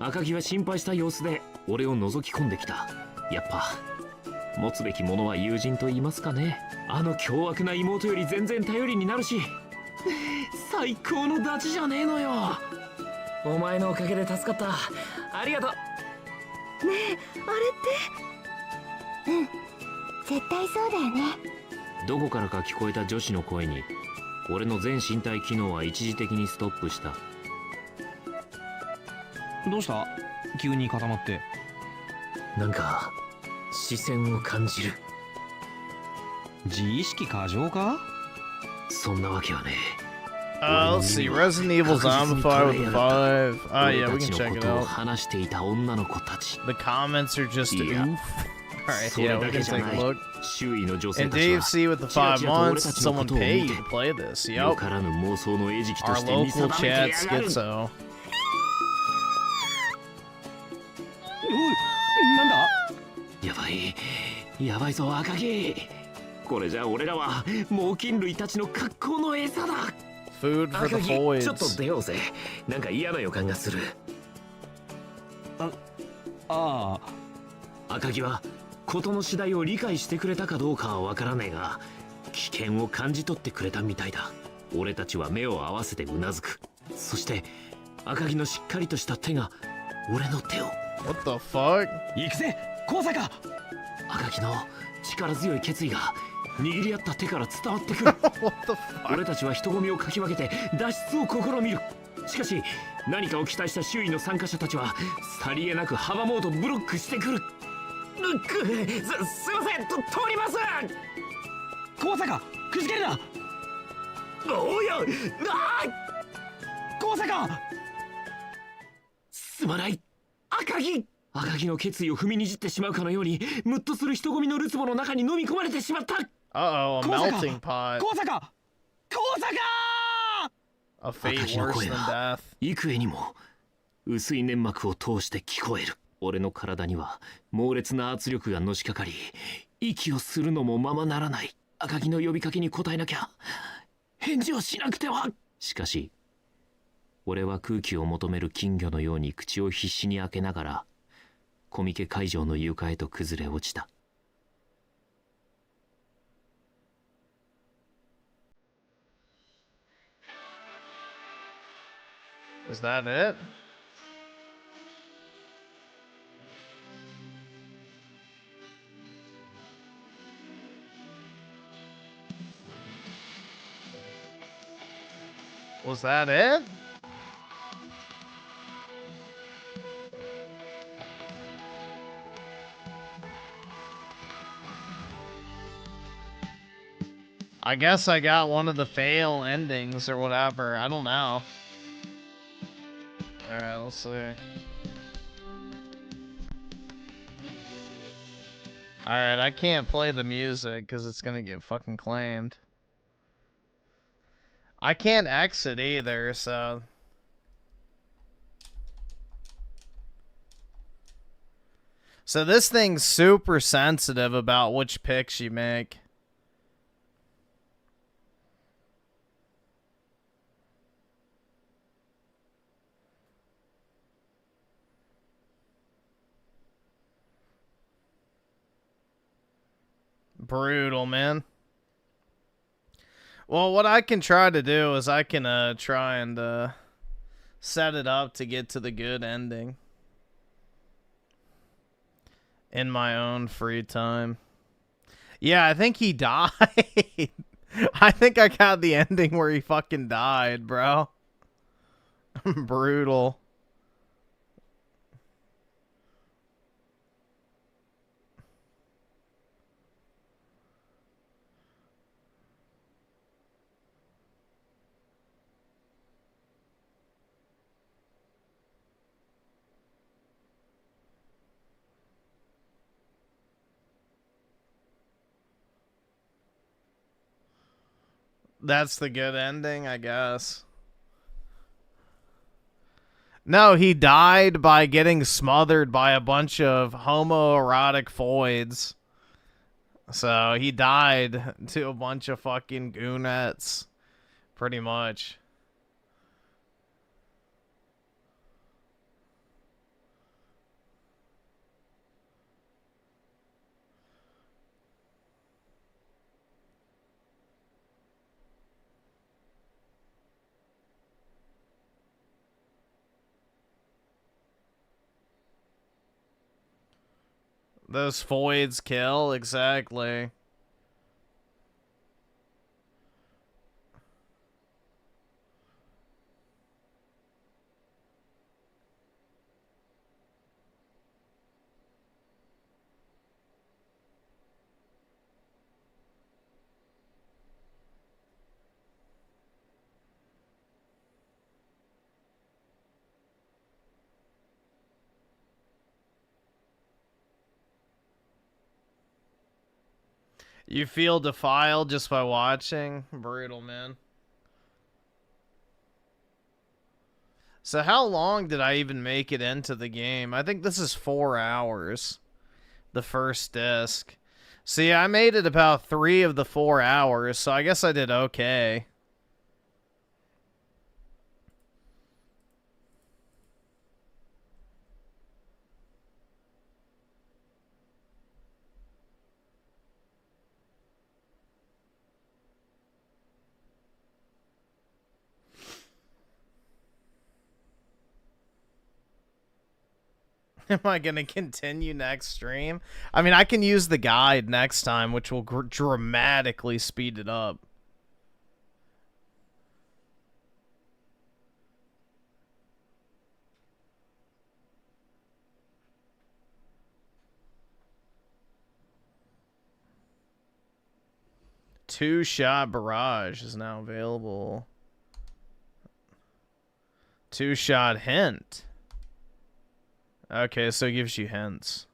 赤木は心配した様子で俺を覗き込んできた。やっぱ持つべきものは友人と言いますかね。あの凶悪な妹より全然頼りになるし、最高のダチじゃねえのよ。お前のおかげで助かった。ありがとう。ねえ、あれって。うん、絶対そうだよね。どこからか聞こえた女子の声に俺の全身体機能は一時的にストップした。どうした？急に固まって。なんか視線を感じる。自意識過剰か？そんなわけはね。Let's see. Resident Evil Zombified with a 5. Oh, yeah, we can check it out. 話していた女の子たち。 The comments are just oof. Alright, yeah, we can take a look. And Dave C with the 5 months. Someone paid to play this. Yup. Our local chat Schizo. なんだ？やばいぞ赤木。これじゃ俺らは猛禽類たちの格好の餌だ。Food for the foids. ちょっと出ようぜ。なんか嫌な予感がする。赤木は事の次第を理解してくれたかどうかはわからねえが、危険を感じ取ってくれたみたいだ。俺たちは目を合わせてうなずく。そして赤木のしっかりとした手が俺の手を。 What the fuck? 行くぜ、高坂。赤木の力強い決意が握り合った手から伝わってくる。俺たちは人混みをかき分けて脱出を試みる。しかし何かを期待した周囲の参加者たちはさりげなく阻もうとブロックしてくる。すいません、通ります。高坂、くじけるな。おや、高坂。すまない、赤木。赤木の決意を踏みにじってしまうかのようにムッとする人混みのるつぼの中に飲み込まれてしまった。Uh-oh, a melting pot. 高坂、高坂。A fate worse than death. 幾重にも薄い粘膜を通して聞こえる。俺の体には猛烈な圧力がのしかかり、息をするのもままならない。赤木の呼びかけに応えなきゃ、返事をしなくては。しかし俺は空気を求める金魚のように口を必死に開けながらコミケ会場の床へと崩れ落ちた。Is that it? Was that it? I guess I got one of the fail endings or whatever. I don't know. Alright, let's see. Alright, I can't play the music because it's gonna get fucking claimed. I can't exit either, so... So this thing's super sensitive about which picks you make. Brutal, man. Well, what I can try to do is I can try and set it up to get to the good ending in my own free time. Yeah, I think he died. I think I got the ending where he fucking died, bro. Brutal. That's the good ending, I guess. No, he died by getting smothered by a bunch of homoerotic foids. So he died to a bunch of fucking goonettes. Pretty much. Those foids kill, exactly. You feel defiled just by watching? Brutal, man. So how long did I even make it into the game? I think this is 4 hours. The first disc. See, I made it about 3 of the 4 hours, so I guess I did okay. Am I gonna continue next stream? I mean, I can use the guide next time, which will dramatically speed it up. Two-shot barrage is now available. Two-shot hint. Okay, so it gives you hints.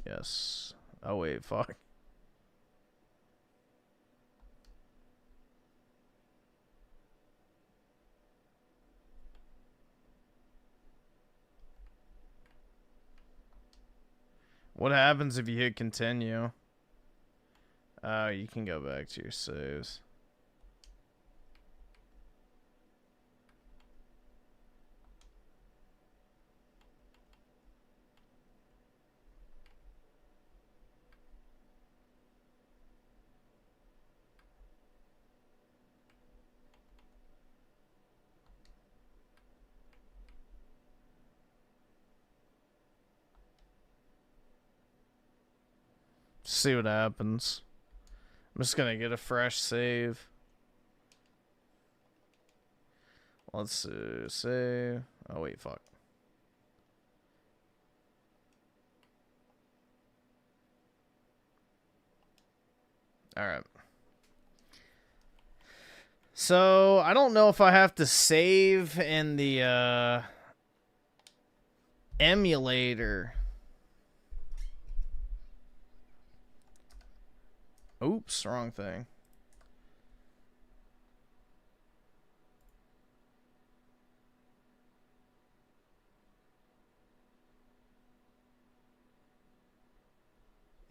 Yes. Oh, wait, fuck. What happens if you hit continue? Oh, you can go back to your saves. See what happens. I'm just gonna get a fresh save. Let's save. Oh wait, fuck. Alright. So, I don't know if I have to save in the emulator. Oops, wrong thing.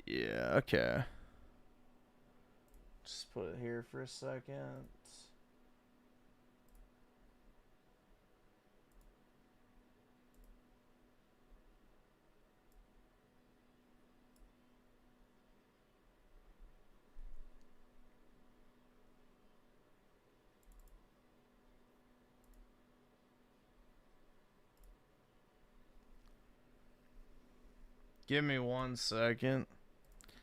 Yeah, okay. Just put it here for a second. Give me 1 second.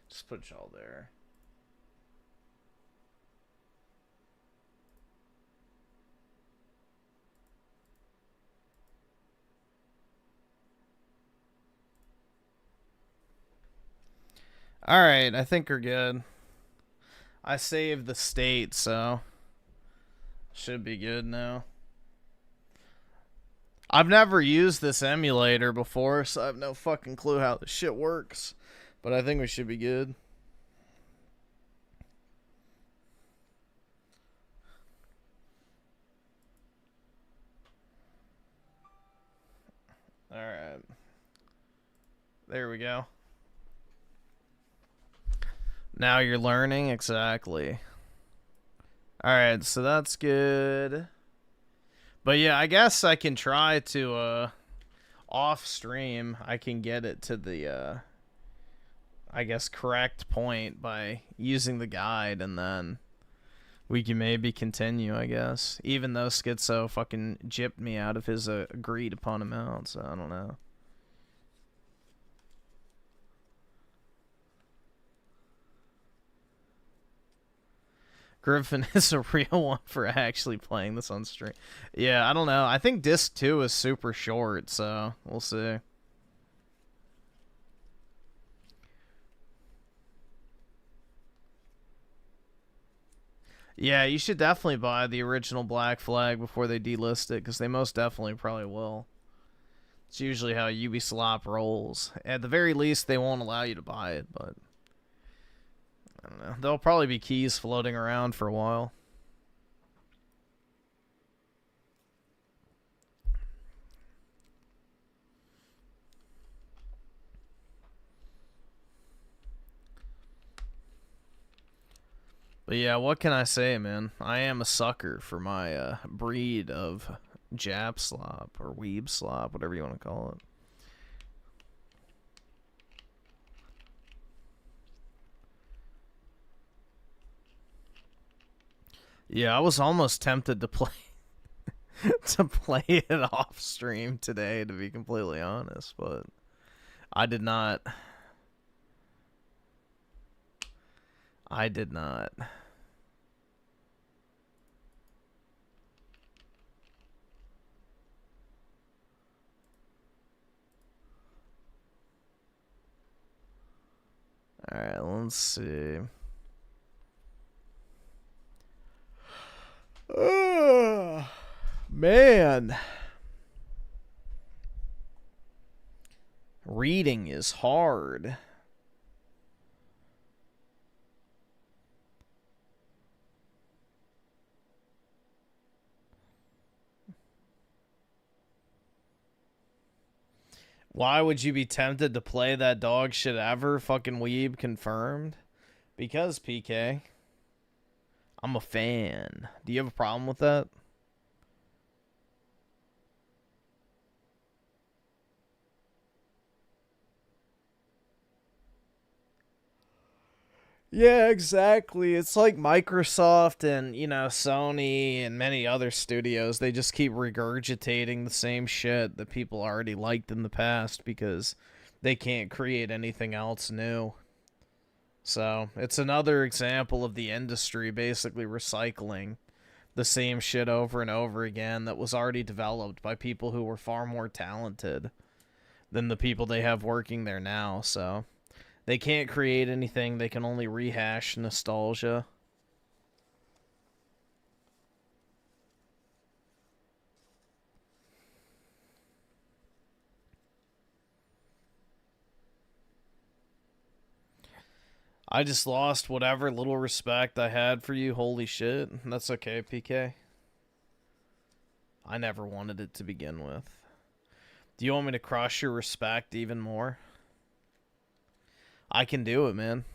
Just put y'all there. Alright, I think we're good. I saved the state, so should be good now. I've never used this emulator before, so I have no fucking clue how this shit works. But I think we should be good. Alright. There we go. Now you're learning? Exactly. Alright, so that's good. But yeah, I guess I can try to, off stream, I can get it to the, I guess, correct point by using the guide, and then we can maybe continue, I guess. Even though Schizo fucking gypped me out of his agreed upon amount, so I don't know. Griffin is a real one for actually playing this on stream. Yeah, I don't know. I think disc 2 is super short, so we'll see. Yeah, you should definitely buy the original Black Flag before they delist it, because they most definitely probably will. It's usually how Ubisoft rolls. At the very least, they won't allow you to buy it, but I don't know. There'll probably be keys floating around for a while. But yeah, what can I say, man? I am a sucker for my breed of Jap slop or weeb slop, whatever you want to call it. Yeah, I was almost tempted to play to play it off stream today, to be completely honest, but I did not. Alright, let's see. Man. Reading is hard. Why would you be tempted to play that dog shit ever? Fucking weeb confirmed. Because, PK, I'm a fan. Do you have a problem with that? Yeah, exactly. It's like Microsoft and, you know, Sony and many other studios. They just keep regurgitating the same shit that people already liked in the past because they can't create anything else new. So, it's another example of the industry basically recycling the same shit over and over again that was already developed by people who were far more talented than the people they have working there now, so they can't create anything, they can only rehash nostalgia. I just lost whatever little respect I had for you, holy shit. That's okay, PK. I never wanted it to begin with. Do you want me to crush your respect even more? I can do it, man.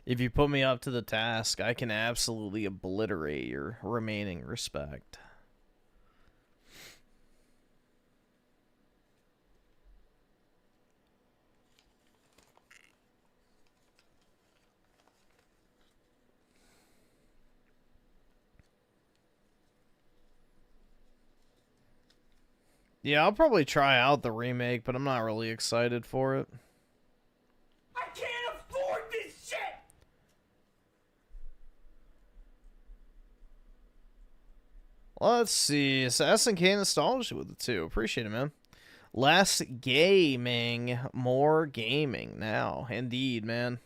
If you put me up to the task, I can absolutely obliterate your remaining respect. Yeah, I'll probably try out the remake, but I'm not really excited for it. I can't afford this shit! Let's see. It's SNK Nostalgia with it, too. Appreciate it, man. Less gaming, more gaming now. Indeed, man.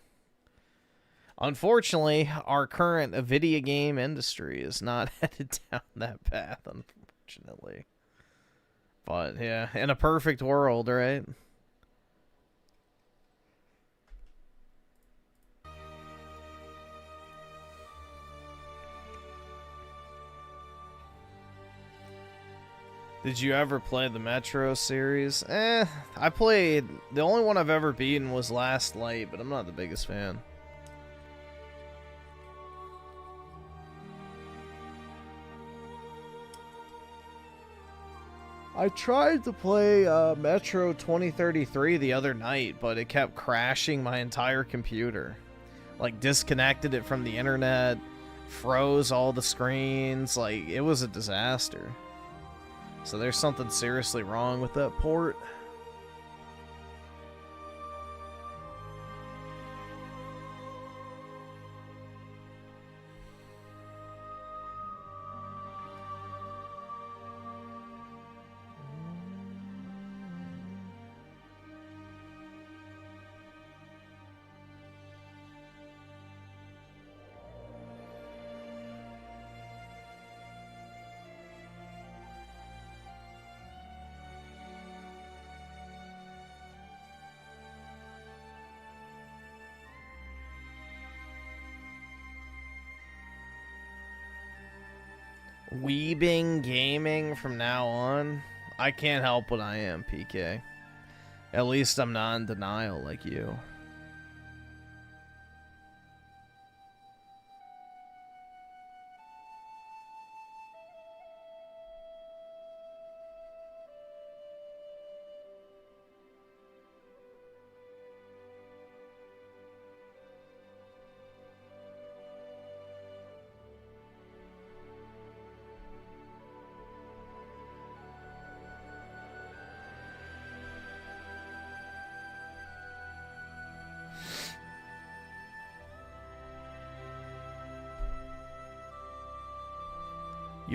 Unfortunately, our current video game industry is not headed down that path, unfortunately. But, yeah, in a perfect world, right? Did you ever play the Metro series? I played... The only one I've ever beaten was Last Light, but I'm not the biggest fan. I tried to play Metro 2033 the other night, but it kept crashing my entire computer. Like, disconnected it from the internet, froze all the screens, like, it was a disaster. So there's something seriously wrong with that port. Weebing gaming from now on? I can't help what I am, PK. At least I'm not in denial like you.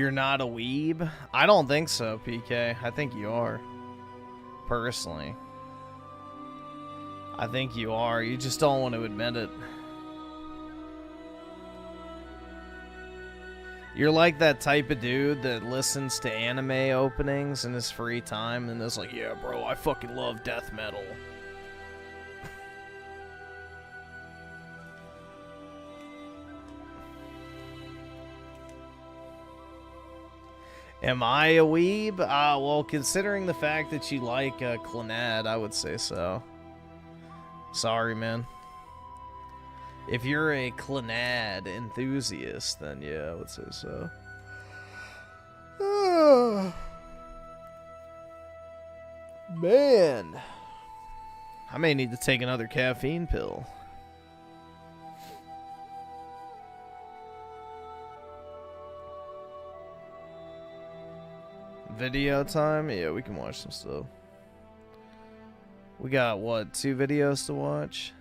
You're not a weeb? I don't think so, PK. I think you are. Personally. I think you are. You just don't want to admit it. You're like that type of dude that listens to anime openings in his free time and is like, yeah, bro, I fucking love death metal. Am I a weeb? Well, considering the fact that you like Clannad, I would say so. Sorry, man. If you're a Clannad enthusiast, then yeah, I would say so. Man. I may need to take another caffeine pill. Video time? Yeah, we can watch some stuff. We got, what, 2 videos to watch?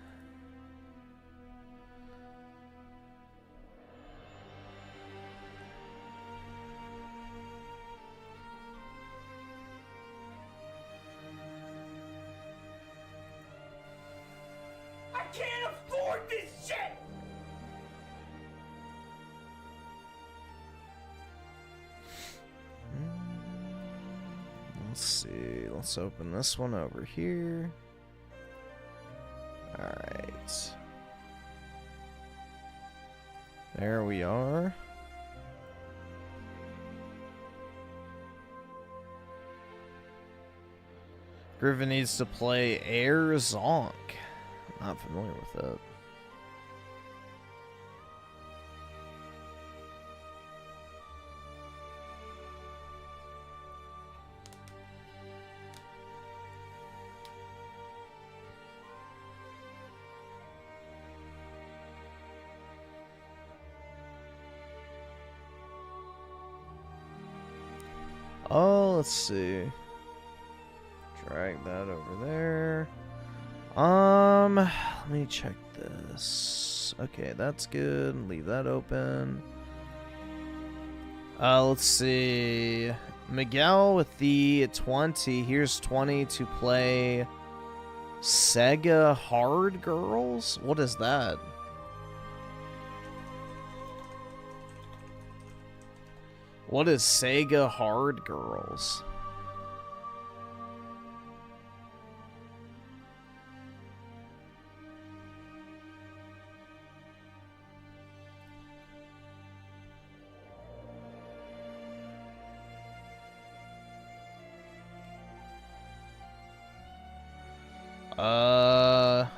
I can't afford this shit! Let's see. Let's open this one over here. Alright. There we are. Griffin needs to play Air Zonk. I'm not familiar with that. Oh, let's see. Drag that over there. Let me check this. Okay, that's good. Leave that open. Let's see. Miguel with the 20. Here's 20 to play Sega Hard Girls? What is that? What is Sega Hard Girls?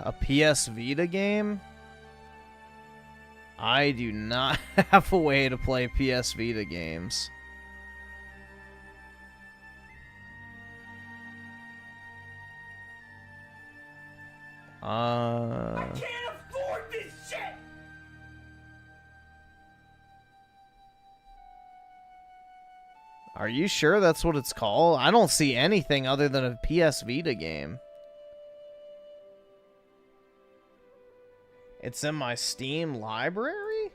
A PS Vita game? I do not have a way to play PS Vita games. I can't afford this shit! Are you sure that's what it's called? I don't see anything other than a PS Vita game. It's in my Steam library?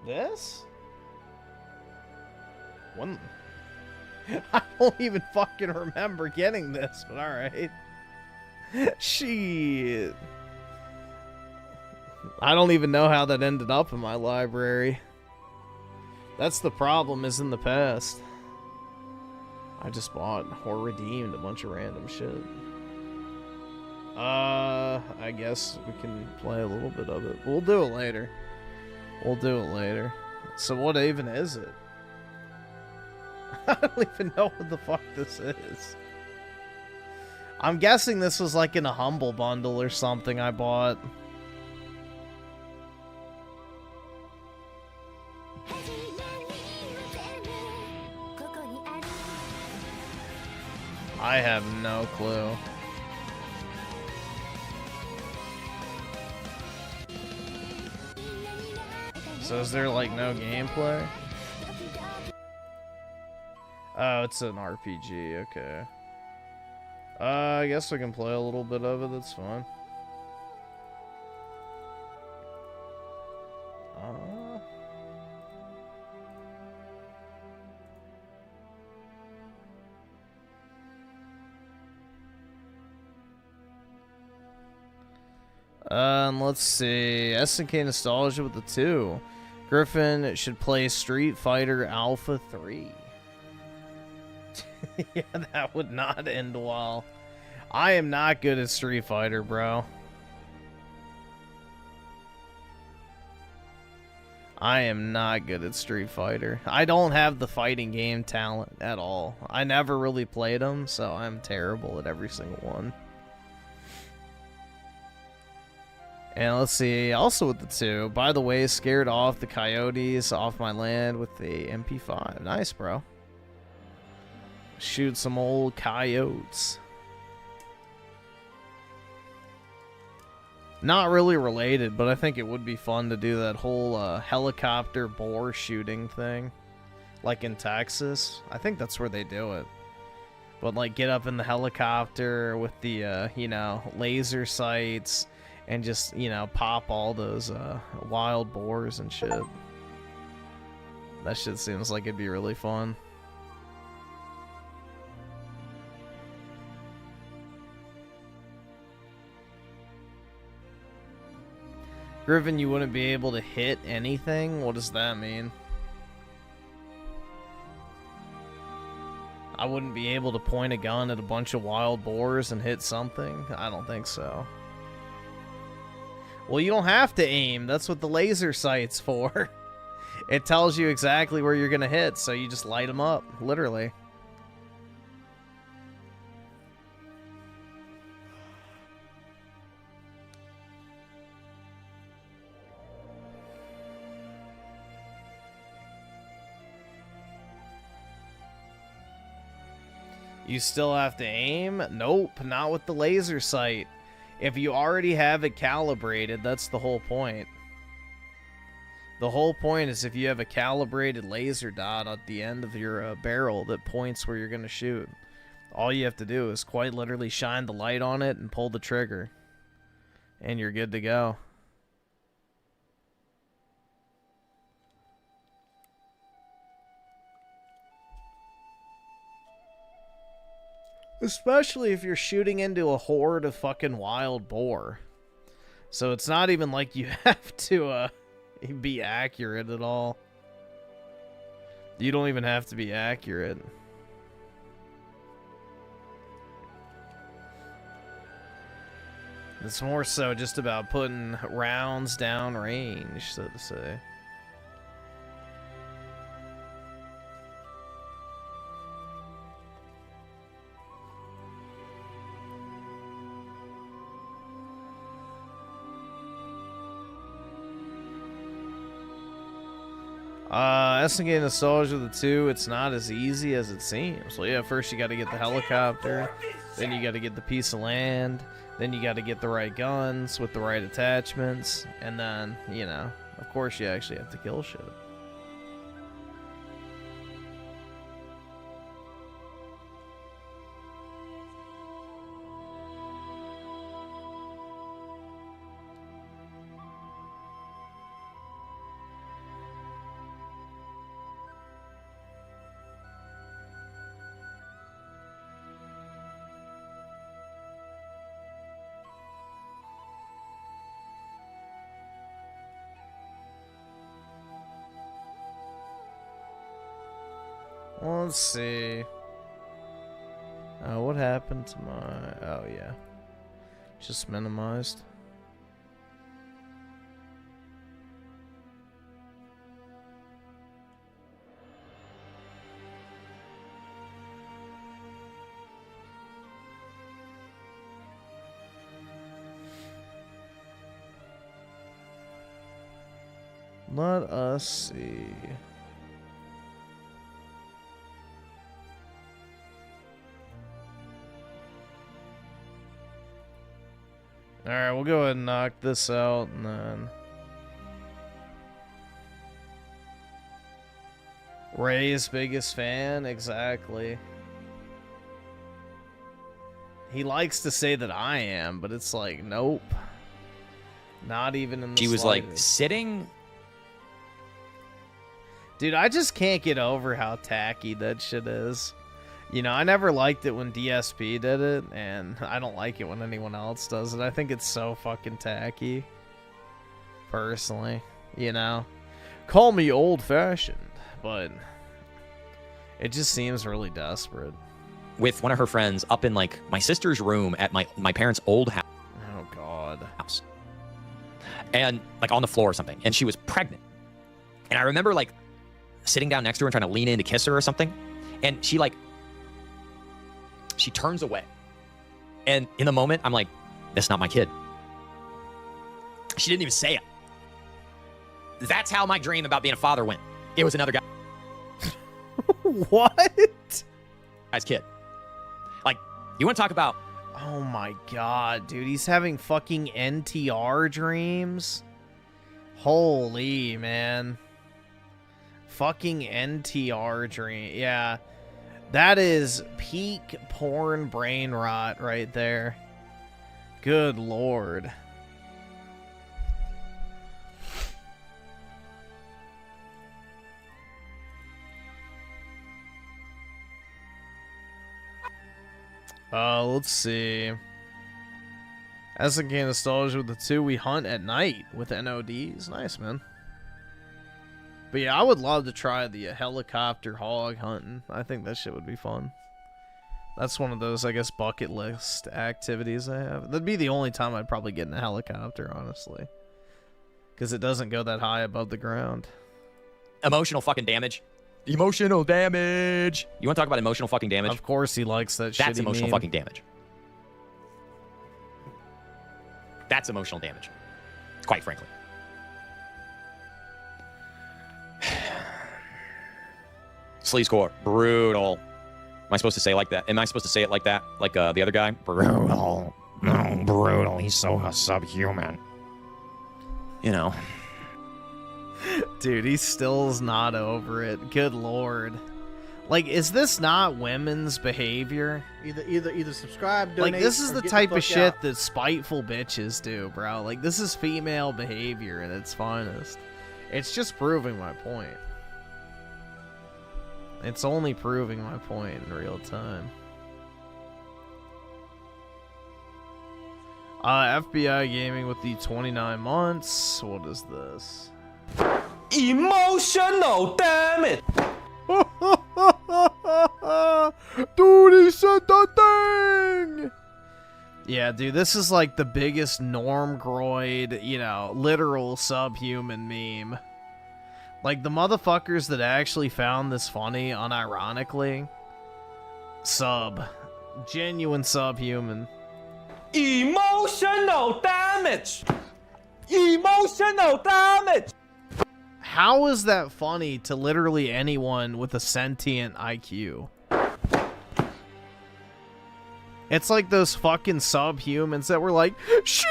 This? One. I don't even fucking remember getting this, but alright. Shit. I don't even know how that ended up in my library. That's the problem, is in the past. I just bought or redeemed a bunch of random shit. I guess we can play a little bit of it. We'll do it later. We'll do it later. So what even is it? I don't even know what the fuck this is. I'm guessing this was like in a Humble Bundle or something I bought. I have no clue. So is there like no gameplay? Oh, it's an RPG, okay. I guess I can play a little bit of it, that's fine. And let's see. SNK Nostalgia with the 2. Griffin should play Street Fighter Alpha 3. Yeah, that would not end well. I am not good at Street Fighter, bro. I am not good at Street Fighter. I don't have the fighting game talent at all. I never really played them, so I'm terrible at every single one. And let's see, also with the 2. By the way, scared off the coyotes off my land with the MP5. Nice, bro. Shoot some old coyotes. Not really related, but I think it would be fun to do that whole helicopter boar shooting thing. Like in Texas. I think that's where they do it. But like get up in the helicopter with the, you know, laser sights and just, you know, pop all those wild boars and shit. That shit seems like it'd be really fun. Griffin, you wouldn't be able to hit anything? What does that mean? I wouldn't be able to point a gun at a bunch of wild boars and hit something? I don't think so. Well, you don't have to aim. That's what the laser sight's for. It tells you exactly where you're going to hit, so you just light them up, literally. You still have to aim? Nope, not with the laser sight. If you already have it calibrated, that's the whole point. The whole point is if you have a calibrated laser dot at the end of your barrel that points where you're going to shoot. All you have to do is quite literally shine the light on it and pull the trigger. And you're good to go. Especially if you're shooting into a horde of fucking wild boar. So it's not even like you have to be accurate at all. You don't even have to be accurate. It's more so just about putting rounds down range, so to say. SNK Nostalgia the 2, it's not as easy as it seems. Well, yeah, first you got to get the helicopter, then you got to get the piece of land, then you got to get the right guns with the right attachments, and then, you know, of course you actually have to kill shit. Well, let's see. What happened to my... Oh, yeah. Just minimized. Let us see. Alright, we'll go ahead and knock this out, and then... Ray's biggest fan? Exactly. He likes to say that I am, but it's like, nope. Not even in the She was slightest. like sitting. Dude, I just can't get over how tacky that shit is. You know, I never liked it when DSP did it, and I don't like it when anyone else does it. I think it's so fucking tacky. Personally, you know? Call me old-fashioned, but it just seems really desperate. With one of her friends up in, like, my sister's room at my parents' old house. Oh, God. And, like, on the floor or something. And she was pregnant. And I remember, like, sitting down next to her and trying to lean in to kiss her or something. And she, like, she turns away. And in the moment, I'm like, that's not my kid. She didn't even say it. That's how my dream about being a father went. It was another guy. What? Guy's kid. Like, you want to talk about... Oh my god, dude. He's having fucking NTR dreams? Holy, man. Fucking NTR dream. Yeah. That is peak porn brain rot right there. Good lord. Let's see. SNK Nostalgia with the 2, we hunt at night with NODs. Nice, man. But yeah, I would love to try the helicopter hog hunting. I think that shit would be fun. That's one of those, I guess, bucket list activities I have. That'd be the only time I'd probably get in a helicopter, honestly. Because it doesn't go that high above the ground. Emotional fucking damage. Emotional damage. You want to talk about emotional fucking damage? Of course he likes that shitty That's emotional meme. fucking damage. That's emotional damage. Quite frankly. Sleaze core. Brutal. Am I supposed to say it like that? Am I supposed to say it like that? Like the other guy? Brutal. No, brutal. He's so subhuman. You know. Dude, he still's not over it. Good lord. Like, is this not women's behavior? Either subscribe, donate, like, this is or the get type fuck of shit out. that spiteful bitches do, bro. Like, this is female behavior at its finest. It's just proving my point. It's only proving my point in real time. FBI Gaming with the 29 months. What is this? Emotional damage. Dude, he said that thing! Yeah, dude, this is like the biggest normgroid, you know, literal subhuman meme. Like, the motherfuckers that actually found this funny, unironically, genuine subhuman. Emotional damage. Emotional damage. How is that funny to literally anyone with a sentient IQ? It's like those fucking subhumans that were like, sheesh!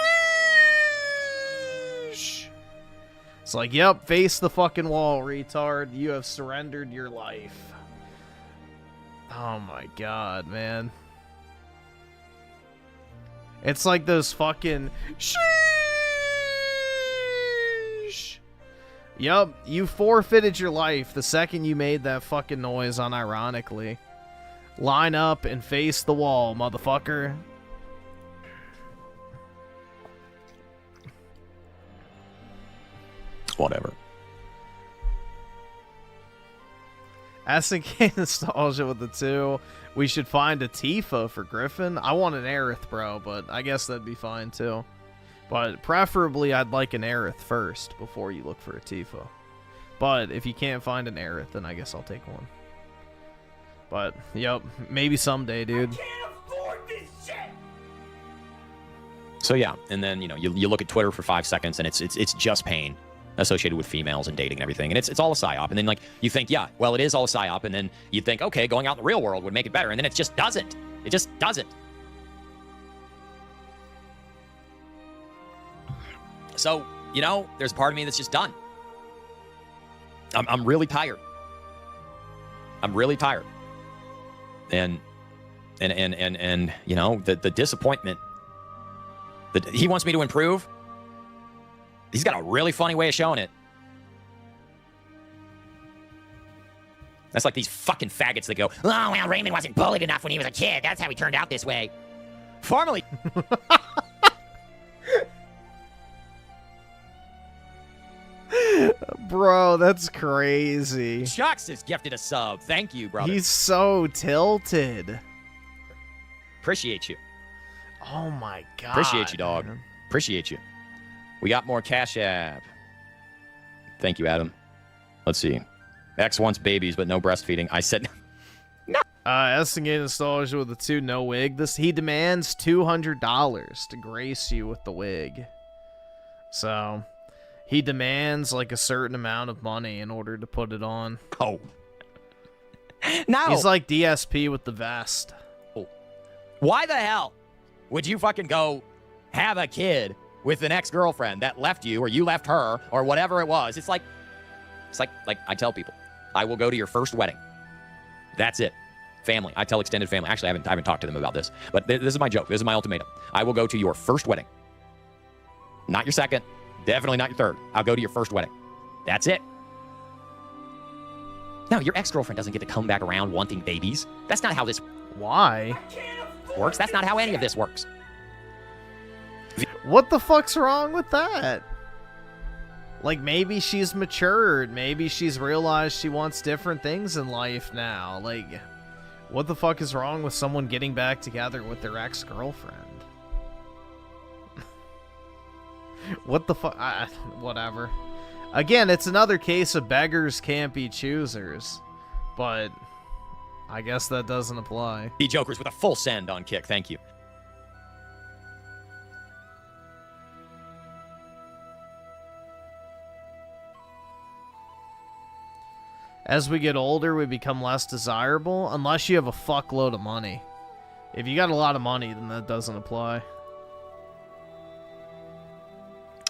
It's like, yep, face the fucking wall, retard. You have surrendered your life. Oh my god, man. It's like those fucking sheesh! Yup, you forfeited your life the second you made that fucking noise unironically. Line up and face the wall, motherfucker. Whatever. SNK Nostalgia with the 2. We should find a Tifa for Griffin. I want an Aerith, bro, but I guess that'd be fine too. But preferably, I'd like an Aerith first before you look for a Tifa. But if you can't find an Aerith, then I guess I'll take one. But, yep, maybe someday, dude. So yeah, and then, you know, you look at Twitter for 5 seconds, and it's just pain associated with females and dating and everything, and it's all a psyop. And then, like, you think, yeah, well, it is all a psyop, and then you think, okay, going out in the real world would make it better, and then it just doesn't. It just doesn't. So, you know, there's a part of me that's just done. I'm really tired. I'm really tired. And you know, the disappointment that he wants me to improve. He's got a really funny way of showing it. That's like these fucking faggots that go, oh, well, Raymond wasn't bullied enough when he was a kid. That's how he turned out this way. Formerly. Bro, that's crazy. Chucks has gifted a sub. Thank you, brother. He's so tilted. Appreciate you. Oh my god. Appreciate you, dog. Man. Appreciate you. We got more Cash App. Thank you, Adam. Let's see. X wants babies, but no breastfeeding. I said no. Estingate Nostalgia with the 2 no wig. He demands $200 to grace you with the wig. So he demands like a certain amount of money in order to put it on. Oh. No. He's like DSP with the vest. Oh. Why the hell would you fucking go have a kid with an ex-girlfriend that left you or you left her or whatever it was? It's like I tell people, I will go to your first wedding. That's it. Family. I tell extended family. Actually, I haven't talked to them about this, but this is my joke. This is my ultimatum. I will go to your first wedding. Not your second. Definitely not your third. I'll go to your first wedding. That's it. No, your ex-girlfriend doesn't get to come back around wanting babies. That's not how this Why? works. That's not how any of this works. What the fuck's wrong with that? Like, maybe she's matured. Maybe she's realized she wants different things in life now. Like, what the fuck is wrong with someone getting back together with their ex-girlfriend? What the fuck? Whatever. Again, it's another case of beggars can't be choosers. But I guess that doesn't apply. The Jokers with a full send on Kick. Thank you. As we get older, we become less desirable, unless you have a fuckload of money. If you got a lot of money, then that doesn't apply.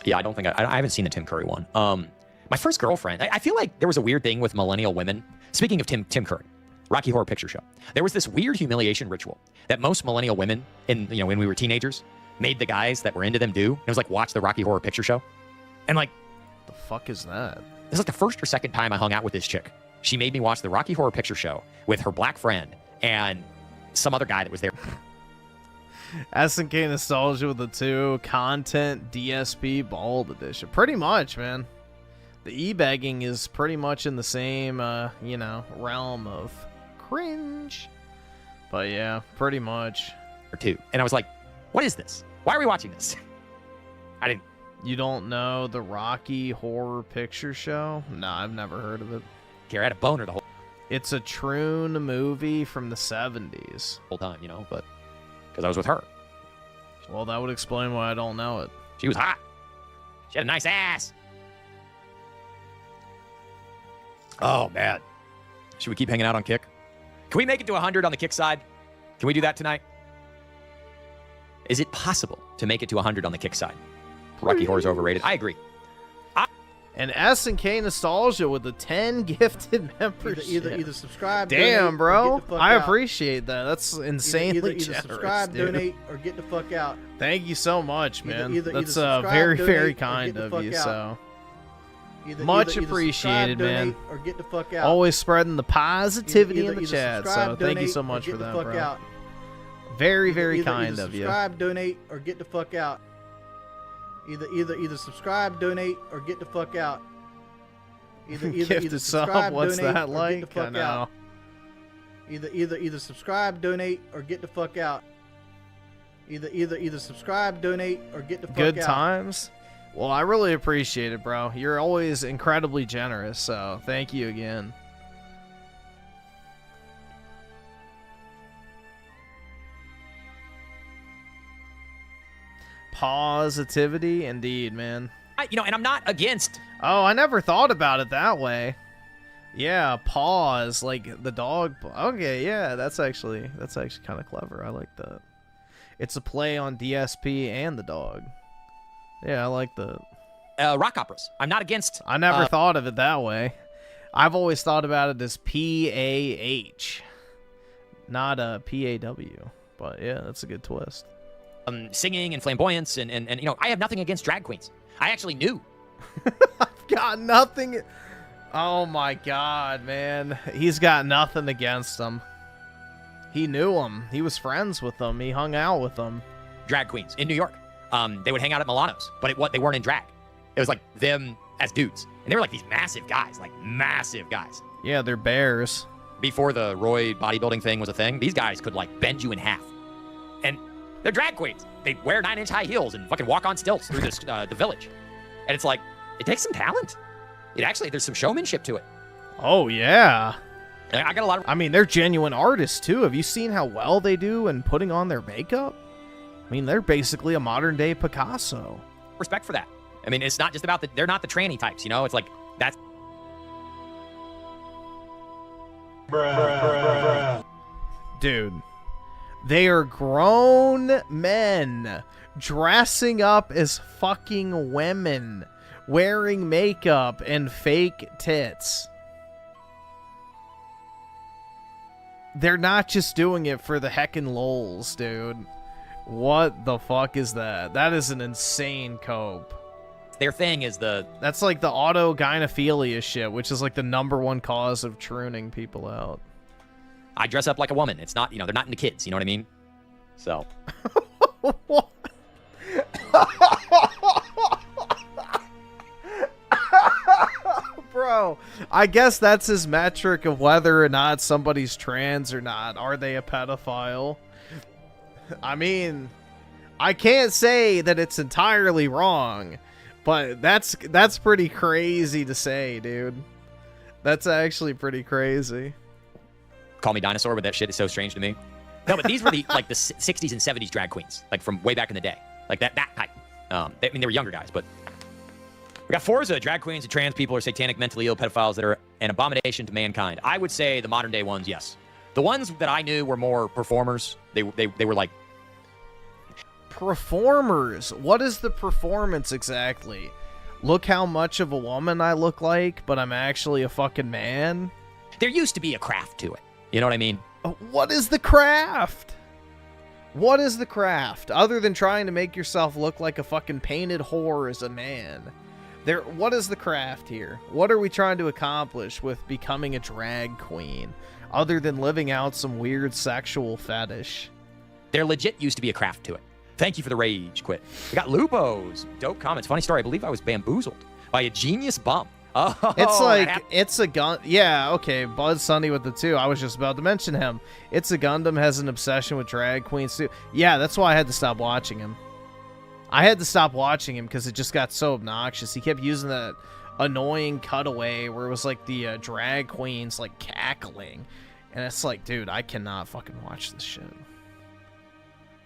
Yeah, I don't think I haven't seen the Tim Curry one. My first girlfriend, I feel like there was a weird thing with millennial women. Speaking of Tim Curry, Rocky Horror Picture Show, there was this weird humiliation ritual that most millennial women, when we were teenagers, made the guys that were into them do. It was like watch the Rocky Horror Picture Show, and like, the fuck is that? This is like the first or second time I hung out with this chick. She made me watch the Rocky Horror Picture Show with her black friend and some other guy that was there. SNK Nostalgia with the 2 content DSP Bald Edition. Pretty much, man. The e-begging is pretty much in the same, realm of cringe. But yeah, pretty much. Or 2. And I was like, what is this? Why are we watching this? I didn't. You don't know the Rocky Horror Picture Show? No, I've never heard of it. I had a boner the whole. It's a Troon movie from the 70s. Whole time, but because I was with her. Well, that would explain why I don't know it. She was hot. She had a nice ass. Oh, man. Should we keep hanging out on Kick? Can we make it to 100 on the Kick side? Can we do that tonight? Is it possible to make it to 100 on the Kick side? Rocky Horror's overrated. I agree. And S&K Nostalgia with the 10 gifted membership. Either subscribe. Damn, donate, bro. I out. appreciate that. That's insanely either generous, subscribe, dude. donate, or get the fuck out. Thank you so much, man. That's subscribe, very, donate, very or kind get the of fuck you. out. So Either much subscribe, appreciated, man. donate, or get the fuck out. Always spreading the positivity in the either chat. So subscribe, thank you donate, so or much get for the that, fuck bro. out. Very, very kind either of you. Subscribe, donate, or get the fuck out. Either subscribe, donate, or get the fuck out. Gifted sub, what's that like? I know. Either subscribe, donate, or get the fuck out. Either subscribe, donate, or get the fuck out. Good times. Well, I really appreciate it, bro. You're always incredibly generous, so thank you again. Positivity, indeed, man. And I'm not against. Oh, I never thought about it that way. Yeah, pause, like the dog. Okay, yeah, that's actually kind of clever. I like that. It's a play on DSP and the dog. Yeah, I like that. Rock operas. I'm not against. I never thought of it that way. I've always thought about it as PAH, not a PAW. But yeah, that's a good twist. Singing and flamboyance and I have nothing against drag queens. I actually knew. I've got nothing. Oh my god, man. He's got nothing against them. He knew them. He was friends with them. He hung out with them. Drag queens in New York. They would hang out at Milano's, but they weren't in drag. It was like them as dudes. And they were like these massive guys, like massive guys. Yeah, they're bears. Before the Roy bodybuilding thing was a thing, these guys could like bend you in half. And they're drag queens. They wear 9-inch high heels and fucking walk on stilts through this, the village. And it's like, it takes some talent. It actually, there's some showmanship to it. Oh, yeah. I got a lot of... I mean, they're genuine artists, too. Have you seen how well they do in putting on their makeup? I mean, they're basically a modern-day Picasso. Respect for that. I mean, it's not just about they're not the tranny types, you know? It's like, that's... Dude, they are grown men dressing up as fucking women, wearing makeup and fake tits. They're not just doing it for the heckin' lols, dude. What the fuck is that? That is an insane cope. Their thing is That's like the autogynephilia shit, which is like the #1 cause of pruning people out. I dress up like a woman. It's not, you know, they're not into kids. You know what I mean? So. Bro, I guess that's his metric of whether or not somebody's trans or not. Are they a pedophile? I mean, I can't say that it's entirely wrong, but that's pretty crazy to say, dude. That's actually pretty crazy. Call me dinosaur, but that shit is so strange to me. No, but these were the like the 60s and 70s drag queens, like from way back in the day, like that type. I mean, they were younger guys, but we got Forza, drag queens and trans people are satanic, mentally ill pedophiles that are an abomination to mankind. I would say the modern day ones, yes. The ones that I knew were more performers. They were like performers. What is the performance exactly? Look how much of a woman I look like, but I'm actually a fucking man. There used to be a craft to it. You know what I mean? What is the craft? What is the craft? Other than trying to make yourself look like a fucking painted whore as a man. What is the craft here? What are we trying to accomplish with becoming a drag queen? Other than living out some weird sexual fetish. There legit used to be a craft to it. Thank you for the rage quit. We got Lupos. Dope comments. Funny story. I believe I was bamboozled by a genius bum. Oh, it's like, it's a gun. Yeah, okay. Bud Sunny with the 2. I was just about to mention him. It's a Gundam has an obsession with drag queens too. Yeah, that's why I had to stop watching him. I had to stop watching him because it just got so obnoxious. He kept using that annoying cutaway where it was like the drag queens like cackling. And it's like, dude, I cannot fucking watch this shit.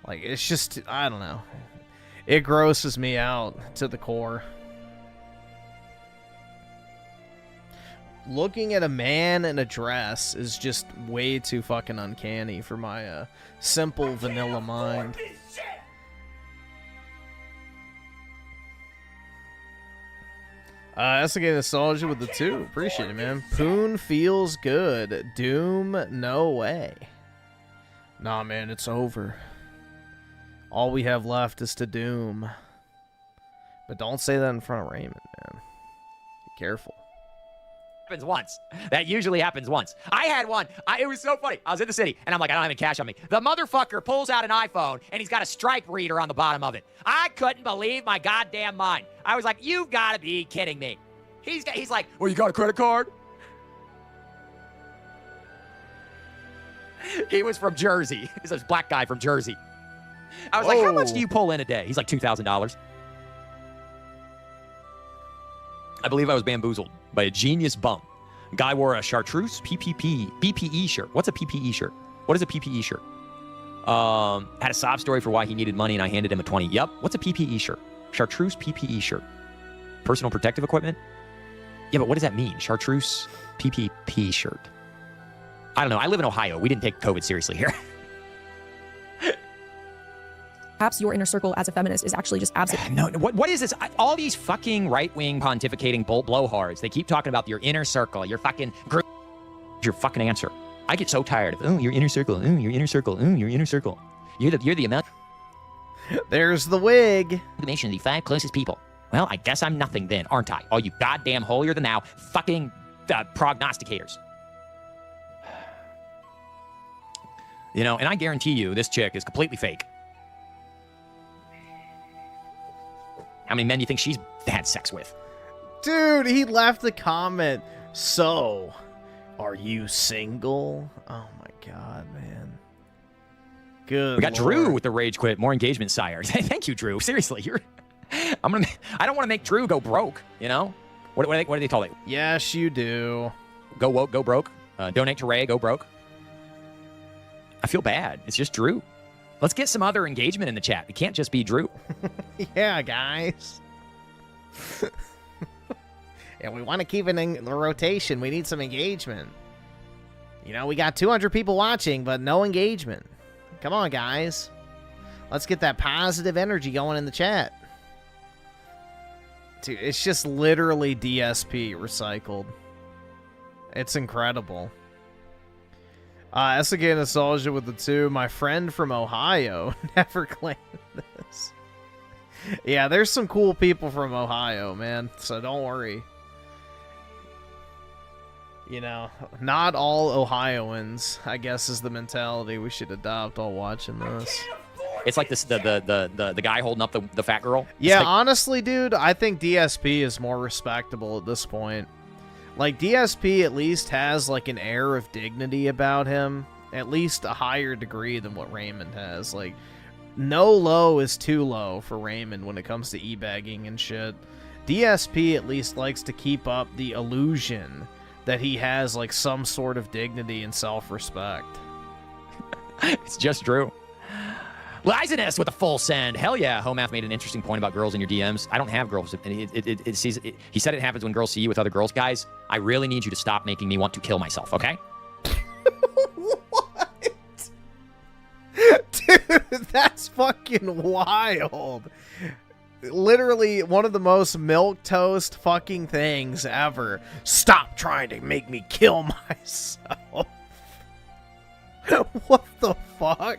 Like, it's just, I don't know. It grosses me out to the core. Looking at a man in a dress is just way too fucking uncanny for my simple vanilla mind. SAAR nostalgia with the 2. Appreciate it, man. Poon feels good. Doom, no way. Nah, man, it's over. All we have left is to doom. But don't say that in front of Raymond, man. Be careful. Happens once. That usually happens once. I had one. It was so funny. I was in the city, and I'm like, I don't have any cash on me. The motherfucker pulls out an iPhone, and he's got a Stripe reader on the bottom of it. I couldn't believe my goddamn mind. I was like, you've got to be kidding me. He's like, well, you got a credit card? He was from Jersey. He's this black guy from Jersey. I was like, how much do you pull in a day? He's like, $2,000. I believe I was bamboozled by a genius bum. Guy wore a chartreuse PPE shirt. What's a PPE shirt? What is a PPE shirt? Had a sob story for why he needed money and I handed him a 20. Yep. What's a PPE shirt? Chartreuse PPE shirt. Personal protective equipment? Yeah, but what does that mean? Chartreuse PPP shirt. I don't know. I live in Ohio. We didn't take COVID seriously here. Perhaps your inner circle as a feminist is actually just absolutely... No, what is this? All these fucking right-wing pontificating blowhards, they keep talking about your inner circle, your fucking group, your fucking answer. I get so tired of, oh, your inner circle, oh, your inner circle, oh, your inner circle. You're the amount... There's the wig. ...of the 5 closest people. Well, I guess I'm nothing then, aren't I? All you goddamn holier-than-thou fucking prognosticators. You know, and I guarantee you this chick is completely fake. How many men do you think she's had sex with? Dude, he left a comment. So, are you single? Oh my god, man. Good. We got Lord. Drew with the rage quit. More engagement, sire. Thank you, Drew. Seriously, you're. I don't want to make Drew go broke. You know, what do they call it? Yes, you do. Go woke, go broke. Donate to Ray, go broke. I feel bad. It's just Drew. Let's get some other engagement in the chat. It can't just be Drew. Yeah, guys. And we want to keep it in the rotation. We need some engagement. You know, we got 200 people watching, but no engagement. Come on, guys. Let's get that positive energy going in the chat. Dude, it's just literally DSP recycled. It's incredible. SAAR Nostalgia with the 2. My friend from Ohio never claimed this. Yeah, there's some cool people from Ohio, man. So don't worry. You know, not all Ohioans, I guess, is the mentality we should adopt while watching this. It's like this the guy holding up the fat girl. Yeah, like, honestly, dude, I think DSP is more respectable at this point. Like, DSP at least has, like, an air of dignity about him. At least a higher degree than what Raymond has. Like, no low is too low for Raymond when it comes to e-bagging and shit. DSP at least likes to keep up the illusion that he has, like, some sort of dignity and self-respect. It's just Drew. Liziness with a full send. Hell yeah. Homath made an interesting point about girls in your DMs. I don't have girls. He said it happens when girls see you with other girls. Guys, I really need you to stop making me want to kill myself, okay? What? Dude, that's fucking wild. Literally one of the most milquetoast fucking things ever. Stop trying to make me kill myself. What the fuck?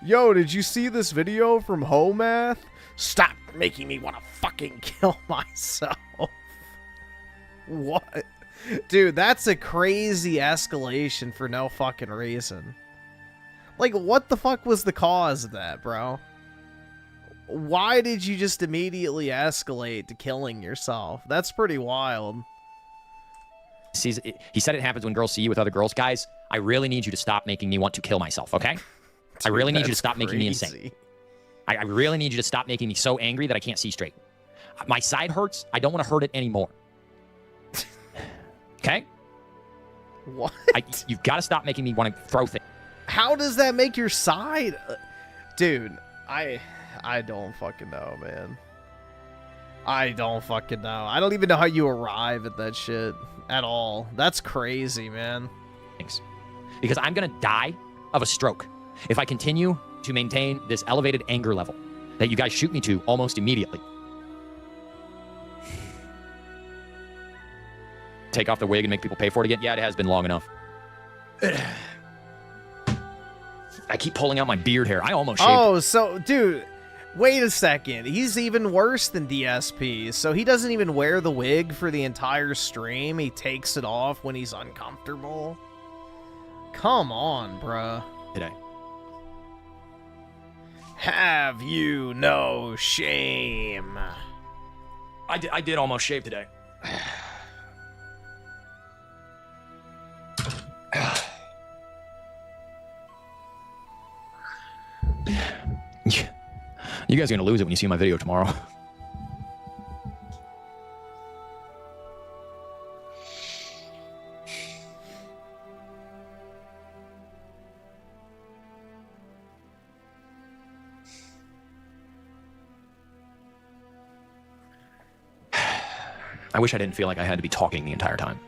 Yo, did you see this video from Homath? Stop making me want to fucking kill myself. What? Dude, that's a crazy escalation for no fucking reason. Like, what the fuck was the cause of that, bro? Why did you just immediately escalate to killing yourself? That's pretty wild. He said it happens when girls see you with other girls. Guys, I really need you to stop making me want to kill myself, okay? Dude, I really need you to stop making me insane. I really need you to stop making me so angry that I can't see straight. My side hurts. I don't want to hurt it anymore. Okay? What? You've got to stop making me want to throw things. How does that make your side? Dude, I don't fucking know, man. I don't fucking know. I don't even know how you arrive at that shit at all. That's crazy, man. Thanks. Because I'm going to die of a stroke if I continue to maintain this elevated anger level that you guys shoot me to almost immediately. Take off the wig and make people pay for it again? Yeah, it has been long enough. I keep pulling out my beard hair. I almost shaved. Oh, so, dude, wait a second. He's even worse than DSP. So he doesn't even wear the wig for the entire stream. He takes it off when he's uncomfortable. Come on, bruh. Today. Have you no shame? I did almost shave today. You guys are going to lose it when you see my video tomorrow. I wish I didn't feel like I had to be talking the entire time.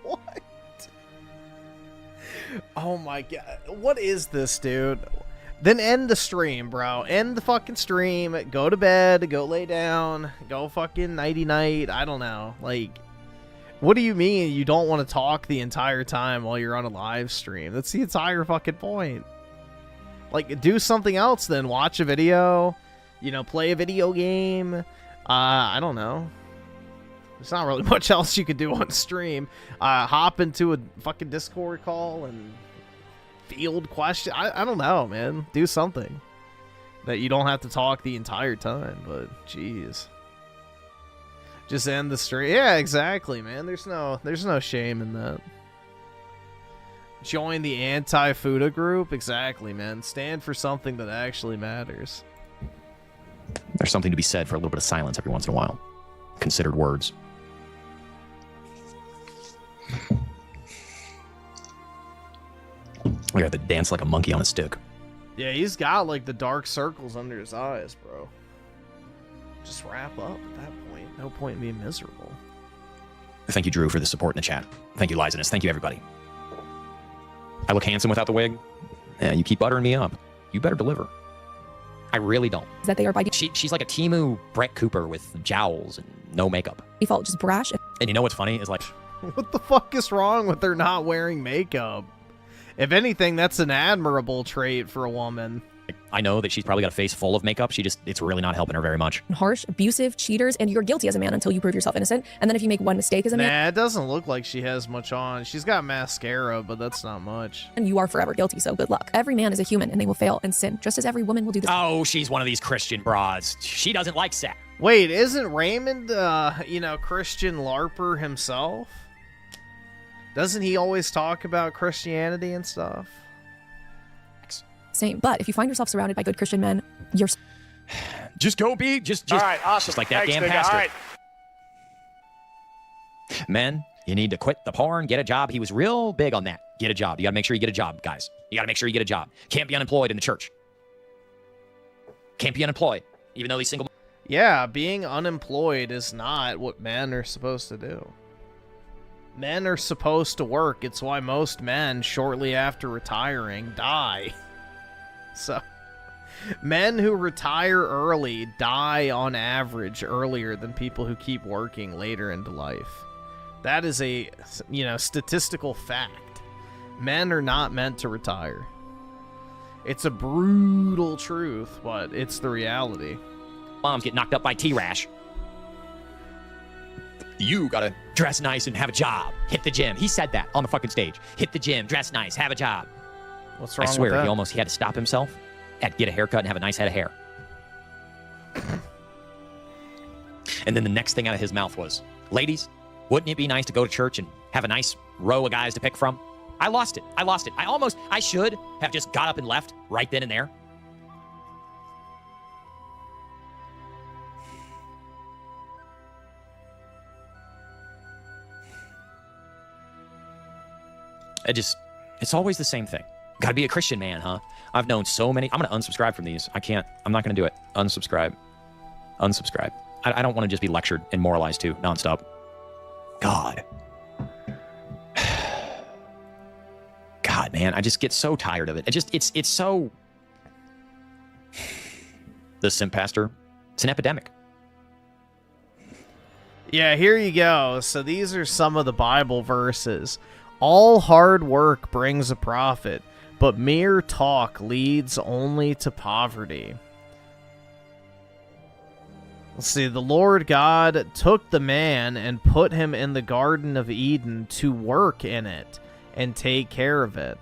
What? Oh my god. What is this, dude? Then end the stream, bro. End the fucking stream. Go to bed. Go lay down. Go fucking nighty-night. I don't know. Like, what do you mean you don't want to talk the entire time while you're on a live stream? That's the entire fucking point. Like, do something else then. Watch a video. You know, play a video game. I don't know. There's not really much else you could do on stream. Hop into a fucking Discord call and field question. I don't know, man. Do something that you don't have to talk the entire time. But jeez, just end the stream. Yeah, exactly, man. There's no shame in that. Join the anti-Fuda group. Exactly, man. Stand for something that actually matters. There's something to be said for a little bit of silence every once in a while. Considered words. We got to dance like a monkey on a stick. Yeah, he's got like the dark circles under his eyes, bro. Just wrap up at that point. No point in being miserable. Thank you, Drew, for the support in the chat. Thank you, Lizinus. Thank you, everybody. I look handsome without the wig. Yeah, you keep buttering me up. You better deliver. I really don't. Is that they are by she's like a Timu Brett Cooper with jowls and no makeup. default just brash. And you know what's funny is like, what the fuck is wrong with her not wearing makeup? If anything, that's an admirable trait for a woman. I know that she's probably got a face full of makeup. It's really not helping her very much. Harsh, abusive, cheaters, and you're guilty as a man until you prove yourself innocent. And then if you make one mistake as a man... Nah, it doesn't look like she has much on. She's got mascara, but that's not much. And you are forever guilty, so good luck. Every man is a human, and they will fail and sin, just as every woman will do this. Oh, she's one of these Christian broads. She doesn't like sex. Wait, isn't Raymond, Christian LARPer himself? Doesn't he always talk about Christianity and stuff? Same. But if you find yourself surrounded by good Christian men, you're... Just go be... Just all right, awesome. Just like that Thanks, damn nigga. pastor. All right. Men, you need to quit the porn, get a job. He was real big on that. Get a job. You gotta make sure you get a job, guys. You gotta make sure you get a job. Can't be unemployed in the church. Can't be unemployed, even though he's single. Yeah, being unemployed is not what men are supposed to do. Men are supposed to work. It's why most men, shortly after retiring, die. So, men who retire early die on average earlier than people who keep working later into life. That is a, statistical fact. Men are not meant to retire. It's a brutal truth, but it's the reality. Moms get knocked up by T-Rash. You gotta dress nice and have a job. Hit the gym. He said that on the fucking stage. Hit the gym, dress nice, have a job. What's wrong I swear, with that? he had to stop himself, had to get a haircut and have a nice head of hair. And then the next thing out of his mouth was, ladies, wouldn't it be nice to go to church and have a nice row of guys to pick from? I lost it. I should have just got up and left right then and there. It's always the same thing. Gotta be a Christian man, huh? I've known so many. I'm gonna unsubscribe from these. I'm not gonna do it. Unsubscribe. I don't want to just be lectured and moralized to nonstop. God, man, I just get so tired of it. It's so... The simp pastor, it's an epidemic. Yeah, here you go. So these are some of the Bible verses. All hard work brings a profit, but mere talk leads only to poverty. Let's see. The Lord God took the man and put him in the Garden of Eden to work in it and take care of it.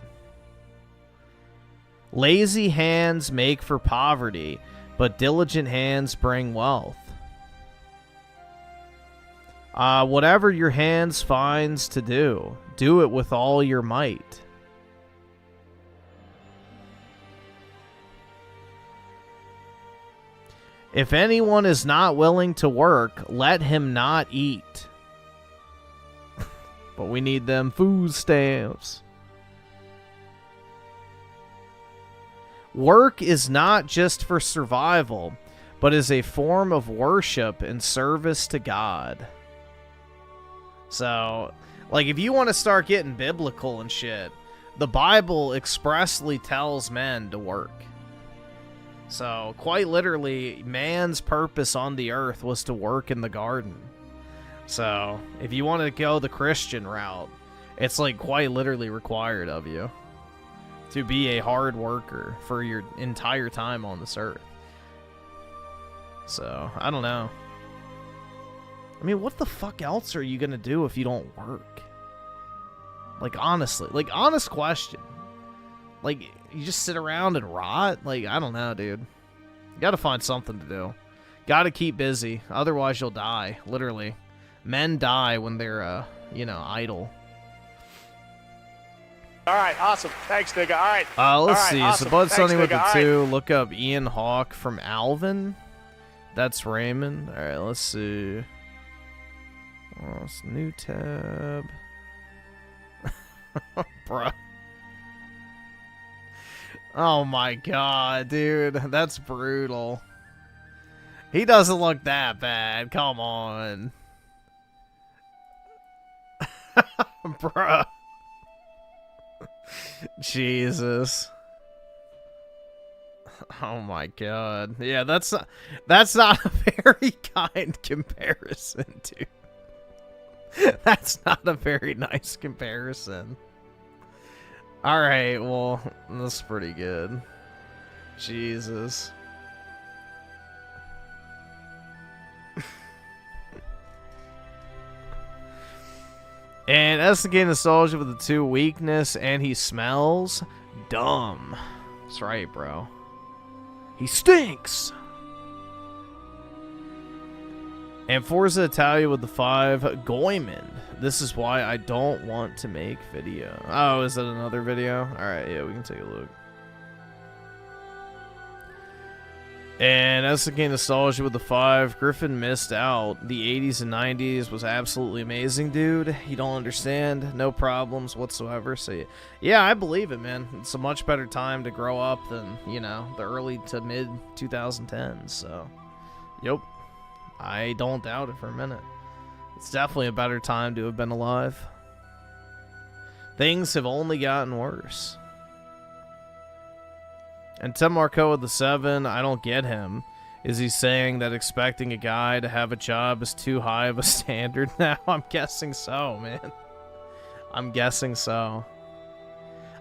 Lazy hands make for poverty, but diligent hands bring wealth. Whatever your hands finds to do, do it with all your might. If anyone is not willing to work, let him not eat. But we need them food stamps. Work is not just for survival, but is a form of worship and service to God. So, like, if you want to start getting biblical and shit, the Bible expressly tells men to work. So, quite literally, man's purpose on the earth was to work in the garden. So, if you want to go the Christian route, it's, like, quite literally required of you to be a hard worker for your entire time on this earth. So, I don't know. I mean, what the fuck else are you gonna do if you don't work? Like, honestly. Like, honest question. Like, you just sit around and rot? Like, I don't know, dude. You gotta find something to do. Gotta keep busy. Otherwise, you'll die. Literally. Men die when they're, you know, idle. All right, awesome. Thanks, nigga. All right. Let's see. Awesome. So, Bud Sunny with the All 2. Look up Ian Hawk from Alvin. That's Raymond. All right, let's see. Oh, it's new tab. Bruh. Oh my god, dude. That's brutal. He doesn't look that bad. Come on. Bruh. Jesus. Oh my god. Yeah, that's not a very kind comparison, dude. That's not a very nice comparison. Alright, well, that's pretty good. Jesus. And SNK Nostalgia with the 2 weakness, and he smells dumb. That's right, bro. He stinks! And Forza Italia with the 5, Goymond. This is why I don't want to make video. Oh, is that another video? Alright, yeah, we can take a look. And SNK Nostalgia with the 5, Griffin missed out. The 80s and 90s was absolutely amazing, dude. You don't understand. No problems whatsoever. So, yeah, I believe it, man. It's a much better time to grow up than, you know, the early to mid 2010s. So, yep. I don't doubt it for a minute. It's definitely a better time to have been alive. Things have only gotten worse. And Tim Marco with the 7, I don't get him. Is he saying that expecting a guy to have a job is too high of a standard now? I'm guessing so, man. I'm guessing so.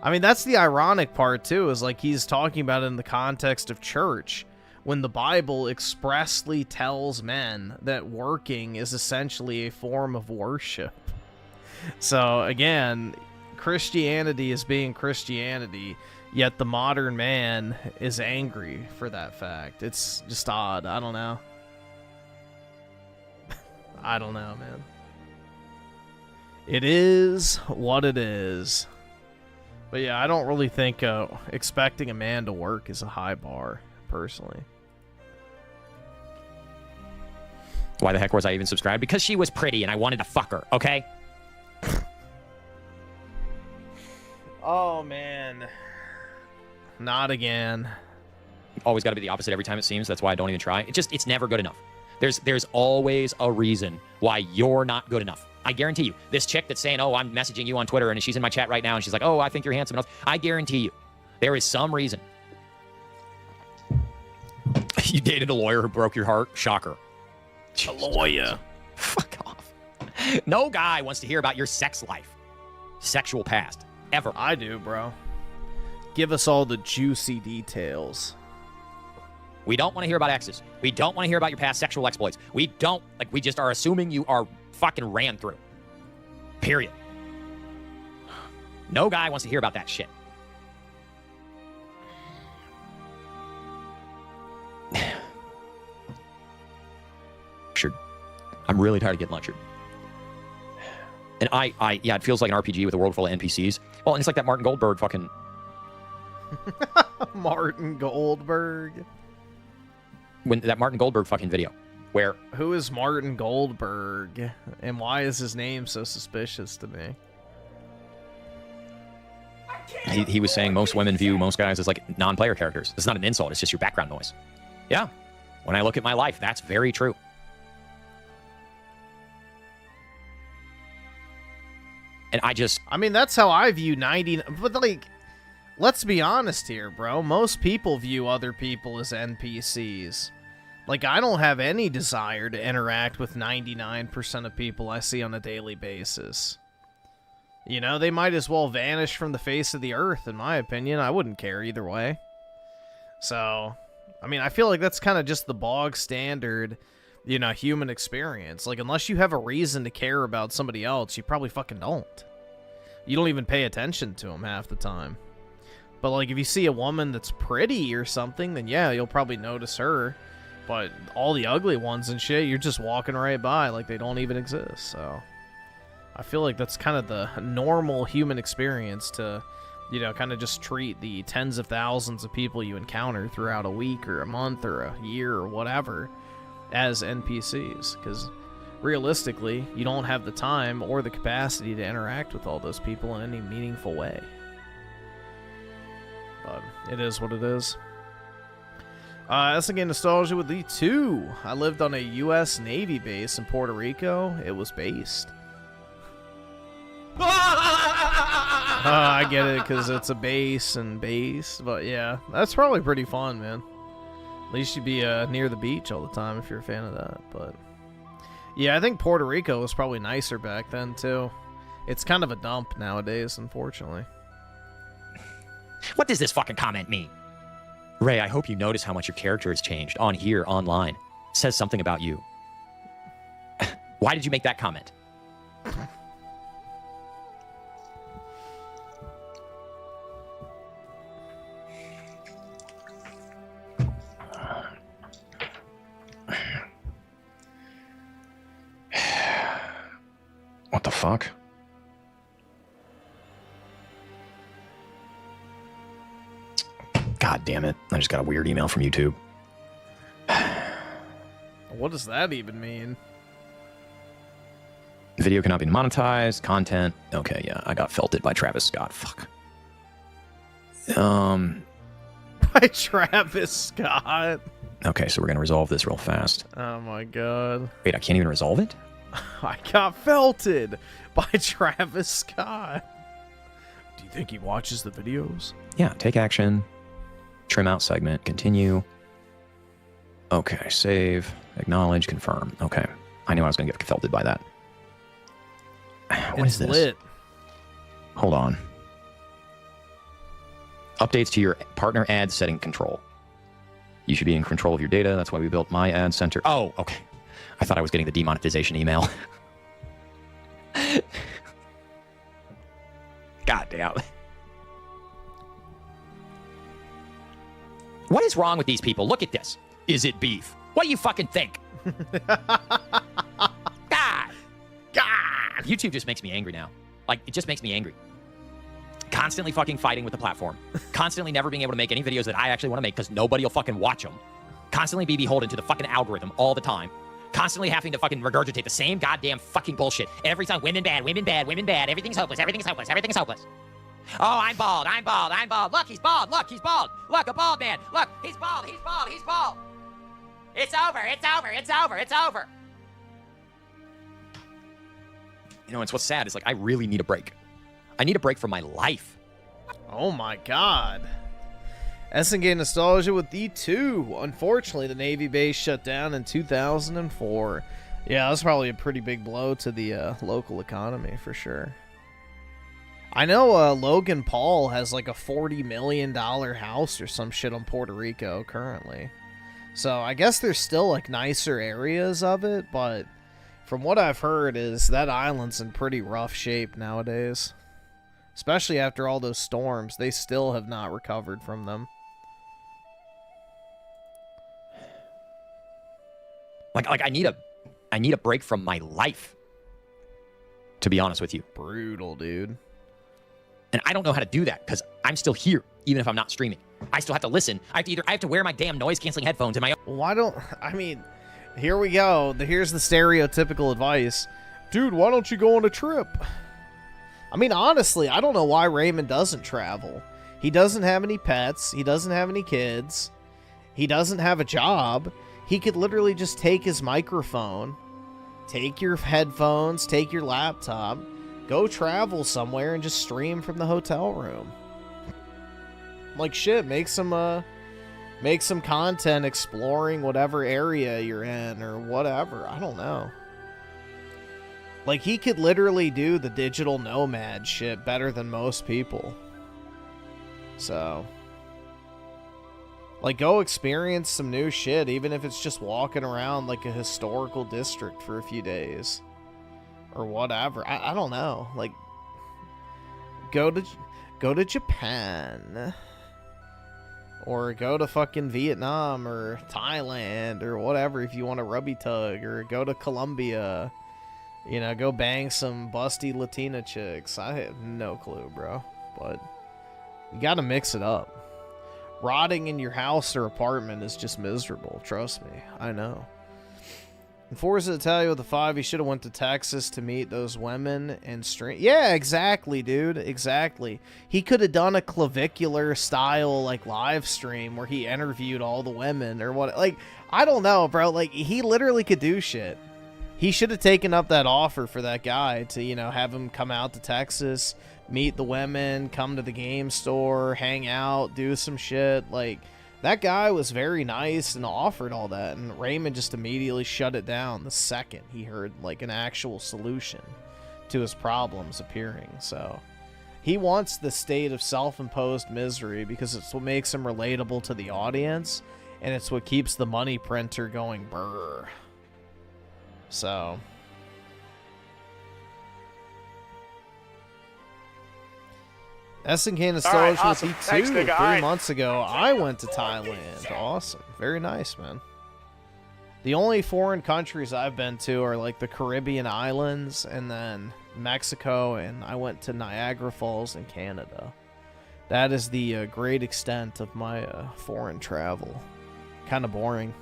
I mean, that's the ironic part, too, is like he's talking about it in the context of church, when the Bible expressly tells men that working is essentially a form of worship. So, again, Christianity is being Christianity, yet the modern man is angry for that fact. It's just odd. I don't know. I don't know, man. It is what it is. But yeah, I don't really think expecting a man to work is a high bar, personally. Why the heck was I even subscribed? Because she was pretty and I wanted to fuck her, okay? Oh, man. Not again. Always got to be the opposite every time, it seems. That's why I don't even try. It's never good enough. There's always a reason why you're not good enough. I guarantee you. This chick that's saying, oh, I'm messaging you on Twitter, and she's in my chat right now, and she's like, oh, I think you're handsome enough. I guarantee you. There is some reason. You dated a lawyer who broke your heart? Shocker. A lawyer. Fuck off. No guy wants to hear about your sex life. Sexual past. Ever. I do, bro. Give us all the juicy details. We don't want to hear about exes. We don't want to hear about your past sexual exploits. We don't, like, we just are assuming you are fucking ran through. Period. No guy wants to hear about that shit. Lectured. I'm really tired of getting lectured. And yeah, it feels like an RPG with a world full of NPCs. Well, and it's like that Martin Goldberg fucking... Martin Goldberg. When that Martin Goldberg fucking video, where... Who is Martin Goldberg? And why is his name so suspicious to me? He was saying most women view most guys as like non-player characters. It's not an insult, it's just your background noise. Yeah. When I look at my life, that's very true. And I mean, that's how I view 90... But, like, let's be honest here, bro. Most people view other people as NPCs. Like, I don't have any desire to interact with 99% of people I see on a daily basis. You know, they might as well vanish from the face of the earth, in my opinion. I wouldn't care either way. So, I mean, I feel like that's kind of just the bog standard you know, human experience. Like, unless you have a reason to care about somebody else, you probably fucking don't. You don't even pay attention to them half the time. But, like, if you see a woman that's pretty or something, then yeah, you'll probably notice her. But all the ugly ones and shit, you're just walking right by like they don't even exist. So I feel like that's kind of the normal human experience to, you know, kind of just treat the tens of thousands of people you encounter throughout a week or a month or a year or whatever as NPCs. Because realistically, you don't have the time or the capacity to interact with all those people in any meaningful way. But it is what it is. That's again nostalgia with the 2. I lived on a U.S. Navy base in Puerto Rico. It was based. I get it because it's a base and base, but yeah, that's probably pretty fun, man. At least you'd be near the beach all the time if you're a fan of that. But yeah, I think Puerto Rico was probably nicer back then too. It's kind of a dump nowadays, unfortunately. What does this fucking comment mean? Ray, I hope you notice how much your character has changed on here, online. It says something about you. Why did you make that comment? What the fuck? God damn it. I just got a weird email from YouTube. What does that even mean? Video cannot be monetized. Content. Okay, yeah. I got felted by Travis Scott. Fuck. By Travis Scott. Okay, so we're going to resolve this real fast. Oh my god. Wait, I can't even resolve it? I got felted by Travis Scott. Do you think he watches the videos? Yeah, take action. Trim out segment. Continue. Okay, save. Acknowledge. Confirm. Okay. I knew I was going to get felted by that. What is this? Lit. Hold on. Updates to your partner ad setting control. You should be in control of your data. That's why we built my ad center. Oh, okay. I thought I was getting the demonetization email. God damn. What is wrong with these people? Look at this. Is it beef? What do you fucking think? God. YouTube just makes me angry now. Like, it just makes me angry. Constantly fucking fighting with the platform. Constantly never being able to make any videos that I actually want to make because nobody will fucking watch them. Constantly be beholden to the fucking algorithm all the time. Constantly having to fucking regurgitate the same goddamn fucking bullshit. Every time, women bad, women bad, women bad. Everything's hopeless, everything's hopeless, everything's hopeless. Oh, I'm bald, I'm bald, I'm bald. Look, he's bald, look, he's bald. Look, a bald man. Look, he's bald, he's bald, he's bald. It's over, it's over, it's over, it's over. You know, it's what's sad is like, I really need a break. I need a break from my life. Oh my god. SNG Nostalgia with D2. Unfortunately, the Navy base shut down in 2004. Yeah, that's probably a pretty big blow to the local economy for sure. I know Logan Paul has like a $40 million house or some shit on Puerto Rico currently. So I guess there's still like nicer areas of it, but from what I've heard is that island's in pretty rough shape nowadays. Especially after all those storms, they still have not recovered from them. Like I need a break from my life. To be honest with you. Brutal, dude. And I don't know how to do that because I'm still here, even if I'm not streaming. I still have to listen. I have to wear my damn noise canceling headphones in my own. Why don't I mean, here we go. Here's the stereotypical advice. Dude, why don't you go on a trip? I mean, honestly, I don't know why Raymond doesn't travel. He doesn't have any pets. He doesn't have any kids. He doesn't have a job. He could literally just take his microphone, take your headphones, take your laptop, go travel somewhere and just stream from the hotel room. Like shit, make some content exploring whatever area you're in or whatever. I don't know. Like, he could literally do the digital nomad shit better than most people. So, Like, go experience some new shit, even if it's just walking around like a historical district for a few days. Or whatever. I don't know. Like, go to Japan. Or go to fucking Vietnam or Thailand or whatever if you want a rubby tug. Or go to Colombia. You know, go bang some busty Latina chicks. I have no clue, bro. But you gotta mix it up. Rotting in your house or apartment is just miserable. Trust me. I know. And Forza Italia with the 5, he should have went to Texas to meet those women and stream. Yeah, exactly, dude. Exactly. He could have done a clavicular style, like, live stream where he interviewed all the women or what. Like, I don't know, bro. Like, he literally could do shit. He should have taken up that offer for that guy to, you know, have him come out to Texas, meet the women, come to the game store, hang out, do some shit. Like, that guy was very nice and offered all that, and Raymond just immediately shut it down the second he heard, like, an actual solution to his problems appearing. So he wants the state of self-imposed misery because it's what makes him relatable to the audience, and it's what keeps the money printer going brr. So SNK Nostalgia with the 2 3 months ago. I went to Thailand. Awesome. Very nice, man. The only foreign countries I've been to are like the Caribbean islands and then Mexico, and I went to Niagara Falls in Canada. That is the great extent of my foreign travel. Kind of boring.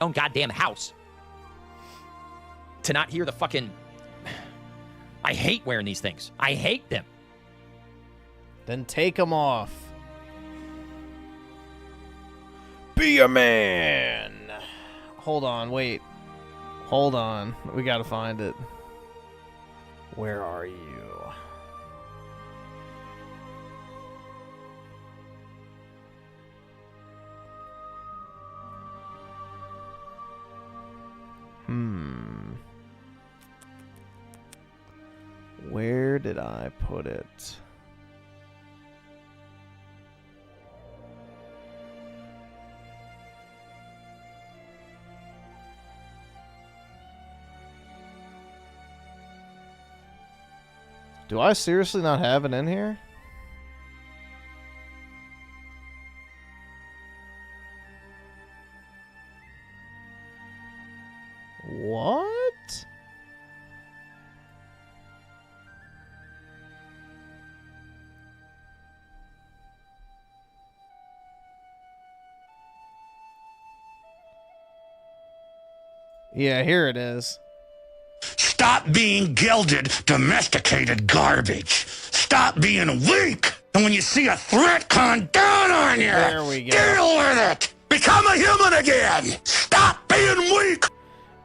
Own goddamn house. To not hear the fucking... I hate wearing these things. I hate them. Then take them off. Be a man. Hold on, wait. Hold on. We gotta find it. Where are you? Where did I put it? Do I seriously not have it in here? What? Yeah, here it is. Stop being gilded, domesticated garbage. Stop being weak. And when you see a threat come down on you, there we go. Deal with it. Become a human again. Stop being weak.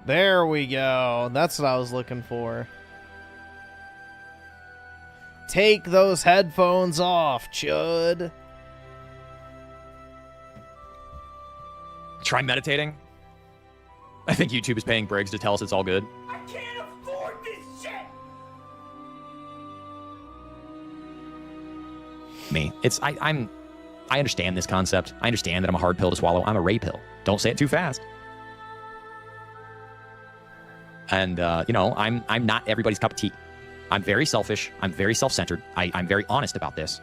There we go. That's what I was looking for. Take those headphones off, chud. Try meditating. I think YouTube is paying Briggs to tell us it's all good. I can't afford this shit! Me. I understand this concept. I understand that I'm a hard pill to swallow. I'm a Ray pill. Don't say it too fast. And, you know, I'm not everybody's cup of tea. I'm very selfish. I'm very self-centered. I'm very honest about this.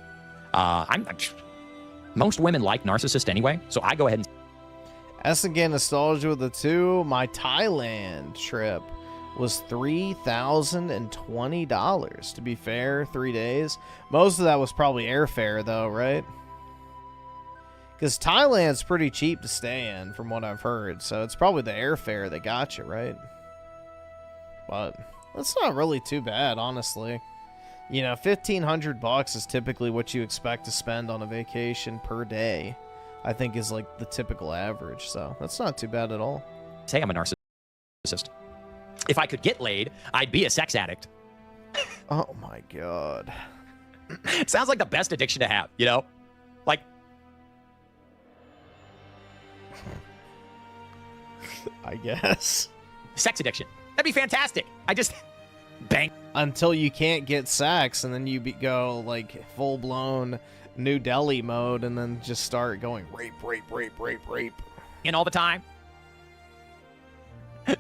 Most women like narcissists anyway, so I go ahead and... SNK Nostalgia with the 2. My Thailand trip was $3,020. To be fair, 3 days. Most of that was probably airfare, though, right? Because Thailand's pretty cheap to stay in, from what I've heard. So it's probably the airfare that got you, right? But that's not really too bad, honestly. You know, $1,500 is typically what you expect to spend on a vacation per day. I think is like the typical average, so that's not too bad at all. Say I'm a narcissist. If I could get laid, I'd be a sex addict. Oh my god. Sounds like the best addiction to have, you know? Like... I guess. Sex addiction. That'd be fantastic. I just... Bang. Until you can't get sex, and then you go, like, full-blown New Delhi mode and then just start going rape, rape, rape, rape, rape. In all the time.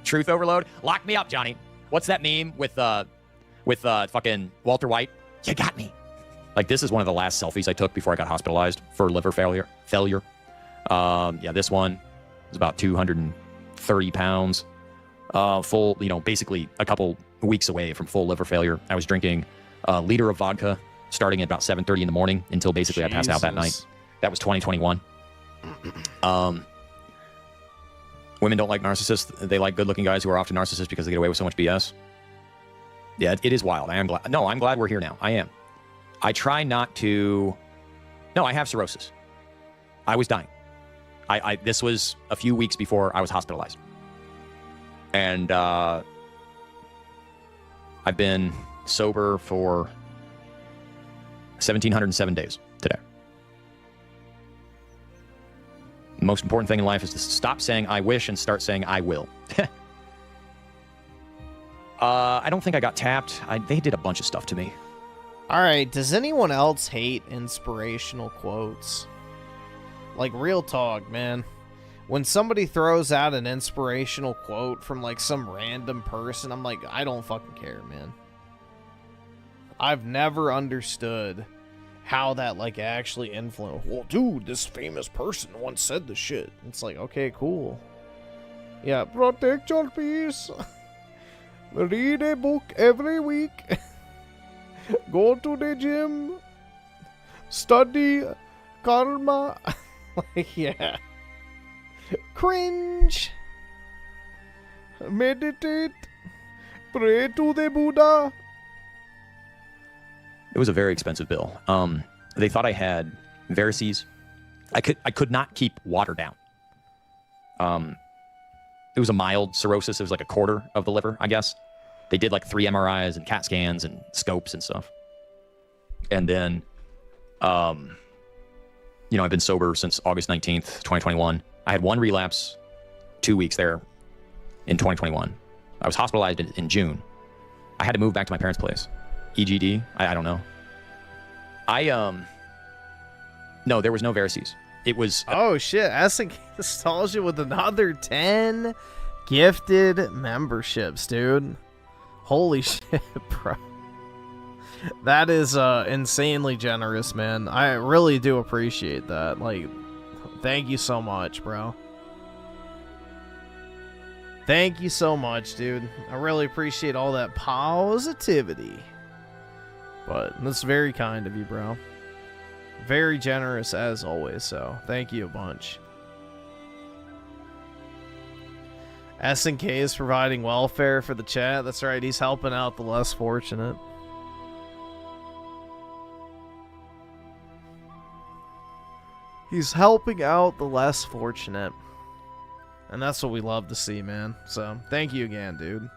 Truth overload. Lock me up, Johnny. What's that meme with fucking Walter White? You got me. Like, this is one of the last selfies I took before I got hospitalized for liver failure. Yeah, this one was about 230 pounds. Full, basically a couple weeks away from full liver failure. I was drinking a liter of vodka starting at about 7:30 in the morning until basically I passed out that night. That was 2021. Women don't like narcissists. They like good-looking guys who are often narcissists because they get away with so much BS. Yeah, it is wild. I am glad. No, I'm glad we're here now. I am. I try not to... No, I have cirrhosis. I was dying. This was a few weeks before I was hospitalized. And I've been sober for 1,707 days today. The most important thing in life is to stop saying I wish and start saying I will. I don't think I got tapped. They did a bunch of stuff to me. All right, does anyone else hate inspirational quotes? Like, real talk, man. When somebody throws out an inspirational quote from, like, some random person, I'm like, I don't fucking care, man. I've never understood how that, like, actually influenced. Well, dude, this famous person once said this shit. It's like, okay, cool. Yeah, protect your peace. Read a book every week. Go to the gym. Study karma. Like, yeah. Cringe. Meditate. Pray to the Buddha. It was a very expensive bill. They thought I had varices. I could not keep water down. It was a mild cirrhosis. It was like a quarter of the liver, I guess. They did like 3 MRIs and CAT scans and scopes and stuff. And then, I've been sober since August 19th, 2021. I had 1 relapse 2 weeks there in 2021. I was hospitalized in June. I had to move back to my parents' place. EGD? I don't know. No, there was no varices. It was... oh, shit. Essence nostalgia with another 10 gifted memberships, dude. Holy shit, bro. That is insanely generous, man. I really do appreciate that. Like, thank you so much, bro. Thank you so much, dude. I really appreciate all that positivity. But that's very kind of you, bro. Very generous as always, so thank you a bunch. SNK is providing welfare for the chat. That's right, he's helping out the less fortunate. He's helping out the less fortunate. And that's what we love to see, man. So, thank you again, dude.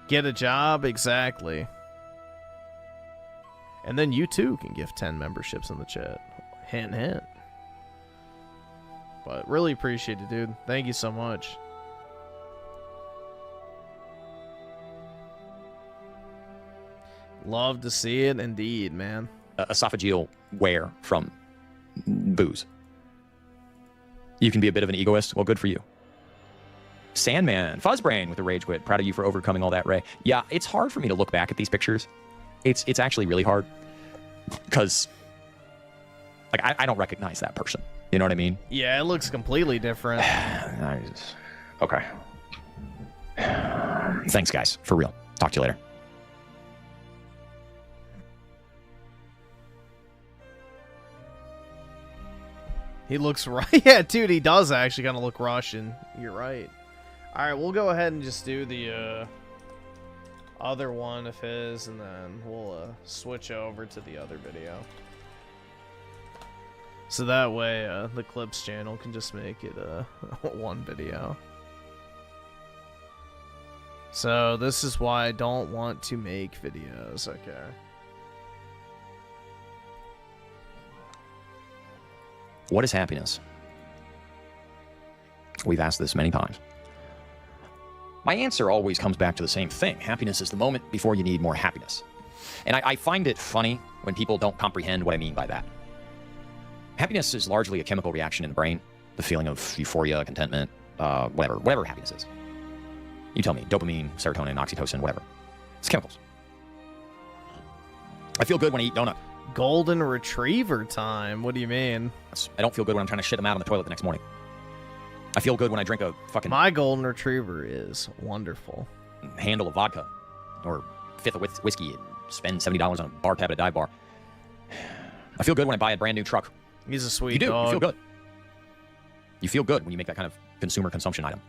Get a job? Exactly. And then you too can gift 10 memberships in the chat. Hint, hint. But really appreciate it, dude. Thank you so much. Love to see it, indeed, man. Esophageal wear from booze. You can be a bit of an egoist. Well, good for you. Sandman, Fuzzbrain with a rage quit. Proud of you for overcoming all that, Ray. Yeah, it's hard for me to look back at these pictures. It's actually really hard because, like, I don't recognize that person. You know what I mean? Yeah, it looks completely different. Okay. Thanks, guys. For real. Talk to you later. He looks right. Yeah, dude, he does actually kind of look Russian. You're right. All right, we'll go ahead and just do the other one of his, and then we'll switch over to the other video. So that way, the Clips channel can just make it one video. So this is why I don't want to make videos. Okay. What is happiness? We've asked this many times. My answer always comes back to the same thing. Happiness is the moment before you need more happiness. And I find it funny when people don't comprehend what I mean by that. Happiness is largely a chemical reaction in the brain. The feeling of euphoria, contentment, whatever happiness is. You tell me, dopamine, serotonin, oxytocin, whatever. It's chemicals. I feel good when I eat donut. Golden retriever time? What do you mean? I don't feel good when I'm trying to shit them out on the toilet the next morning. I feel good when I drink a fucking... My golden retriever is wonderful. Handle of vodka. Or fifth of whiskey and spend $70 on a bar tab at a dive bar. I feel good when I buy a brand new truck. He's a sweet You do. dog. You feel good. You feel good when you make that kind of consumer consumption item.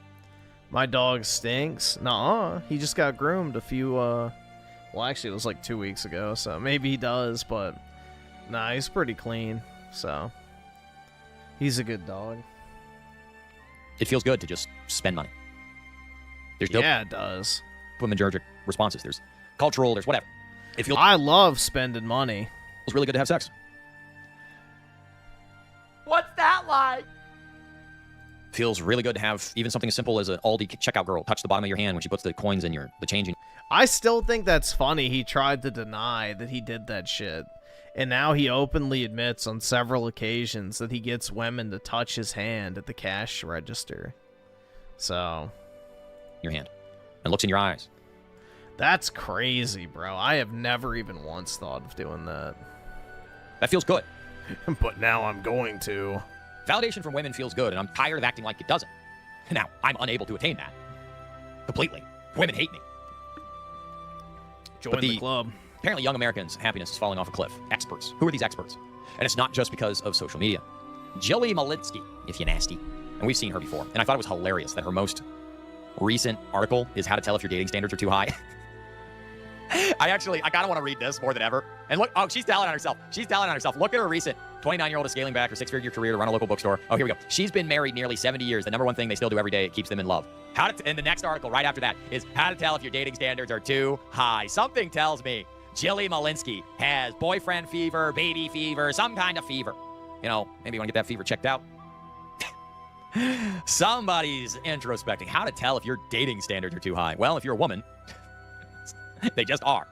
My dog stinks. Nuh-uh. He just got groomed a few, well, actually, it was like 2 weeks ago, so maybe he does, but nah, he's pretty clean, so he's a good dog. It feels good to just spend money. There's Yeah, it does. Dopaminergic responses. There's cultural, there's whatever. It feels... I love spending money. It's really good to have sex. What's that like? Feels really good to have even something as simple as an Aldi checkout girl touch the bottom of your hand when she puts the coins in the change in. I still think that's funny. He tried to deny that he did that shit. And now he openly admits on several occasions that he gets women to touch his hand at the cash register. So. Your hand. And looks in your eyes. That's crazy, bro. I have never even once thought of doing that. That feels good. But now I'm going to. Validation from women feels good, and I'm tired of acting like it doesn't. Now, I'm unable to attain that. Completely. Women hate me. Join the club. Apparently, young Americans' happiness is falling off a cliff. Experts. Who are these experts? And it's not just because of social media. Jilly Malinsky, if you're nasty. And we've seen her before. And I thought it was hilarious that her most recent article is how to tell if your dating standards are too high. I kind of want to read this more than ever. And look, oh, she's telling on herself. She's telling on herself. Look at her recent 29-year-old is scaling back her 6-figure career to run a local bookstore. Oh, here we go. She's been married nearly 70 years. The number one thing they still do every day, it keeps them in love. And the next article right after that is how to tell if your dating standards are too high. Something tells me Jilly Malinsky has boyfriend fever, baby fever, some kind of fever. You know, maybe you want to get that fever checked out. Somebody's introspecting. How to tell if your dating standards are too high. Well, if you're a woman, they just are.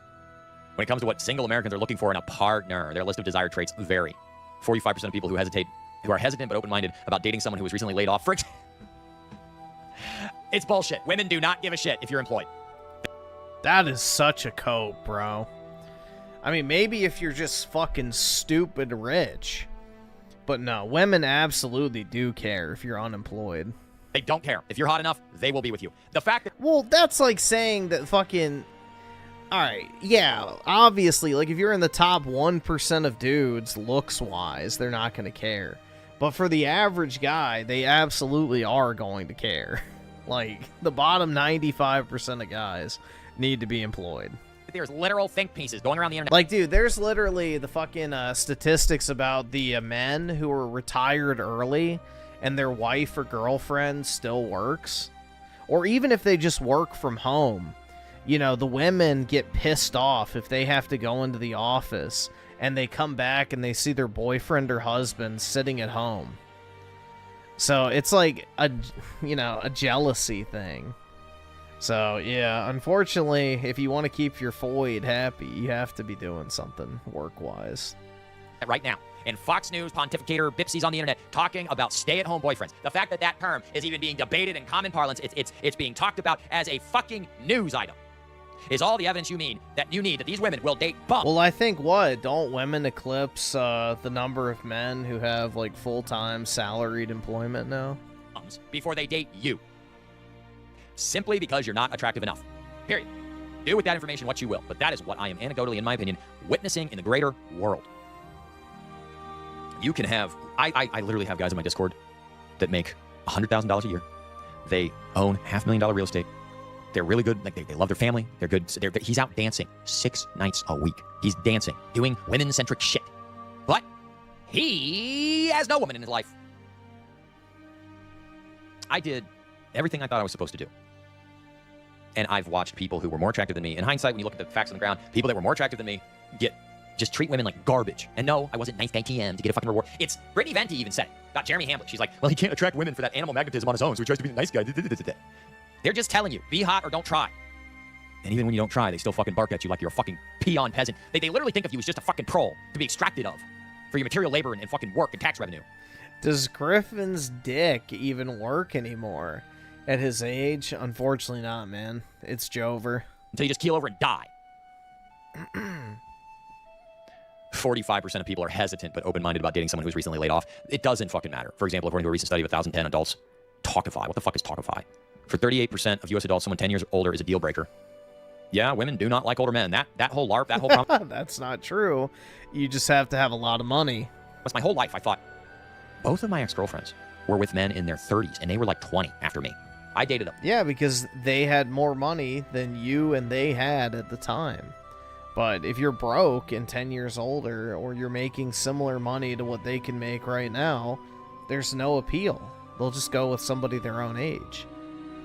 When it comes to what single Americans are looking for in a partner, their list of desired traits vary. 45% of people who are hesitant but open-minded about dating someone who was recently laid off. It's bullshit. Women do not give a shit if you're employed. That is such a cope, bro. I mean, maybe if you're just fucking stupid rich. But no, women absolutely do care if you're unemployed. They don't care. If you're hot enough, they will be with you. The fact that... Well, that's like saying that fucking... Alright, yeah, obviously, like, if you're in the top 1% of dudes, looks-wise, they're not going to care. But for the average guy, they absolutely are going to care. Like, the bottom 95% of guys need to be employed. There's literal think pieces going around the internet. Like, dude, there's literally the fucking statistics about the men who are retired early and their wife or girlfriend still works. Or even if they just work from home. You know, the women get pissed off if they have to go into the office and they come back and they see their boyfriend or husband sitting at home. So it's like a jealousy thing. So yeah, unfortunately, if you want to keep your foid happy, you have to be doing something work-wise. Right now. And Fox News pontificator Bipsies on the internet talking about stay-at-home boyfriends. The fact that that term is even being debated in common parlance, it's being talked about as a fucking news item. Is all the evidence you need that these women will date bums. Well, I think don't women eclipse the number of men who have like full-time salaried employment now? Before they date you. Simply because you're not attractive enough. Period. Do with that information what you will, but that is what I am anecdotally, in my opinion, witnessing in the greater world. You can have, I literally have guys in my Discord that make $100,000 a year. They own $500,000 real estate. They're really good. Like they love their family. They're good. He's out dancing 6 nights a week. He's dancing, doing women-centric shit. But he has no woman in his life. I did everything I thought I was supposed to do. And I've watched people who were more attractive than me. In hindsight, when you look at the facts on the ground, people that were more attractive than me just treat women like garbage. And no, I wasn't nice thank you to get a fucking reward. It's Brittany Venti even said it about Jeremy Hamblin. She's like, well, he can't attract women for that animal magnetism on his own, so he tries to be the nice guy. They're just telling you, be hot or don't try. And even when you don't try, they still fucking bark at you like you're a fucking peon peasant. They literally think of you as just a fucking troll to be extracted of. for your material labor and fucking work and tax revenue. Does Griffin's dick even work anymore? At his age? Unfortunately not, man. It's Jover. Until you just keel over and die. 45% of people are hesitant but open-minded about dating someone who's recently laid off. It doesn't fucking matter. For example, according to a recent study of 1,010 adults, Talkify. What the fuck is Talkify? For 38% of U.S. adults, someone 10 years older is a deal breaker. Yeah, women do not like older men. That whole LARP, that whole... That's not true. You just have to have a lot of money. That's my whole life. I thought both of my ex-girlfriends were with men in their 30s, and they were like 20 after me. I dated them. Yeah, because they had more money than you and they had at the time. But if you're broke and 10 years older, or you're making similar money to what they can make right now, there's no appeal. They'll just go with somebody their own age.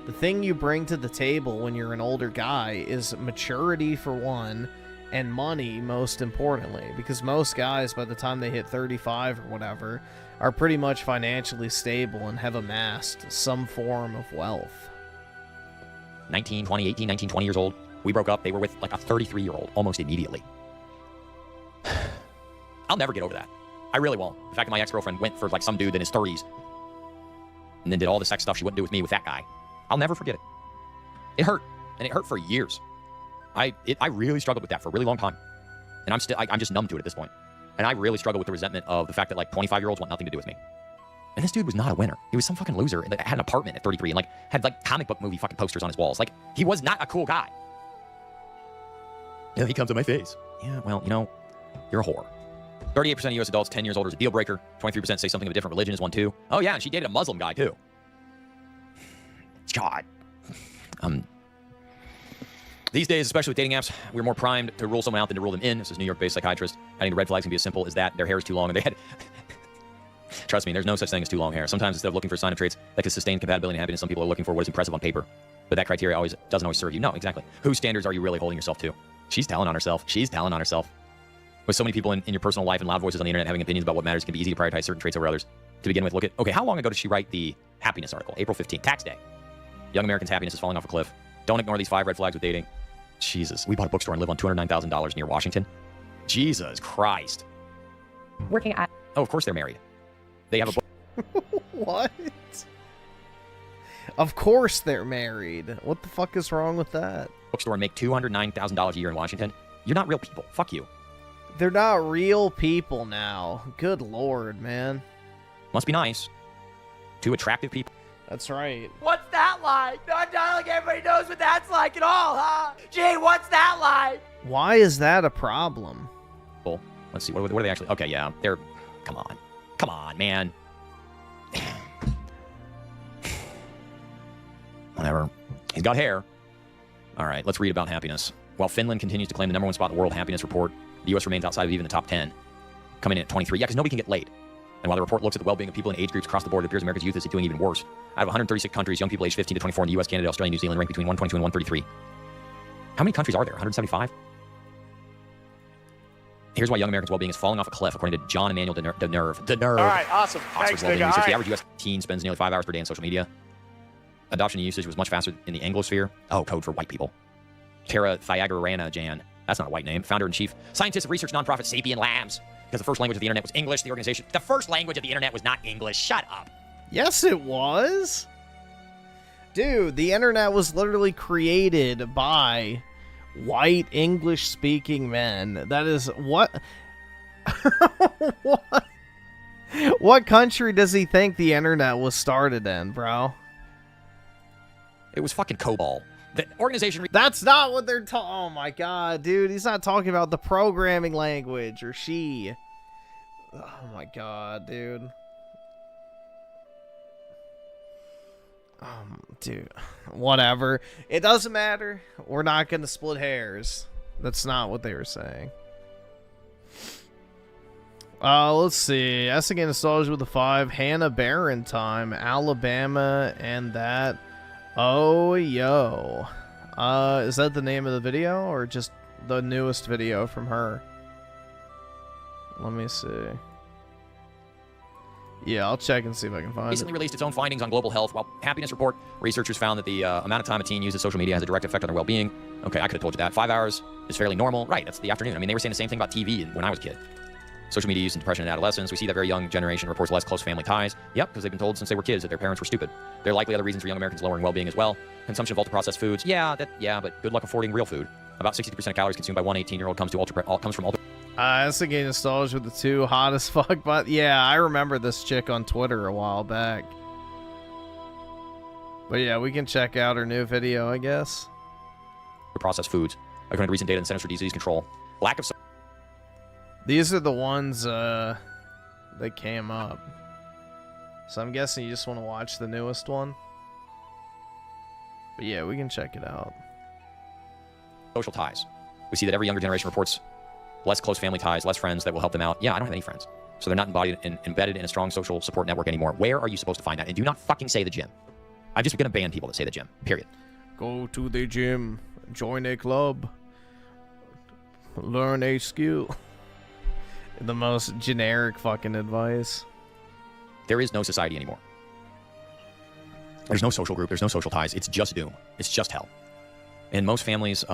The thing you bring to the table when you're an older guy is maturity for one, and money most importantly. Because most guys, by the time they hit 35 or whatever, are pretty much financially stable and have amassed some form of wealth. 19, 20, 18, 19, 20 years old. We broke up. They were with like a 33-year-old almost immediately. I'll never get over that. I really won't. The fact that my ex-girlfriend went for like some dude in his 30s and then did all the sex stuff she wouldn't do with me with that guy. I'll never forget it. It hurt, and it hurt for years. I really struggled with that for a really long time, and I'm just numb to it at this point. And I really struggle with the resentment of the fact that like 25-year-olds want nothing to do with me. And this dude was not a winner. He was some fucking loser and had an apartment at 33 and like had like comic book movie fucking posters on his walls. Like he was not a cool guy. Yeah, he comes to my face. Yeah, well, you know, you're a whore. 38% of U.S. adults 10 years older is a deal breaker. 23% say something of a different religion is one too. Oh yeah, and she dated a Muslim guy too. God. These days, especially with dating apps, we're more primed to rule someone out than to rule them in. This is New York-based psychiatrist. I think the red flags can be as simple as that. Their hair is too long and they had... Trust me, there's no such thing as too long hair. Sometimes instead of looking for a sign of traits that can sustain compatibility and happiness, some people are looking for what is impressive on paper. But that criteria doesn't always serve you. No, exactly. Whose standards are you really holding yourself to? She's telling on herself. She's telling on herself. With so many people in your personal life and loud voices on the internet having opinions about what matters, it can be easy to prioritize certain traits over others. To begin with, look at... Okay, how long ago did she write the happiness article? April 15th, tax day. Young Americans' happiness is falling off a cliff. Don't ignore these 5 red flags with dating. Jesus, we bought a bookstore and live on $209,000 near Washington. Jesus Christ. Working at... Oh, of course they're married. They have a book. What? Of course they're married. What the fuck is wrong with that? Bookstore and make $209,000 a year in Washington. You're not real people. Fuck you. They're not real people now. Good lord, man. Must be nice. 2 attractive people. That's right. What's that like? Not like everybody knows what that's like at all, huh? Gee, what's that like? Why is that a problem? Well, let's see. What are they actually? Okay, yeah. They're... Come on. Come on, man. Whatever. He's got hair. All right, let's read about happiness. While Finland continues to claim the #1 spot in the World Happiness Report, the U.S. remains outside of even the top 10, coming in at 23. Yeah, because nobody can get laid. And while the report looks at the well-being of people in age groups across the board, it appears America's youth is doing even worse. Out of 136 countries, young people aged 15 to 24 in the U.S., Canada, Australia, New Zealand rank between 122 and 133. How many countries are there? 175? Here's why young Americans' well-being is falling off a cliff, according to John Emanuel Deneuve. All right, awesome. Thanks, nigga. Research. The average U.S. teen spends nearly 5 hours per day on social media. Adoption and usage was much faster in the Anglosphere. Oh, code for white people. Tara Thiagarajan, that's not a white name, founder-in-chief, scientist of research nonprofit Sapien Labs. Because the first language of the internet was English, the organization... The first language of the internet was not English. Shut up. Yes, it was. Dude, the internet was literally created by white English-speaking men. That is... What? What? What country does he think the internet was started in, bro? It was fucking COBOL. The organization... That's not what they're talking... Oh my god, dude. He's not talking about the programming language or she. Oh my god, dude. Dude. Whatever. It doesn't matter. We're not going to split hairs. That's not what they were saying. Let's see. Essing nostalgia with a 5. Hannah Barron time. Alabama and that... Oh, yo. Is that the name of the video or just the newest video from her? Let me see. Yeah, I'll check and see if I can find recently released its own findings on global health. While Happiness Report, researchers found that the amount of time a teen uses social media has a direct effect on their well-being. Okay, I could have told you that. 5 hours is fairly normal. Right, that's the afternoon. I mean, they were saying the same thing about TV when I was a kid. Social media use in depression and adolescence. We see that very young generation reports less close family ties. Yep, because they've been told since they were kids that their parents were stupid. There are likely other reasons for young Americans lowering well-being as well. Consumption of ultra-processed foods. Yeah, but good luck affording real food. About 60% of calories consumed by one 18-year-old comes from ultra. That's a game nostalgia with the two hot as fuck, but yeah, I remember this chick on Twitter a while back. But yeah, we can check out her new video, I guess. Processed foods. According to recent data in the Centers for Disease Control. Lack of... These are the ones that came up. So I'm guessing you just want to watch the newest one. But yeah, we can check it out. Social ties. We see that every younger generation reports less close family ties, less friends that will help them out. Yeah, I don't have any friends. So they're not embedded in a strong social support network anymore. Where are you supposed to find that? And do not fucking say the gym. I'm just going to ban people that say the gym. Period. Go to the gym. Join a club. Learn a skill. The most generic fucking advice. There is no society anymore. There's no social group. There's no social ties. It's just doom. It's just hell. And most families,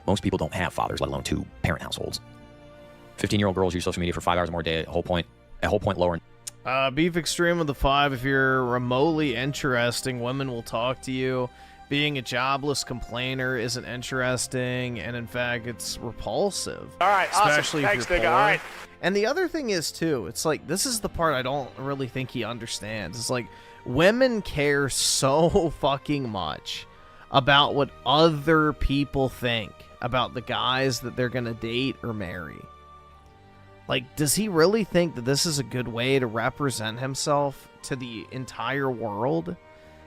most people don't have fathers, let alone two-parent households. 15-year-old girls use social media for 5 hours or more a day. A whole point lower. Beef Extreme with the 5. If you're remotely interesting, women will talk to you. Being a jobless complainer isn't interesting, and in fact, it's repulsive. All right, especially awesome. if Thanks, you're nigga. poor. All right. And the other thing is, too, it's like, this is the part I don't really think he understands. It's like, women care so fucking much about what other people think about the guys that they're gonna date or marry. Like, does he really think that this is a good way to represent himself to the entire world?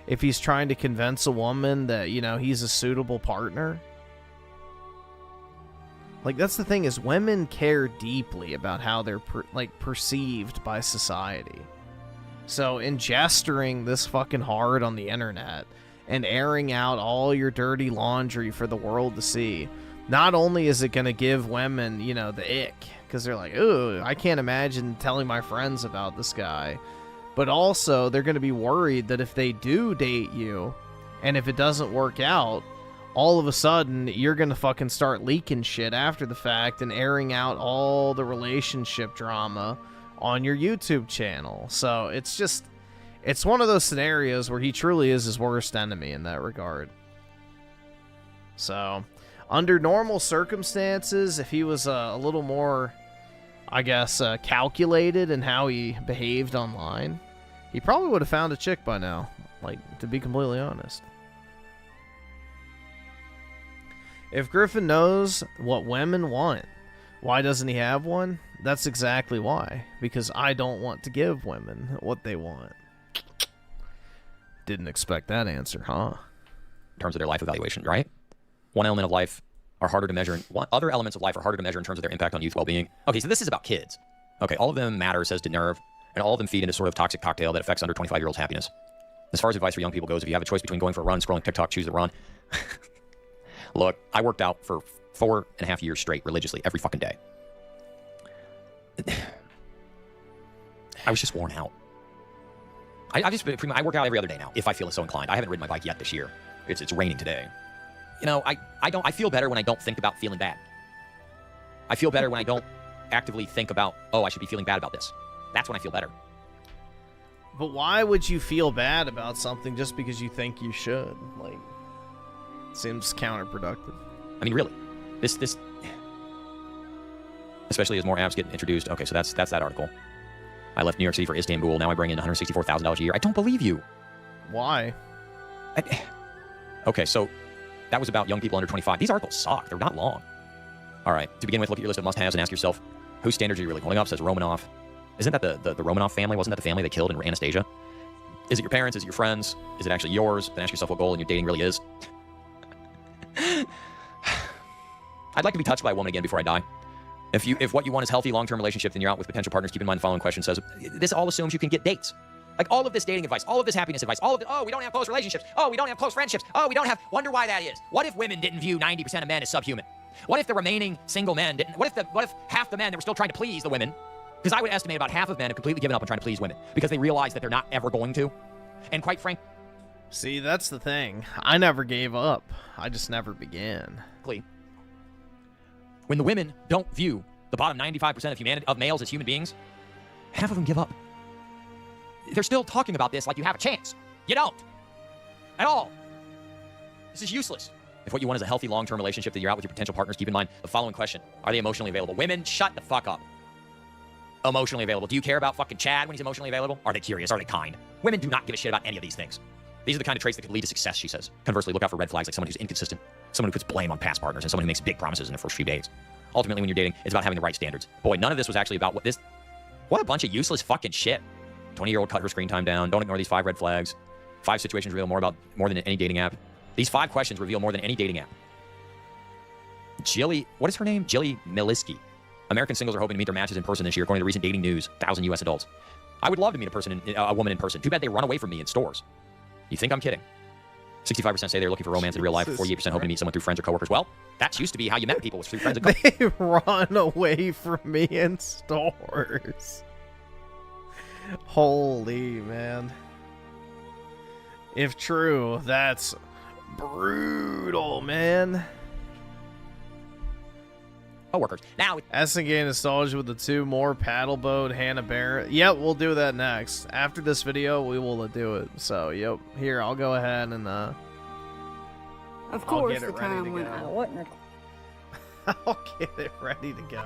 If he's trying to convince a woman that, you know, he's a suitable partner? Like, that's the thing, is women care deeply about how they're, perceived by society. So, in gesturing this fucking hard on the internet and airing out all your dirty laundry for the world to see, not only is it going to give women, you know, the ick, because they're like, ooh, I can't imagine telling my friends about this guy. But also, they're going to be worried that if they do date you, and if it doesn't work out, all of a sudden, you're going to fucking start leaking shit after the fact and airing out all the relationship drama on your YouTube channel. So, it's one of those scenarios where he truly is his worst enemy in that regard. So, under normal circumstances, if he was a little more, I guess, calculated in how he behaved online, he probably would have found a chick by now, like, to be completely honest. If Griffin knows what women want, why doesn't he have one? That's exactly why. Because I don't want to give women what they want. Didn't expect that answer, huh? In terms of their life evaluation, right? One element of life are harder to measure. Other elements of life are harder to measure in terms of their impact on youth well-being. Okay, so this is about kids. Okay, all of them matter, says DeNerve, and all of them feed into sort of toxic cocktail that affects under 25-year-olds' happiness. As far as advice for young people goes, if you have a choice between going for a run, scrolling TikTok, choose the run. Look, I worked out for 4.5 years straight, religiously, every fucking day. I was just worn out. I work out every other day now, if I feel so inclined. I haven't ridden my bike yet this year. It's raining today. You know, I feel better when I don't think about feeling bad. I feel better when I don't actively think about, oh, I should be feeling bad about this. That's when I feel better. But why would you feel bad about something just because you think you should? Like, it seems counterproductive. I mean, really, this, especially as more apps get introduced. Okay, so that's that article. I left New York City for Istanbul. Now I bring in $164,000 a year. I don't believe you. Why? Okay, so that was about young people under 25. These articles suck. They're not long. All right, to begin with, look at your list of must-haves and ask yourself, whose standards are you really holding up? Says Romanov. Isn't that the Romanov family? Wasn't that the family that killed in Anastasia? Is it your parents? Is it your friends? Is it actually yours? Then ask yourself what goal in your dating really is. I'd like to be touched by a woman again before I die. If what you want is healthy long-term relationship, then you're out with potential partners. Keep in mind the following question says, this all assumes you can get dates. Like all of this dating advice, all of this happiness advice, all of it, oh, we don't have close relationships. Oh, we don't have close friendships. Oh, we don't have, wonder why that is. What if women didn't view 90% of men as subhuman? What if the remaining single men didn't, what if half the men that were still trying to please the women, because I would estimate about half of men have completely given up on trying to please women because they realize that they're not ever going to. And quite frankly, see, that's the thing. I never gave up. I just never began. When the women don't view the bottom 95% of humanity, of males as human beings, half of them give up. They're still talking about this like you have a chance. You don't. At all. This is useless. If what you want is a healthy long-term relationship that you're out with your potential partners, keep in mind the following question. Are they emotionally available? Women, shut the fuck up. Emotionally available. Do you care about fucking Chad when he's emotionally available? Are they curious? Are they kind? Women do not give a shit about any of these things. These are the kind of traits that could lead to success, she says. Conversely, look out for red flags like someone who's inconsistent, someone who puts blame on past partners, and someone who makes big promises in the first few days. Ultimately, when you're dating, it's about having the right standards. Boy, none of this was actually about what a bunch of useless fucking shit. 20-year-old cut her screen time down. Don't ignore these 5 red flags. 5 situations reveal more than any dating app. These 5 questions reveal more than any dating app. Jilly, what is her name? Jilly Miliski. American singles are hoping to meet their matches in person this year, according to recent dating news. 1,000 U.S. adults. I would love to meet a woman in person. Too bad they run away from me in stores. You think I'm kidding? 65% say they're looking for romance in real life. 48% hoping to meet someone through friends or coworkers. Well, that used to be how you met people, was through friends and coworkers. They run away from me in stores. Holy man. If true, that's brutal, man. Coworkers. Now, gain nostalgia with the 2 more Paddleboard, Hanna-Barbera. Yep, we'll do that next. After this video, we will do it. So, yep. Here, I'll go ahead and Of course, the time when I wasn't. I'll get it ready to go.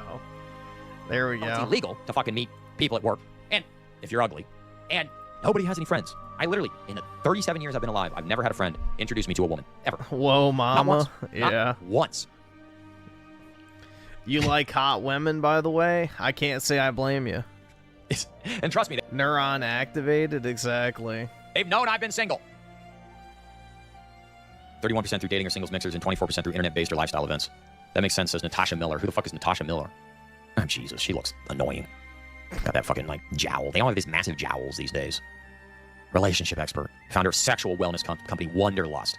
There we go. It's illegal to fucking meet people at work, and if you're ugly, and nobody has any friends. I literally, in the 37 years I've been alive, I've never had a friend introduce me to a woman ever. Whoa, mama. Not once. Yeah. Not once. You like hot women, by the way? I can't say I blame you. And trust me, neuron activated, exactly. They've known I've been single. 31% through dating or singles mixers and 24% through internet-based or lifestyle events. That makes sense, says Natasha Miller. Who the fuck is Natasha Miller? Oh, Jesus, she looks annoying. Got that fucking, like, jowl. They all have these massive jowls these days. Relationship expert. Founder of sexual wellness company Wonderlust.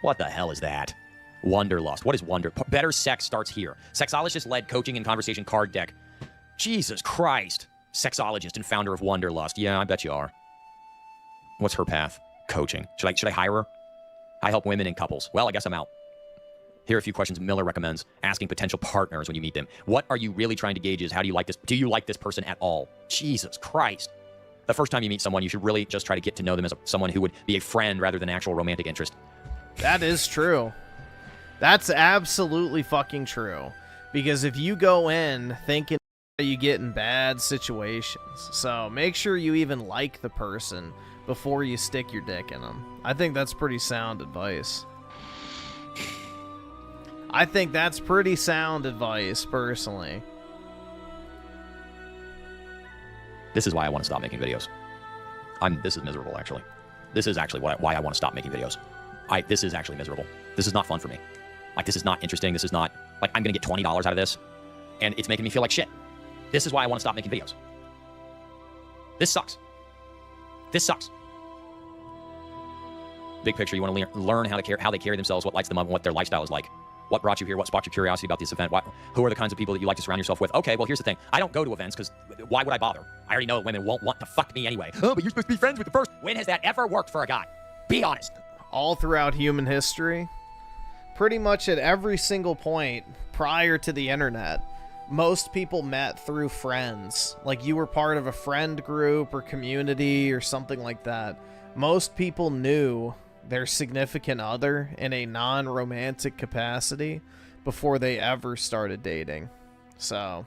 What the hell is that? Wonderlust. What is Wonder? Better sex starts here. Sexologist-led coaching and conversation card deck. Jesus Christ. Sexologist and founder of Wonderlust. Yeah, I bet you are. What's her path? Coaching. Should I hire her? I help women and couples. Well, I guess I'm out. Here are a few questions Miller recommends. Asking potential partners when you meet them. What are you really trying to gauge is, how do you like this? Do you like this person at all? Jesus Christ. The first time you meet someone, you should really just try to get to know them as someone who would be a friend rather than actual romantic interest. That is true. That's absolutely fucking true. Because if you go in thinking you get in bad situations, so make sure you even like the person before you stick your dick in them. I think that's pretty sound advice. I think that's pretty sound advice, personally. This is why I want to stop making videos. This is miserable, actually. This is actually why I want to stop making videos. This is actually miserable. This is not fun for me. Like, this is not interesting. This is not, like, I'm going to get $20 out of this, and it's making me feel like shit. This is why I want to stop making videos. This sucks. This sucks. Big picture, you want to learn how they carry themselves, what lights them up, and what their lifestyle is like. What brought you here? What sparked your curiosity about this event? Who are the kinds of people that you like to surround yourself with? Okay, well, here's the thing. I don't go to events because why would I bother? I already know that women won't want to fuck me anyway. Oh, but you're supposed to be friends with the first. When has that ever worked for a guy? Be honest. All throughout human history, pretty much at every single point prior to the internet, most people met through friends. Like, you were part of a friend group or community or something like that. Most people knew their significant other in a non-romantic capacity before they ever started dating. So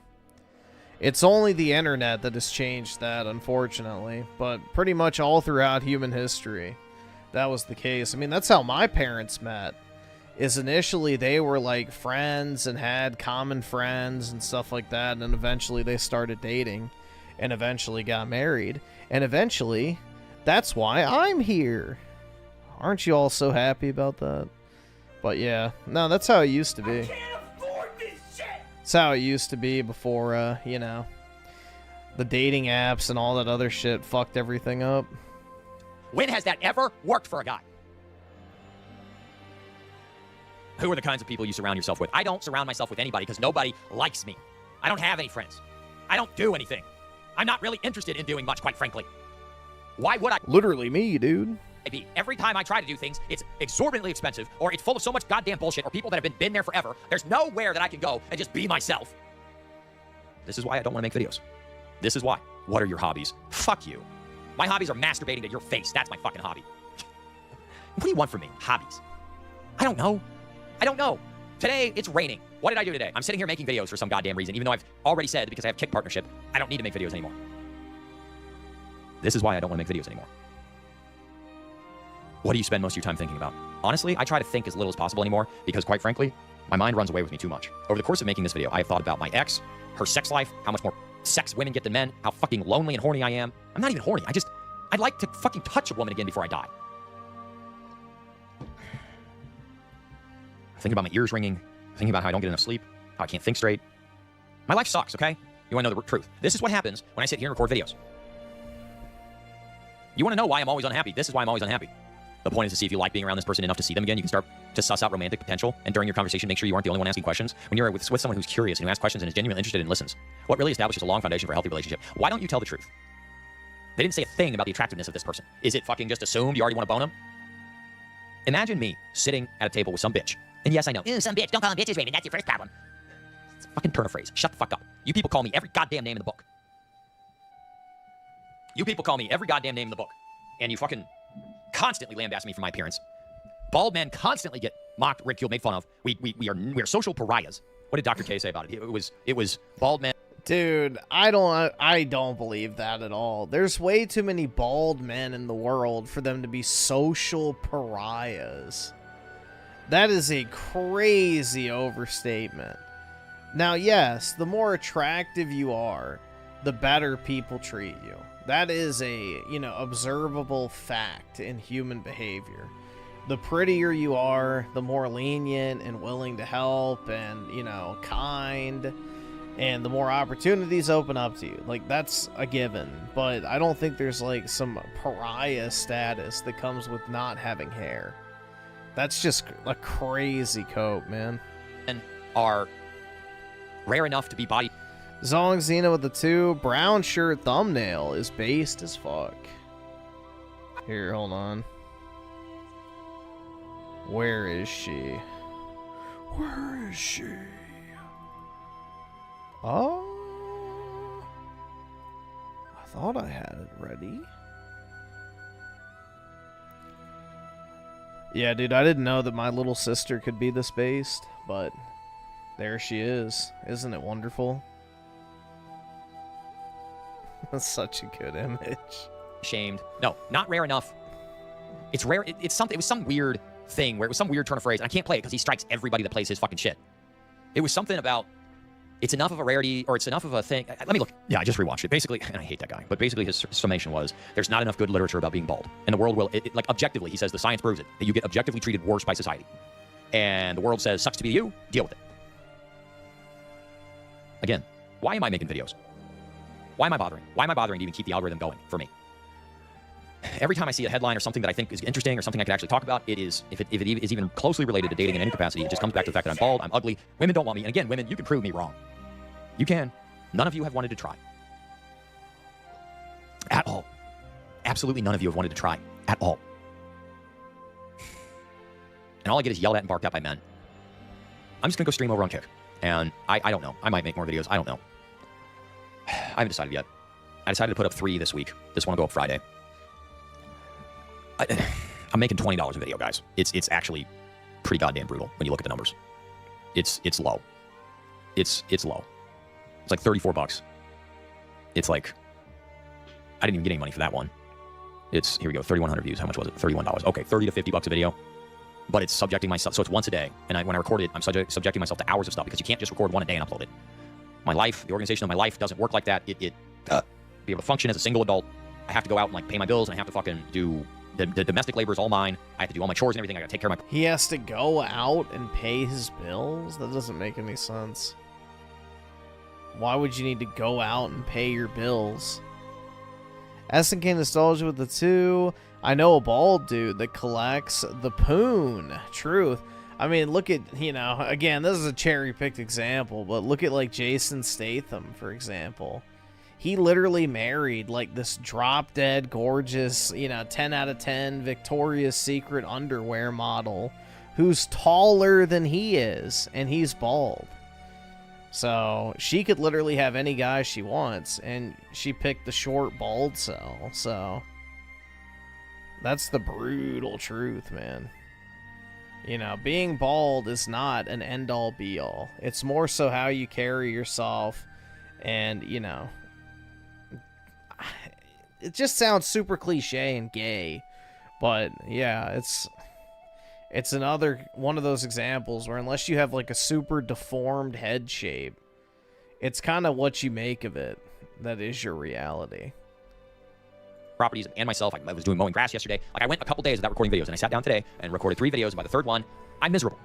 it's only the internet that has changed that, unfortunately. But pretty much all throughout human history, that was the case. I mean, that's how my parents met. Is initially they were like friends and had common friends and stuff like that, and then eventually they started dating and eventually got married, and eventually that's why I'm here. Aren't you all so happy about that? But yeah, no, that's how it used to be. I can't afford this shit. That's how it used to be before, you know, the dating apps and all that other shit fucked everything up. When has that ever worked for a guy? Who are the kinds of people you surround yourself with? I don't surround myself with anybody because nobody likes me. I don't have any friends. I don't do anything. I'm not really interested in doing much, quite frankly. Why would I? Literally me, dude. be. Every time I try to do things, it's exorbitantly expensive, or it's full of so much goddamn bullshit, or people that have been there forever. There's nowhere that I can go and just be myself. This is why I don't want to make videos. This is why. What are your hobbies? Fuck you. My hobbies are masturbating to your face. That's my fucking hobby. What do you want from me? Hobbies. I don't know. I don't know. Today, it's raining. What did I do today? I'm sitting here making videos for some goddamn reason, even though I've already said, because I have Kick partnership, I don't need to make videos anymore. This is why I don't want to make videos anymore. What do you spend most of your time thinking about? Honestly, I try to think as little as possible anymore, because quite frankly, my mind runs away with me too much. Over the course of making this video, I have thought about my ex, her sex life, how much more sex women get than men, how fucking lonely and horny I am. I'm not even horny. I'd like to fucking touch a woman again before I die. Thinking about my ears ringing, thinking about how I don't get enough sleep, how I can't think straight. My life sucks, okay? You want to know the truth? This is what happens when I sit here and record videos. You want to know why I'm always unhappy? This is why I'm always unhappy. The point is to see if you like being around this person enough to see them again. You can start to suss out romantic potential, and during your conversation, make sure you aren't the only one asking questions. When you're with someone who's curious and who asks questions and is genuinely interested and listens, what really establishes a long foundation for a healthy relationship. Why don't you tell the truth? They didn't say a thing about the attractiveness of this person. Is it fucking just assumed you already want to bone him? Imagine me sitting at a table with some bitch. And yes, I know. Some bitch. Don't call them bitches, Raymond. That's your first problem. It's a fucking turn of phrase. Shut the fuck up. You people call me every goddamn name in the book. You people call me every goddamn name in the book. And you fucking constantly lambaste me for my appearance. Bald men constantly get mocked, ridiculed, made fun of. We are social pariahs. What did Dr. K say about it? It was bald men. Dude, I don't believe that at all. There's way too many bald men in the world for them to be social pariahs. That is a crazy overstatement. Now, yes, the more attractive you are, the better people treat you. That is a, observable fact in human behavior. The prettier you are, the more lenient and willing to help and, kind, and the more opportunities open up to you. Like, that's a given. But I don't think there's, some pariah status that comes with not having hair. That's just a crazy cope, man. And are rare enough to be body. Zong Xena with the 2. Brown shirt thumbnail is based as fuck. Here, hold on. Where is she? Where is she? Oh. I thought I had it ready. Yeah, dude, I didn't know that my little sister could be this based, but there she is. Isn't it wonderful? That's such a good image. Shamed. No, not rare enough. It's rare. It's something. It was some weird thing where it was some weird turn of phrase, and I can't play it because he strikes everybody that plays his fucking shit. It was something about it's enough of a rarity, or it's enough of a thing. Let me look. Yeah, I just rewatched it. Basically, and I hate that guy, but basically his summation was, there's not enough good literature about being bald. And the world will, like objectively, he says the science proves it, that you get objectively treated worse by society. And the world says, sucks to be you, deal with it. Again, why am I making videos? Why am I bothering? Why am I bothering to even keep the algorithm going for me? Every time I see a headline or something that I think is interesting or something I could actually talk about, it is, if it is even closely related to dating in any capacity, it just comes back to the fact that I'm bald, I'm ugly, women don't want me. And again, women, you can prove me wrong. You can. None of you have wanted to try. At all. Absolutely none of you have wanted to try. At all. And all I get is yelled at and barked at by men. I'm just going to go stream over on Kick. And I don't know. I might make more videos. I don't know. I haven't decided yet. I decided to put up 3 this week. This one will go up Friday. I'm making $20 a video, guys. It's actually pretty goddamn brutal when you look at the numbers. It's low. It's low. It's like 34 bucks. It's like, I didn't even get any money for that one. It's, here we go, 3,100 views. How much was it? $31. Okay, 30 to 50 bucks a video. But it's subjecting myself, so it's once a day. And when I record it, I'm subjecting myself to hours of stuff because you can't just record one a day and upload it. My life, the organization of my life doesn't work like that. Be able to function as a single adult. I have to go out and like pay my bills, and I have to fucking do the domestic labor is all mine. I have to do all my chores and everything. I gotta take care of my. He has to go out and pay his bills? That doesn't make any sense. Why would you need to go out and pay your bills? SNK Nostalgia with the 2. I know a bald dude that collects the poon. Truth. I mean, look at, again, this is a cherry-picked example, but look at, like, Jason Statham, for example. he literally married like this drop dead gorgeous, you know, 10 out of 10 Victoria's Secret underwear model who's taller than he is, and he's bald. So she could literally have any guy she wants, and she picked the short bald cell. So that's the brutal truth, man. You know, being bald is not an end-all be-all. It's more so how you carry yourself, and, you know, it just sounds super cliche and gay, but yeah, it's another one of those examples where unless you have like a super deformed head shape, it's kind of what you make of it that is your reality. Properties and myself, I was doing mowing grass yesterday. Like, I went a couple days without recording videos, and I sat down today and recorded 3 videos, and by the third one, I'm miserable.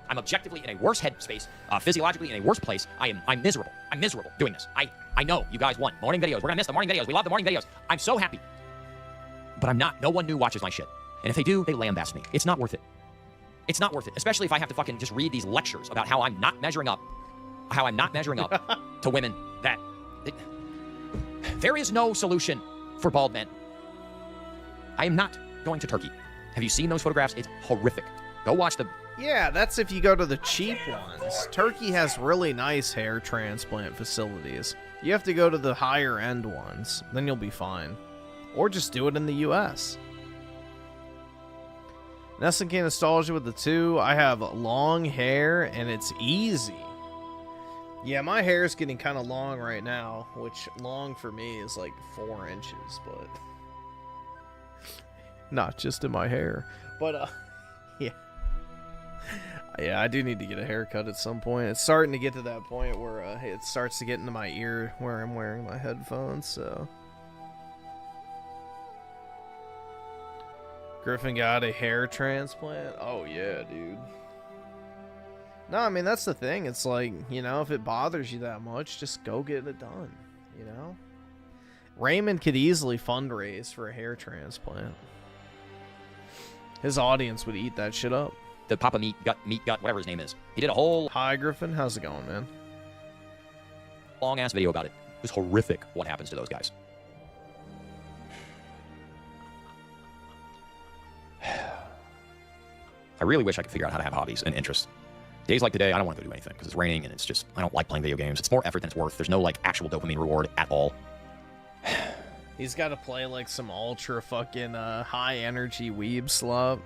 I'm objectively in a worse headspace, physiologically in a worse place. I'm miserable. I'm miserable doing this. I know you guys want morning videos. We're gonna miss the morning videos. We love the morning videos. I'm so happy. But I'm not. No one new watches my shit. And if they do, they lambaste me. It's not worth it. It's not worth it. Especially if I have to fucking just read these lectures about how I'm not measuring up. How I'm not measuring up to women that... There is no solution for bald men. I am not going to Turkey. Have you seen those photographs? It's horrific. Go watch the... Yeah, that's if you go to the cheap ones. Turkey has really nice hair transplant facilities. You have to go to the higher end ones, then you'll be fine. Or just do it in the US. SNK Nostalgia with the 2. I have long hair and it's easy. Yeah, my hair is getting kind of long right now, which long for me is like 4 inches, but not just in my hair. But yeah. Yeah, I do need to get a haircut at some point. It's starting to get to that point where it starts to get into my ear where I'm wearing my headphones, so. Griffin got a hair transplant? Oh, yeah, dude. No, I mean, that's the thing. It's like, you know, if it bothers you that much, just go get it done, you know? Raymond could easily fundraise for a hair transplant. His audience would eat that shit up. The Papa Meat Gut, whatever his name is. He did a whole... Hi, Griffin. How's it going, man? Long-ass video about it. It was horrific what happens to those guys. I really wish I could figure out how to have hobbies and interests. Days like today, I don't want to go do anything because it's raining and it's just... I don't like playing video games. It's more effort than it's worth. There's no, like, actual dopamine reward at all. He's got to play, like, some ultra fucking high-energy weeb slop.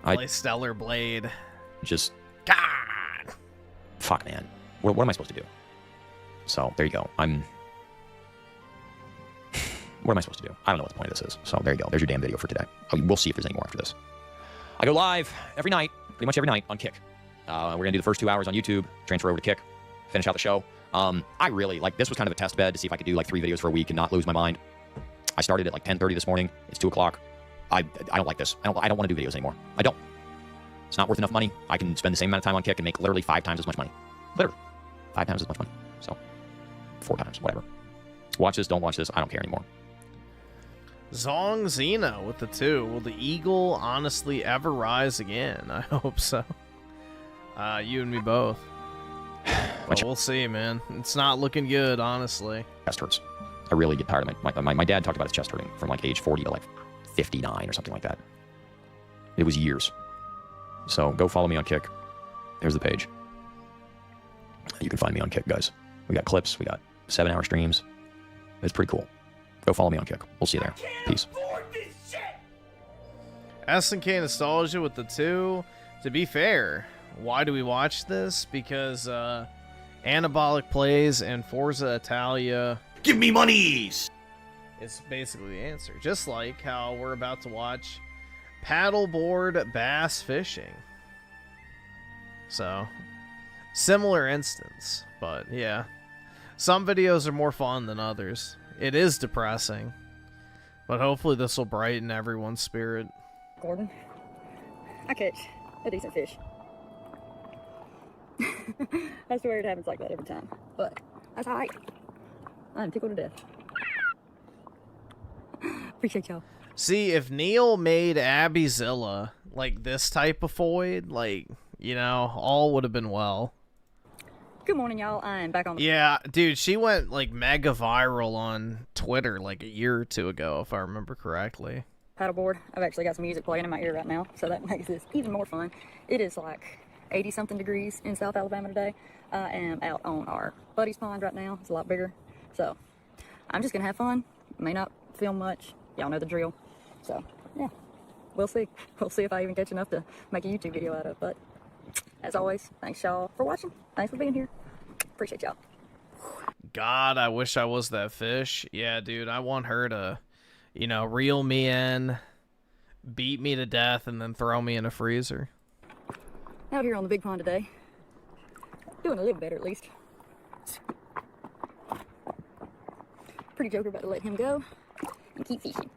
Play Stellar Blade. Just... God! Fuck, man. What am I supposed to do? So, there you go. What am I supposed to do? I don't know what the point of this is. So, there you go. There's your damn video for today. We'll see if there's any more after this. I go live every night, pretty much every night, on Kick. We're going to do the first 2 hours on YouTube, transfer over to Kick, finish out the show. I really, like, this was kind of a test bed to see if I could do, like, 3 videos for a week and not lose my mind. I started at, like, 10:30 this morning. It's 2 o'clock. I don't like this. I don't want to do videos anymore. I don't. It's not worth enough money. I can spend the same amount of time on Kick and make literally 5 times as much money. Literally. 5 times as much money. So, 4 times, whatever. Watch this, don't watch this. I don't care anymore. Zong Zeno with the 2. Will the eagle honestly ever rise again? I hope so. You and me both. But we'll see, man. It's not looking good, honestly. Chest hurts. I really get tired of my dad talked about his chest hurting from like age 40 to like 59 or something like that. It was years. So go follow me on Kick. There's the page. You can find me on Kick, guys. We got clips. We got 7-hour streams. It's pretty cool. Go follow me on Kick. We'll see you there. Peace. SNK Nostalgia with the 2. To be fair, why do we watch this? Because Anabolic Plays and Forza Italia... Give me monies! It's basically the answer. Just like how we're about to watch Paddleboard Bass Fishing. So, similar instance. But, yeah. Some videos are more fun than others. It is depressing. But hopefully this will brighten everyone's spirit. Gordon, I catch a decent fish. I swear it happens like that every time. But that's alright. I'm tickled to death. Appreciate y'all. See, if Neil made Abbyzilla like this type of foid, like, you know, all would have been well. Good morning, y'all. I'm back on the... Yeah, dude, she went like mega viral on Twitter like a year or two ago, if I remember correctly. Paddleboard. I've actually got some music playing in my ear right now, so that makes this even more fun. It is like 80-something degrees in South Alabama today. I am out on our buddy's pond right now. It's a lot bigger, so I'm just gonna have fun. May not film much. Y'all know the drill. So, yeah, we'll see. We'll see if I even catch enough to make a YouTube video out of, but as always, thanks y'all for watching. Thanks for being here. Appreciate y'all. God, I wish I was that fish. Yeah, dude, I want her to, you know, reel me in, beat me to death, and then throw me in a freezer. Out here on the big pond today. Doing a little better, at least. Pretty joker about to let him go and keep fishing.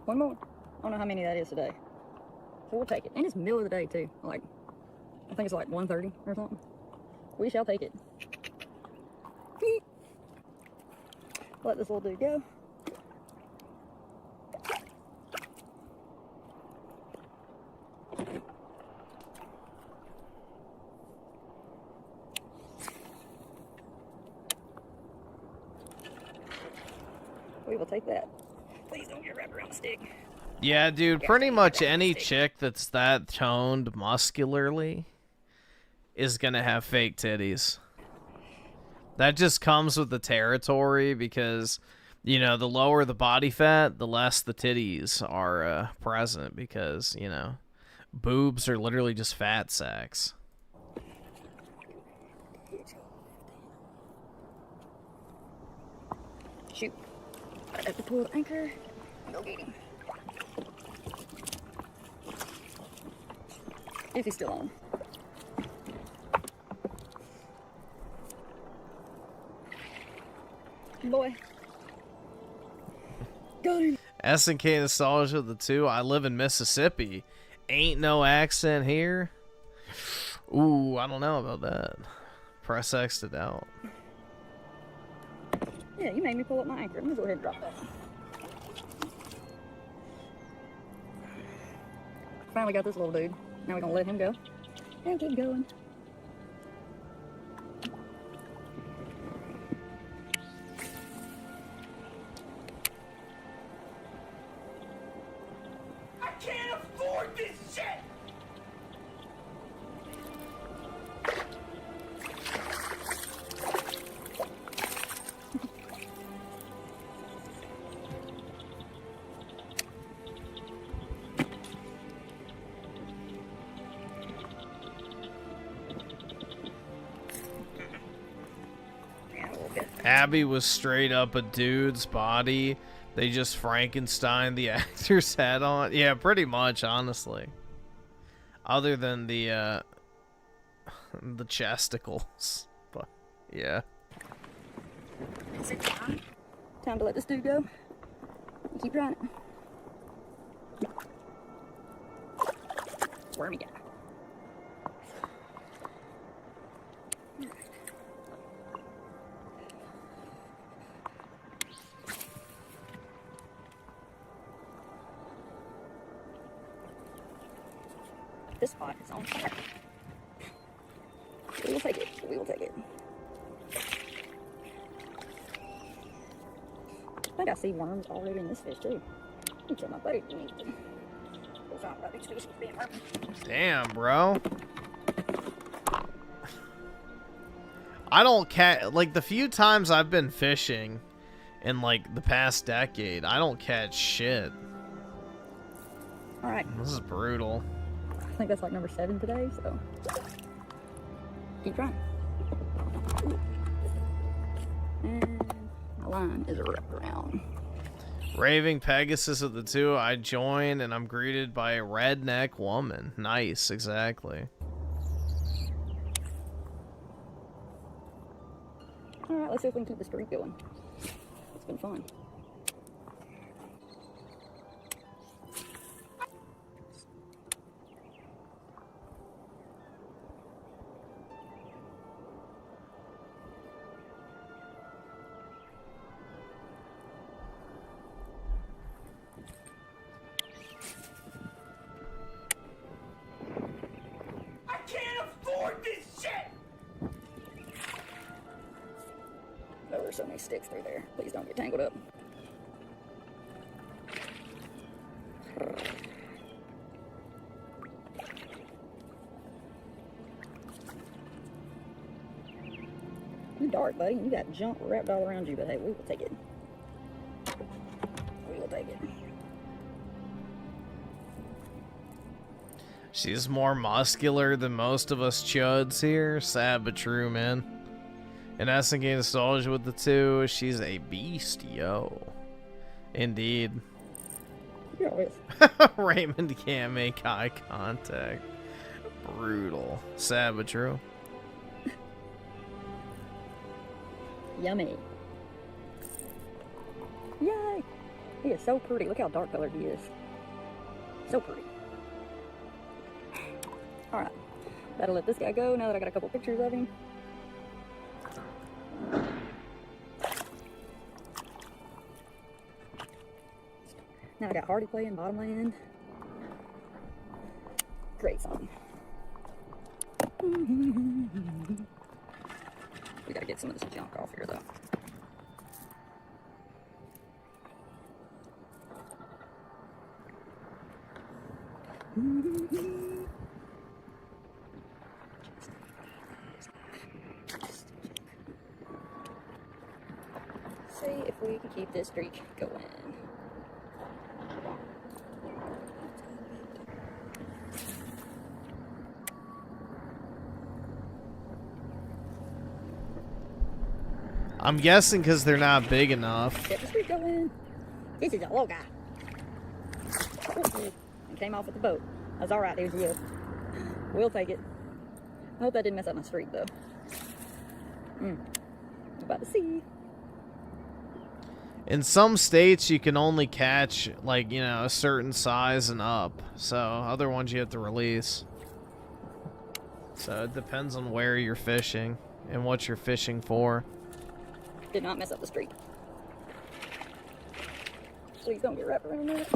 One more. I don't know how many that is today. So we'll take it. And it's middle of the day, too. Like, I think it's like 1:30 or something. We shall take it. Let this little dude go. We will take that. Please don't get wrapped around the stick. Yeah, dude, pretty much any chick that's that toned muscularly is gonna have fake titties. That just comes with the territory because, you know, the lower the body fat, the less the titties are present because, you know, boobs are literally just fat sacks. Shoot. I have to pull the anchor and go get him. If he's still on. Boy. Got him. S&K Nostalgia the 2. I live in Mississippi. Ain't no accent here. Ooh, I don't know about that. Press X it out. Yeah, you made me pull up my anchor. Let me go ahead and drop that. Finally got this little dude. Now we're gonna let him go. And keep going. I can't afford this shit! Abby was straight up a dude's body. They just Frankenstein the actor's head on. Yeah, pretty much, honestly. Other than the chesticles. But, yeah. Is it time? Time to let this dude go. Keep running. Wormy guy. This spot is on fire. We will take it. We will take it. I think I see worms already in this fish too. You tell my buddy you need to go find about these fish being wormy. Damn, bro. I don't catch, like, the few times I've been fishing in, like, the past decade, I don't catch shit. Alright. This is brutal. I think that's like number 7 today, so keep trying. And my line is wrapped around. Raving Pegasus of the 2, I join and I'm greeted by a redneck woman. Nice, exactly. Alright, let's see if we can keep the streak going. It's been fun. sticks through there. Please don't get tangled up. You're dark, buddy. You got junk wrapped all around you, but hey, we will take it. We will take it. She's more muscular than most of us chuds here. Sad but true, man. And as I gain nostalgia with the two, she's a beast, yo. Indeed. Raymond can't make eye contact. Brutal. Sad but true. Yummy. Yay! He is so pretty. Look how dark colored he is. So pretty. Alright. Better let this guy go now that I got a couple pictures of him. Now I got Hardy playing Bottomland. Great song. We gotta get some of this junk off here though. See if we can keep this streak going. I'm guessing because they're not big enough. Get the streak going. This is a low guy. And came off with the boat. That's alright, there's you. We'll take it. I hope that didn't mess up my streak though. About to see. In some states, you can only catch, like, you know, a certain size and up. So, other ones you have to release. So, it depends on where you're fishing and what you're fishing for. Did not mess up the streak. Please don't get wrapped around that.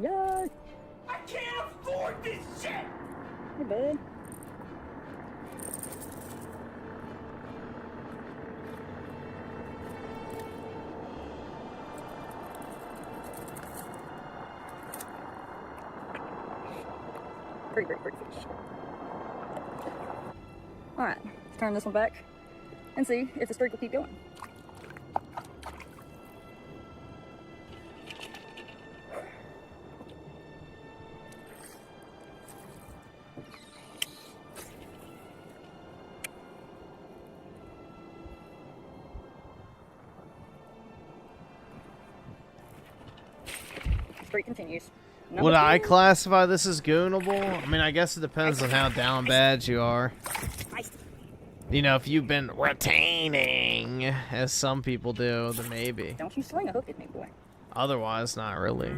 Yay! I can't afford this shit! Hey, bud. Pretty fish. Alright, let's turn this one back and see if the streak will keep going. Streak continues. Would I classify this as goonable? I mean, I guess it depends on how down bad you are. You know, if you've been retaining, as some people do, then maybe. Don't you sling a hook at me, boy. Otherwise, not really.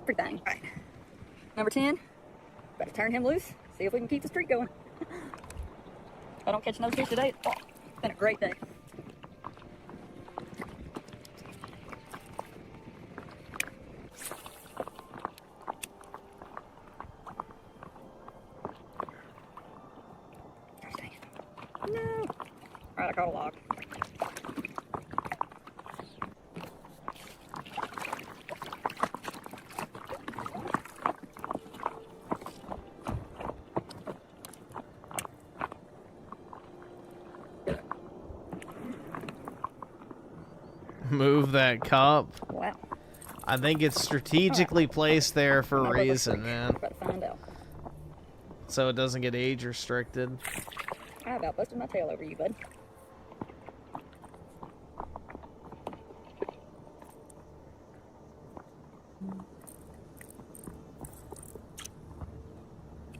Pretty thing. All right. Number 10. Better turn him loose. See if we can keep the streak going. If I don't catch another fish today, it's been a great day. No. Alright, I caught a log. Move that cup. Wow. I think it's strategically placed there for a reason, man. About to find out. So it doesn't get age restricted. I about busted my tail over you, bud.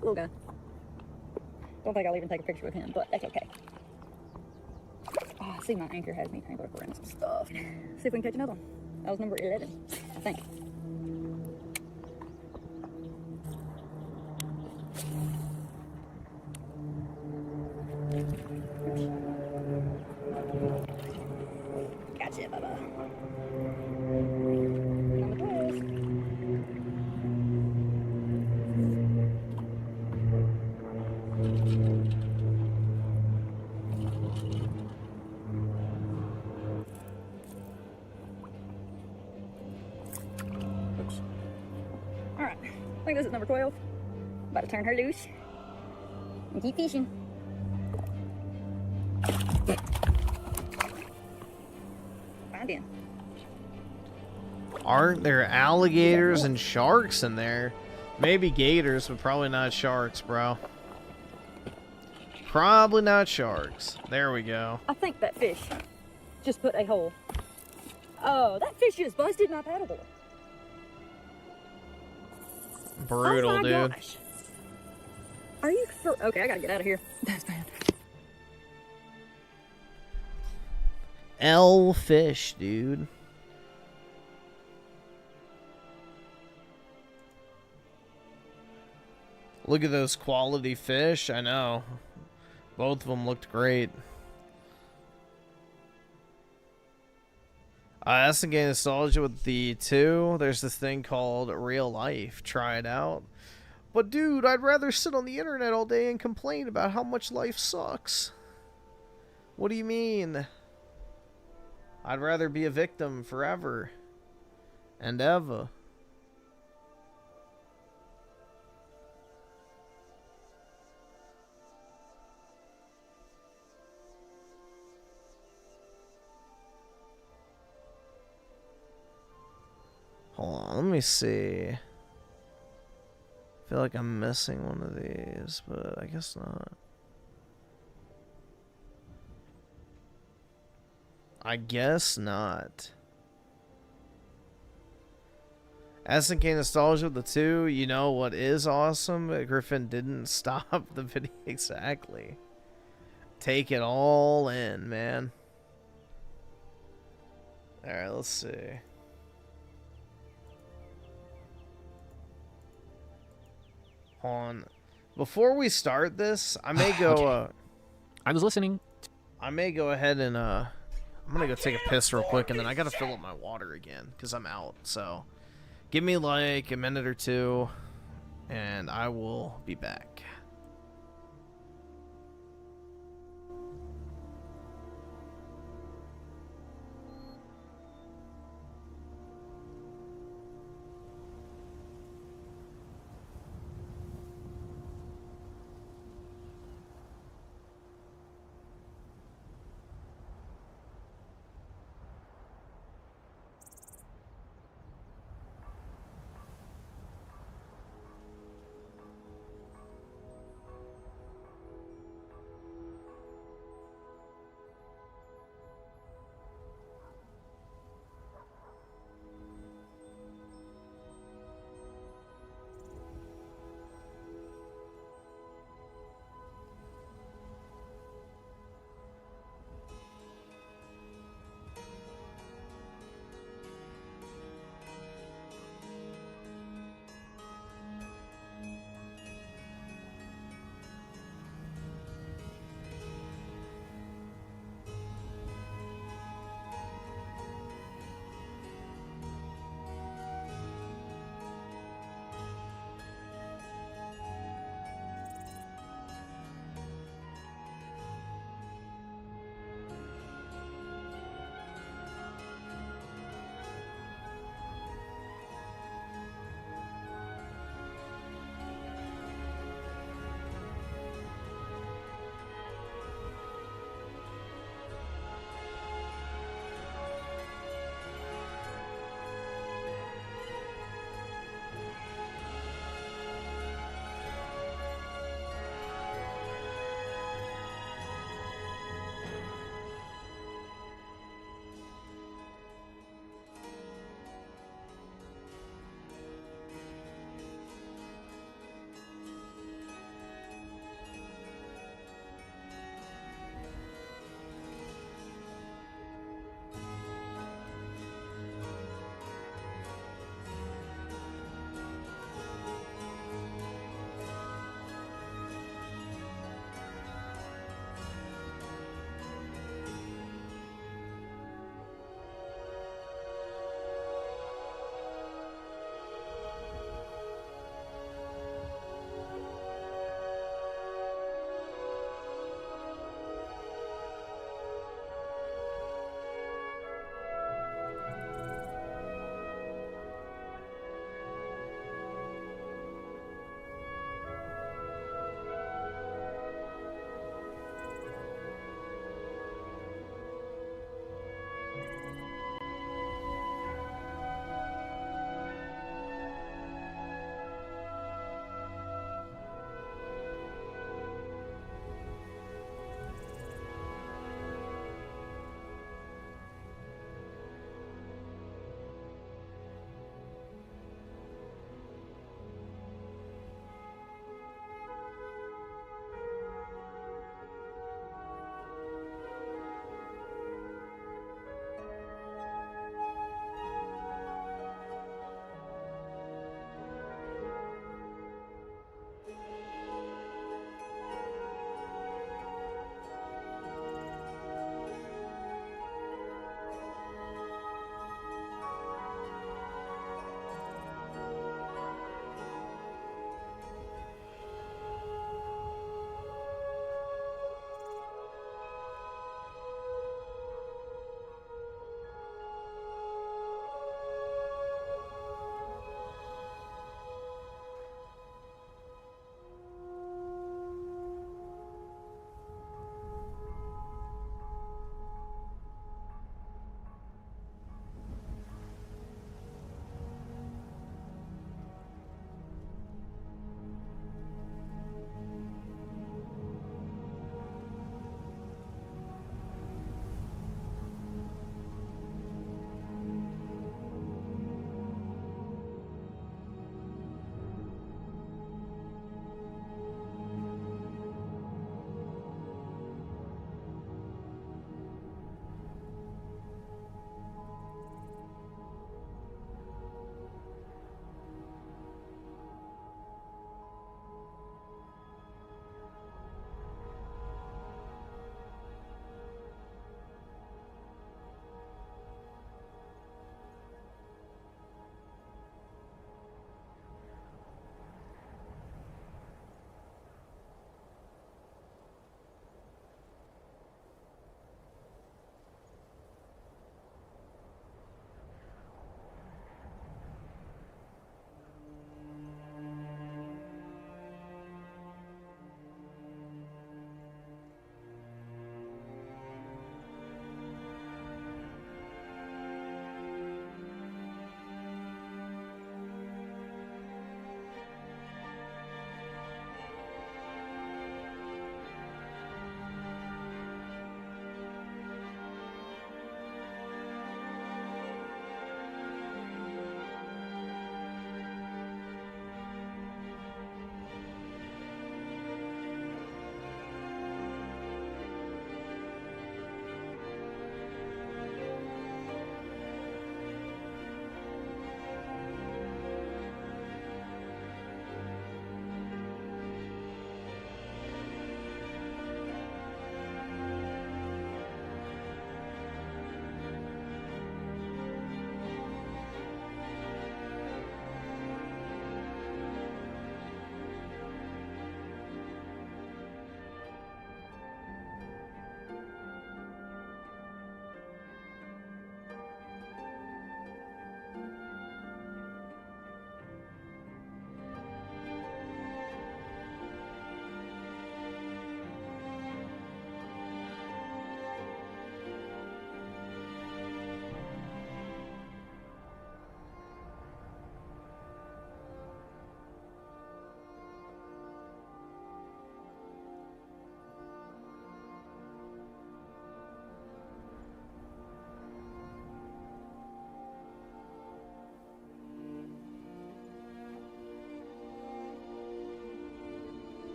Little guy. Don't think I'll even take a picture with him, but that's okay. Oh, I see my anchor has me tangled up around some stuff. See if we can catch another one. That was number 11, I think. Gotcha, Bubba. On the twist. Alright, I think this is number 12. About to turn her loose and keep fishing. Find in. Aren't there alligators and sharks in there? Maybe gators, but probably not sharks, bro. Probably not sharks. There we go. I think that fish just put a hole. Oh, that fish just busted my paddleboard. Brutal, oh my dude. Gosh. Are you for okay, I gotta get out of here. That's bad. L fish, dude. Look at those quality fish. I know. Both of them looked great. That's the game nostalgia with the 2. There's this thing called real life. Try it out. But dude, I'd rather sit on the internet all day and complain about how much life sucks. What do you mean? I'd rather be a victim forever and ever. Hold on, let me see. I feel like I'm missing one of these, but I guess not. I guess not. SNK Nostalgia, the 2, you know what is awesome? Griffin didn't stop the video. Exactly. Take it all in, man. Alright, let's see. On before we start this, I may go okay. I was listening. I may go ahead and I'm gonna go take a piss real quick, and then I gotta fill up my water again because I'm out. So give me like a minute or two and I will be back.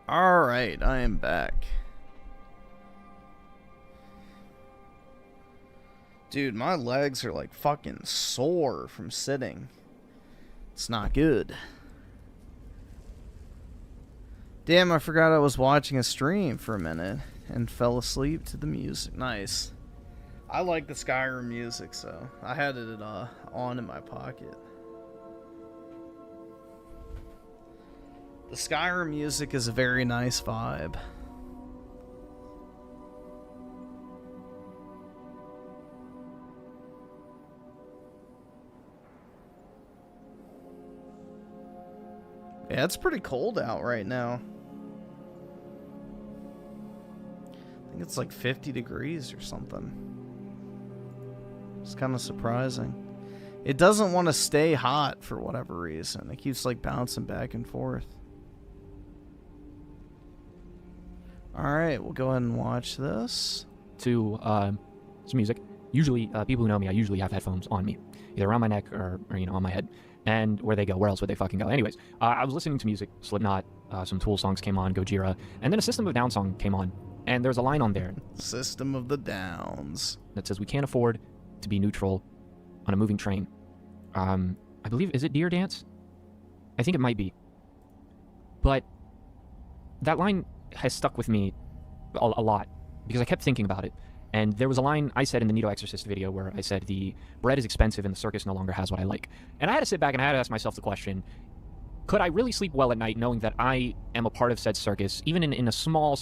Alright, I am back. Dude, my legs are like fucking sore from sitting. It's not good. Damn, I forgot I was watching a stream for a minute and fell asleep to the music. Nice. I like the Skyrim music, so I had it on in my pocket. The Skyrim music is a very nice vibe. Yeah, it's pretty cold out right now. I think it's like 50 degrees or something. It's kind of surprising. It doesn't want to stay hot for whatever reason. It keeps like bouncing back and forth. Alright, we'll go ahead and watch this. To some music. Usually, people who know me, I usually have headphones on me. Either around my neck or you know, on my head. And where they go? Where else would they fucking go? Anyways, I was listening to music, Slipknot, some Tool songs came on, Gojira, and then a System of a Down song came on. And there's a line on there. System of the Downs. That says, we can't afford to be neutral on a moving train. I believe, is it Deer Dance? I think it might be. But that line has stuck with me a lot because I kept thinking about it. And there was a line I said in the Neato Exorcist video where I said the bread is expensive and the circus no longer has what I like. And I had to sit back and I had to ask myself the question, could I really sleep well at night knowing that I am a part of said circus, even in a small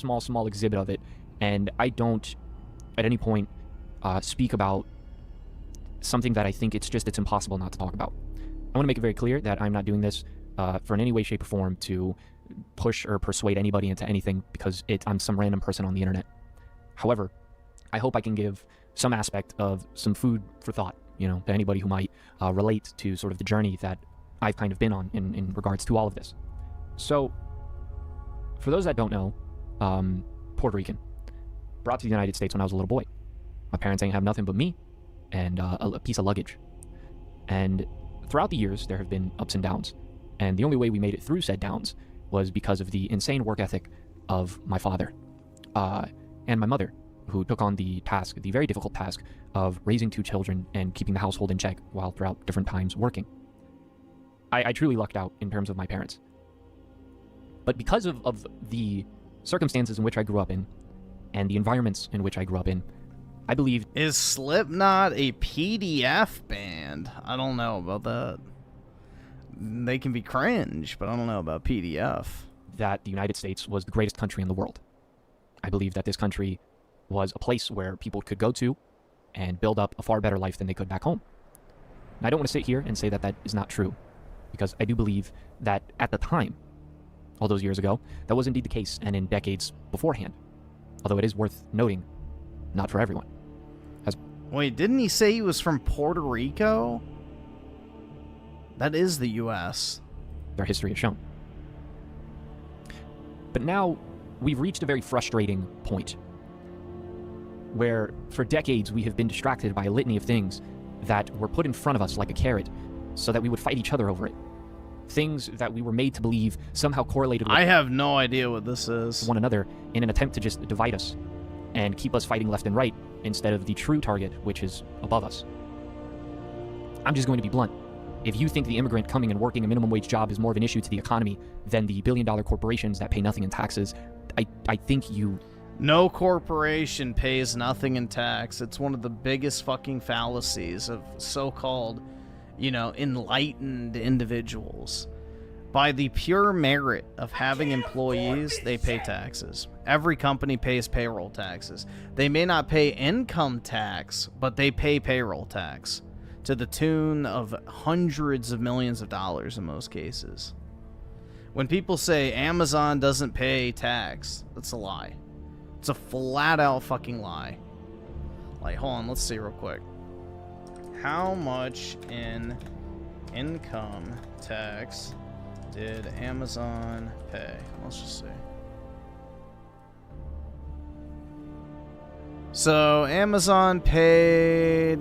exhibit of it, and I don't at any point speak about something that I think it's impossible not to talk about. I want to make it very clear that I'm not doing this for in any way, shape, or form to push or persuade anybody into anything because I'm some random person on the internet. However, I hope I can give some aspect of some food for thought, you know, to anybody who might relate to sort of the journey that I've kind of been on in regards to all of this. So, for those that don't know, Puerto Rican, brought to the United States when I was a little boy. My parents ain't have nothing but me and a piece of luggage. And throughout the years, there have been ups and downs. And the only way we made it through said downs was because of the insane work ethic of my father and my mother, who took on the very difficult task of raising 2 children and keeping the household in check while throughout different times working. I truly lucked out in terms of my parents. But because of the circumstances in which I grew up in, and the environments in which I grew up in, I believe... Is Slipknot a PDF band? I don't know about that. They can be cringe, but I don't know about PDF. That the United States was the greatest country in the world. I believe that this country was a place where people could go to and build up a far better life than they could back home. And I don't want to sit here and say that that is not true, because I do believe that at the time, all those years ago, that was indeed the case, and in decades beforehand. Although it is worth noting, not for everyone. Wait, didn't he say he was from Puerto Rico? That is the U.S. Their history has shown. But now, we've reached a very frustrating point where for decades we have been distracted by a litany of things that were put in front of us like a carrot so that we would fight each other over it. Things that we were made to believe somehow correlated with I have no idea what this is. one another in an attempt to just divide us and keep us fighting left and right instead of the true target, which is above us. I'm just going to be blunt. If you think the immigrant coming and working a minimum wage job is more of an issue to the economy than the billion-dollar corporations that pay nothing in taxes, I think you... No corporation pays nothing in tax. It's one of the biggest fucking fallacies of so-called, you know, enlightened individuals. By the pure merit of having employees, they pay taxes. Every company pays payroll taxes. They may not pay income tax, but they pay payroll tax to the tune of hundreds of millions of dollars in most cases. When people say Amazon doesn't pay tax, that's a lie. It's a flat-out fucking lie. Like, hold on, let's see real quick. How much in income tax did Amazon pay? Let's just see. So, Amazon paid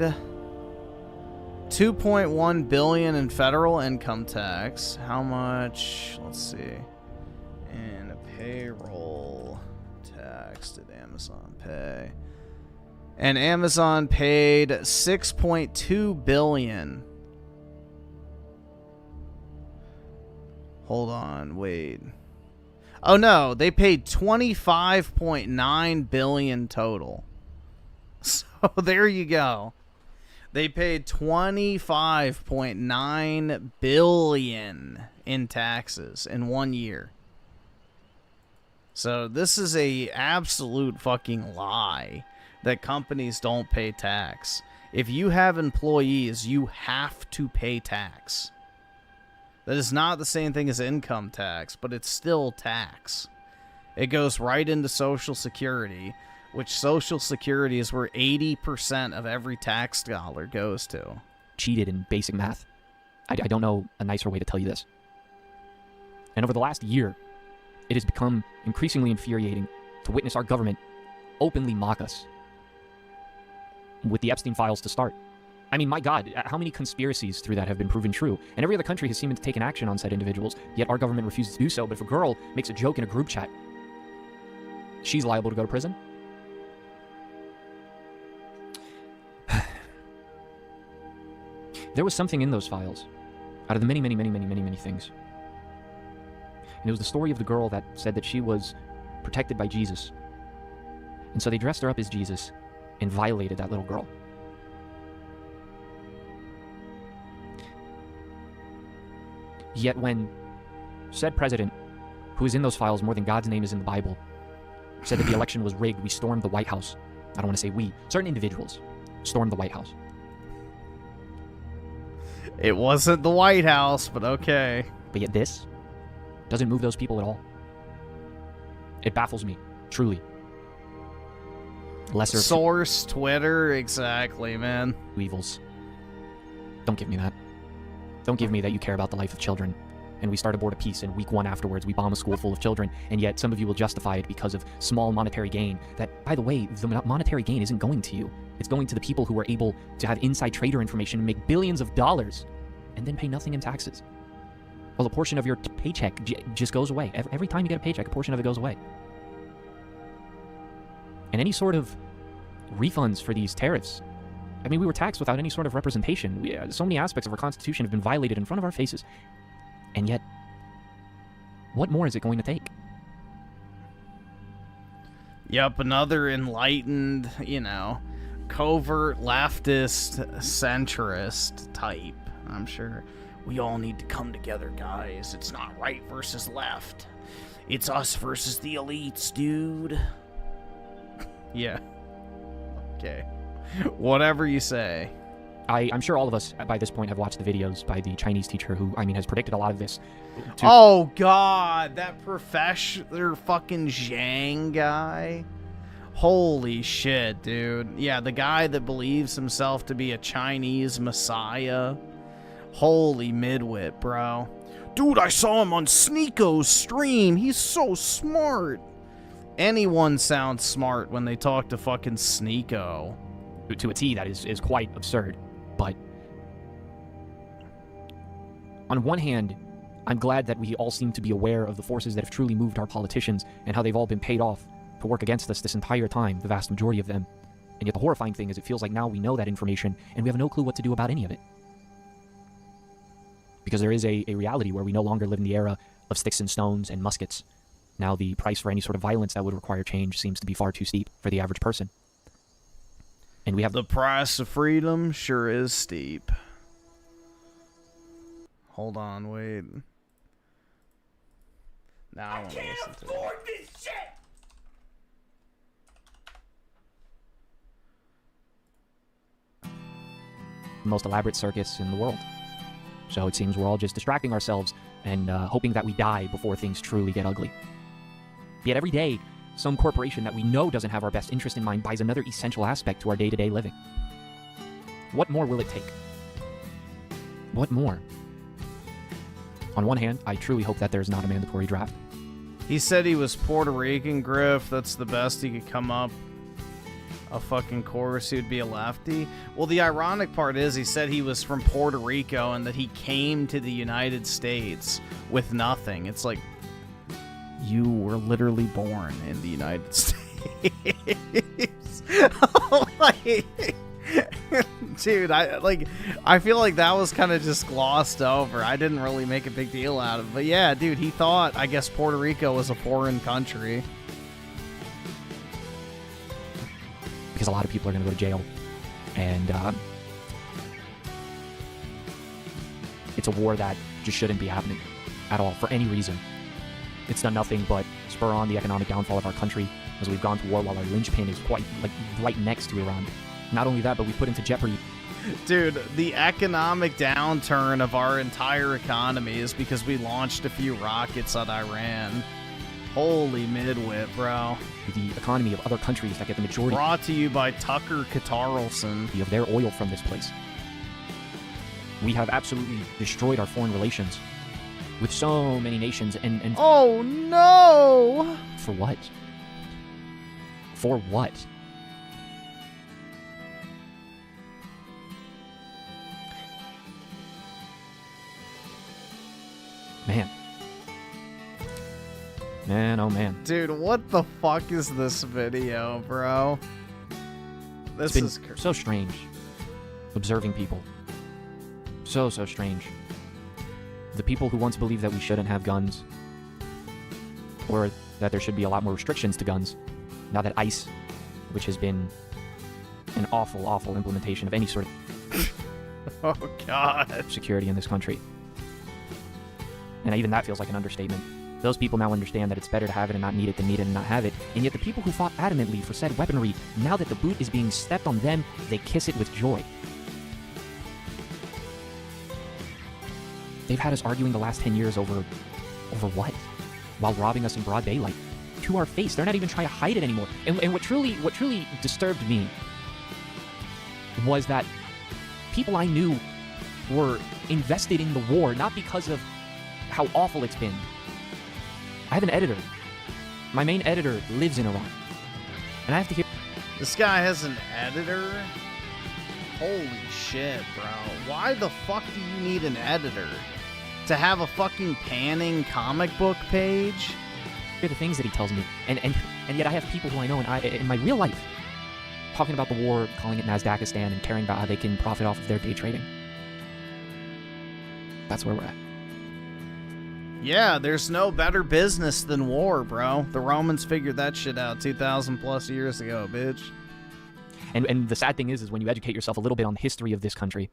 $2.1 billion in federal income tax. How much? Let's see. And payroll tax did Amazon pay? And Amazon paid $6.2 billion. Hold on, wait. Oh no, they paid $25.9 billion total. So there you go. They paid $25.9 billion in taxes in 1 year. So this is a absolute fucking lie that companies don't pay tax. If you have employees, you have to pay tax. That is not the same thing as income tax, but it's still tax. It goes right into Social Security, which Social Security is where 80% of every tax dollar goes to. Cheated in basic math. I don't know a nicer way to tell you this. And over the last year, it has become increasingly infuriating to witness our government openly mock us. With the Epstein files to start. I mean, my God, how many conspiracies through that have been proven true? And every other country has seemed to take an action on said individuals, yet our government refuses to do so. But if a girl makes a joke in a group chat, she's liable to go to prison. There was something in those files, out of the many things. And it was the story of the girl that said that she was protected by Jesus. And so they dressed her up as Jesus and violated that little girl. Yet when said president, who is in those files more than God's name is in the Bible, said that the election was rigged, we stormed the White House. I don't want to say we. Certain individuals stormed the White House. It wasn't the White House, but okay. But yet this doesn't move those people at all. It baffles me, truly. Lesser source, Twitter, exactly, man. Evils. Don't give me that. Don't give me that you care about the life of children. And we start a board of peace, and week 1 afterwards we bomb a school full of children, and yet some of you will justify it because of small monetary gain. That, by the way, the monetary gain isn't going to you. It's going to the people who are able to have inside trader information and make billions of dollars and then pay nothing in taxes. Well, a portion of your paycheck just goes away. Every time you get a paycheck, a portion of it goes away. And any sort of refunds for these tariffs, I mean, we were taxed without any sort of representation. So many aspects of our Constitution have been violated in front of our faces. And yet, what more is it going to take? Yep, another enlightened, covert leftist centrist type. I'm sure we all need to come together, guys. It's not right versus left. It's us versus the elites, dude. Yeah. Okay. Whatever you say. I'm sure all of us by this point have watched the videos by the Chinese teacher who, has predicted a lot of this. Oh, God. That professor fucking Zhang guy. Holy shit, dude. Yeah, the guy that believes himself to be a Chinese messiah. Holy midwit, bro. Dude, I saw him on Sneeko's stream. He's so smart. Anyone sounds smart when they talk to fucking Sneeko. To a T, that is quite absurd. But on one hand, I'm glad that we all seem to be aware of the forces that have truly moved our politicians and how they've all been paid off to work against us this entire time, the vast majority of them. And yet the horrifying thing is it feels like now we know that information and we have no clue what to do about any of it. Because there is a reality where we no longer live in the era of sticks and stones and muskets. Now the price for any sort of violence that would require change seems to be far too steep for the average person. And we have the price of freedom sure is steep. Hold on, wait. Now I want to listen to it. This shit! The most elaborate circus in the world. So it seems we're all just distracting ourselves and hoping that we die before things truly get ugly. Yet every day, some corporation that we know doesn't have our best interest in mind buys another essential aspect to our day-to-day living. What more will it take? What more? On one hand, I truly hope that there's not a mandatory draft. He said he was Puerto Rican, Griff. That's the best he could come up. A fucking course, he would be a lefty. Well, the ironic part is he said he was from Puerto Rico and that he came to the United States with nothing. It's like, You were literally born in the United States. Oh my... Dude, I feel like that was kind of just glossed over. I didn't really make a big deal out of it. But yeah, dude, he thought, I guess, Puerto Rico was a foreign country. Because a lot of people are going to go to jail. And it's a war that just shouldn't be happening at all, for any reason. It's done nothing but spur on the economic downfall of our country, as we've gone to war while our linchpin is quite, like, right next to Iran. Not only that, but we put into jeopardy... Dude, the economic downturn of our entire economy is because we launched a few rockets at Iran. Holy midwit, bro. The economy of other countries that get the majority... Brought to you by Tucker Carlson. ...of their oil from this place. We have absolutely destroyed our foreign relations with so many nations and... Oh, no! For what? For what? Man. Man, oh man. Dude, what the fuck is this video, bro? This is so strange. Observing people. So strange. The people who once believed that we shouldn't have guns, or that there should be a lot more restrictions to guns, now that ICE, which has been an awful implementation of any sort of oh god, security in this country. And even that feels like an understatement. Those people now understand that it's better to have it and not need it than need it and not have it. And yet the people who fought adamantly for said weaponry, now that the boot is being stepped on them, they kiss it with joy. They've had us arguing the last 10 years over what? While robbing us in broad daylight. To our face. They're not even trying to hide it anymore. And what truly disturbed me was that people I knew were invested in the war, not because of how awful it's been. I have an editor. My main editor lives in Iran. And I have to hear... This guy has an editor? Holy shit, bro. Why the fuck do you need an editor? To have a fucking panning comic book page? Hear the things that he tells me. And yet I have people who I know in my real life talking about the war, calling it Nasdaqistan, and caring about how they can profit off of their day trading. That's where we're at. Yeah, there's no better business than war, bro. The Romans figured that shit out 2,000 plus years ago, bitch. And the sad thing is when you educate yourself a little bit on the history of this country,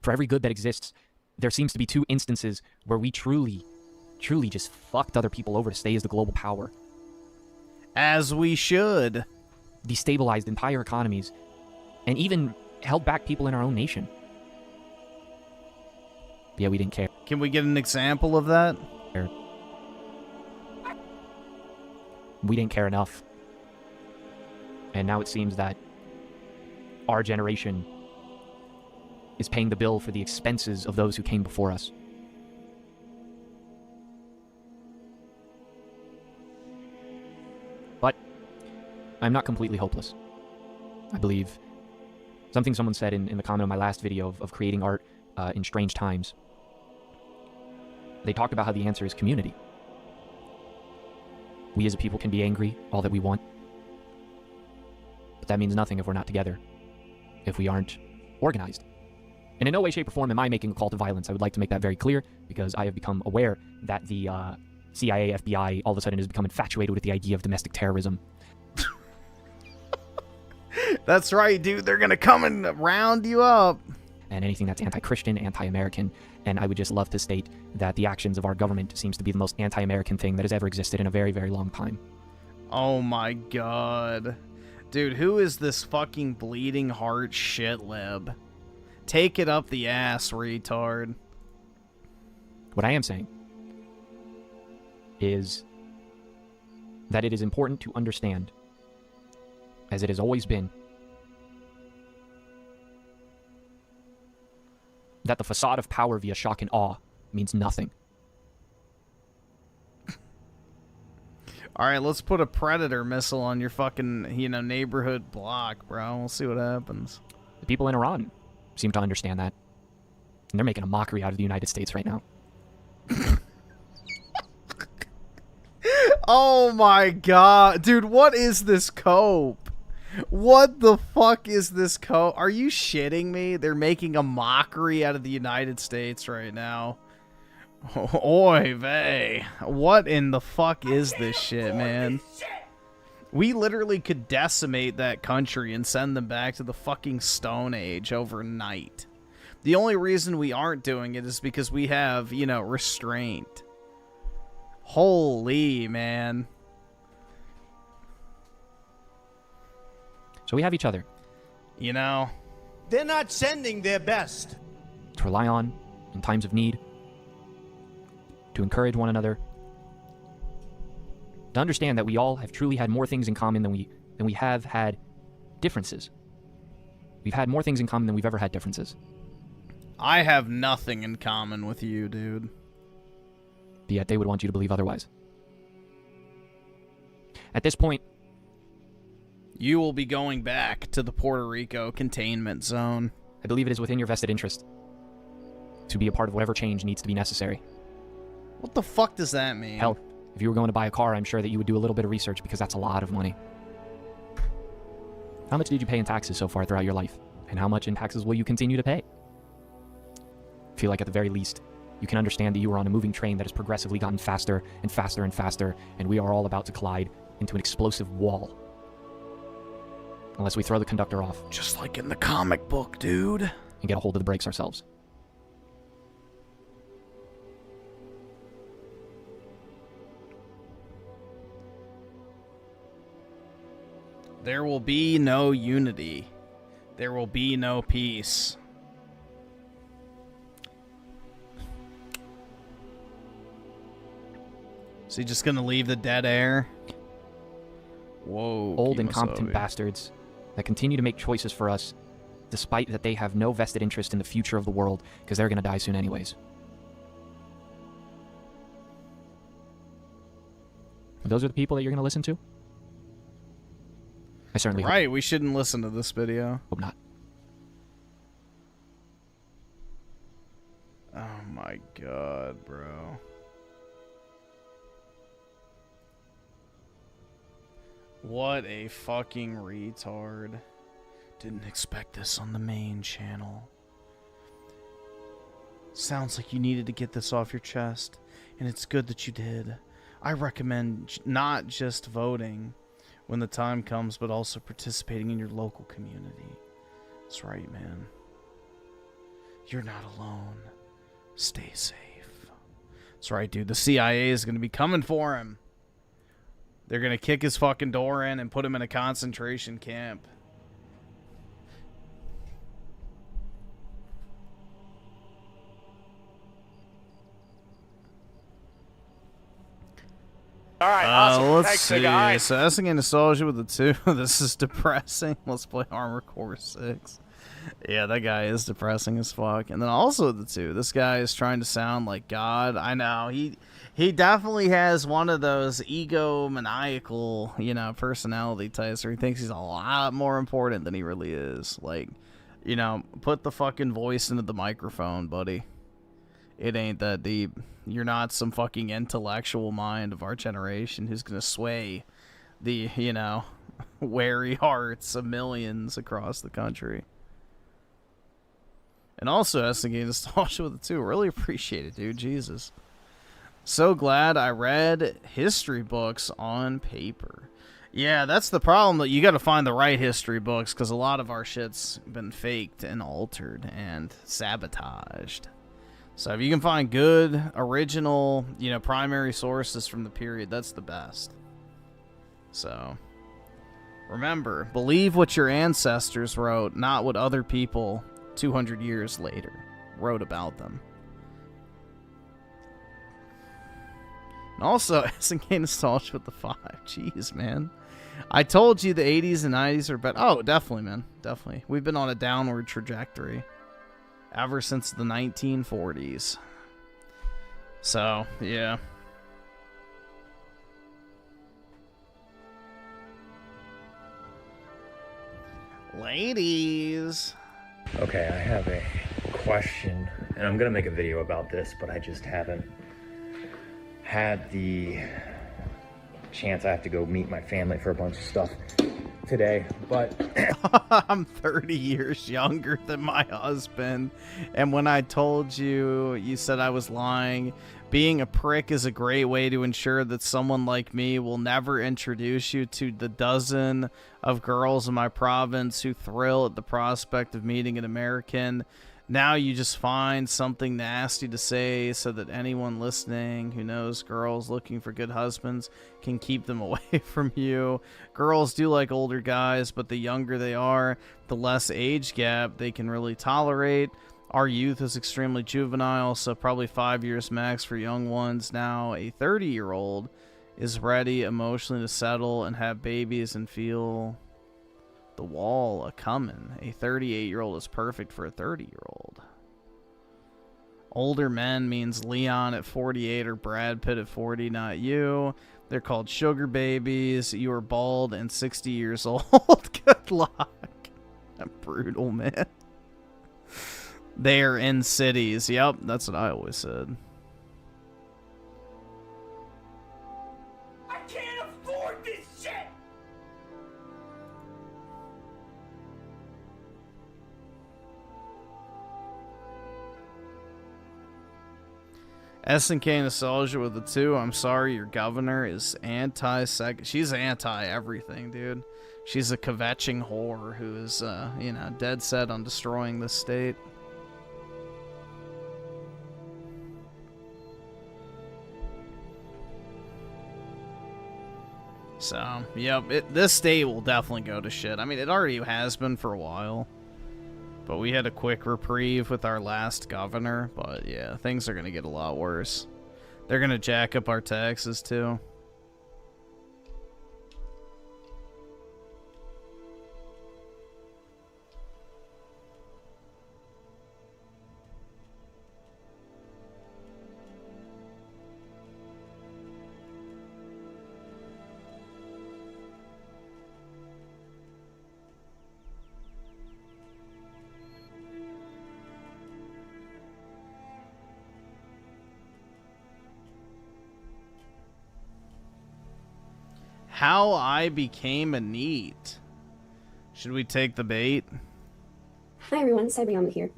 for every good that exists, there seems to be two instances where we truly just fucked other people over to stay as the global power. As we should. Destabilized entire economies, and even held back people in our own nation. Yeah, we didn't care. Can we get an example of that? We didn't care enough. And now it seems that our generation is paying the bill for the expenses of those who came before us. But I'm not completely hopeless. I believe something someone said in the comment on my last video of creating art in strange times. They talked about how the answer is community. We as a people can be angry all that we want. But that means nothing if we're not together. If we aren't organized. And in no way, shape, or form am I making a call to violence. I would like to make that very clear, because I have become aware that the CIA, FBI, all of a sudden has become infatuated with the idea of domestic terrorism. That's right, dude. They're gonna come and round you up. And anything that's anti-Christian, anti-American. And I would just love to state that the actions of our government seems to be the most anti-American thing that has ever existed in a very, very long time. Oh my god. Dude, who is this fucking bleeding heart shitlib? Take it up the ass, retard. What I am saying is that it is important to understand, as it has always been, that the facade of power via shock and awe means nothing. Alright, let's put a Predator missile on your fucking, neighborhood block, bro. We'll see what happens. The people in Iran seem to understand that. And they're making a mockery out of the United States right now. Oh my god. Dude, what is this cope? What the fuck is this cope? Are you shitting me? They're making a mockery out of the United States right now. Oy vey. What in the fuck is this shit, man? We literally could decimate that country and send them back to the fucking Stone Age overnight. The only reason we aren't doing it is because we have, you know, restraint. Holy, man. So we have each other. You know? They're not sending their best. To rely on in times of need. To encourage one another. To understand that we all have truly had more things in common than we have had differences. We've had more things in common than we've ever had differences. I have nothing in common with you, dude. But yet they would want you to believe otherwise. At this point, you will be going back to the Puerto Rico containment zone. I believe it is within your vested interest to be a part of whatever change needs to be necessary. What the fuck does that mean? Hell, if you were going to buy a car, I'm sure that you would do a little bit of research because that's a lot of money. How much did you pay in taxes so far throughout your life? And how much in taxes will you continue to pay? I feel like at the very least, you can understand that you are on a moving train that has progressively gotten faster and faster and faster, and we are all about to collide into an explosive wall. Unless we throw the conductor off. Just like in the comic book, dude. And get a hold of the brakes ourselves. There will be no unity. There will be no peace. Is he just gonna leave the dead air? Whoa. Old incompetent bastards that continue to make choices for us despite that they have no vested interest in the future of the world because they're gonna die soon anyways. Those are the people that you're gonna listen to? I certainly hope. Right, we shouldn't listen to this video. Hope not. Oh my god, bro. What a fucking retard. Didn't expect this on the main channel. Sounds like you needed to get this off your chest, and it's good that you did. I recommend not just voting when the time comes, but also participating in your local community. That's right, man. You're not alone. Stay safe. That's right, dude. The CIA is going to be coming for him. They're going to kick his fucking door in and put him in a concentration camp. All right, awesome. Let's Thanks, see. nigga. All right. Assassin and Nostalgia with the 2. This is depressing. Let's play Armor Core 6. Yeah, that guy is depressing as fuck. And then also the 2. This guy is trying to sound like God. I know. He definitely has one of those egomaniacal, you know, personality types where he thinks he's a lot more important than he really is. Like, you know, put the fucking voice into the microphone, buddy. It ain't that deep. You're not some fucking intellectual mind of our generation who's gonna sway the, you know, wary hearts of millions across the country. And also, SNG Nostalgia with the 2. Really appreciate it, dude. Jesus. So glad I read history books on paper. Yeah, that's the problem, that you gotta find the right history books, because a lot of our shit's been faked and altered and sabotaged. So if you can find good, original, you know, primary sources from the period, that's the best. So, remember, believe what your ancestors wrote, not what other people 200 years later wrote about them. And also, SNK Nostalgia with the 5. Jeez, man. I told you the 80s and 90s are better. Oh, definitely, man. Definitely. We've been on a downward trajectory ever since the 1940s. So, yeah. Ladies. Okay, I have a question, and I'm gonna make a video about this, but I just haven't had the chance I have to go meet my family for a bunch of stuff today, but I'm 30 years younger than my husband, and when I told you, you said I was lying. Being a prick is a great way to ensure that someone like me will never introduce you to the dozen of girls in my province who thrill at the prospect of meeting an American. Now you just find something nasty to say so that anyone listening who knows girls looking for good husbands can keep them away from you. Girls do like older guys, but the younger they are, the less age gap they can really tolerate. Our youth is extremely juvenile, so probably 5 years max for young ones. Now a 30-year-old is ready emotionally to settle and have babies and feel the wall a-comin'. A 38-year-old is perfect for a 30-year-old. Older men means Leon at 48 or Brad Pitt at 40, not you. They're called sugar babies. You are bald and 60 years old. Good luck. I'm brutal, man. They are in cities. Yep, that's what I always said. I can't afford this shit! SNK nostalgia with the 2. I'm sorry, your governor is anti-sec. She's anti-everything, dude. She's a kvetching whore who is, you know, dead set on destroying this state. So, yep, this state will definitely go to shit. I mean, it already has been for a while. But we had a quick reprieve with our last governor. But, yeah, things are going to get a lot worse. They're going to jack up our taxes, too. How I became a NEET. Should we take the bait? Hi everyone, Cyberyamu here.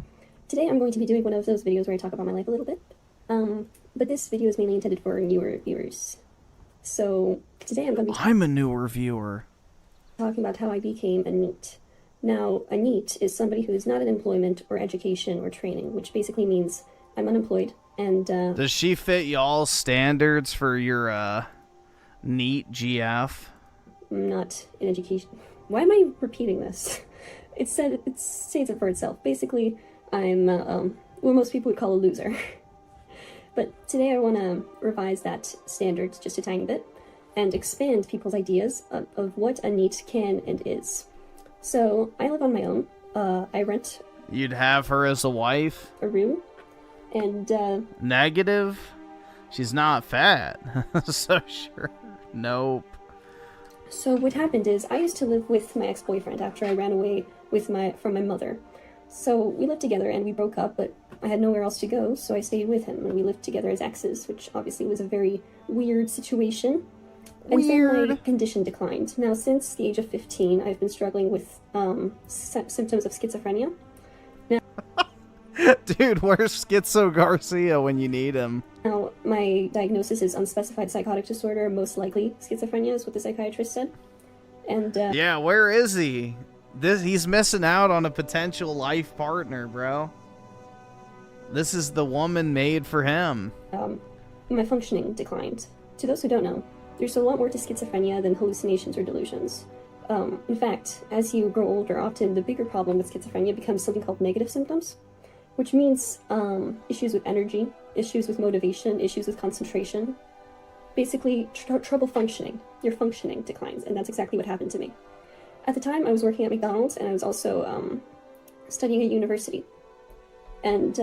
Today I'm going to be doing one of those videos where I talk about my life a little bit. But this video is mainly intended for newer viewers. So today I'm going to be I'm a newer viewer. Talking about how I became a NEET. Now, a NEET is somebody who is not in employment or education or training, which basically means I'm unemployed and Does she fit y'all's standards for your NEET GF? not in education. Why am I repeating this? It states it for itself. Basically, I'm what most people would call a loser. But today I want to revise that standard just a tiny bit and expand people's ideas of what a NEET can and is. So I live on my own. I rent You'd have her as a wife? a room, and Negative? She's not fat. So sure. Nope. so what happened is I used to live with my ex-boyfriend after I ran away from my mother. So we lived together and we broke up, but I had nowhere else to go, so I stayed with him and we lived together as exes, which obviously was a very weird situation. And then my condition declined. Now, since the age of 15, I've been struggling with symptoms of schizophrenia. Dude, where's SchizoGarcia when you need him? Now, my diagnosis is unspecified psychotic disorder, most likely schizophrenia is what the psychiatrist said. And Yeah, where is he? He's missing out on a potential life partner, bro. This is the woman made for him. My functioning declined. To those who don't know, there's a lot more to schizophrenia than hallucinations or delusions. In fact, as you grow older, often the bigger problem with schizophrenia becomes something called negative symptoms, which means issues with energy, issues with motivation, issues with concentration. Basically, trouble functioning. Your functioning declines, and that's exactly what happened to me. At the time, I was working at McDonald's, and I was also studying at university. And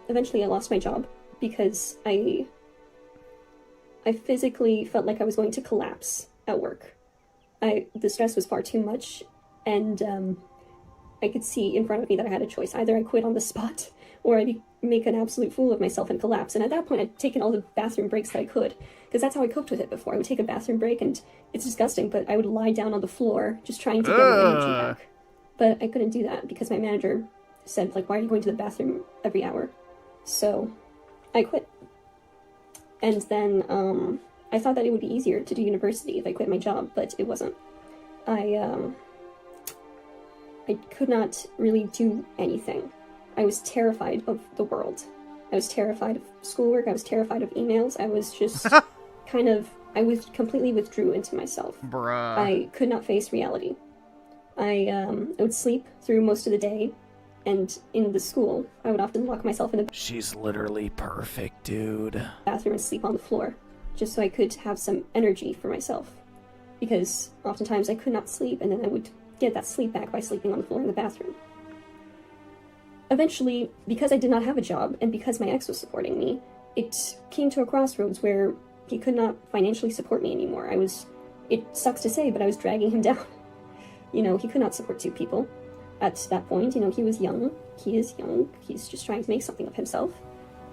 eventually I lost my job because I physically felt like I was going to collapse at work. The stress was far too much, and I could see in front of me that I had a choice. Either I quit on the spot, or I make an absolute fool of myself and collapse. And at that point, I'd taken all the bathroom breaks that I could, because because that's how I coped with it before. I would take a bathroom break, and it's disgusting, but I would lie down on the floor just trying to get my energy back. But I couldn't do that because my manager said, like, why are you going to the bathroom every hour? So I quit. And then I thought that it would be easier to do university if I quit my job, but it wasn't. I could not really do anything. I was terrified of the world. I was terrified of schoolwork. I was terrified of emails. I was just I was completely withdrew into myself. Bruh. I could not face reality. I would sleep through most of the day, and in the school, I would often lock myself in the She's literally perfect, dude. bathroom and sleep on the floor, just so I could have some energy for myself. Because oftentimes I could not sleep, and then I would get that sleep back by sleeping on the floor in the bathroom. Eventually, because I did not have a job, and because my ex was supporting me, it came to a crossroads where he could not financially support me anymore. It sucks to say, but I was dragging him down. You know, he could not support two people at that point. You know, he was young. He is young. He's just trying to make something of himself.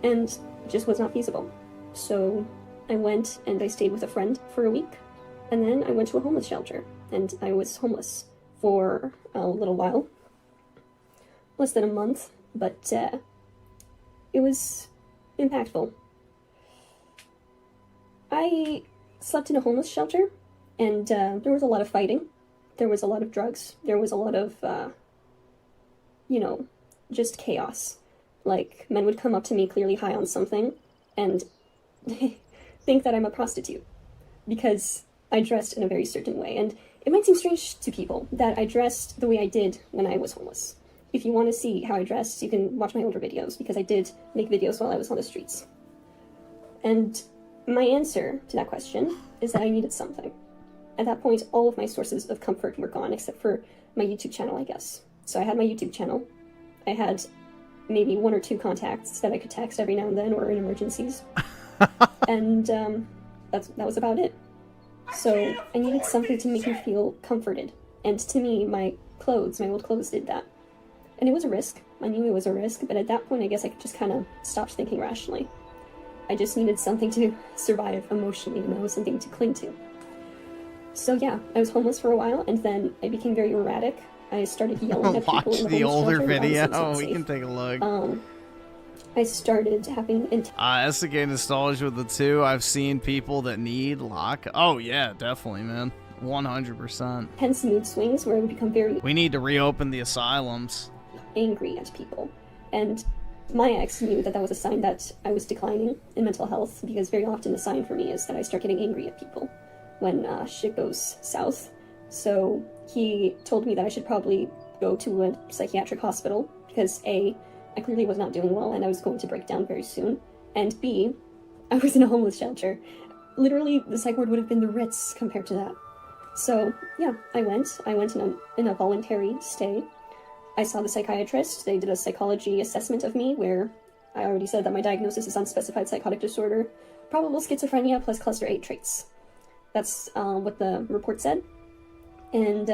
And it just was not feasible. So I went and I stayed with a friend for a week. And then I went to a homeless shelter. And I was homeless for a little while. Less than a month. But it was impactful. I slept in a homeless shelter. And there was a lot of fighting. There was a lot of drugs. There was a lot of, just chaos. Like, men would come up to me clearly high on something and think that I'm a prostitute because I dressed in a very certain way. And it might seem strange to people that I dressed the way I did when I was homeless. If you want to see how I dressed, you can watch my older videos, because I did make videos while I was on the streets. And my answer to that question is that I needed something. At that point, all of my sources of comfort were gone, except for my YouTube channel, I guess. So I had my YouTube channel. I had maybe 1 or 2 contacts that I could text every now and then, or in emergencies. And that was about it. So I needed something to make me feel comforted. And to me, my old clothes did that. And it was a risk. I knew it was a risk, but at that point, I guess I could just kind of stop thinking rationally. I just needed something to survive emotionally, and that was something to cling to. So yeah, I was homeless for a while, and then I became very erratic. I started yelling at people in the the older shelter. video. We can take a look. I started having SAAR nostalgia with the 2. I've seen people that need lock. Oh yeah, definitely, man. 100%. intense mood swings where I would become very We need to reopen the asylums. angry at people. And my ex knew that that was a sign that I was declining in mental health, because very often the sign for me is that I start getting angry at people when shit goes south. So he told me that I should probably go to a psychiatric hospital, because A, I clearly was not doing well and I was going to break down very soon, and B, I was in a homeless shelter. Literally, the psych ward would have been the Ritz compared to that. So yeah, I went in a voluntary stay. I saw the psychiatrist. They did a psychology assessment of me, where I already said that my diagnosis is unspecified psychotic disorder, probable schizophrenia plus cluster 8 traits. That's what the report said. And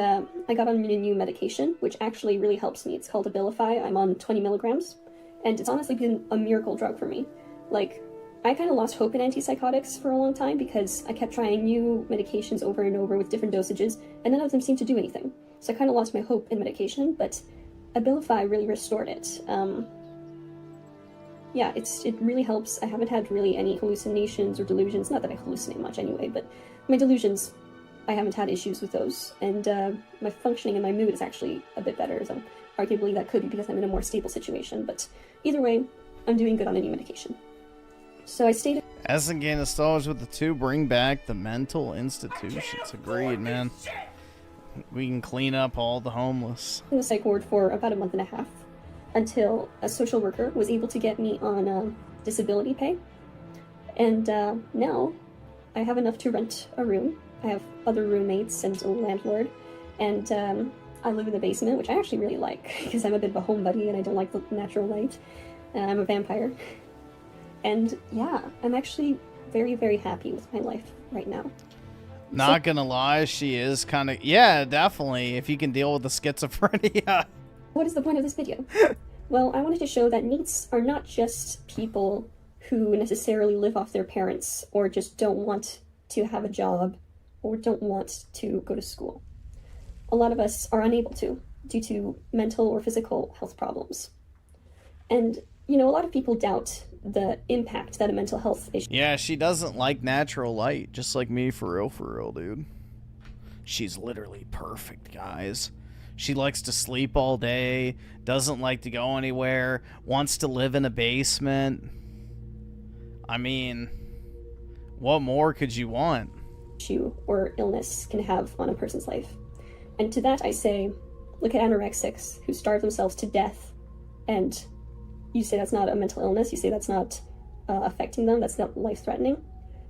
I got on a new medication, which actually really helps me. It's called Abilify. I'm on 20 milligrams. And it's honestly been a miracle drug for me. Like, I kind of lost hope in antipsychotics for a long time, because I kept trying new medications over and over with different dosages, and none of them seemed to do anything. So I kind of lost my hope in medication, but Abilify really restored it. Yeah, it really helps. I haven't had really any hallucinations or delusions. Not that I hallucinate much anyway, but my delusions, I haven't had issues with those. And my functioning and my mood is actually a bit better, so arguably that could be because I'm in a more stable situation. But either way, I'm doing good on any medication. So I stayed... SAAR nostalgia with the 2. Bring back the mental institutions. Agreed, man. We can clean up all the homeless. in the psych ward for about a month and a half, until a social worker was able to get me on disability pay. And now I have enough to rent a room. I have other roommates and a landlord, and I live in the basement, which I actually really like, because I'm a bit of a homebody and I don't like the natural light. I'm a vampire. And yeah, I'm actually very, very happy with my life right now. Not gonna lie, she is kind of... Yeah, definitely, if you can deal with the schizophrenia. What is the point of this video? Well, I wanted to show that NEETs are not just people who necessarily live off their parents or just don't want to have a job or don't want to go to school. A lot of us are unable to due to mental or physical health problems. And, you know, a lot of people doubt the impact that a mental health issue... Yeah, she doesn't like natural light, just like me, for real, dude. She's literally perfect, guys. She likes to sleep all day, doesn't like to go anywhere, wants to live in a basement. I mean, what more could you want? ...issue or illness can have on a person's life. And to that I say, look at anorexics who starve themselves to death, and you say that's not a mental illness, you say that's not affecting them, that's not life-threatening.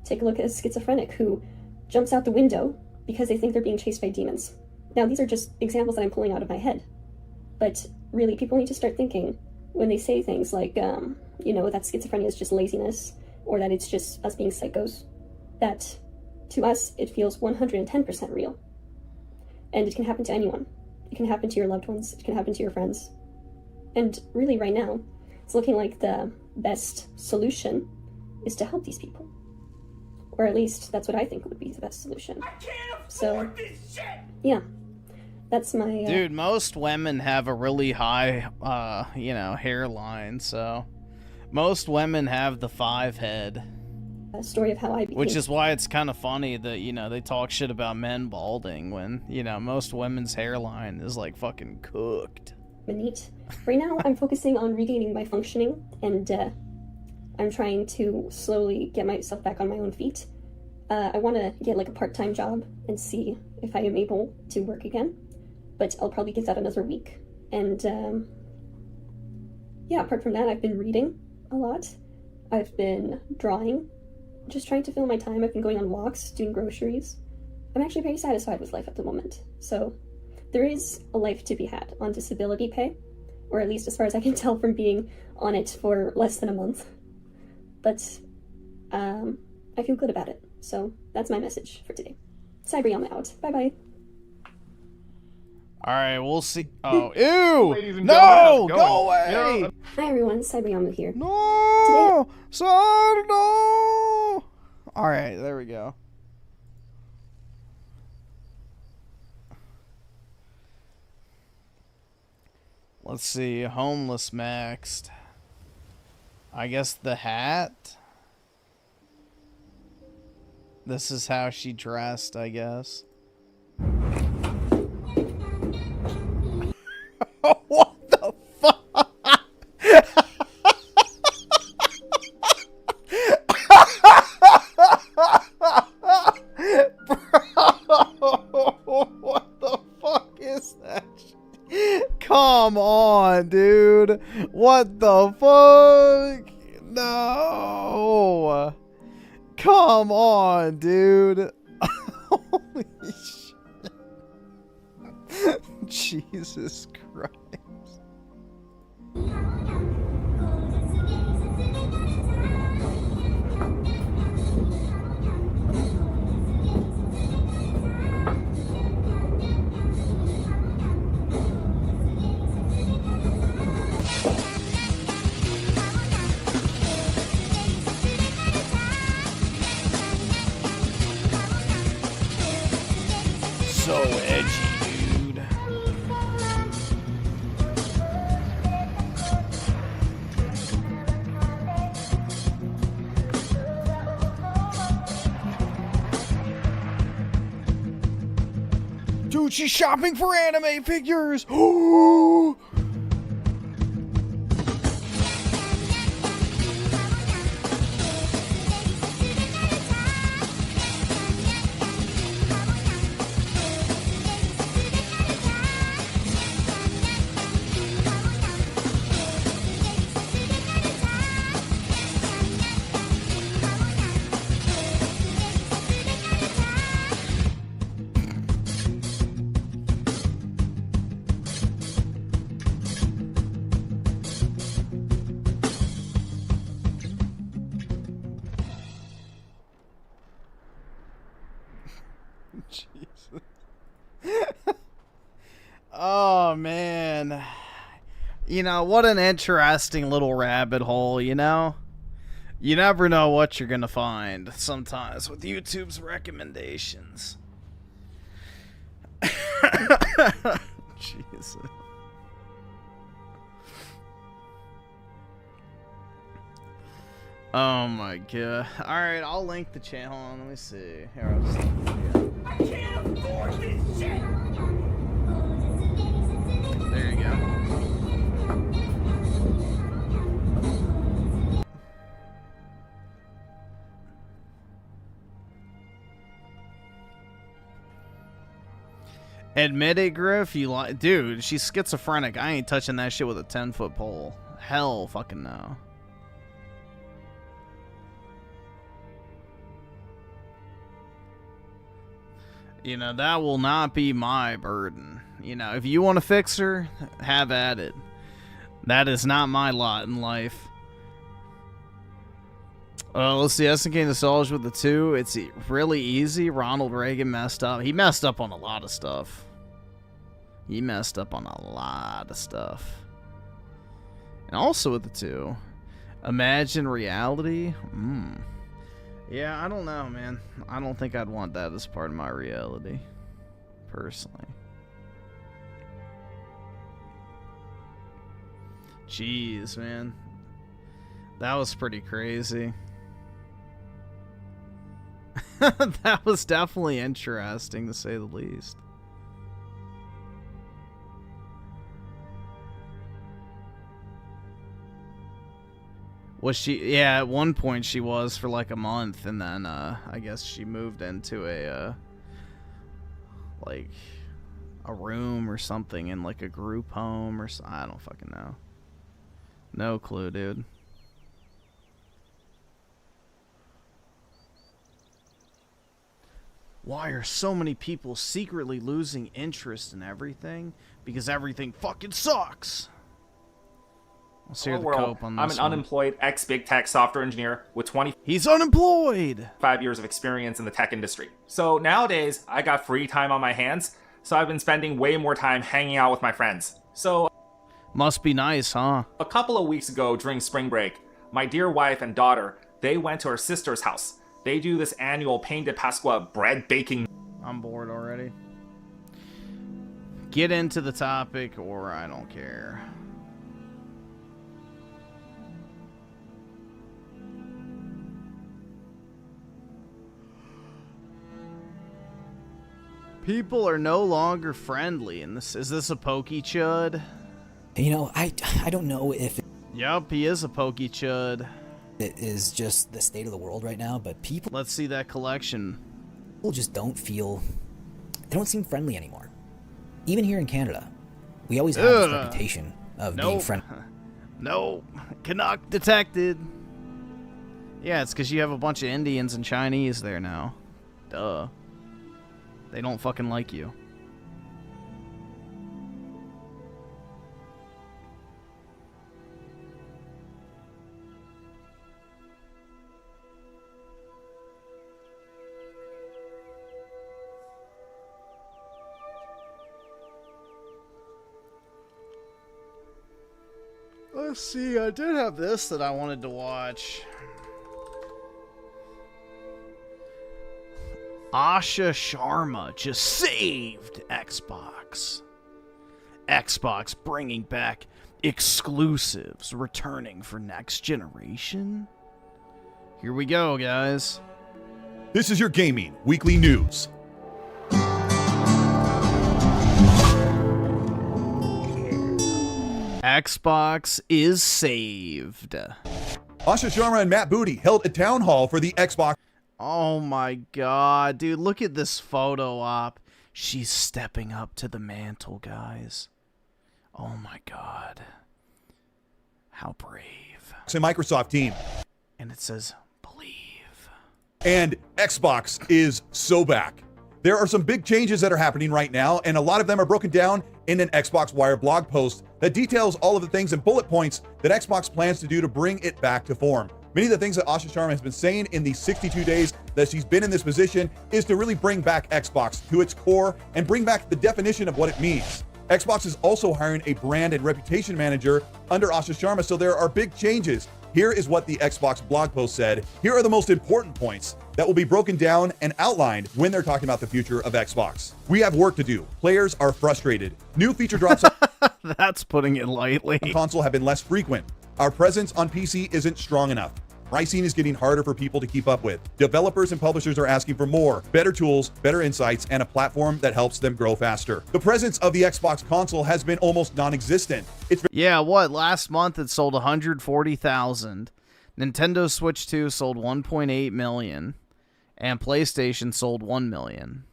Take a look at a schizophrenic who jumps out the window because they think they're being chased by demons. Now, these are just examples that I'm pulling out of my head. But really, people need to start thinking when they say things like, you know, that schizophrenia is just laziness, or that it's just us being psychos, that to us, it feels 110% real. And it can happen to anyone. It can happen to your loved ones. It can happen to your friends. And really, right now, it's looking like the best solution is to help these people. Or at least, that's what I think would be the best solution. I can't afford this shit! Yeah. That's my... Dude, most women have a really high, you know, hairline, so... Most women have the 5 head. Story of how I became... Which is why it's kind of funny that, you know, they talk shit about men balding when, you know, most women's hairline is, like, fucking cooked. NEET. Right now, I'm focusing on regaining my functioning, and I'm trying to slowly get myself back on my own feet. I want to get, like, a part-time job and see if I am able to work again. But I'll probably give that another week. And, yeah, apart from that, I've been reading a lot. I've been drawing, just trying to fill my time. I've been going on walks, doing groceries. I'm actually very satisfied with life at the moment. So there is a life to be had on disability pay, or at least as far as I can tell from being on it for less than a month. But I feel good about it. So that's my message for today. Cyberyama out. Bye-bye. Alright, we'll see. Oh, ew! No! Go away! Hi everyone, Cyberyamu here. No! Son, no! Alright, there we go. Let's see, homeless maxed. I guess the hat? This is how she dressed, I guess. What the fuck? Bro, what the fuck is that? Come on, dude. What the fuck? No. Come on, dude. Holy shit. Jesus Christ. So edgy, dude. Dude, she's shopping for anime figures. Ooh. Oh, man. You know, what an interesting little rabbit hole, you know? You never know what you're gonna find sometimes with YouTube's recommendations. Jesus. Oh my god. Alright, I'll link the channel. Hold on, let me see. Here, I'll just I can't afford this shit! There you go. Admit it, Griff. You like, dude? She's schizophrenic. I ain't touching that shit with a 10-foot pole. Hell, fucking no. You know, that will not be my burden. You know, if you want to fix her, have at it. That is not my lot in life. Let's see, SNK Nostalgia with the 2. It's really easy. Ronald Reagan messed up. He messed up on a lot of stuff. He messed up on a lot of stuff. And also with the 2. Imagine reality. Yeah, I don't know, man. I don't think I'd want that as part of my reality. Personally. Jeez, man. That was pretty crazy. That was definitely interesting, to say the least. Was she? Yeah, at one point she was for like a month, and then I guess she moved into a like a room or something in like a group home or I don't fucking know. No clue, dude. Why are so many people secretly losing interest in everything? Because everything fucking sucks. Let's hear the cope on this. I'm an unemployed ex-big tech software engineer with 20. He's unemployed. 5 years of experience in the tech industry. So nowadays, I got free time on my hands, so I've been spending way more time hanging out with my friends. So must be nice, huh? A couple of weeks ago during spring break, my dear wife and daughter, they went to her sister's house. They do this annual Pain de Pascua bread baking. I'm bored already. Get into the topic, or I don't care. People are no longer friendly in this. Is this a pokey chud? You know, I don't know if Yup, he is a pokey chud. It is just the state of the world right now, but people... Let's see that collection. People just don't feel... They don't seem friendly anymore. Even here in Canada. We always have this reputation of being friendly. No. Canuck detected. Yeah, it's because you have a bunch of Indians and Chinese there now. Duh. They don't fucking like you. Let's see, I did have this that I wanted to watch. Asha Sharma just saved Xbox. Xbox bringing back exclusives, returning for next generation. Here we go, guys. This is your gaming weekly news. Xbox is saved. Asha Sharma and Matt Booty held a town hall for the Xbox. Oh my god, dude, look at this photo op. She's stepping up to the mantle, guys. Oh my god. How brave. And Microsoft team. And it says, believe. And Xbox is so back. There are some big changes that are happening right now, and a lot of them are broken down in an Xbox Wire blog post that details all of the things and bullet points that Xbox plans to do to bring it back to form. Many of the things that Asha Sharma has been saying in the 62 days that she's been in this position is to really bring back Xbox to its core and bring back the definition of what it means. Xbox is also hiring a brand and reputation manager under Asha Sharma, so there are big changes Here is what the Xbox blog post said. Here are the most important points that will be broken down and outlined when they're talking about the future of Xbox. We have work to do. Players are frustrated. New feature drops That's putting it lightly. on console have been less frequent. Our presence on PC isn't strong enough. Pricing is getting harder for people to keep up with. Developers and publishers are asking for more, better tools, better insights, and a platform that helps them grow faster. The presence of the Xbox console has been almost non-existent. Yeah, what? Last month it sold 140,000. Nintendo Switch 2 sold 1.8 million. And PlayStation sold 1 million.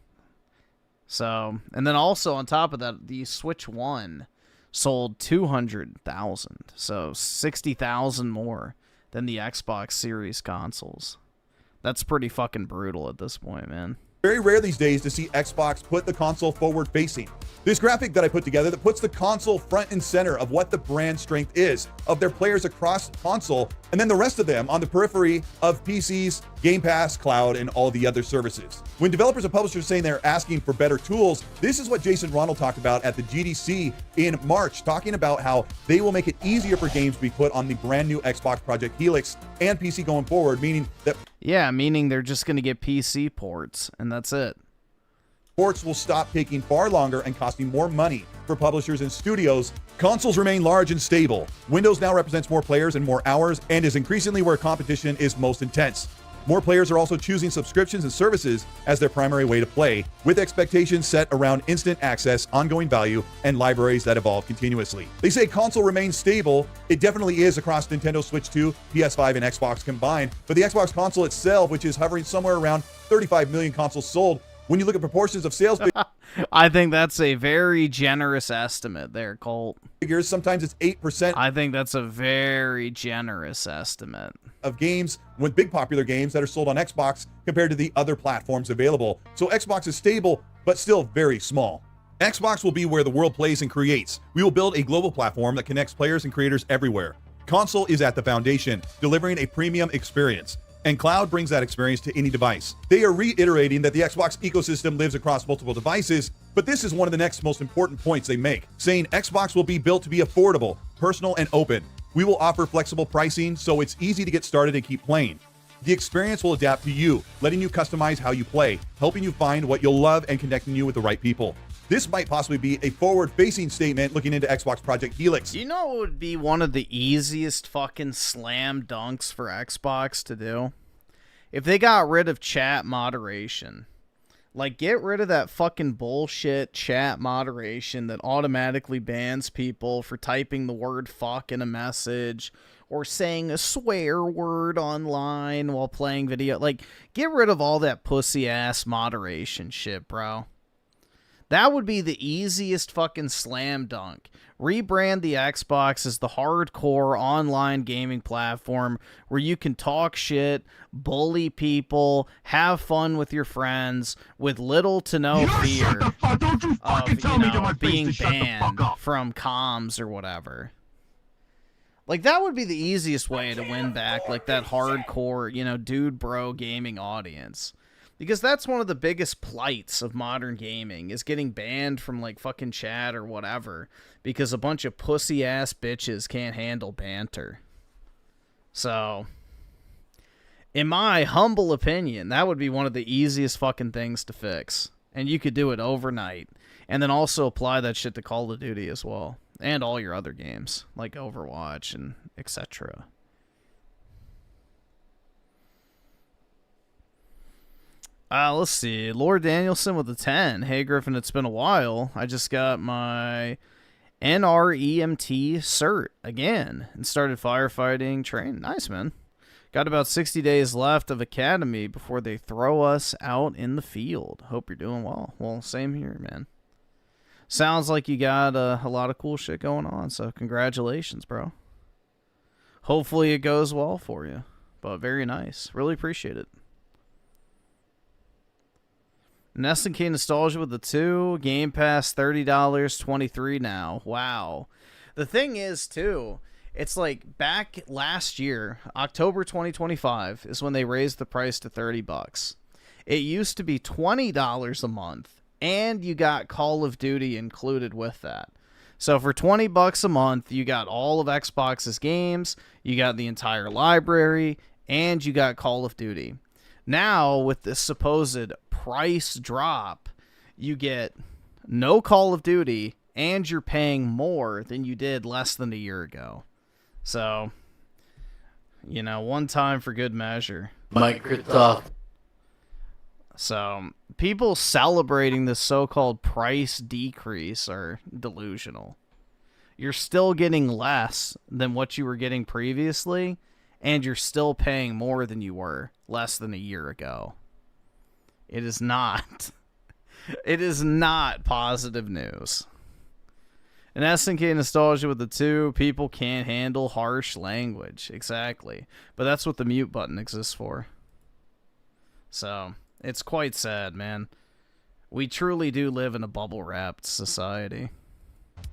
So, and then also on top of that, the Switch 1 sold 200,000. So 60,000 more than the Xbox Series consoles. That's pretty fucking brutal at this point, man. Very rare these days to see Xbox put the console forward facing. This graphic that I put together that puts the console front and center of what the brand strength is of their players across console, and then the rest of them on the periphery of PCs, Game Pass, cloud, and all the other services. When developers and publishers saying they're asking for better tools, this is what Jason Ronald talked about at the GDC in March, talking about how they will make it easier for games to be put on the brand new Xbox Project Helix and PC going forward, meaning that meaning they're just going to get PC ports, and that's it. Ports will stop taking far longer and costing more money for publishers and studios. Consoles remain large and stable. Windows now represents more players and more hours and is increasingly where competition is most intense. More players are also choosing subscriptions and services as their primary way to play, with expectations set around instant access, ongoing value, and libraries that evolve continuously. They say console remains stable. It definitely is across Nintendo Switch 2, PS5, and Xbox combined, but the Xbox console itself, which is hovering somewhere around 35 million consoles sold, when you look at proportions of sales I think that's a very generous estimate there, Colt. figures, sometimes it's 8%. I think that's a very generous estimate. Of games with big popular games that are sold on Xbox compared to the other platforms available. So Xbox is stable, but still very small. Xbox will be where the world plays and creates. We will build a global platform that connects players and creators everywhere. Console is at the foundation, delivering a premium experience. And cloud brings that experience to any device. They are reiterating that the Xbox ecosystem lives across multiple devices, but this is one of the next most important points they make, saying Xbox will be built to be affordable, personal, and open. We will offer flexible pricing so it's easy to get started and keep playing. The experience will adapt to you, letting you customize how you play, helping you find what you'll love and connecting you with the right people. This might possibly be a forward-facing statement looking into Xbox Project Helix. You know what would be one of the easiest fucking slam dunks for Xbox to do? If they got rid of chat moderation. Like, get rid of that fucking bullshit chat moderation that automatically bans people for typing the word fuck in a message or saying a swear word online while playing video. Like, get rid of all that pussy-ass moderation shit, bro. That would be the easiest fucking slam dunk. Rebrand the Xbox as the hardcore online gaming platform where you can talk shit, bully people, have fun with your friends with little to no fear of, being banned from comms or whatever. Like, that would be the easiest way to win back, like, that hardcore, dude bro gaming audience. Because that's one of the biggest plights of modern gaming, is getting banned from, like, fucking chat or whatever, because a bunch of pussy-ass bitches can't handle banter. So, in my humble opinion, that would be one of the easiest fucking things to fix. And you could do it overnight. And then also apply that shit to Call of Duty as well. And all your other games, like Overwatch and etc. Let's see. Lord Danielson with a 10. Hey, Griffin, it's been a while. I just got my NREMT cert again and started firefighting training. Nice, man. Got about 60 days left of academy before they throw us out in the field. Hope you're doing well. Well, same here, man. Sounds like you got a lot of cool shit going on, so congratulations, bro. Hopefully it goes well for you, but very nice. Really appreciate it. Nest and K Nostalgia with the 2. Game Pass, $30, $23 now. Wow. The thing is, too, it's like back last year, October 2025, is when they raised the price to $30. It used to be $20 a month, and you got Call of Duty included with that. So for $20 a month, you got all of Xbox's games, you got the entire library, and you got Call of Duty. Now, with this supposed price drop, you get no Call of Duty, and you're paying more than you did less than a year ago. So, you know, one time for good measure. Microsoft. So, people celebrating this so-called price decrease are delusional. You're still getting less than what you were getting previously, and you're still paying more than you were less than a year ago. It is not. It is not positive news. And SNK nostalgia with the 2, people can't handle harsh language. Exactly. But that's what the mute button exists for. So, it's quite sad, man. We truly do live in a bubble-wrapped society.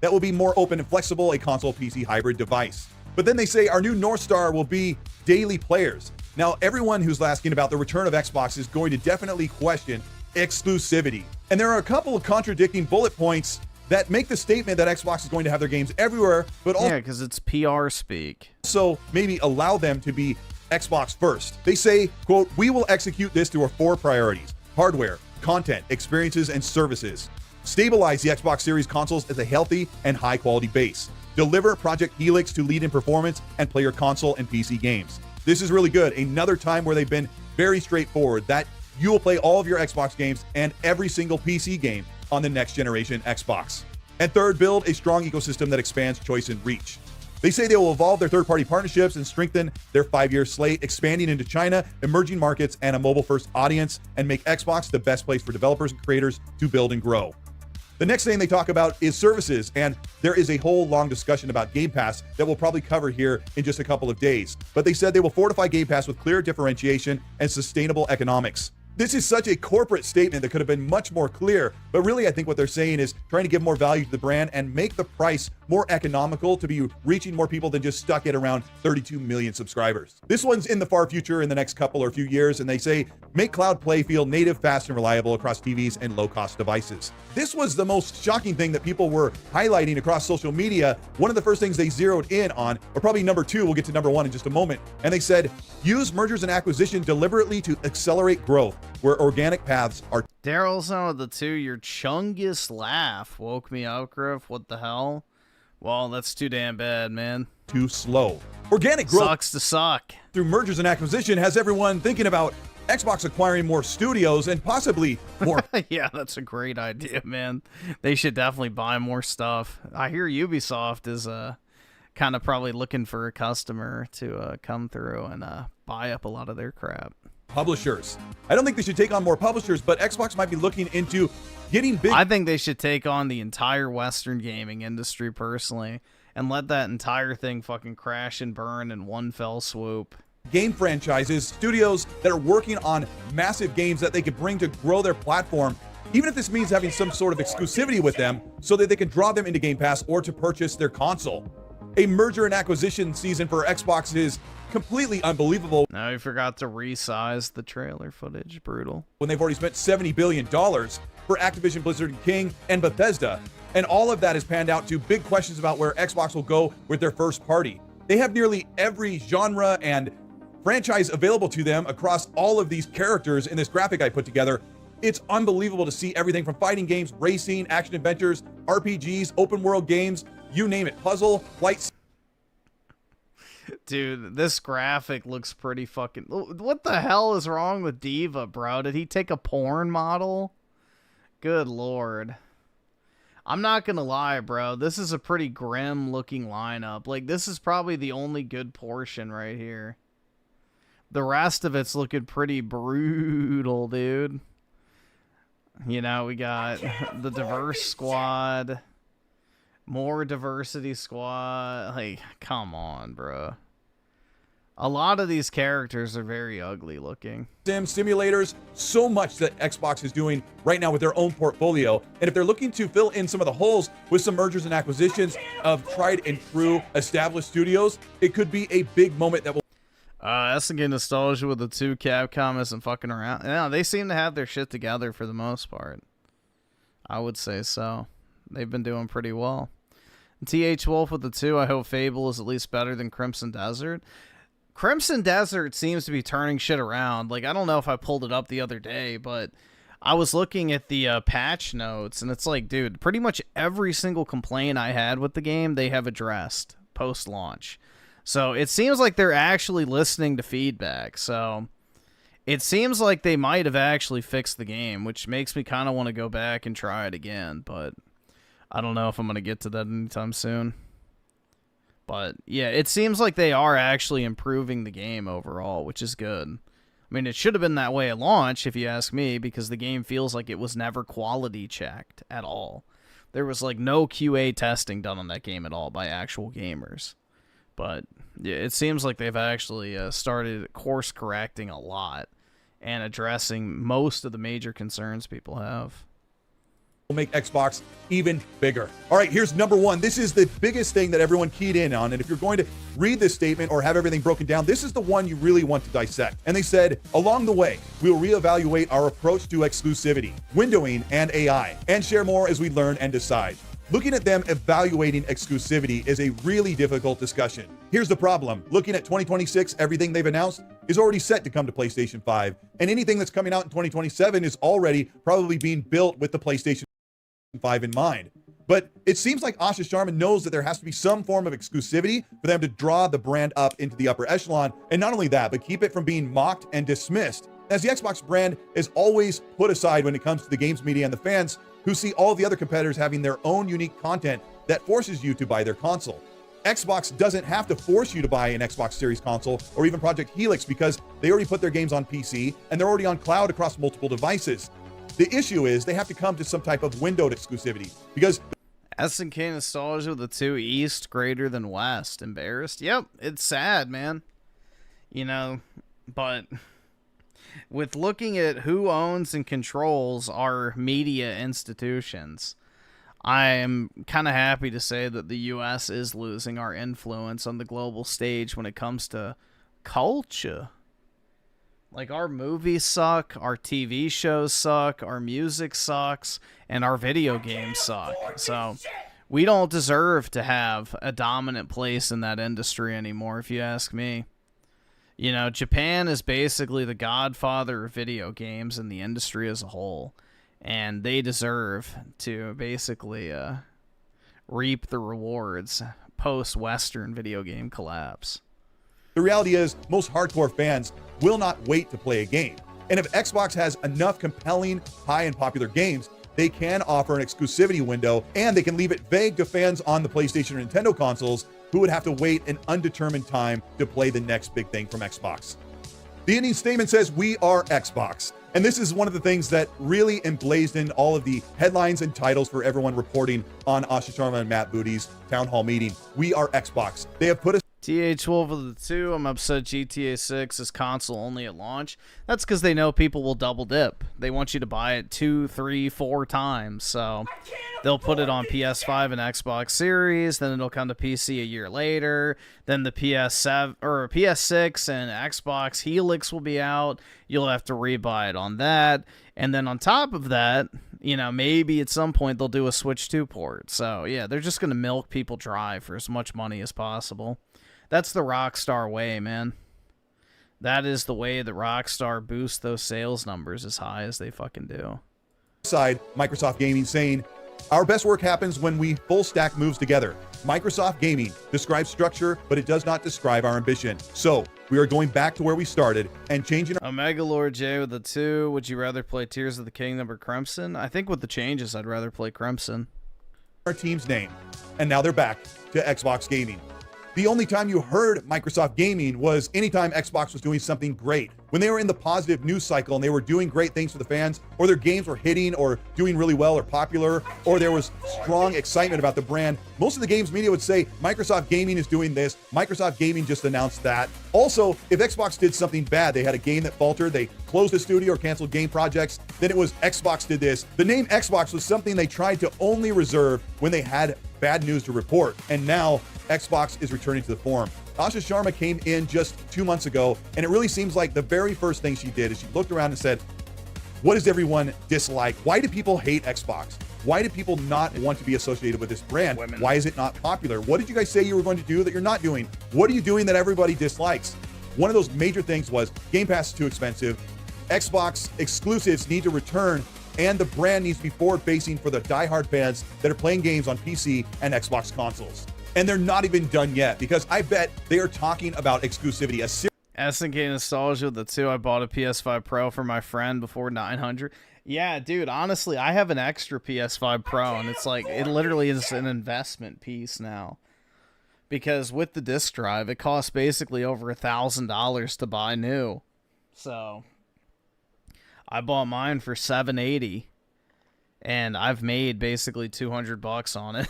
That will be more open and flexible, a console PC hybrid device. But then they say our new North Star will be daily players. Now, everyone who's asking about the return of Xbox is going to definitely question exclusivity. And there are a couple of contradicting bullet points that make the statement that Xbox is going to have their games everywhere, but also, yeah, because it's PR speak. So maybe allow them to be Xbox first. They say, quote, we will execute this through our 4 priorities: hardware, content, experiences, and services. Stabilize the Xbox Series consoles as a healthy and high quality base. Deliver Project Helix to lead in performance and play your console and PC games. This is really good. Another time where they've been very straightforward, that you will play all of your Xbox games and every single PC game on the next generation Xbox. And third, build a strong ecosystem that expands choice and reach. They say they will evolve their third-party partnerships and strengthen their 5-year slate, expanding into China, emerging markets, and a mobile-first audience, and make Xbox the best place for developers and creators to build and grow. The next thing they talk about is services, and there is a whole long discussion about Game Pass that we'll probably cover here in just a couple of days. But they said they will fortify Game Pass with clear differentiation and sustainable economics. This is such a corporate statement that could have been much more clear, but really I think what they're saying is trying to give more value to the brand and make the price more economical to be reaching more people than just stuck at around 32 million subscribers. This one's in the far future in the next couple or few years, and they say make cloud play feel native, fast, and reliable across TVs and low-cost devices. This was the most shocking thing that people were highlighting across social media. One of the first things they zeroed in on, or probably number 2, we'll get to number 1 in just a moment, and they said use mergers and acquisition deliberately to accelerate growth where organic paths are. Daryl's on with the 2. Your chungus laugh woke me up, Griff. What the hell? Well, that's too damn bad, man. Too slow. Organic growth sucks to suck. Through mergers and acquisition has everyone thinking about Xbox acquiring more studios and possibly more. Yeah, that's a great idea, man. They should definitely buy more stuff. I hear Ubisoft is kind of probably looking for a customer to come through and buy up a lot of their crap. Publishers. I don't think they should take on more publishers, but Xbox might be looking into getting big. I think they should take on the entire Western gaming industry personally and let that entire thing fucking crash and burn in one fell swoop. Game franchises, studios that are working on massive games that they could bring to grow their platform, even if this means having some sort of exclusivity with them so that they can draw them into Game Pass or to purchase their console. A merger and acquisition season for Xbox is completely unbelievable. Now you forgot to resize the trailer footage. Brutal. When they've already spent $70 billion for Activision, Blizzard, and King, and Bethesda. And all of that has panned out to big questions about where Xbox will go with their first party. They have nearly every genre and franchise available to them across all of these characters in this graphic I put together. It's unbelievable to see everything from fighting games, racing, action adventures, RPGs, open world games, you name it, puzzle, flights. Dude, this graphic looks pretty fucking... What the hell is wrong with Diva, bro? Did he take a porn model? Good lord. I'm not gonna lie, bro. This is a pretty grim looking lineup. Like, this is probably the only good portion right here. The rest of it's looking pretty brutal, dude. You know, we got the diverse squad. More diversity squad. Like, come on, bro. A lot of these characters are very ugly looking. Simulators, so much that Xbox is doing right now with their own portfolio. And if they're looking to fill in some of the holes with some mergers and acquisitions of tried and true established studios, it could be a big moment that will... That's again nostalgia with the 2. Capcom isn't fucking around. Yeah, they seem to have their shit together for the most part. I would say so. They've been doing pretty well. TH Wolf with the 2. I hope Fable is at least better than Crimson Desert. Crimson Desert seems to be turning shit around. Like, I don't know if I pulled it up the other day, but I was looking at the patch notes, and it's like, dude, pretty much every single complaint I had with the game, they have addressed post-launch. So it seems like they're actually listening to feedback. So it seems like they might have actually fixed the game, which makes me kind of want to go back and try it again, but I don't know if I'm going to get to that anytime soon. But yeah, it seems like they are actually improving the game overall, which is good. I mean, it should have been that way at launch, if you ask me, because the game feels like it was never quality checked at all. There was like no QA testing done on that game at all by actual gamers. But yeah, it seems like they've actually started course correcting a lot and addressing most of the major concerns people have. Will make Xbox even bigger. All right, here's number one. This is the biggest thing that everyone keyed in on. And if you're going to read this statement or have everything broken down, this is the one you really want to dissect. And they said, along the way, we'll reevaluate our approach to exclusivity, windowing, and AI, and share more as we learn and decide. Looking at them evaluating exclusivity is a really difficult discussion. Here's the problem. Looking at 2026, everything they've announced is already set to come to PlayStation 5. And anything that's coming out in 2027 is already probably being built with the PlayStation 5 in mind. But it seems like Asha Sharma knows that there has to be some form of exclusivity for them to draw the brand up into the upper echelon. And not only that, but keep it from being mocked and dismissed, as the Xbox brand is always put aside when it comes to the games media and the fans who see all the other competitors having their own unique content that forces you to buy their console. Xbox doesn't have to force you to buy an Xbox Series console or even Project Helix because they already put their games on PC and they're already on cloud across multiple devices. The issue is they have to come to some type of windowed exclusivity because SNK Nostalgia with the 2. East greater than West. Embarrassed? Yep, it's sad, man. You know, but with looking at who owns and controls our media institutions, I am kind of happy to say that the U.S. is losing our influence on the global stage when it comes to culture. Like, our movies suck, our TV shows suck, our music sucks, and our video games suck. So we don't deserve to have a dominant place in that industry anymore, if you ask me. You know, Japan is basically the godfather of video games in the industry as a whole, and they deserve to basically reap the rewards post-Western video game collapse. the reality is most hardcore fans will not wait to play a game. And if Xbox has enough compelling, high and popular games, they can offer an exclusivity window, and they can leave it vague to fans on the PlayStation or Nintendo consoles who would have to wait an undetermined time to play the next big thing from Xbox. The ending statement says, "We are Xbox." And this is one of the things that really emblazoned all of the headlines and titles for everyone reporting on Asha Sharma and Matt Booty's town hall meeting. We are Xbox. They have put us TH12 of the 2, I'm upset GTA 6 is console only at launch. That's because they know people will double dip. They want you to buy it 2, 3, 4 times. So they'll put it on PS5 and Xbox Series, then it'll come to PC a year later. Then the PS7 or PS6 and Xbox Helix will be out. You'll have to rebuy it on that. And then on top of that, you know, maybe at some point they'll do a Switch 2 port. So yeah, they're just going to milk people dry for as much money as possible. That's the Rockstar way, man. That is the way that Rockstar boosts those sales numbers as high as they fucking do. Side, Microsoft Gaming saying, "Our best work happens when we full stack moves together. Microsoft Gaming describes structure, but it does not describe our ambition. So we are going back to where we started and changing Omega Lord J with the 2. Would you rather play Tears of the Kingdom or Crimson? I think with the changes, I'd rather play Crimson. Our team's name. And now they're back to Xbox Gaming. The only time you heard Microsoft Gaming was anytime Xbox was doing something great. When they were in the positive news cycle and they were doing great things for the fans, or their games were hitting or doing really well or popular, or there was strong excitement about the brand, most of the games media would say, Microsoft Gaming is doing this, Microsoft Gaming just announced that. Also, if Xbox did something bad, they had a game that faltered, they closed the studio or canceled game projects, then it was Xbox did this. The name Xbox was something they tried to only reserve when they had bad news to report, and now Xbox is returning to the form. Asha Sharma came in just 2 months ago, and it really seems like the very first thing she did is she looked around and said, what does everyone dislike? Why do people hate Xbox? Why do people not want to be associated with this brand? Women. Why is it not popular? What did you guys say you were going to do that you're not doing? What are you doing that everybody dislikes? One of those major things was Game Pass is too expensive. Xbox exclusives need to return, and the brand needs to be forward-facing for the diehard fans that are playing games on PC and Xbox consoles. And they're not even done yet, because I bet they are talking about exclusivity. SNK Nostalgia with the 2. I bought a PS5 Pro for my friend before 900. Yeah, dude, honestly, I have an extra PS5 Pro, and it's like, it literally is an investment piece now. Because with the disc drive, it costs basically over $1,000 to buy new. So I bought mine for $780, and I've made basically $200 on it.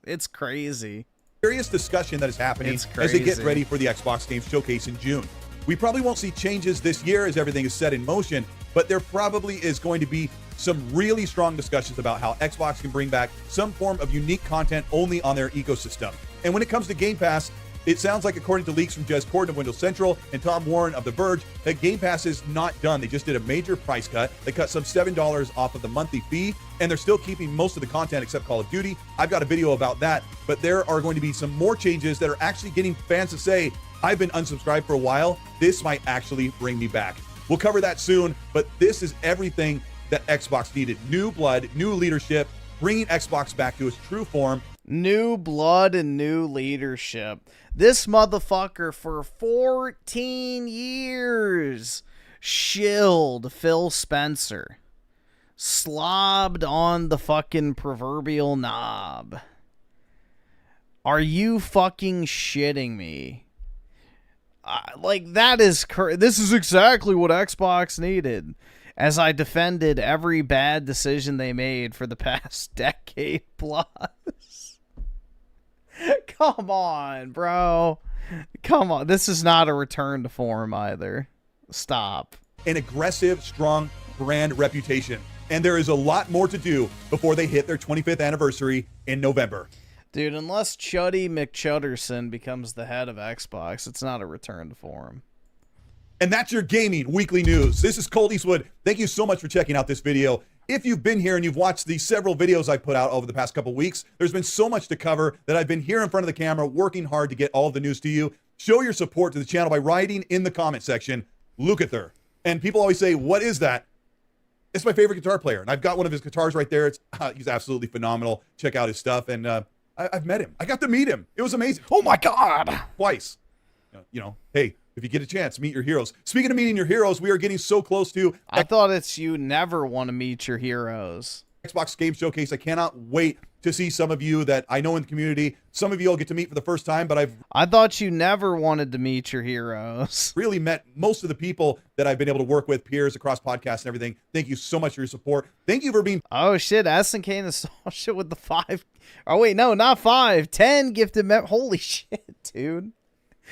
It's crazy. Serious discussion that is happening as they get ready for the Xbox Games Showcase in June. We probably won't see changes this year as everything is set in motion, but there probably is going to be some really strong discussions about how Xbox can bring back some form of unique content only on their ecosystem. And when it comes to Game Pass, it sounds like, according to leaks from Jez Corden of Windows Central and Tom Warren of The Verge, that Game Pass is not done. They just did a major price cut. They cut some $7 off of the monthly fee, and they're still keeping most of the content except Call of Duty. I've got a video about that, but there are going to be some more changes that are actually getting fans to say, I've been unsubscribed for a while. This might actually bring me back. We'll cover that soon, but this is everything that Xbox needed. New blood, new leadership, bringing Xbox back to its true form. New blood and new leadership. This motherfucker for 14 years shilled Phil Spencer. Slobbed on the fucking proverbial knob. Are you fucking shitting me? Like, that is... This is exactly what Xbox needed. As I defended every bad decision they made for the past decade plus. Come on, bro. Come on. This is not a return to form either. Stop. An aggressive, strong brand reputation. And there is a lot more to do before they hit their 25th anniversary in November. Dude, unless Chuddy McChudderson becomes the head of Xbox, it's not a return to form. And that's your gaming weekly news. This is Colt Eastwood. Thank you so much for checking out this video. If you've been here and you've watched the several videos I've put out over the past couple weeks, there's been so much to cover that I've been here in front of the camera working hard to get all of the news to you. Show your support to the channel by writing in the comment section, Lukather. And people always say, what is that? It's my favorite guitar player. And I've got one of his guitars right there. He's absolutely phenomenal. Check out his stuff. And I've met him. I got to meet him. It was amazing. Oh my God. Twice. You know, hey, if you get a chance, meet your heroes. Speaking of meeting your heroes, we are getting so close to... I thought it's you never want to meet your heroes. Xbox Game Showcase. I cannot wait to see some of you that I know in the community. Some of you I'll get to meet for the first time, but I thought you never wanted to meet your heroes. Really met most of the people that I've been able to work with, peers across podcasts and everything. Thank you so much for your support. Thank you for being... Oh, shit. SNK Nostalgia with the 5... Oh, wait. No, not 5. 10 gifted... Holy shit, dude.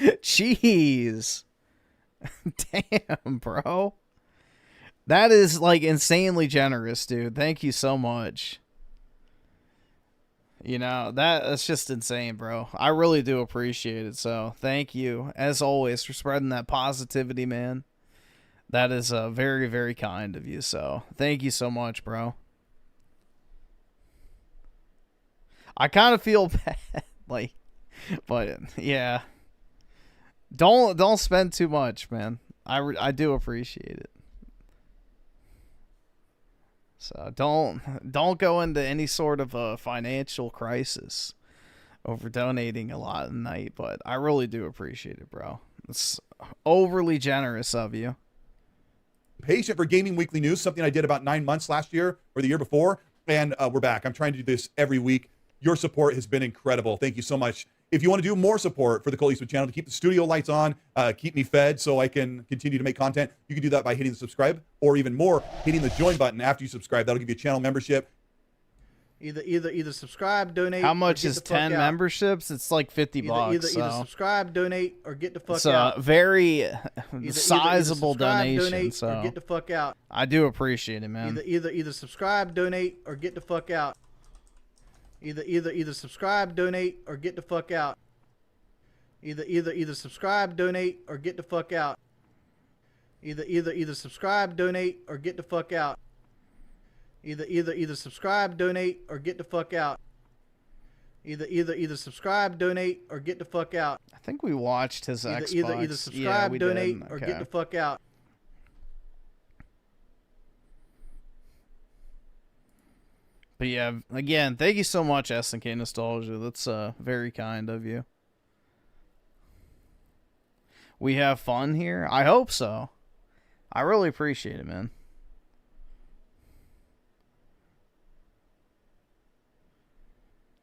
Jeez. Damn, bro. That is, like, insanely generous, dude. Thank you so much. You know, that's just insane, bro. I really do appreciate it, so thank you, as always, for spreading that positivity, man. That is very, very kind of you, so thank you so much, bro. I kind of feel bad, like, but, yeah. Don't spend too much, man. I do appreciate it. So don't go into any sort of a financial crisis over donating a lot at night, but I really do appreciate it, bro. It's overly generous of you. Patient for Gaming Weekly News, something I did about 9 months last year or the year before, and we're back. I'm trying to do this every week. Your support has been incredible. Thank you so much. If you want to do more support for the Colt Eastwood channel to keep the studio lights on, keep me fed so I can continue to make content, you can do that by hitting the subscribe, or even more, hitting the join button after you subscribe. That'll give you a channel membership. Either subscribe, donate. How much is 10 memberships? It's like $50. Either so. subscribe, donate, or get the fuck it's out. It's a very sizable subscribe, donation. donate, so or get the fuck out. I do appreciate it, man. Either subscribe, donate, or get the fuck out. Either subscribe, donate, or get the fuck out. Either subscribe, donate, or get the fuck out. Either subscribe, donate, or get the fuck out. Either subscribe, donate, or get the fuck out. Either subscribe, donate, or get the fuck out. I think we watched his Xbox. Either subscribe, donate, or get the fuck out. But yeah, again, thank you so much, SNK Nostalgia. That's very kind of you. We have fun here? I hope so. I really appreciate it, man.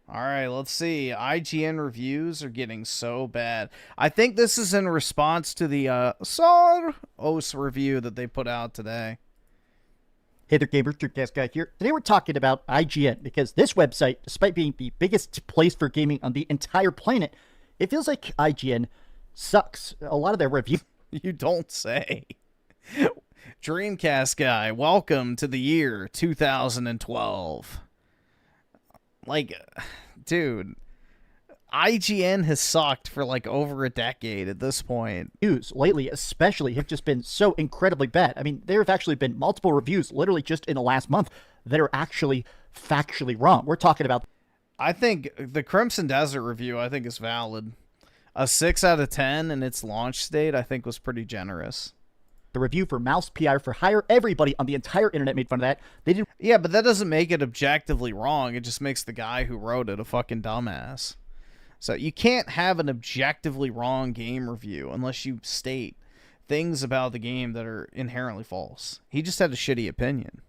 Alright, let's see. IGN reviews are getting so bad. I think this is in response to the SAARos review that they put out today. Hey there, gamers, Dreamcast Guy here. Today we're talking about IGN, because this website, despite being the biggest place for gaming on the entire planet, it feels like IGN sucks. A lot of their reviews... You don't say. Dreamcast Guy, welcome to the year 2012. Like, dude, IGN has sucked for like over a decade at this point. News lately, especially, have just been so incredibly bad. I mean, there have actually been multiple reviews, literally just in the last month, that are actually factually wrong. We're talking about... I think the Crimson Desert review, I think, is valid. A 6 out of 10 in its launch date, I think, was pretty generous. The review for Mouse PR for Hire, everybody on the entire internet made fun of that. They did. Yeah, but that doesn't make it objectively wrong. It just makes the guy who wrote it a fucking dumbass. So you can't have an objectively wrong game review unless you state things about the game that are inherently false. He just had a shitty opinion.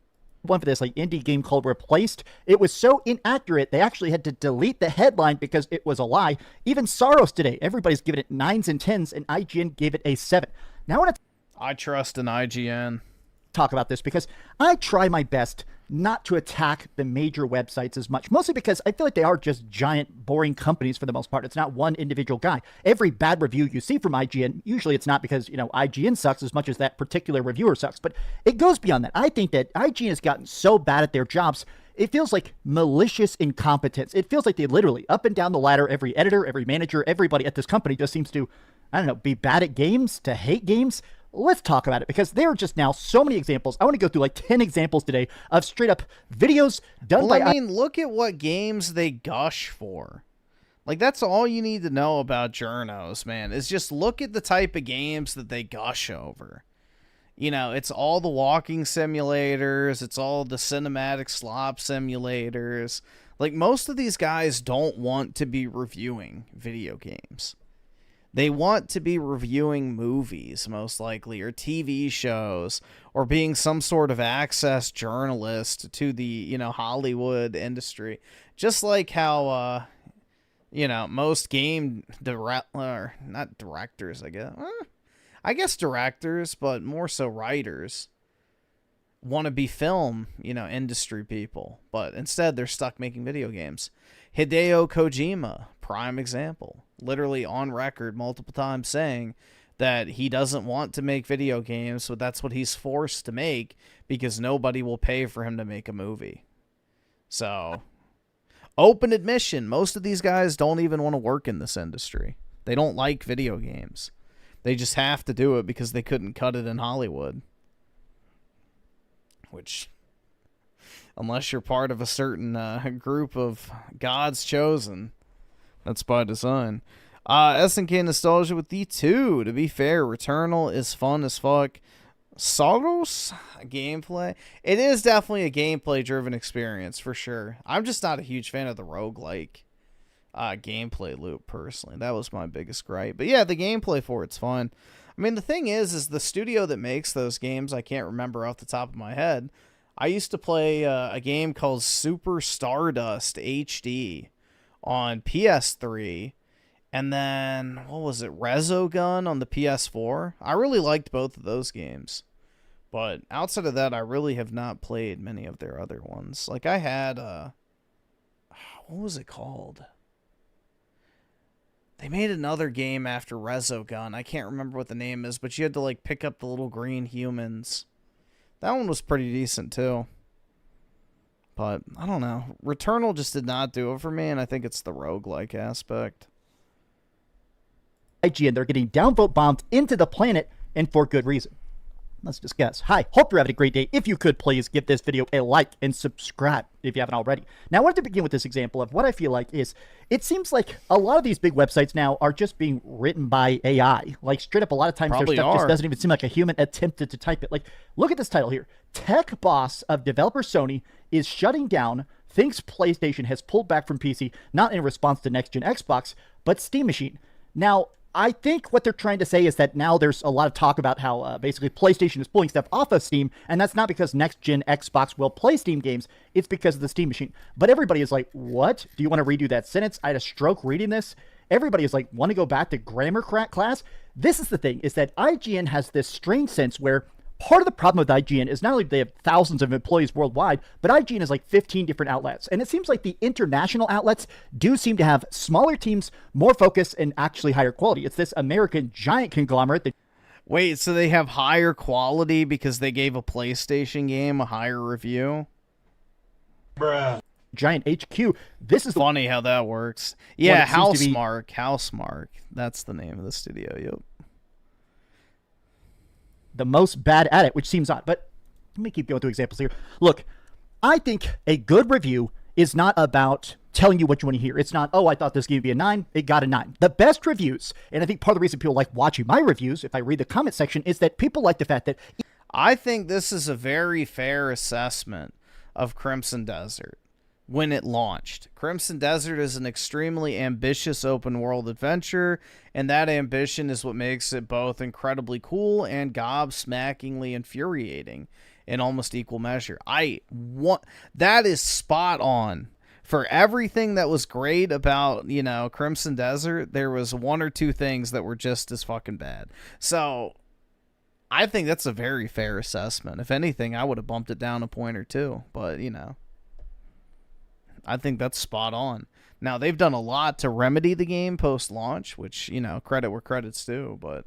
One for this, like, indie game called Replaced. It was so inaccurate, they actually had to delete the headline because it was a lie. Even SAARos today, everybody's giving it 9s and 10s, and IGN gave it a 7. Now I trust an IGN. Talk about this because I try my best not to attack the major websites as much, mostly because I feel like they are just giant, boring companies for the most part. It's not one individual guy. Every bad review you see from IGN, usually it's not because, you know, IGN sucks as much as that particular reviewer sucks, but it goes beyond that. I think that IGN has gotten so bad at their jobs, it feels like malicious incompetence. It feels like they literally, up and down the ladder, every editor, every manager, everybody at this company just seems to, I don't know, be bad at games, to hate games. Let's talk about it, because there are just now so many examples. I want to go through like 10 examples today of straight up videos done by... I mean, look at what games they gush for. Like, that's all you need to know about journos, man, is just look at the type of games that they gush over. You know, it's all the walking simulators, it's all the cinematic slop simulators. Like, most of these guys don't want to be reviewing video games. They want to be reviewing movies, most likely, or TV shows, or being some sort of access journalist to the, you know, Hollywood industry. Just like how, you know, most game not directors, I guess. I guess directors, but more so writers want to be film, you know, industry people. But instead, they're stuck making video games. Hideo Kojima, prime example. Literally on record multiple times saying that he doesn't want to make video games, so that's what he's forced to make because nobody will pay for him to make a movie. So, open admission, most of these guys don't even want to work in this industry. They don't like video games. They just have to do it because they couldn't cut it in Hollywood. Which, unless you're part of a certain group of God's chosen, that's by design. SNK Nostalgia with D2. To be fair, Returnal is fun as fuck. SAARos gameplay. It is definitely a gameplay-driven experience, for sure. I'm just not a huge fan of the roguelike gameplay loop, personally. That was my biggest gripe. But yeah, the gameplay for it's fun. I mean, the thing is the studio that makes those games, I can't remember off the top of my head. I used to play a game called Super Stardust HD on PS3, and then, what was it, Resogun on the PS4. I really liked both of those games, but outside of that, I really have not played many of their other ones. Like, I had, what was it called? They made another game after Resogun. I can't remember what the name is, but you had to, like, pick up the little green humans. That one was pretty decent, too. But, I don't know. Returnal just did not do it for me, and I think it's the roguelike aspect. IGN, they're getting downvote bombed into the planet, and for good reason. let's discuss. Hi, hope you're having a great day. If you could, please give this video a like and subscribe if you haven't already. Now, I wanted to begin with this example of what I feel like is, it seems like a lot of these big websites now are just being written by AI. Like, straight up, a lot of times their stuff just doesn't even seem like a human attempted to type it. Like, look at this title here. Tech boss of developer Sony is shutting down, thinks PlayStation has pulled back from PC, not in response to next-gen Xbox, but Steam Machine. Now, I think what they're trying to say is that now there's a lot of talk about how basically PlayStation is pulling stuff off of Steam, and that's not because next-gen Xbox will play Steam games, it's because of the Steam Machine. But everybody is like, what? Do you want to redo that sentence? I had a stroke reading this. Everybody is like, want to go back to grammar class? This is the thing, is that IGN has this strange sense where part of the problem with IGN is not only they have thousands of employees worldwide, but IGN is like 15 different outlets. And it seems like the international outlets do seem to have smaller teams, more focus, and actually higher quality. It's this American giant conglomerate that... Wait, so they have higher quality because they gave a PlayStation game a higher review? Bruh. Giant HQ. This is funny how that works. Yeah, Housemarque. That's the name of the studio, yep. The most bad at it, which seems odd, but let me keep going through examples here. Look, I think a good review is not about telling you what you want to hear. It's not, oh, I thought this game would be a 9, it got a 9. The best reviews, and I think part of the reason people like watching my reviews, if I read the comment section, is that people like the fact that... I think this is a very fair assessment of Crimson Desert when it launched. Crimson Desert is an extremely ambitious open world adventure, and that ambition is what makes it both incredibly cool and gobsmackingly infuriating in almost equal measure. That is spot on. For everything that was great about, you know, Crimson Desert, there was one or two things that were just as fucking bad. So I think that's a very fair assessment. If anything, I would have bumped it down a point or two, but you know, I think that's spot on. Now, they've done a lot to remedy the game post-launch, which, you know, credit where credit's due. But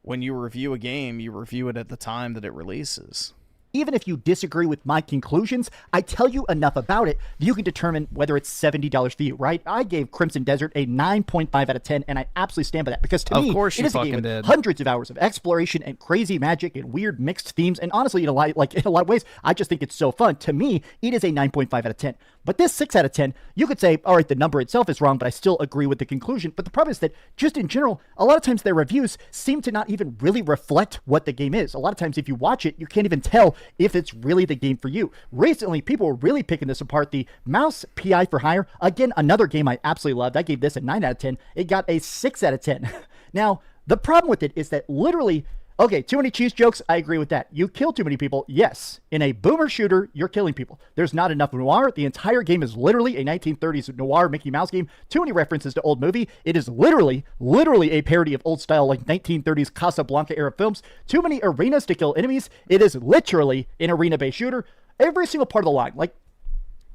when you review a game, you review it at the time that it releases. Even if you disagree with my conclusions, I tell you enough about it, you can determine whether it's $70 for you, right? I gave Crimson Desert a 9.5 out of 10, and I absolutely stand by that, because to me, it is a game with hundreds of hours of exploration and crazy magic and weird mixed themes, and honestly, in a lot of ways, I just think it's so fun. To me, it is a 9.5 out of 10. But this 6 out of 10, you could say, all right, the number itself is wrong, but I still agree with the conclusion. But the problem is that, just in general, a lot of times their reviews seem to not even really reflect what the game is. A lot of times, if you watch it, you can't even tell if it's really the game for you. Recently, people were really picking this apart. The Mouse PI for Hire, again, another game I absolutely loved. I gave this a 9 out of 10. It got a 6 out of 10. Now, the problem with it is that literally... Okay, too many cheese jokes, I agree with that. You kill too many people, yes. In a boomer shooter, you're killing people. There's not enough noir. The entire game is literally a 1930s noir Mickey Mouse game. Too many references to old movie. It is literally a parody of old style, like 1930s Casablanca era films. Too many arenas to kill enemies. It is literally an arena-based shooter. Every single part of the line, like,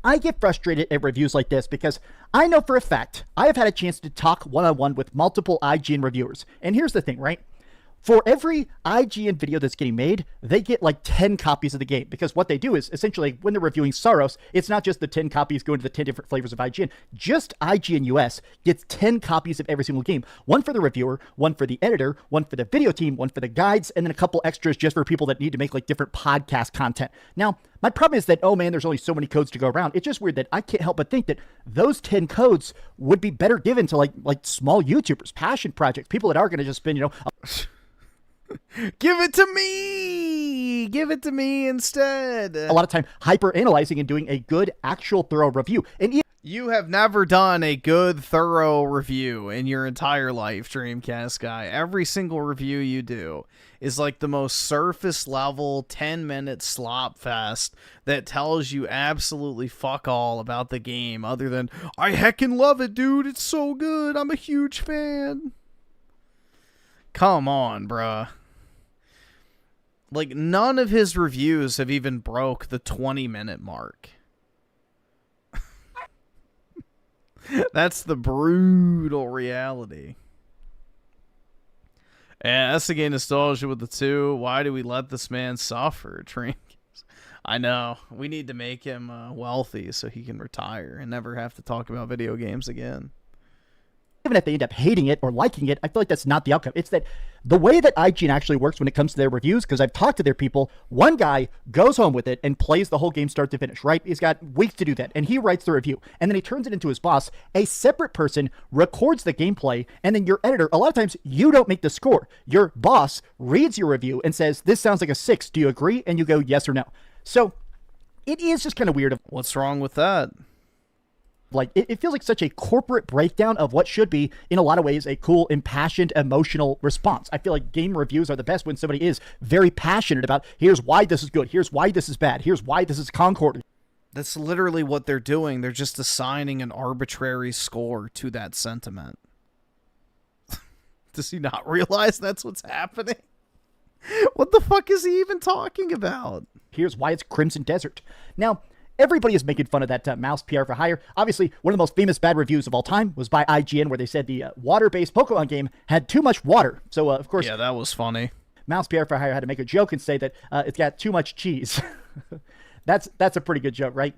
I get frustrated at reviews like this because I know for a fact I have had a chance to talk one-on-one with multiple IGN reviewers. And here's the thing, right? For every IGN video that's getting made, they get like 10 copies of the game, because what they do is essentially when they're reviewing SAARos, it's not just the 10 copies going to the 10 different flavors of IGN. Just IGN US gets 10 copies of every single game. One for the reviewer, one for the editor, one for the video team, one for the guides, and then a couple extras just for people that need to make like different podcast content. Now, my problem is that, oh man, there's only so many codes to go around. It's just weird that I can't help but think that those 10 codes would be better given to like small YouTubers, passion projects, people that are going to just spend, you know... Give it to me! Give it to me instead! A lot of time hyper-analyzing and doing a good, actual, thorough review. And you have never done a good, thorough review in your entire life, Dreamcast guy. Every single review you do is like the most surface-level, 10-minute slop fest that tells you absolutely fuck all about the game, other than, I heckin' love it, dude, it's so good, I'm a huge fan. Come on, bruh. Like, none of his reviews have even broke the 20-minute mark. That's the brutal reality. And that's again nostalgia with the 2. Why do we let this man suffer? I know. We need to make him wealthy so he can retire and never have to talk about video games again. even if they end up hating it or liking it, I feel like that's not the outcome. It's that the way that IGN actually works when it comes to their reviews, because I've talked to their people, one guy goes home with it and plays the whole game start to finish, right? He's got weeks to do that, and he writes the review, and then he turns it into his boss. A separate person records the gameplay, and then your editor, a lot of times, you don't make the score. Your boss reads your review and says, this sounds like a 6. Do you agree? And you go, yes or no. So it is just kind of weird. What's wrong with that? Like, it feels like such a corporate breakdown of what should be, in a lot of ways, a cool, impassioned, emotional response. I feel like game reviews are the best when somebody is very passionate about, here's why this is good, here's why this is bad, here's why this is Concord. That's literally what they're doing. They're just assigning an arbitrary score to that sentiment. Does he not realize that's what's happening? What the fuck is he even talking about? Here's why it's Crimson Desert. Now, everybody is making fun of that mouse PR for hire. Obviously, one of the most famous bad reviews of all time was by IGN, where they said the water-based Pokemon game had too much water. So, of course... Yeah, that was funny. Mouse PR for hire had to make a joke and say that it's got too much cheese. That's a pretty good joke, right?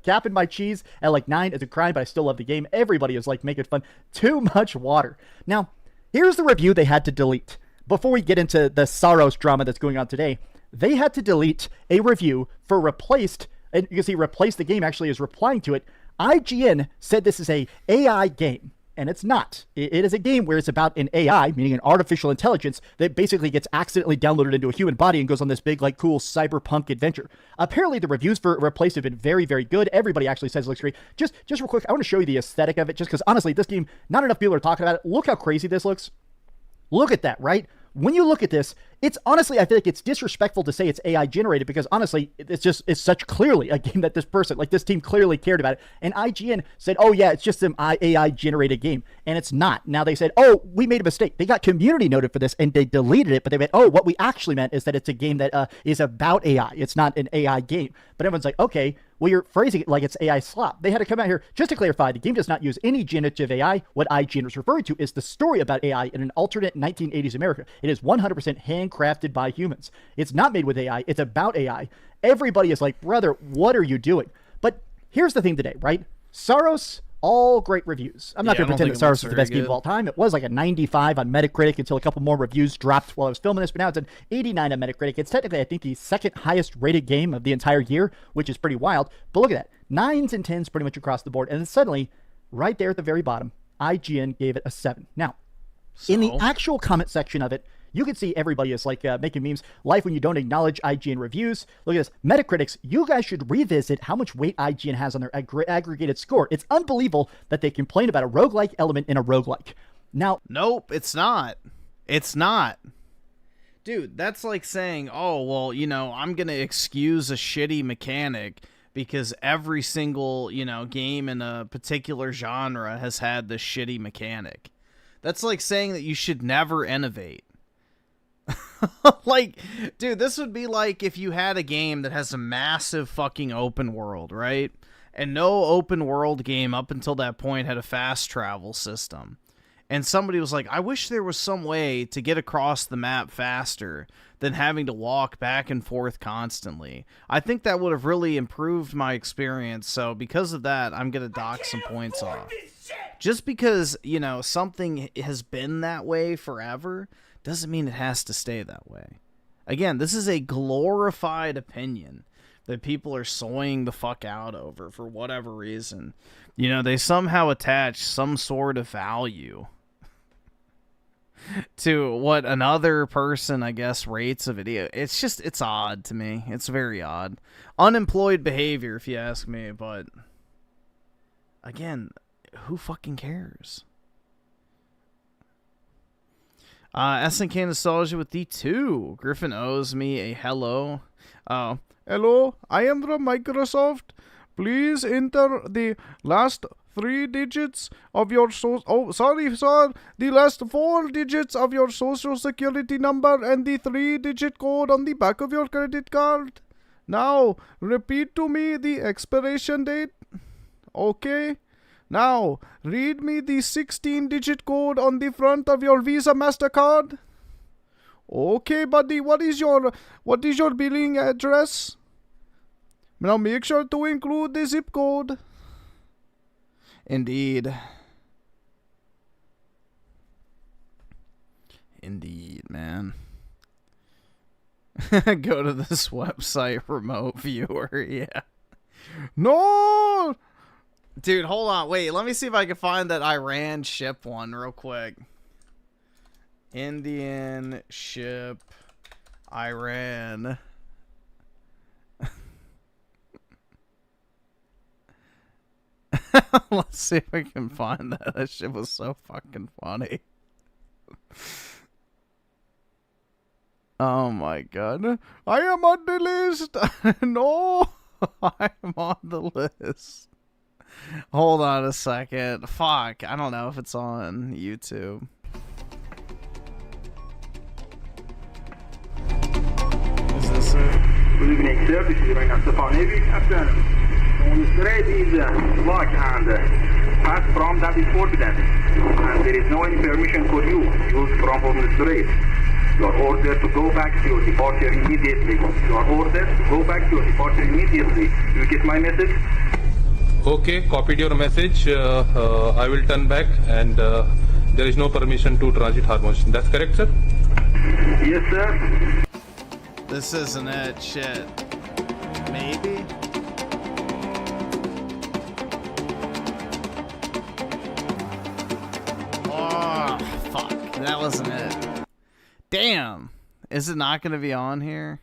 Capping my cheese at like 9 is a crime, but I still love the game. Everybody is like making fun. Too much water. Now, here's the review they had to delete. Before we get into the SAARos drama that's going on today, they had to delete a review for replaced... And you can see replace the game actually is replying to it. IGN said this is a AI game, and it's not. It is a game where it's about an AI, meaning an artificial intelligence, that basically gets accidentally downloaded into a human body and goes on this big, like, cool cyberpunk adventure. Apparently, the reviews for Replace have been very, very good. Everybody actually says it looks great. Just real quick, I want to show you the aesthetic of it, just because, honestly, this game, not enough people are talking about it. Look how crazy this looks. Look at that, right? When you look at this, it's honestly, I feel like it's disrespectful to say it's AI generated, because honestly, it's such clearly a game that this team clearly cared about it. And IGN said, oh yeah, it's just some AI generated game. And it's not. Now they said, oh, we made a mistake. They got community noted for this and they deleted it, but they went, oh, what we actually meant is that it's a game that is about AI. It's not an AI game. But everyone's like, okay, well, you're phrasing it like it's AI slop. They had to come out here just to clarify the game does not use any generative AI. What IGN was referring to is the story about AI in an alternate 1980s America. It is 100% handcrafted by humans. It's not made with AI. It's about AI. Everybody is like, brother, what are you doing? But here's the thing today, right? SAARos, all great reviews. I'm not going to pretend that SAARos is the best game of all time. It was like a 95 on Metacritic until a couple more reviews dropped while I was filming this, but now it's an 89 on Metacritic. It's technically, I think, the second highest rated game of the entire year, which is pretty wild. But look at that. 9s and 10s pretty much across the board. And then suddenly, right there at the very bottom, IGN gave it a 7. Now, in the actual comment section of it, you can see everybody is like making memes. Life when you don't acknowledge IGN reviews. Look at this. Metacritics, you guys should revisit how much weight IGN has on their aggregated score. It's unbelievable that they complain about a roguelike element in a roguelike. Now, nope, it's not. It's not. Dude, that's like saying, oh, well, you know, I'm going to excuse a shitty mechanic because every single, you know, game in a particular genre has had this shitty mechanic. That's like saying that you should never innovate. Like, dude, this would be like if you had a game that has a massive fucking open world, right? And no open world game up until that point had a fast travel system. And somebody was like, I wish there was some way to get across the map faster than having to walk back and forth constantly. I think that would have really improved my experience. So because of that, I'm going to dock some points off. Just because, you know, something has been that way forever doesn't mean it has to stay that way. Again, this is a glorified opinion that people are soying the fuck out over for whatever reason. You know, they somehow attach some sort of value to what another person, I guess, rates a video. It's odd to me. It's very odd. Unemployed behavior, if you ask me, but again, who fucking cares? SNK Nostalgia with D2. Griffin owes me a hello. Hello, I am from Microsoft. Please enter the last 3 digits of your the last 4 digits of your social security number and the 3-digit code on the back of your credit card. Now, repeat to me the expiration date. Okay. Now, read me the 16-digit code on the front of your Visa MasterCard. Okay, buddy, what is your billing address? Now make sure to include the zip code. Indeed. Indeed, man. Go to this website, remote viewer. Yeah. No! Dude, hold on. Wait, let me see if I can find that Iran ship one real quick. Indian ship Iran. Let's see if we can find that. That shit was so fucking funny. Oh my god. I am on the list. No, I am on the list. Hold on a second. Fuck. I don't know if it's on YouTube. Is this it? Good evening, sir. This is Raymond Stefan Navy. Afternoon. On the thread is locked and passed from that is forbidden. And there is no any permission for you used from on the thread. You are ordered to go back to your departure immediately. You are ordered to go back to your departure immediately. You get my message? Okay, copied your message. I will turn back and there is no permission to transit Hormuz. That's correct, sir? Yes, sir. This isn't it. Shit. Maybe? Oh, fuck. That wasn't it. Damn. Is it not going to be on here?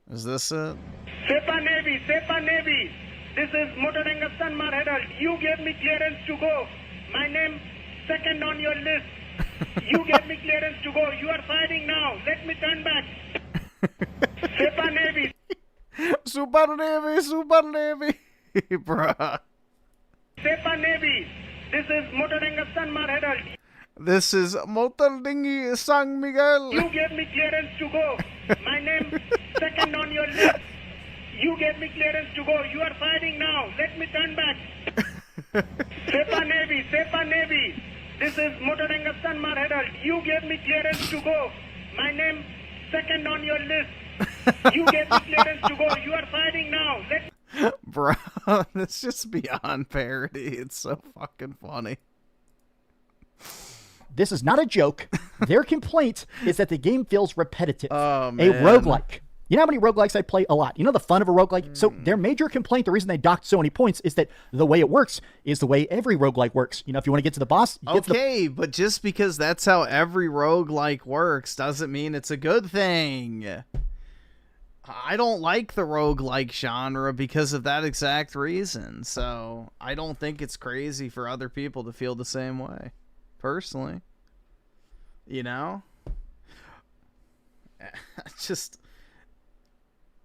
Is this it? Sepa Navy. This is Motorenga Sanmar Herald. You gave me clearance to go. My name second on your list. You gave me clearance to go. You are fighting now. Let me turn back. Sepa Navy. Super Navy. Bruh. Sepa Navy. This is Motorenga Sanmar Herald. This is Motor Dinghy San Miguel. You gave me clearance to go. My name second on your list. You gave me clearance to go. You are fighting now. Let me turn back. Sepa Navy. This is Motorenga Sanmar Herald. You gave me clearance to go. My name second on your list. You gave me clearance to go. You are fighting now. Bro, this just beyond parody. It's so fucking funny. This is not a joke. Their complaint is that the game feels repetitive. Oh, man. A roguelike. You know how many roguelikes I play? A lot. You know the fun of a roguelike? So their major complaint, the reason they docked so many points, is that the way it works is the way every roguelike works. You know, if you want to get to the boss, you get to the... Okay, but just because that's how every roguelike works doesn't mean it's a good thing. I don't like the roguelike genre because of that exact reason. So I don't think it's crazy for other people to feel the same way. Personally. You know? Just...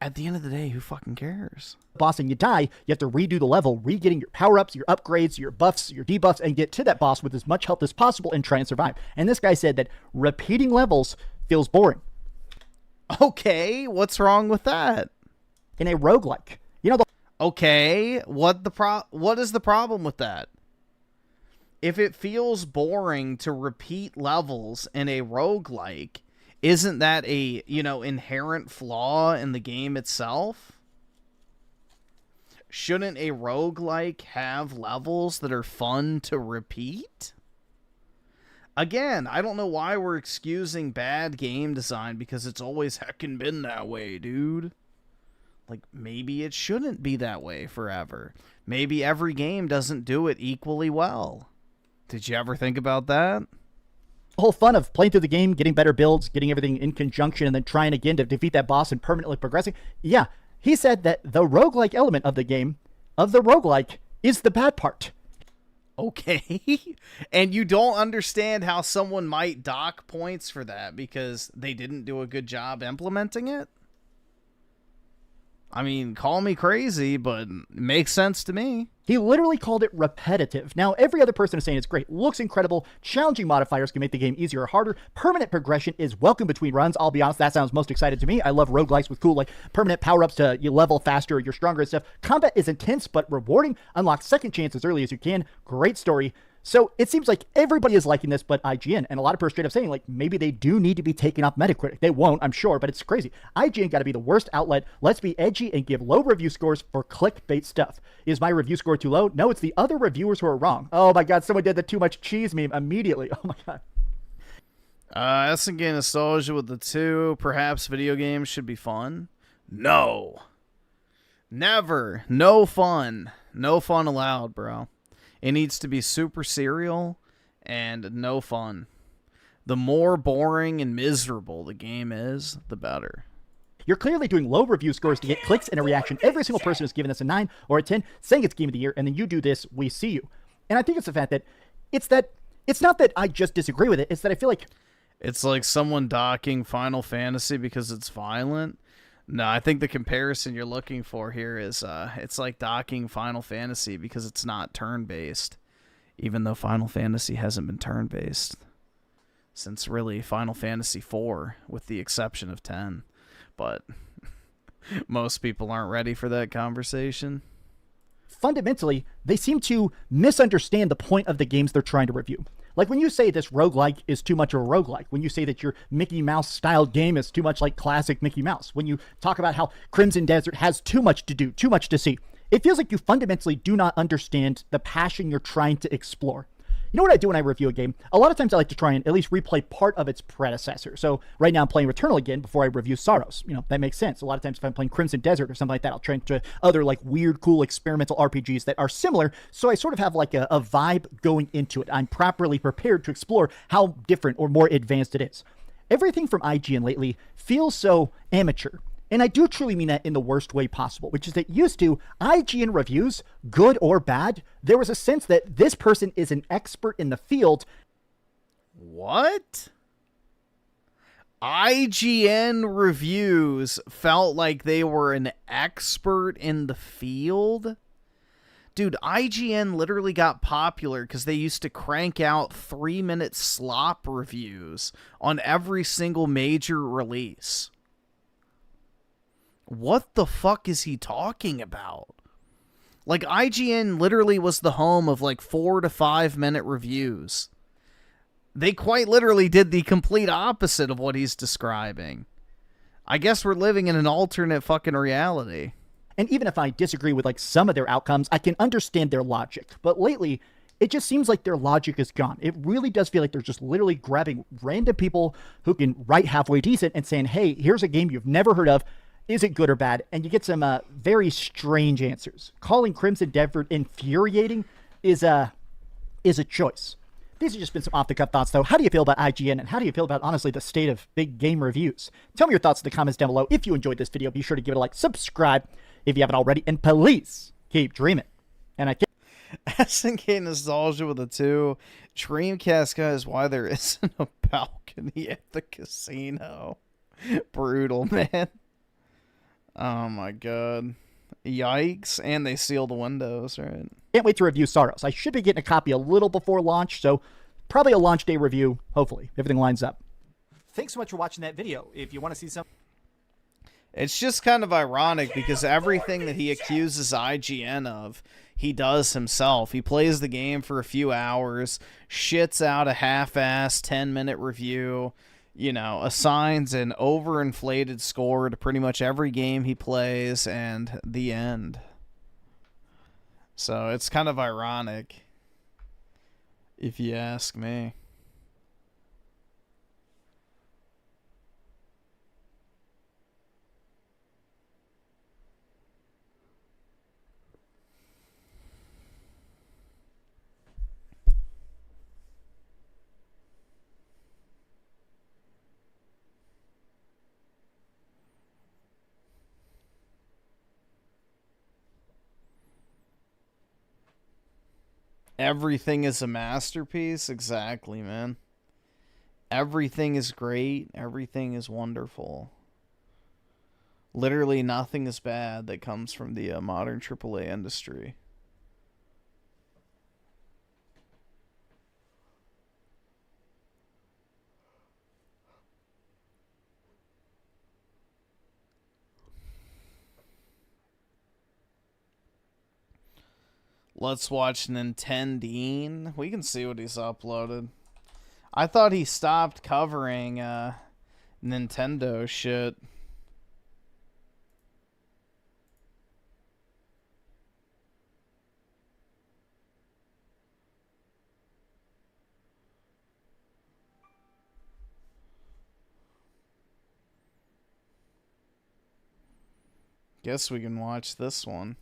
At the end of the day, who fucking cares? Boss and you die, you have to redo the level, re-getting your power-ups, your upgrades, your buffs, your debuffs, and get to that boss with as much health as possible and try and survive. And this guy said that repeating levels feels boring. Okay, what's wrong with that? In a roguelike. You know the... Okay, what is the problem with that? If it feels boring to repeat levels in a roguelike, isn't that a, inherent flaw in the game itself? Shouldn't a roguelike have levels that are fun to repeat? Again, I don't know why we're excusing bad game design because it's always heckin' been that way, dude. Like, maybe it shouldn't be that way forever. Maybe every game doesn't do it equally well. Did you ever think about that? The whole fun of playing through the game, getting better builds, getting everything in conjunction, and then trying again to defeat that boss and permanently progressing. Yeah, he said that the roguelike element of the game, of the roguelike, is the bad part. Okay. And you don't understand how someone might dock points for that because they didn't do a good job implementing it? I mean, call me crazy, but it makes sense to me. He literally called it repetitive. Now, every other person is saying it's great, looks incredible, challenging modifiers can make the game easier or harder, permanent progression is welcome between runs. I'll be honest, that sounds most excited to me. I love roguelikes with cool, like, permanent power-ups to you level faster, you're stronger and stuff. Combat is intense but rewarding. Unlock second chance as early as you can. Great story. So it seems like everybody is liking this but IGN, and a lot of people are straight up saying, like, maybe they do need to be taken off Metacritic. They won't, I'm sure, but it's crazy. IGN got to be the worst outlet. Let's be edgy and give low review scores for clickbait stuff. Is my review score too low? No, it's the other reviewers who are wrong. Oh my god, someone did the too much cheese meme immediately. Oh my god. SNK Nostalgia with the 2. Perhaps video games should be fun. No. Never. No fun. No fun allowed, bro. It needs to be super serial and no fun. The more boring and miserable the game is, the better. You're clearly doing low review scores to get clicks and a reaction. Every single person is giving this a 9 or a 10, saying it's game of the year, and then you do this, we see you. And I think it's the fact that it's not that I just disagree with it, it's that I feel like it's like someone docking Final Fantasy because it's violent. No, I think the comparison you're looking for here is it's like docking Final Fantasy because it's not turn-based, even though Final Fantasy hasn't been turn-based since really Final Fantasy IV, with the exception of 10. But most people aren't ready for that conversation. Fundamentally, they seem to misunderstand the point of the games they're trying to review. Like when you say this roguelike is too much of a roguelike, when you say that your Mickey Mouse style game is too much like classic Mickey Mouse, when you talk about how Crimson Desert has too much to do, too much to see, it feels like you fundamentally do not understand the passion you're trying to explore. You know what I do when I review a game? A lot of times I like to try and at least replay part of its predecessor. So right now I'm playing Returnal again before I review SAARos. You know, that makes sense. A lot of times if I'm playing Crimson Desert or something like that, I'll try into other like weird, cool experimental RPGs that are similar. So I sort of have like a vibe going into it. I'm properly prepared to explore how different or more advanced it is. Everything from IGN lately feels so amateur. And I do truly mean that in the worst way possible, which is that used to IGN reviews, good or bad, there was a sense that this person is an expert in the field. What? IGN reviews felt like they were an expert in the field? Dude, IGN literally got popular because they used to crank out 3-minute slop reviews on every single major release. What the fuck is he talking about? Like, IGN literally was the home of like 4 to 5 minute reviews. They quite literally did the complete opposite of what he's describing. I guess we're living in an alternate fucking reality. And even if I disagree with like some of their outcomes, I can understand their logic. But lately, it just seems like their logic is gone. It really does feel like they're just literally grabbing random people who can write halfway decent and saying, hey, here's a game you've never heard of. Is it good or bad? And you get some very strange answers. Calling Crimson Desert infuriating is a choice. These have just been some off-the-cuff thoughts, though. How do you feel about IGN, and how do you feel about, honestly, the state of big game reviews? Tell me your thoughts in the comments down below. If you enjoyed this video, be sure to give it a like, subscribe if you haven't already, and please keep dreaming. And I can't... SNK Nostalgia with a 2. Dreamcast guys, why there isn't a balcony at the casino. Brutal, man. Oh my god. Yikes. And they seal the windows, right? Can't wait to review SAARos. I should be getting a copy a little before launch, so probably a launch day review, hopefully. Everything lines up. Thanks so much for watching that video. If you want to see some... It's just kind of ironic because everything that he accuses IGN of, he does himself. He plays the game for a few hours, shits out a half-assed 10-minute review, you know, assigns an overinflated score to pretty much every game he plays, and the end. So it's kind of ironic, if you ask me. Everything is a masterpiece. Exactly, man. Everything is great. Everything is wonderful. Literally nothing is bad that comes from the modern AAA industry. Let's watch Nintendeen. We can see what he's uploaded. I thought he stopped covering Nintendo shit. Guess we can watch this one.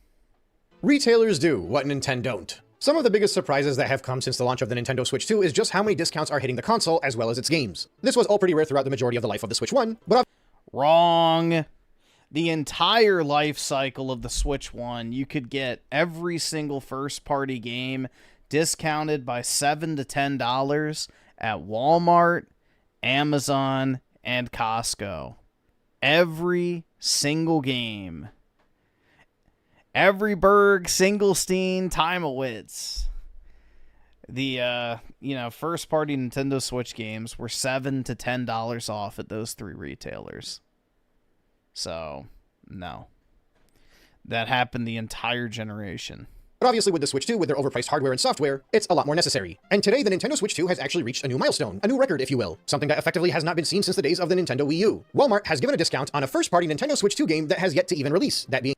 Retailers do what Nintendo don't. Some of the biggest surprises that have come since the launch of the Nintendo Switch 2 is just how many discounts are hitting the console as well as its games. This was all pretty rare throughout the majority of the life of the Switch 1, but wrong. The entire life cycle of the Switch 1, you could get every single first-party game discounted by $7 to $10 at Walmart, Amazon, and Costco. Every single game. Everyberg, Singlestein, Timowitz. The, first-party Nintendo Switch games were $7 to $10 off at those three retailers. So, no. That happened the entire generation. But obviously with the Switch 2, with their overpriced hardware and software, it's a lot more necessary. And today, the Nintendo Switch 2 has actually reached a new milestone, a new record, if you will. Something that effectively has not been seen since the days of the Nintendo Wii U. Walmart has given a discount on a first-party Nintendo Switch 2 game that has yet to even release, that being...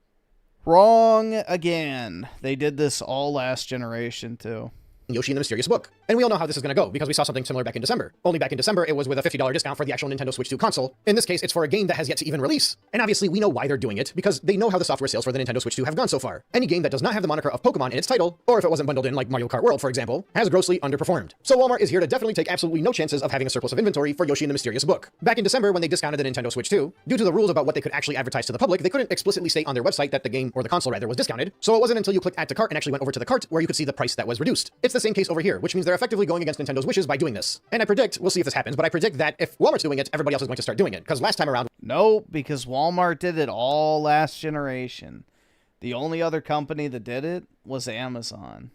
Wrong again. They did this all last generation, too. Yoshi and the Mysterious Book. And we all know how this is going to go, because we saw something similar back in December. Only back in December, it was with a $50 discount for the actual Nintendo Switch 2 console. In this case, it's for a game that has yet to even release. And obviously, we know why they're doing it, because they know how the software sales for the Nintendo Switch 2 have gone so far. Any game that does not have the moniker of Pokemon in its title, or if it wasn't bundled in like Mario Kart World, for example, has grossly underperformed. So Walmart is here to definitely take absolutely no chances of having a surplus of inventory for Yoshi and the Mysterious Book. Back in December, when they discounted the Nintendo Switch 2, due to the rules about what they could actually advertise to the public, they couldn't explicitly state on their website that the game, or the console rather, was discounted. So it wasn't until you clicked add to cart and actually went over to the cart where you could see the price that was reduced. It's the same case over here, which means they're effectively going against Nintendo's wishes by doing this. And I predict, we'll see if this happens, but I predict that if Walmart's doing it, everybody else is going to start doing it, because last time around... Nope, because Walmart did it all last generation. The only other company that did it was Amazon.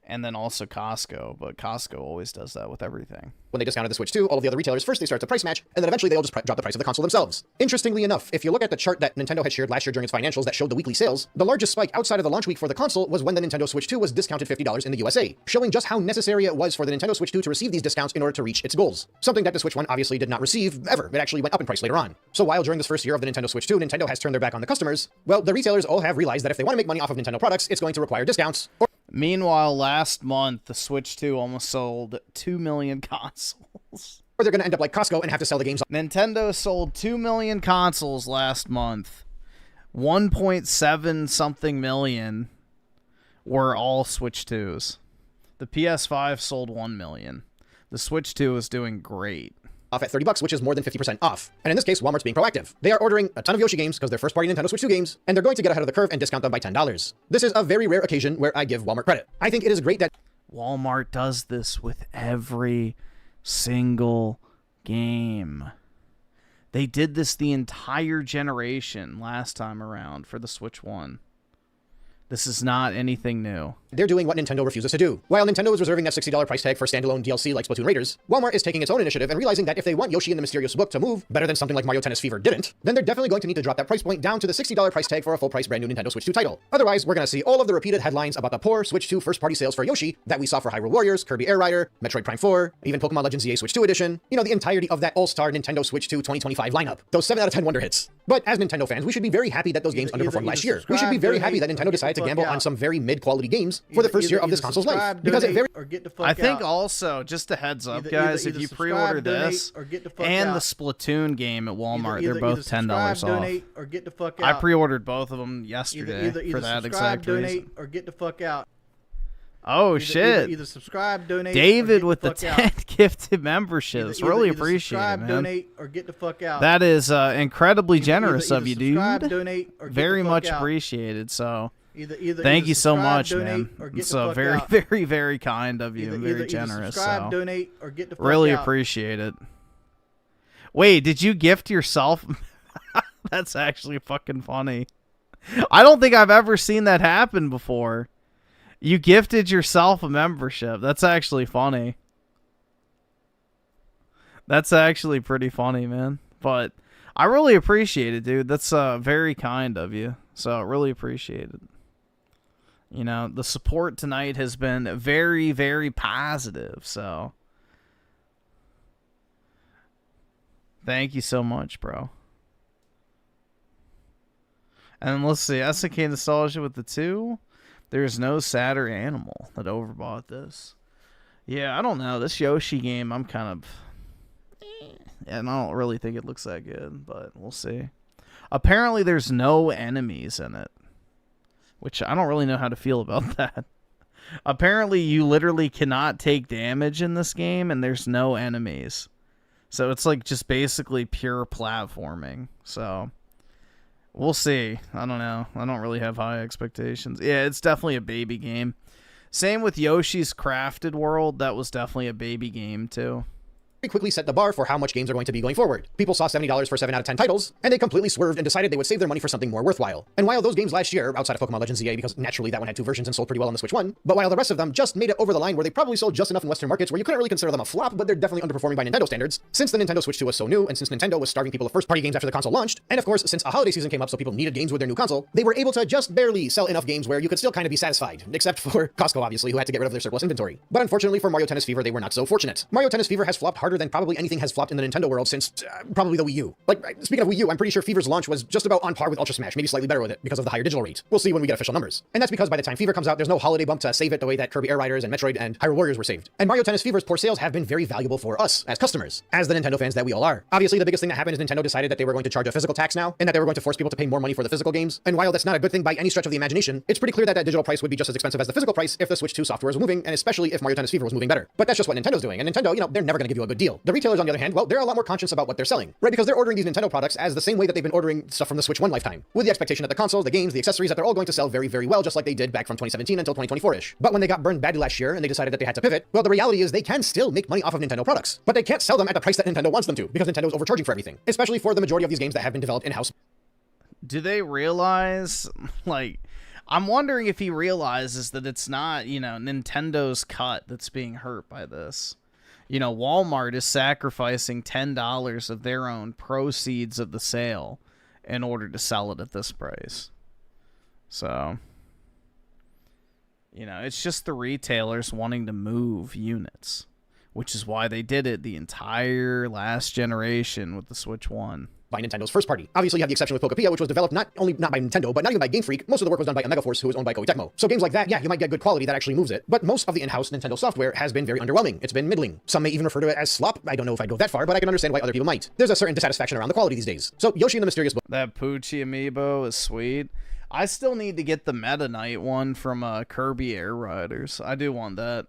And then also Costco, but Costco always does that with everything. When they discounted the Switch 2, all of the other retailers first they start to price match, and then eventually they all just drop the price of the console themselves. Interestingly enough, if you look at the chart that Nintendo had shared last year during its financials that showed the weekly sales, the largest spike outside of the launch week for the console was when the Nintendo Switch 2 was discounted $50 in the USA, showing just how necessary it was for the Nintendo Switch 2 to receive these discounts in order to reach its goals. Something that the Switch 1 obviously did not receive ever. It actually went up in price later on. So while during this first year of the Nintendo Switch 2, Nintendo has turned their back on the customers, well, the retailers all have realized that if they want to make money off of Nintendo products, it's going to require discounts. Meanwhile, last month, the Switch 2 almost sold 2 million consoles. Or they're going to end up like Costco and have to sell the games. Nintendo sold 2 million consoles last month. 1.7 something million were all Switch 2s. The PS5 sold 1 million. The Switch 2 is doing great. Off at $30, which is more than 50% off. And in this case, Walmart's being proactive. They are ordering a ton of Yoshi games because they're first-party Nintendo Switch 2 games, and they're going to get ahead of the curve and discount them by $10. This is a very rare occasion where I give Walmart credit. I think it is great that Walmart does this with every single game. They did this the entire generation last time around for the Switch 1. This is not anything new. They're doing what Nintendo refuses to do. While Nintendo is reserving that $60 price tag for standalone DLC like Splatoon Raiders, Walmart is taking its own initiative and realizing that if they want Yoshi and the Mysterious Book to move better than something like Mario Tennis Fever didn't, then they're definitely going to need to drop that price point down to the $60 price tag for a full-price brand new Nintendo Switch 2 title. Otherwise, we're going to see all of the repeated headlines about the poor Switch 2 first-party sales for Yoshi that we saw for Hyrule Warriors, Kirby Air Rider, Metroid Prime 4, even Pokemon Legends EA Switch 2 Edition, you know, the entirety of that all-star Nintendo Switch 2 2025 lineup. Those 7 out of 10 wonder hits. But as Nintendo fans, we should be very happy that those games underperformed last year. We should be very happy that Nintendo decided to gamble on some very mid-quality games for the first year of this console's life. Because it very... I think also, just a heads up, guys, if you pre-order this and the Splatoon game at Walmart, they're both $10 off. I pre-ordered both of them yesterday for that exact reason. Or get the fuck out. Oh, shit. Either subscribe, donate, David with the 10 gifted memberships. Really appreciate it, man. Donate, or get the fuck out. That is incredibly generous of you, dude. Donate, or very much appreciated, so... Thank you so much, man. It's very, very, very kind of you and very generous. Subscribe, donate, or get the fuck really out. Appreciate it. Wait, did you gift yourself? That's actually fucking funny. I don't think I've ever seen that happen before. You gifted yourself a membership. That's actually funny. That's actually pretty funny, man. But I really appreciate it, dude. That's very kind of you. So I really appreciate it. You know, the support tonight has been very, very positive. So thank you so much, bro. And let's see, SNK Nostalgia with the 2. There's no sadder animal that overbought this. Yeah, I don't know. This Yoshi game, I'm kind of... and I don't really think it looks that good, but we'll see. Apparently, there's no enemies in it, which I don't really know how to feel about that. Apparently, you literally cannot take damage in this game, and there's no enemies. So it's like just basically pure platforming. So we'll see. I don't know. I don't really have high expectations. Yeah, it's definitely a baby game. Same with Yoshi's Crafted World. That was definitely a baby game, too. Quickly set the bar for how much games are going to be going forward. People saw $70 for 7 out of 10 titles, and they completely swerved and decided they would save their money for something more worthwhile. And while those games last year, outside of Pokemon Legends ZA, because naturally that one had 2 versions and sold pretty well on the Switch 1, but while the rest of them just made it over the line where they probably sold just enough in Western markets where you couldn't really consider them a flop, but they're definitely underperforming by Nintendo standards, since the Nintendo Switch 2 was so new, and since Nintendo was starving people of first-party games after the console launched, and of course, since a holiday season came up so people needed games with their new console, they were able to just barely sell enough games where you could still kind of be satisfied, except for Costco, obviously, who had to get rid of their surplus inventory. But unfortunately for Mario Tennis Fever, they were not so fortunate. Mario Tennis Fever has flopped harder than probably anything has flopped in the Nintendo world since probably the Wii U. Like, speaking of Wii U, I'm pretty sure Fever's launch was just about on par with Ultra Smash, maybe slightly better with it because of the higher digital rate. We'll see when we get official numbers. And that's because by the time Fever comes out, there's no holiday bump to save it the way that Kirby Air Riders and Metroid and Hyrule Warriors were saved. And Mario Tennis Fever's poor sales have been very valuable for us as customers, as the Nintendo fans that we all are. Obviously, the biggest thing that happened is Nintendo decided that they were going to charge a physical tax now, and that they were going to force people to pay more money for the physical games. And while that's not a good thing by any stretch of the imagination, it's pretty clear that that digital price would be just as expensive as the physical price if the Switch 2 software was moving, and especially if Mario Tennis Fever was moving better. But that's just what Nintendo's doing, and Nintendo, you know, they're never going to give you a good deal. The retailers, on the other hand, well, they're a lot more conscious about what they're selling, right? Because they're ordering these Nintendo products as the same way that they've been ordering stuff from the Switch 1 lifetime, with the expectation that the consoles, the games, the accessories, that they're all going to sell very, very well, just like they did back from 2017 until 2024-ish. But when they got burned badly last year and they decided that they had to pivot, well, the reality is they can still make money off of Nintendo products, but they can't sell them at the price that Nintendo wants them to, because Nintendo's overcharging for everything, especially for the majority of these games that have been developed in-house. Do they realize, like, I'm wondering if he realizes that it's not, you know, Nintendo's cut that's being hurt by this. You know, Walmart is sacrificing $10 of their own proceeds of the sale in order to sell it at this price. So, you know, it's just the retailers wanting to move units, which is why they did it the entire last generation with the Switch 1. By Nintendo's first party. Obviously, you have the exception with Pokepia, which was developed not by Nintendo, but not even by Game Freak. Most of the work was done by Omega Force, who was owned by Koei Tecmo. So games like that, yeah, you might get good quality that actually moves it, but most of the in-house Nintendo software has been very underwhelming. It's been middling. Some may even refer to it as slop. I don't know if I'd go that far, but I can understand why other people might. There's a certain dissatisfaction around the quality these days. So Yoshi and the Mysterious Book. That Poochie amiibo is sweet. I still need to get the Meta Knight one from Kirby Air Riders. I do want that.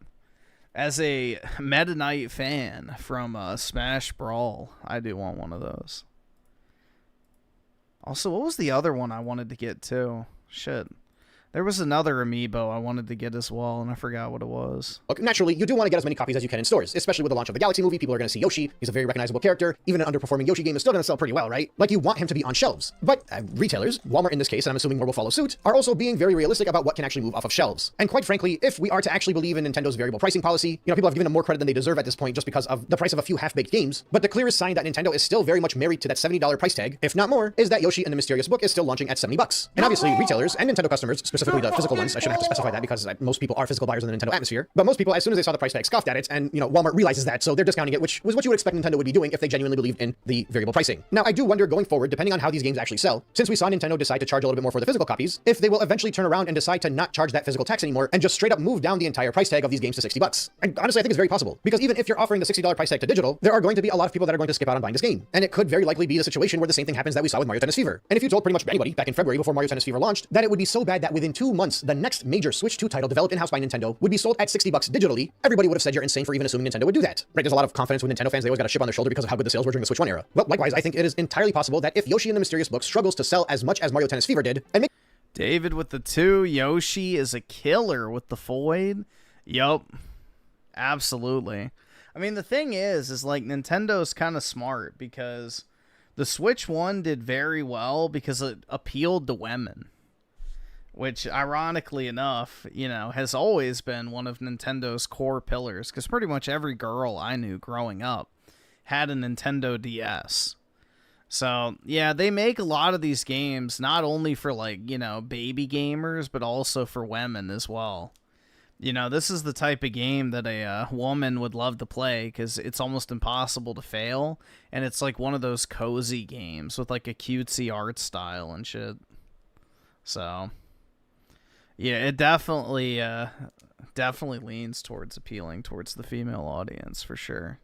As a Meta Knight fan from Smash Brawl, I do want one of those. Also, what was the other one I wanted to get too? Shit. There was another amiibo I wanted to get as well, and I forgot what it was. Look, naturally, you do want to get as many copies as you can in stores, especially with the launch of the Galaxy movie. People are going to see Yoshi. He's a very recognizable character. Even an underperforming Yoshi game is still going to sell pretty well, right? Like, you want him to be on shelves. But retailers, Walmart in this case, and I'm assuming more will follow suit, are also being very realistic about what can actually move off of shelves. And quite frankly, if we are to actually believe in Nintendo's variable pricing policy, you know, people have given them more credit than they deserve at this point just because of the price of a few half-baked games. But the clearest sign that Nintendo is still very much married to that $70 price tag, if not more, is that Yoshi and the Mysterious Book is still launching at $70. And obviously, retailers and Nintendo customers, specifically the physical ones, I shouldn't have to specify that because most people are physical buyers in the Nintendo atmosphere. But most people, as soon as they saw the price tag, scoffed at it, and, you know, Walmart realizes that, so they're discounting it, which was what you would expect Nintendo would be doing if they genuinely believed in the variable pricing. Now, I do wonder going forward, depending on how these games actually sell, since we saw Nintendo decide to charge a little bit more for the physical copies, if they will eventually turn around and decide to not charge that physical tax anymore and just straight up move down the entire price tag of these games to $60. And honestly, I think it's very possible, because even if you're offering the $60 price tag to digital, there are going to be a lot of people that are going to skip out on buying this game. And it could very likely be the situation where the same thing happens that we saw with Mario Tennis Fever. And if you told pretty much anybody back in February before Mario Tennis Fever launched that it would be so bad that within 2 months, the next major Switch 2 title developed in-house by Nintendo would be sold at $60 digitally, everybody would have said you're insane for even assuming Nintendo would do that. Right? There's a lot of confidence with Nintendo fans. They always got a chip on their shoulder because of how good the sales were during the Switch 1 era. Well, likewise, I think it is entirely possible that if Yoshi and the Mysterious Book struggles to sell as much as Mario Tennis Fever did, and David with the 2, Yoshi is a killer with the foid. Yup. Absolutely. I mean, the thing is like Nintendo's kind of smart because The Switch 1 did very well because it appealed to women, which, ironically enough, you know, has always been one of Nintendo's core pillars, because pretty much every girl I knew growing up had a Nintendo DS. So, yeah, they make a lot of these games not only for, like, you know, baby gamers, but also for women as well. You know, this is the type of game that a woman would love to play because it's almost impossible to fail, and it's like one of those cozy games with like a cutesy art style and shit. So, yeah, it definitely leans towards appealing towards the female audience for sure.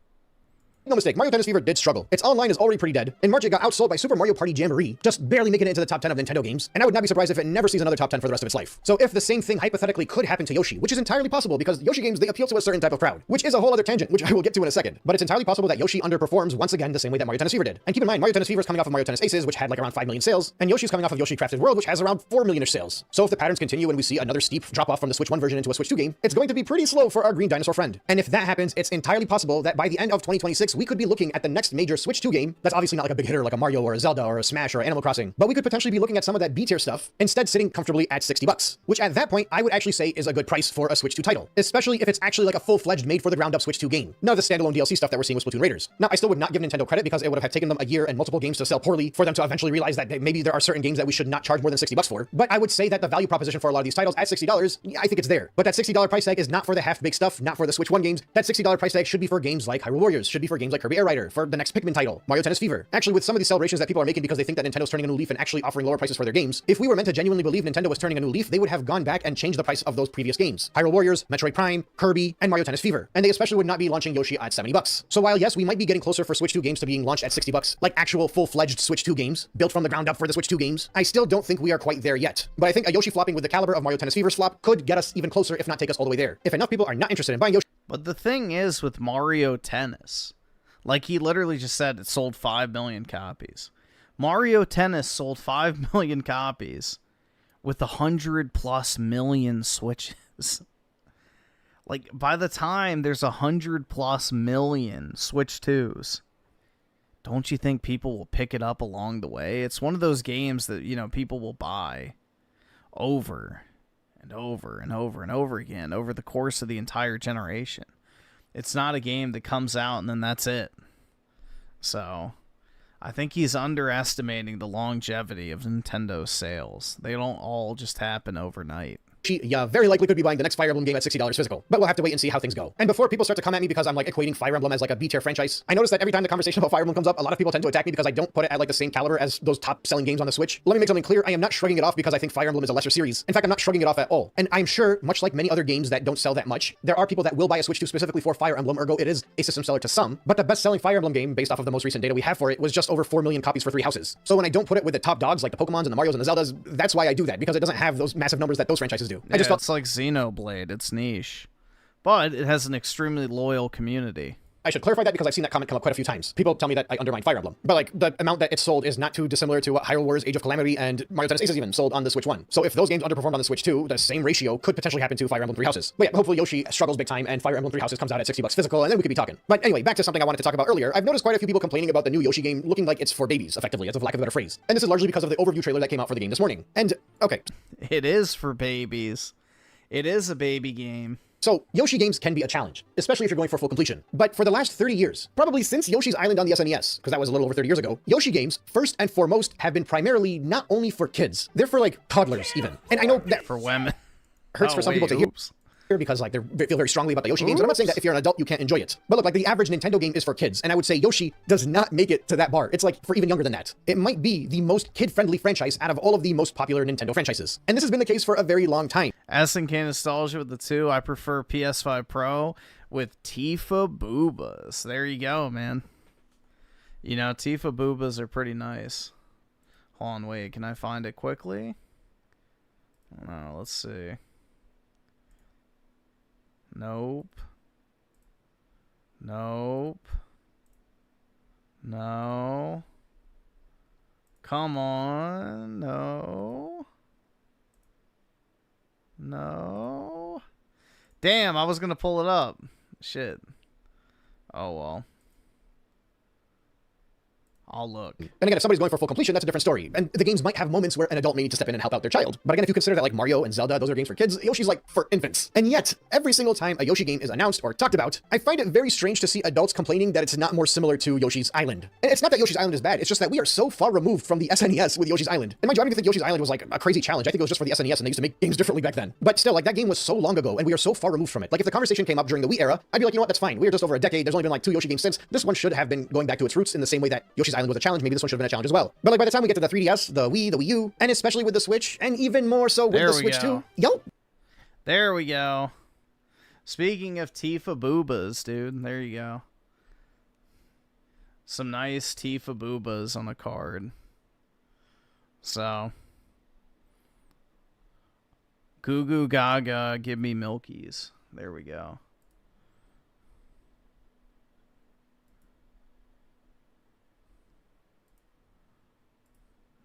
No mistake, Mario Tennis Fever did struggle. Its online is already pretty dead. In March, it got outsold by Super Mario Party Jamboree, just barely making it into the top 10 of Nintendo games, and I would not be surprised if it never sees another top 10 for the rest of its life. So if the same thing hypothetically could happen to Yoshi, which is entirely possible because Yoshi games, they appeal to a certain type of crowd, which is a whole other tangent, which I will get to in a second, but it's entirely possible that Yoshi underperforms once again the same way that Mario Tennis Fever did. And keep in mind, Mario Tennis Fever is coming off of Mario Tennis Aces, which had like around 5 million sales, and Yoshi's coming off of Yoshi Crafted World, which has around 4 million-ish sales. So if the patterns continue and we see another steep drop-off from the Switch 1 version into a Switch 2 game, it's going to be pretty slow for our green dinosaur friend. And if that happens, it's entirely possible that by the end of 2026, we could be looking at the next major Switch 2 game that's obviously not like a big hitter like a Mario or a Zelda or a Smash or Animal Crossing, but we could potentially be looking at some of that B-tier stuff instead sitting comfortably at $60, which at that point I would actually say is a good price for a Switch 2 title, especially if it's actually like a full-fledged made for the ground up Switch 2 game. None of the standalone DLC stuff that we're seeing with Splatoon Raiders. Now, I still would not give Nintendo credit because it would have taken them a year and multiple games to sell poorly for them to eventually realize that maybe there are certain games that we should not charge more than $60 for, but I would say that the value proposition for a lot of these titles at $60, I think it's there. But that $60 price tag is not for the half-baked stuff, not for the Switch 1 games. That $60 price tag should be for games like Hyrule Warriors, should be for games like Kirby Air Rider, for the next Pikmin title, Mario Tennis Fever. Actually, with some of these celebrations that people are making because they think that Nintendo's turning a new leaf and actually offering lower prices for their games, if we were meant to genuinely believe Nintendo was turning a new leaf, they would have gone back and changed the price of those previous games. Hyrule Warriors, Metroid Prime, Kirby, and Mario Tennis Fever. And they especially would not be launching Yoshi at $70. So while yes, we might be getting closer for Switch 2 games to being launched at $60, like actual full-fledged Switch 2 games, built from the ground up for the Switch 2 games, I still don't think we are quite there yet. But I think a Yoshi flopping with the caliber of Mario Tennis Fever's flop could get us even closer, if not take us all the way there. If enough people are not interested in buying Yoshi. But the thing is with Mario Tennis, like he literally just said, it sold 5 million copies. Mario Tennis sold 5 million copies with 100+ million Switches. Like, by the time there's 100+ million Switch 2s, don't you think people will pick it up along the way? It's one of those games that, you know, people will buy over and over and over and over again over the course of the entire generation. It's not a game that comes out and then that's it. So, I think he's underestimating the longevity of Nintendo's sales. They don't all just happen overnight. Yeah, very likely could be buying the next Fire Emblem game at $60 physical, but we'll have to wait and see how things go. And before people start to come at me because I'm like equating Fire Emblem as like a B-tier franchise, I notice that every time the conversation about Fire Emblem comes up, a lot of people tend to attack me because I don't put it at like the same caliber as those top-selling games on the Switch. Let me make something clear. I am not shrugging it off because I think Fire Emblem is a lesser series. In fact, I'm not shrugging it off at all. And I'm sure, much like many other games that don't sell that much, there are people that will buy a Switch 2 specifically for Fire Emblem, ergo it is a system seller to some. But the best-selling Fire Emblem game, based off of the most recent data we have for it, was just over 4 million copies for 3 houses. So when I don't put it with the top dogs like the Pokemons and the Marios and the Zeldas, that's why I do that, because it doesn't have those massive numbers that those franchises do. I just felt it's like Xenoblade, it's niche, but it has an extremely loyal community. I should clarify that because I've seen that comment come up quite a few times. People tell me that I undermine Fire Emblem, but like the amount that it's sold is not too dissimilar to what Hyrule Warriors Age of Calamity and Mario Tennis Aces even sold on the Switch 1. So if those games underperformed on the Switch 2, the same ratio could potentially happen to Fire Emblem 3 Houses. But yeah, hopefully Yoshi struggles big time and Fire Emblem 3 Houses comes out at $60 physical, and then we could be talking. But anyway, back to something I wanted to talk about earlier. I've noticed quite a few people complaining about the new Yoshi game looking like it's for babies, effectively, as of lack of a better phrase. And this is largely because of the overview trailer that came out for the game this morning. And okay, it is for babies. It is a baby game. So, Yoshi games can be a challenge, especially if you're going for full completion. But for the last 30 years, probably since Yoshi's Island on the SNES, because that was a little over 30 years ago, Yoshi games, first and foremost, have been primarily not only for kids, they're for, like, toddlers, even. And I know that for women hurts for some people to hear because like they feel very strongly about the Yoshi games. And I'm not saying that if you're an adult, you can't enjoy it. But look, like the average Nintendo game is for kids. And I would say Yoshi does not make it to that bar. It's like for even younger than that. It might be the most kid-friendly franchise out of all of the most popular Nintendo franchises. And this has been the case for a very long time. SNK Nostalgia with the 2. I prefer PS5 Pro with Tifa Boobas. There you go, man. You know, Tifa Boobas are pretty nice. Hold on, wait. Can I find it quickly? No, let's see. Nope. Nope. No. Come on. No. No. Damn, I was gonna pull it up. Shit. Oh well. I'll look. And again, if somebody's going for full completion, that's a different story. And the games might have moments where an adult may need to step in and help out their child. But again, if you consider that like Mario and Zelda, those are games for kids, Yoshi's like for infants. And yet, every single time a Yoshi game is announced or talked about, I find it very strange to see adults complaining that it's not more similar to Yoshi's Island. And it's not that Yoshi's Island is bad, it's just that we are so far removed from the SNES with Yoshi's Island. And mind you, I don't even think Yoshi's Island was like a crazy challenge. I think it was just for the SNES and they used to make games differently back then. But still, like that game was so long ago and we are so far removed from it. Like if the conversation came up during the Wii era, I'd be like, you know what, that's fine. We are just over a decade. There's only been like 2 Yoshi games since. This one should have been going back to its roots in the same way that Yoshi's Island was a challenge. Maybe this one should have been a challenge as well. But like by the time we get to the 3DS, the Wii, the Wii U, and especially with the Switch, and even more so with the Switch 2, There we go. Speaking of Tifa Boobas, dude, there you go. Some nice Tifa Boobas on the card. So, Goo Goo Gaga, give me Milkies. There we go.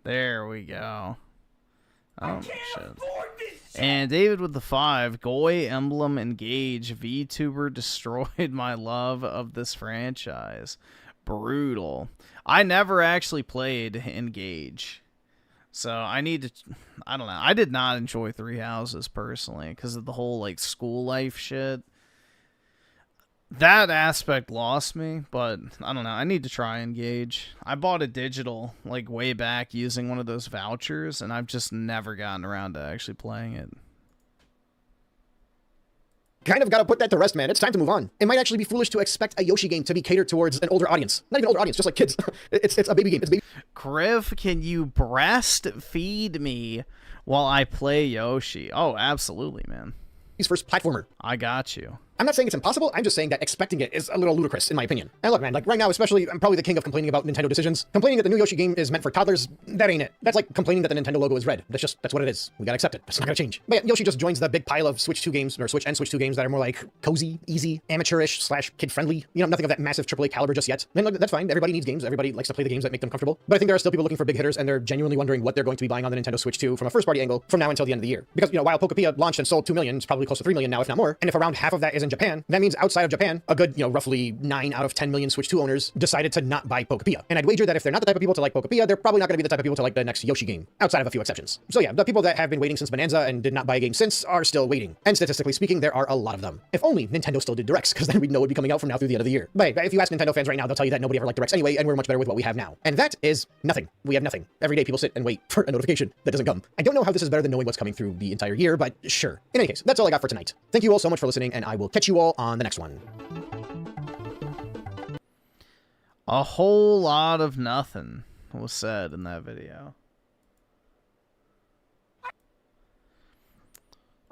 There we go. Oh, shit. And David with the 5. Goy, Emblem, Engage. VTuber destroyed my love of this franchise. Brutal. I never actually played Engage. So I need to... I don't know. I did not enjoy Three Houses personally because of the whole like school life shit. That aspect lost me, but I don't know. I need to try Engage. I bought a digital like way back using one of those vouchers, and I've just never gotten around to actually playing it. Kind of got to put that to rest, man. It's time to move on. It might actually be foolish to expect a Yoshi game to be catered towards an older audience. Not even older audience, just like kids. It's a baby game. It's a baby. Griff, can you breastfeed me while I play Yoshi? Oh, absolutely, man. His first platformer. I got you. I'm not saying it's impossible, I'm just saying that expecting it is a little ludicrous, in my opinion. And look, man, like right now, especially, I'm probably the king of complaining about Nintendo decisions. Complaining that the new Yoshi game is meant for toddlers, that ain't it. That's like complaining that the Nintendo logo is red. That's what it is. We gotta accept it. It's not gonna change. But yeah, Yoshi just joins the big pile of Switch 2 games, or Switch and Switch 2 games that are more like cozy, easy, amateurish / kid-friendly. You know, nothing of that massive AAA caliber just yet. And look, that's fine. Everybody needs games. Everybody likes to play the games that make them comfortable. But I think there are still people looking for big hitters, and they're genuinely wondering what they're going to be buying on the Nintendo Switch 2 from a first-party angle from now until the end of the year. Because, you know, while Pokepia launched and sold 2 million, it's probably close to 3 million now, if not more. And if around half of that is in Japan, that means outside of Japan, a good, you know, roughly 9 out of 10 million Switch 2 owners decided to not buy Pokepia. And I'd wager that if they're not the type of people to like Pokepia, they're probably not going to be the type of people to like the next Yoshi game, outside of a few exceptions. So yeah, the people that have been waiting since Bonanza and did not buy a game since are still waiting. And statistically speaking, there are a lot of them. If only Nintendo still did Directs, because then we'd know it would be coming out from now through the end of the year. But if you ask Nintendo fans right now, they'll tell you that nobody ever liked Directs anyway, and we're much better with what we have now. And that is nothing. We have nothing. Every day people sit and wait for a notification that doesn't come. I don't know how this is better than knowing what's coming through the entire year, but sure. In any case, that's all I got for tonight. Thank you all so much for listening, and I will catch you all on the next one. A whole lot of nothing was said in that video.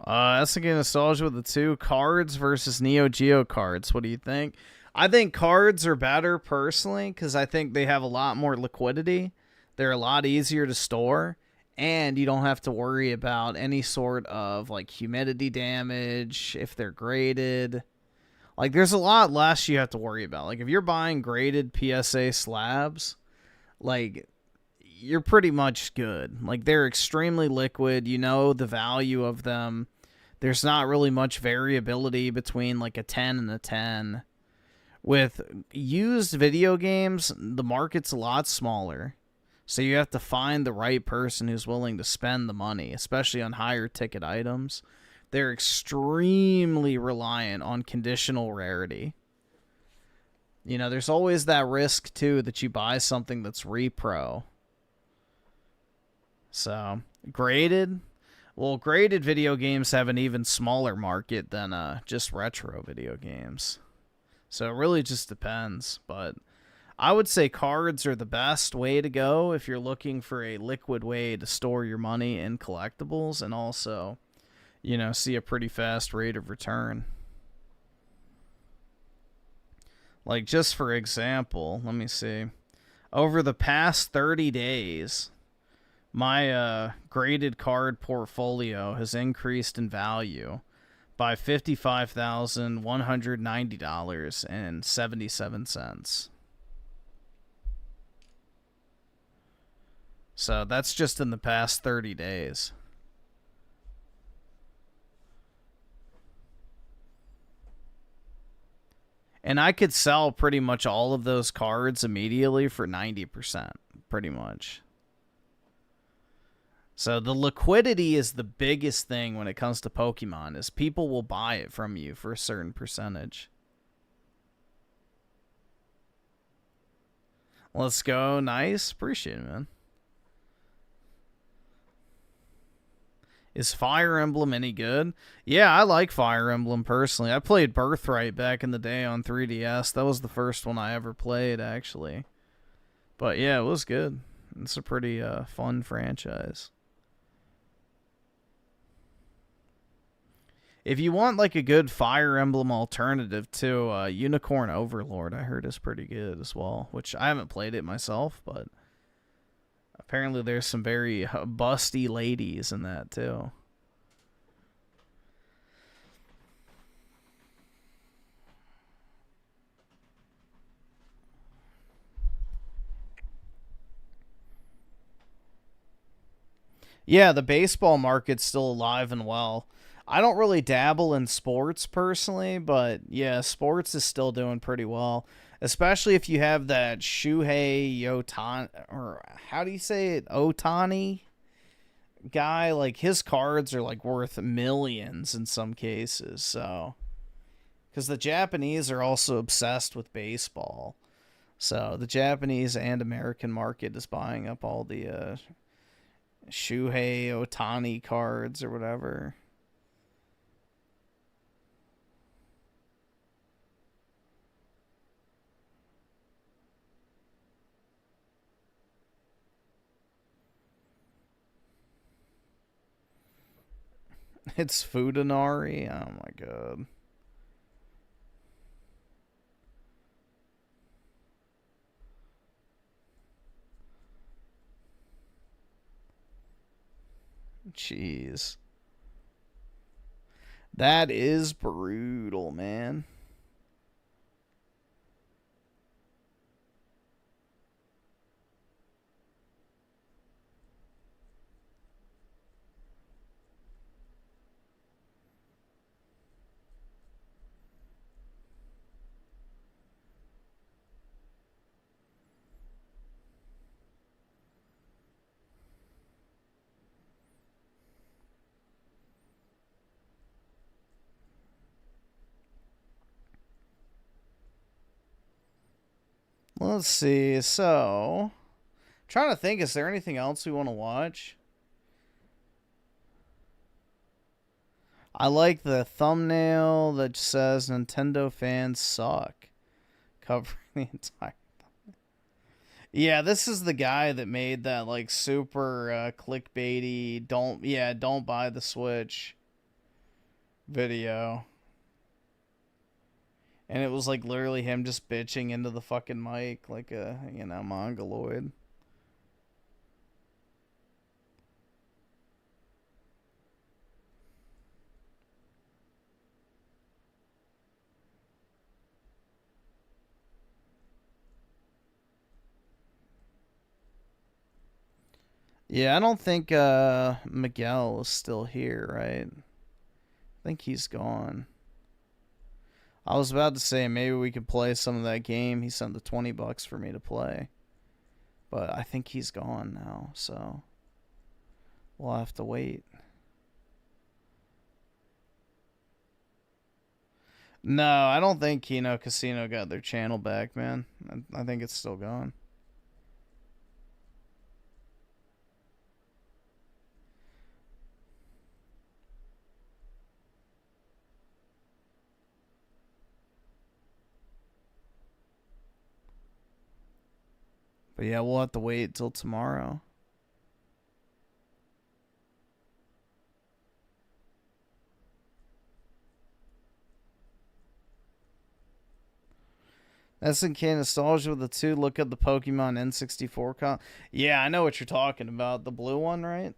SNK Nostalgia with the 2. Cards versus Neo Geo cards. What do you think? I think cards are better personally because I think they have a lot more liquidity. They're a lot easier to store. And you don't have to worry about any sort of like humidity damage if they're graded. Like, there's a lot less you have to worry about. Like, if you're buying graded PSA slabs, like, you're pretty much good. Like, they're extremely liquid. You know the value of them. There's not really much variability between, like, a 10 and a 10. With used video games, the market's a lot smaller. So you have to find the right person who's willing to spend the money, especially on higher ticket items. They're extremely reliant on conditional rarity. You know, there's always that risk, too, that you buy something that's repro. So, graded? Well, graded video games have an even smaller market than just retro video games. So, it really just depends. But I would say cards are the best way to go if you're looking for a liquid way to store your money in collectibles and also, you know, see a pretty fast rate of return. Like, just for example, let me see. Over the past 30 days, my graded card portfolio has increased in value by $55,190.77. So that's just in the past 30 days. And I could sell pretty much all of those cards immediately for 90%, pretty much. So the liquidity is the biggest thing when it comes to Pokemon, is people will buy it from you for a certain percentage. Let's go. Nice. Appreciate it, man. Is Fire Emblem any good? Yeah, I like Fire Emblem personally. I played Birthright back in the day on 3DS. That was the first one I ever played, actually. But yeah, it was good. It's a pretty fun franchise. If you want like a good Fire Emblem alternative to Unicorn Overlord, I heard is pretty good as well. Which I haven't played it myself, but apparently there's some very busty ladies in that too. Yeah, the baseball market's still alive and well. I don't really dabble in sports personally, but yeah, sports is still doing pretty well. Especially if you have that Shuhei Otani, or how do you say it? Otani guy. Like, his cards are like worth millions in some cases. So, because the Japanese are also obsessed with baseball. So the Japanese and American market is buying up all the Shuhei Otani cards or whatever. It's Fudanari. Oh my god. Jeez. That is brutal, man. Let's see. So, trying to think, is there anything else we want to watch? I like the thumbnail that says Nintendo fans suck, covering the entire thumbnail. Yeah, this is the guy that made that like super clickbaity don't buy the Switch video. And it was like literally him just bitching into the fucking mic like a, you know, mongoloid. Yeah, I don't think Miguel is still here, right? I think he's gone. I was about to say maybe we could play some of that game. He sent the $20 for me to play. But I think he's gone now, so we'll have to wait. No, I don't think Kino Casino got their channel back, man. I think it's still gone. But yeah, we'll have to wait till tomorrow. SNK Nostalgia with the 2. Look at the Pokemon N64 con. Yeah, I know what you're talking about. The blue one, right?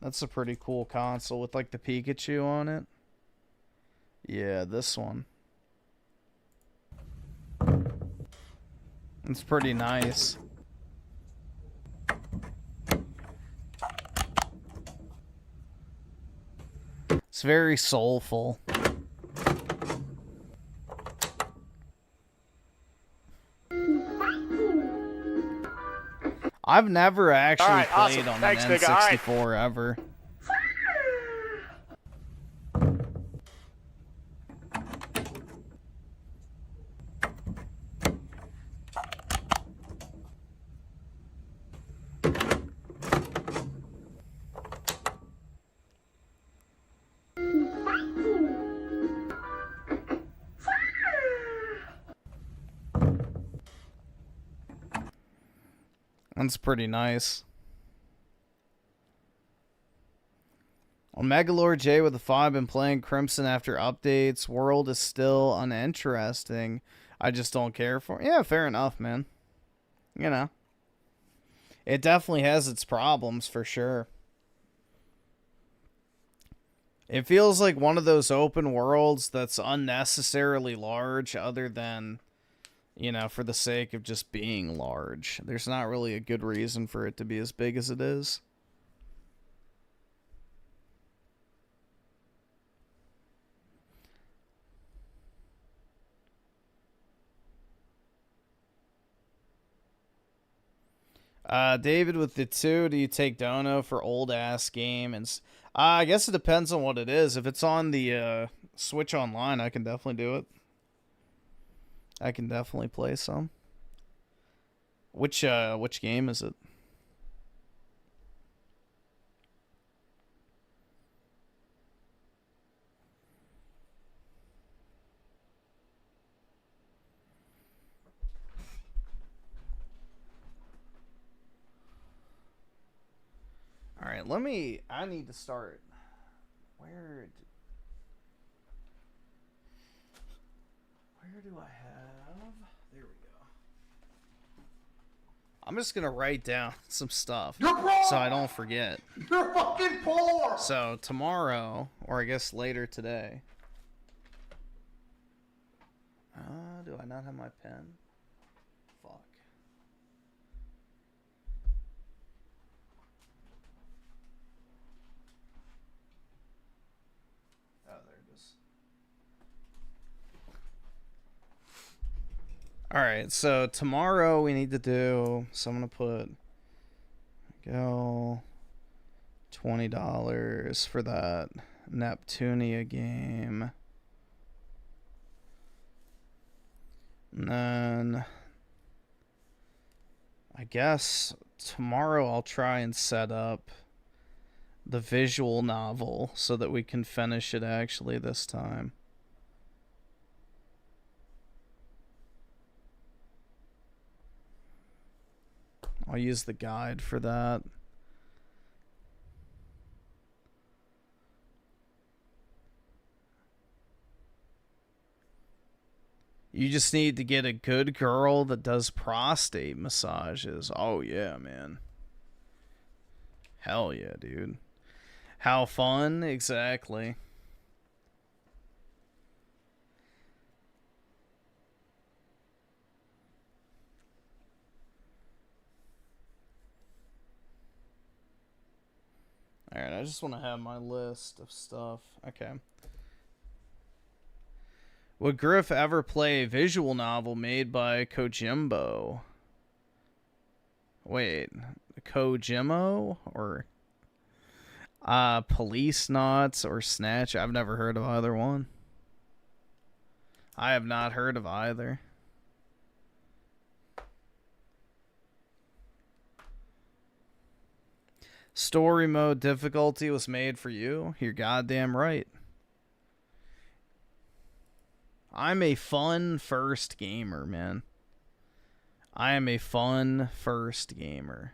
That's a pretty cool console with like the Pikachu on it. Yeah, this one. It's pretty nice. It's very soulful. I've never actually All right, played awesome. on Thanks, an nigga. All right. N64 ever. That's pretty nice. On Megalord J with the 5, been playing Crimson after updates. World is still uninteresting. I just don't care for it. Yeah, fair enough, man. You know. It definitely has its problems for sure. It feels like one of those open worlds that's unnecessarily large other than, you know, for the sake of just being large. There's not really a good reason for it to be as big as it is. David with the 2, do you take Dono for old ass game? And I guess it depends on what it is. If it's on the Switch Online, I can definitely do it. I can definitely play some. Which game is it? All right, I need to start. Where do I have? There we go. I'm just going to write down some stuff so I don't forget. You're fucking poor! So tomorrow, or I guess later today. Do I not have my pen? Fuck. Oh, there it is. Alright, so tomorrow we need to do, so I'm going to put, go, $20 for that Neptunia game. And then, I guess tomorrow I'll try and set up the visual novel so that we can finish it actually this time. I'll use the guide for that. You just need to get a good girl that does prostate massages. Oh yeah, man. Hell yeah, dude. How fun? Exactly. Alright, I just want to have my list of stuff. Okay. Would Griff ever play a visual novel made by Kojimbo? Wait, Kojimo? Or Police Knots or Snatch? I've never heard of either one. I have not heard of either. Story mode difficulty was made for you? You're goddamn right. I'm a fun first gamer, man. I am a fun first gamer.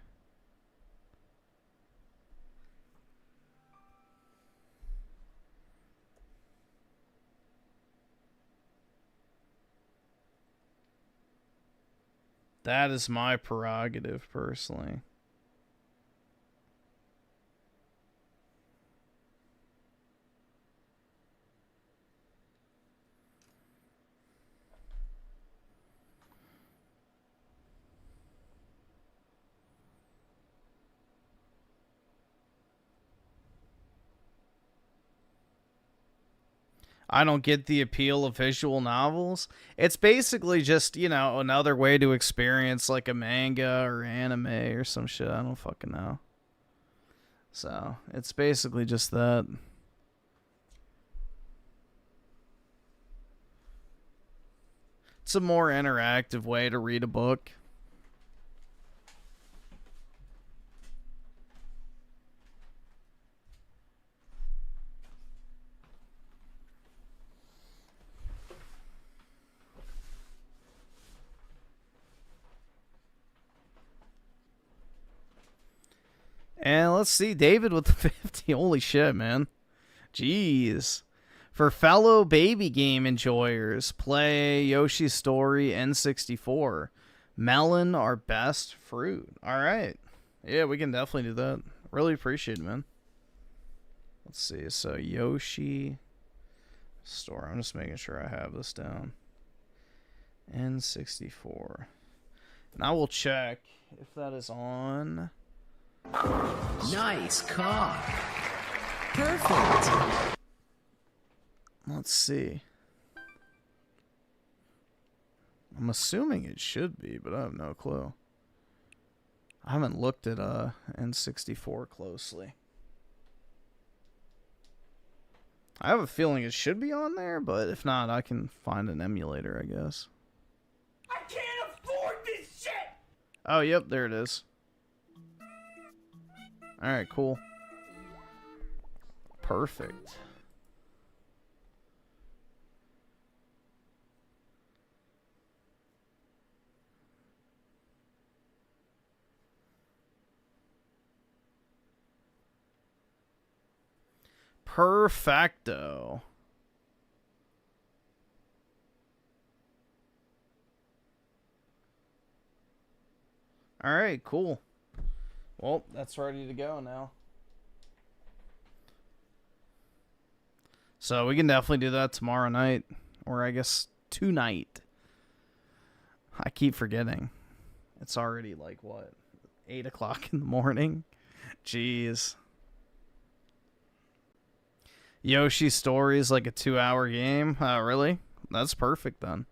That is my prerogative, personally. I don't get the appeal of visual novels. It's basically just, you know, another way to experience like a manga or anime or some shit. I don't fucking know. So, it's basically just that. It's a more interactive way to read a book. And let's see, David with the 50. Holy shit, man. Jeez. For fellow baby game enjoyers, play Yoshi's Story N64. Melon, our best fruit. Alright. Yeah, we can definitely do that. Really appreciate it, man. Let's see. So, Yoshi Story. I'm just making sure I have this down. N64. And I will check if that is on. Nice cock. Perfect. Let's see. I'm assuming it should be, but I have no clue. I haven't looked at N64 closely. I have a feeling it should be on there, but if not, I can find an emulator, I guess. I can't afford this shit! Oh, yep, there it is. Alright, cool. Perfect. Perfecto. Alright, cool. Well, that's ready to go now. So we can definitely do that tomorrow night. Or I guess tonight. I keep forgetting. It's already like, what? 8 o'clock in the morning? Jeez. Yoshi's Story is like a 2-hour game? Really? That's perfect then.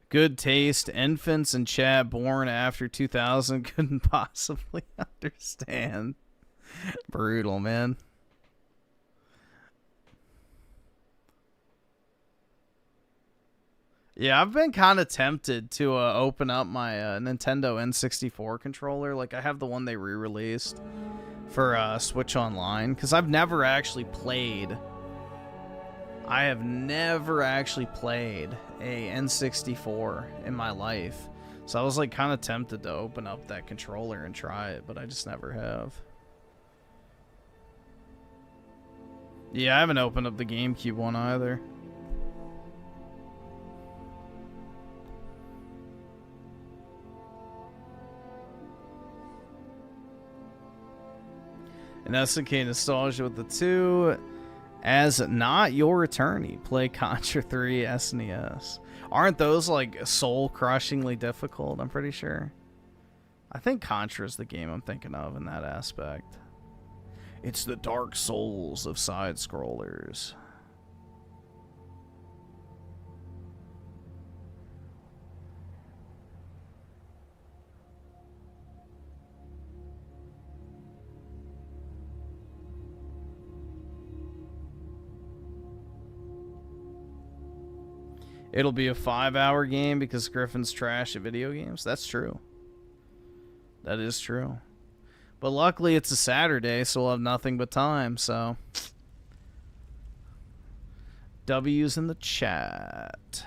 Good taste. Infants in chat born after 2000 couldn't possibly understand. Brutal, man. Yeah, I've been kind of tempted to open up my Nintendo N64 controller. Like, I have the one they re-released for Switch Online, because I've never actually played. I have never actually played a N64 in my life. So I was like kind of tempted to open up that controller and try it, but I just never have. Yeah, I haven't opened up the GameCube one either. And SNK Nostalgia with the 2. As not your attorney, play Contra 3 SNES. Aren't those like soul-crushingly difficult? I'm pretty sure. I think Contra is the game I'm thinking of in that aspect. It's the Dark Souls of side-scrollers. It'll be a 5-hour game because Griffin's trash at video games. That's true. That is true. But luckily it's a Saturday, so we'll have nothing but time, so. W's in the chat.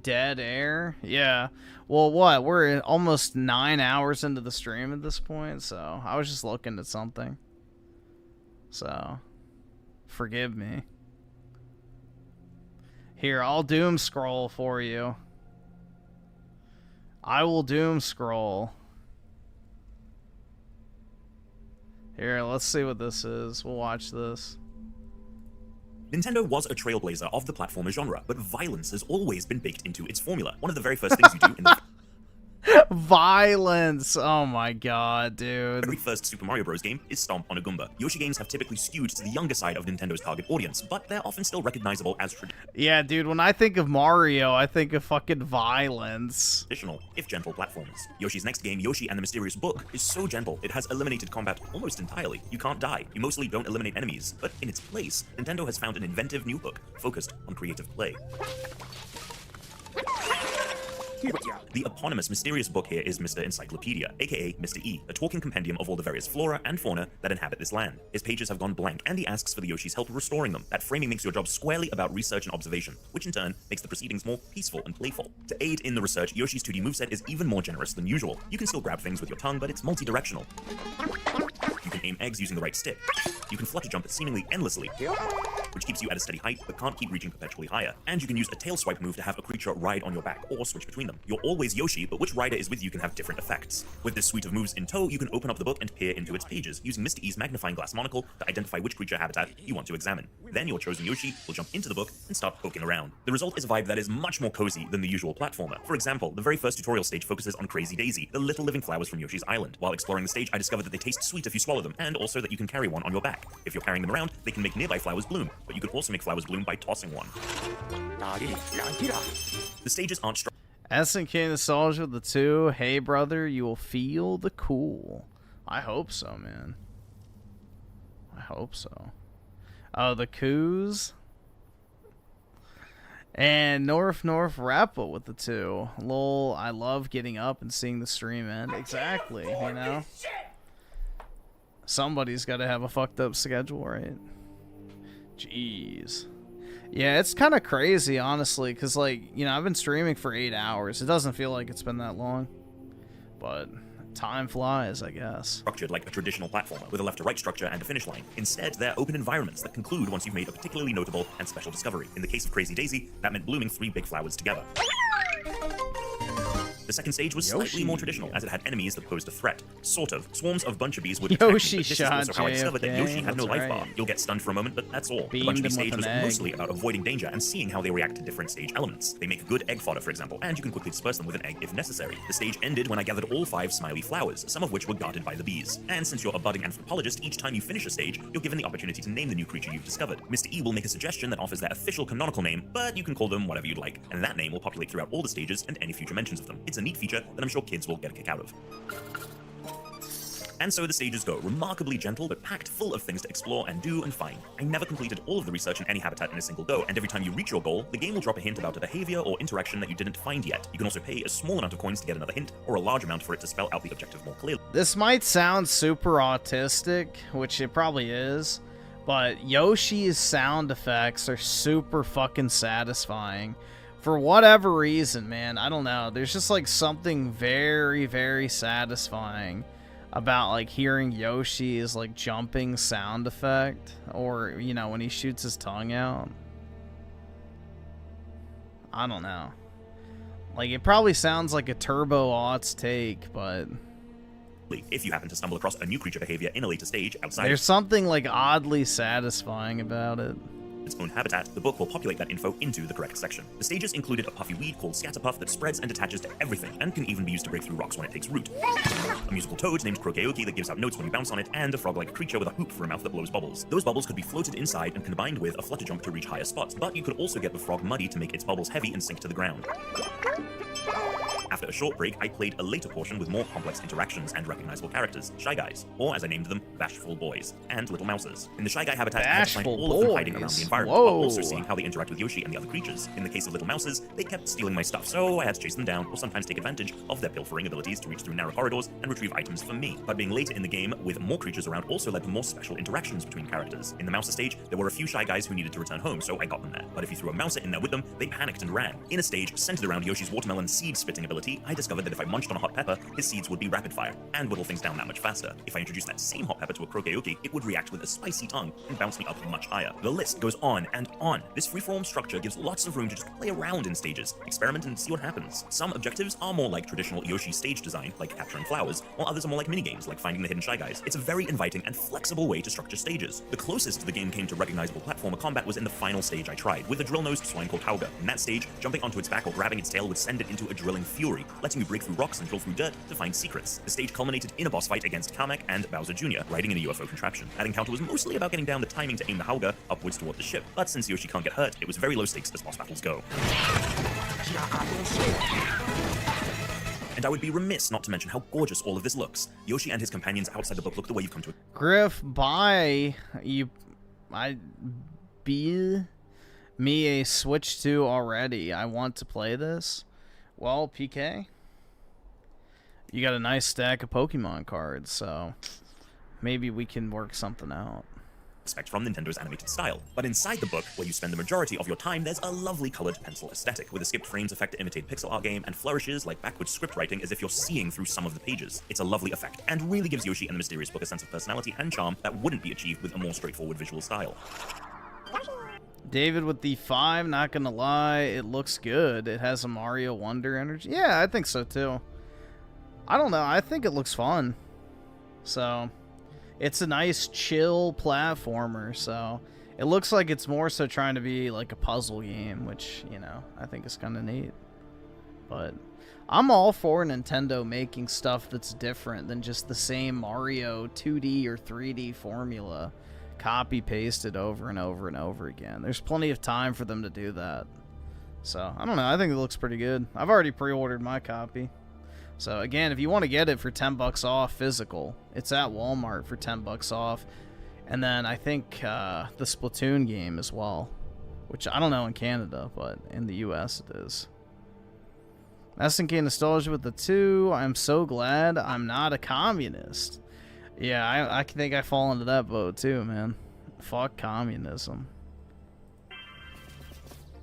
Dead air? Yeah. Well, what? We're almost 9 hours into the stream at this point, so I was just looking at something. So, forgive me. Here, I'll doom scroll for you. I will doom scroll. Here, let's see what this is. We'll watch this. Nintendo was a trailblazer of the platformer genre, but violence has always been baked into its formula. One of the very first things you do in the Violence! Oh my god, dude. very first Super Mario Bros. Game is Stomp on a Goomba. Yoshi games have typically skewed to the younger side of Nintendo's target audience, but they're often still recognizable as Yeah, dude, when I think of Mario, I think of fucking violence. traditional, if gentle, platforms. Yoshi's next game, Yoshi and the Mysterious Book, is so gentle, it has eliminated combat almost entirely. You can't die, you mostly don't eliminate enemies, but in its place, Nintendo has found an inventive new book focused on creative play. The eponymous Mysterious Book here is Mr. Encyclopedia, aka Mr. E, a talking compendium of all the various flora and fauna that inhabit this land. His pages have gone blank, and he asks for the Yoshi's help restoring them. That framing makes your job squarely about research and observation, which in turn makes the proceedings more peaceful and playful. To aid in the research, Yoshi's 2D moveset is even more generous than usual. You can still grab things with your tongue, but it's multi-directional. You can aim eggs using the right stick. You can flutter jump seemingly endlessly, which keeps you at a steady height but can't keep reaching perpetually higher. And you can use a tail swipe move to have a creature ride on your back or switch between them. You're always Yoshi, but which rider is with you can have different effects. With this suite of moves in tow, you can open up the book and peer into its pages, using Mr. E's magnifying glass monocle to identify which creature habitat you want to examine. Then your chosen Yoshi will jump into the book and start poking around. The result is a vibe that is much more cozy than the usual platformer. For example, the very first tutorial stage focuses on Crazy Daisy, the little living flowers from Yoshi's Island. While exploring the stage, I discovered that they taste sweet if you swallow them, and also that you can carry one on your back. If you're carrying them around, they can make nearby flowers bloom, but you could also make flowers bloom by tossing one. The stages aren't strong. SNK nostalgia with the 2. Hey brother, you will feel the cool. I hope so, man. I hope so. Oh, the coos. And North Rappa with the 2. Lol, I love getting up and seeing the stream end. Exactly, you know? Somebody's got to have a fucked up schedule, right? Jeez. Yeah, it's kind of crazy, honestly, because, like, you know, I've been streaming for 8 hours. It doesn't feel like it's been that long. But time flies, I guess. Structured like a traditional platformer, with a left to right structure and a finish line. Instead, they're open environments that conclude once you've made a particularly notable and special discovery. In the case of Crazy Daisy, that meant blooming 3 big flowers together. The second stage was slightly more traditional, as it had enemies that posed a threat. Sort of. Swarms of bunch of bees would attack you, but this is also how I discovered that Yoshi had no life bar. You'll get stunned for a moment, but that's all. The bunch of bee stage was mostly about avoiding danger and seeing how they react to different stage elements. They make good egg fodder, for example, and you can quickly disperse them with an egg if necessary. The stage ended when I gathered all 5 smiley flowers, some of which were guarded by the bees. And since you're a budding anthropologist, each time you finish a stage, you're given the opportunity to name the new creature you've discovered. Mr. E will make a suggestion that offers their official canonical name, but you can call them whatever you'd like, and that name will populate throughout all the stages and any future mentions of them. It's a neat feature that I'm sure kids will get a kick out of. And so the stages go, remarkably gentle, but packed full of things to explore and do and find. I never completed all of the research in any habitat in a single go, and every time you reach your goal, the game will drop a hint about a behavior or interaction that you didn't find yet. You can also pay a small amount of coins to get another hint, or a large amount for it to spell out the objective more clearly. This might sound super autistic, which it probably is, but Yoshi's sound effects are super fucking satisfying. For whatever reason, man, I don't know. There's just like something very, very satisfying about like hearing Yoshi's like jumping sound effect, or, you know, when he shoots his tongue out. I don't know. Like, it probably sounds like a Turbo Aughts take, but if you happen to stumble across a new creature behavior in a later stage outside, there's something like oddly satisfying about it. Its own habitat, the book will populate that info into the correct section. The stages included a puffy weed called Scatterpuff that spreads and attaches to everything, and can even be used to break through rocks when it takes root. A musical toad named Croakeoki that gives out notes when you bounce on it, and a frog-like creature with a hoop for a mouth that blows bubbles. Those bubbles could be floated inside and combined with a flutter jump to reach higher spots, but you could also get the frog muddy to make its bubbles heavy and sink to the ground. After a short break, I played a later portion with more complex interactions and recognizable characters, Shy Guys, or as I named them, Bashful Boys, and Little Mouses. In the Shy Guy habitat, I had to find all of them hiding around the environment, while also seeing how they interact with Yoshi and the other creatures. In the case of Little Mouses, they kept stealing my stuff, so I had to chase them down, or sometimes take advantage of their pilfering abilities to reach through narrow corridors and retrieve items for me. But being later in the game, with more creatures around, also led to more special interactions between characters. In the Mouser stage, there were a few Shy Guys who needed to return home, so I got them there. But if you threw a Mouser in there with them, they panicked and ran. In a stage centered around Yoshi's watermelon seed spitting ability, ability, I discovered that if I munched on a hot pepper, his seeds would be rapid fire and whittle things down that much faster. If I introduced that same hot pepper to a croquet-okie, it would react with a spicy tongue and bounce me up much higher. The list goes on and on. This freeform structure gives lots of room to just play around in stages, experiment and see what happens. Some objectives are more like traditional Yoshi stage design, like capturing flowers, while others are more like minigames, like finding the hidden Shy Guys. It's a very inviting and flexible way to structure stages. The closest the game came to recognizable platformer combat was in the final stage I tried, with a drill-nosed swine called Hauga. In that stage, jumping onto its back or grabbing its tail would send it into a drilling fury, letting you break through rocks and drill through dirt to find secrets. The stage culminated in a boss fight against Kamek and Bowser Jr., riding in a UFO contraption. That encounter was mostly about getting down the timing to aim the Hauga upwards toward the ship, but since Yoshi can't get hurt, it was very low stakes as boss battles go. And I would be remiss not to mention how gorgeous all of this looks. Yoshi and his companions outside the book look the way you've come to it. Griff, buy you. I be me a Switch 2 already. I want to play this. Well, PK, you got a nice stack of Pokemon cards, so maybe we can work something out. Expect from Nintendo's animated style. But inside the book, where you spend the majority of your time, there's a lovely colored pencil aesthetic, with a skipped frames effect to imitate pixel art game, and flourishes like backwards script writing as if you're seeing through some of the pages. It's a lovely effect, and really gives Yoshi and the Mysterious Book a sense of personality and charm that wouldn't be achieved with a more straightforward visual style. David with the 5, not gonna lie, it looks good. It has a Mario Wonder energy. Yeah, I think so too. I don't know, I think it looks fun. So, it's a nice chill platformer, so it looks like it's more so trying to be like a puzzle game, which, you know, I think is kind of neat. But I'm all for Nintendo making stuff that's different than just the same Mario 2D or 3D formula. Copy pasted over and over and over again. There's plenty of time for them to do that. So, I don't know. I think it looks pretty good. I've already pre-ordered my copy. So, again, if you want to get it for 10 bucks off physical, it's at Walmart for 10 bucks off. And then I think the Splatoon game as well, which I don't know in Canada, but in the US it is. SNK Nostalgia with the 2. I'm so glad I'm not a communist. Yeah, I think I fall into that boat too, man. Fuck communism.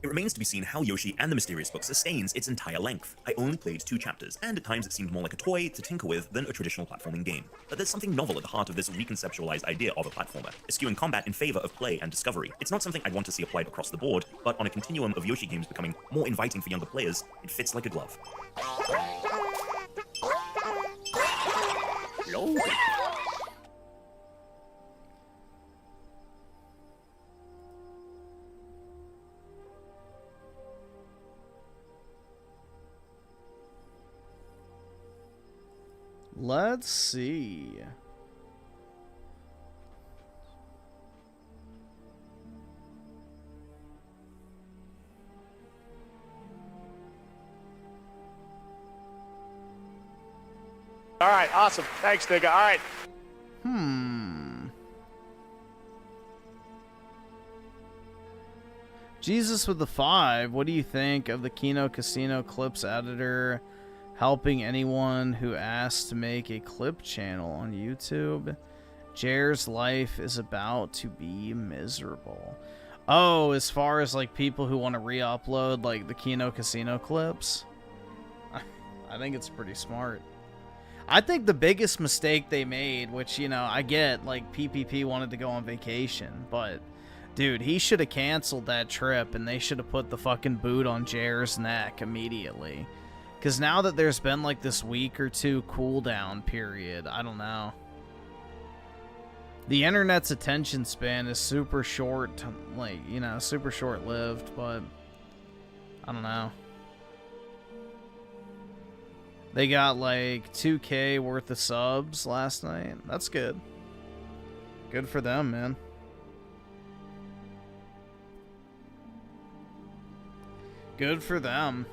It remains to be seen how Yoshi and the Mysterious Book sustains its entire length. I only played 2 chapters, and at times it seemed more like a toy to tinker with than a traditional platforming game. But there's something novel at the heart of this reconceptualized idea of a platformer, eschewing combat in favor of play and discovery. It's not something I'd want to see applied across the board, but on a continuum of Yoshi games becoming more inviting for younger players, it fits like a glove. Let's see. All right, awesome. Thanks, nigga. All right. Jesus with the 5. What do you think of the Kino Casino Clips editor helping anyone who asks to make a clip channel on YouTube? Jair's life is about to be miserable. Oh, as far as like people who want to re-upload like the Kino Casino clips, I think it's pretty smart. I think the biggest mistake they made, which, you know, I get, like, PPP wanted to go on vacation, but, dude, he should have canceled that trip, and they should have put the fucking boot on Jair's neck immediately. Because now that there's been, like, this week or two cooldown period, I don't know. The internet's attention span is super short, like, you know, super short-lived, but I don't know. They got like 2K worth of subs last night. That's good. Good for them, man. Good for them.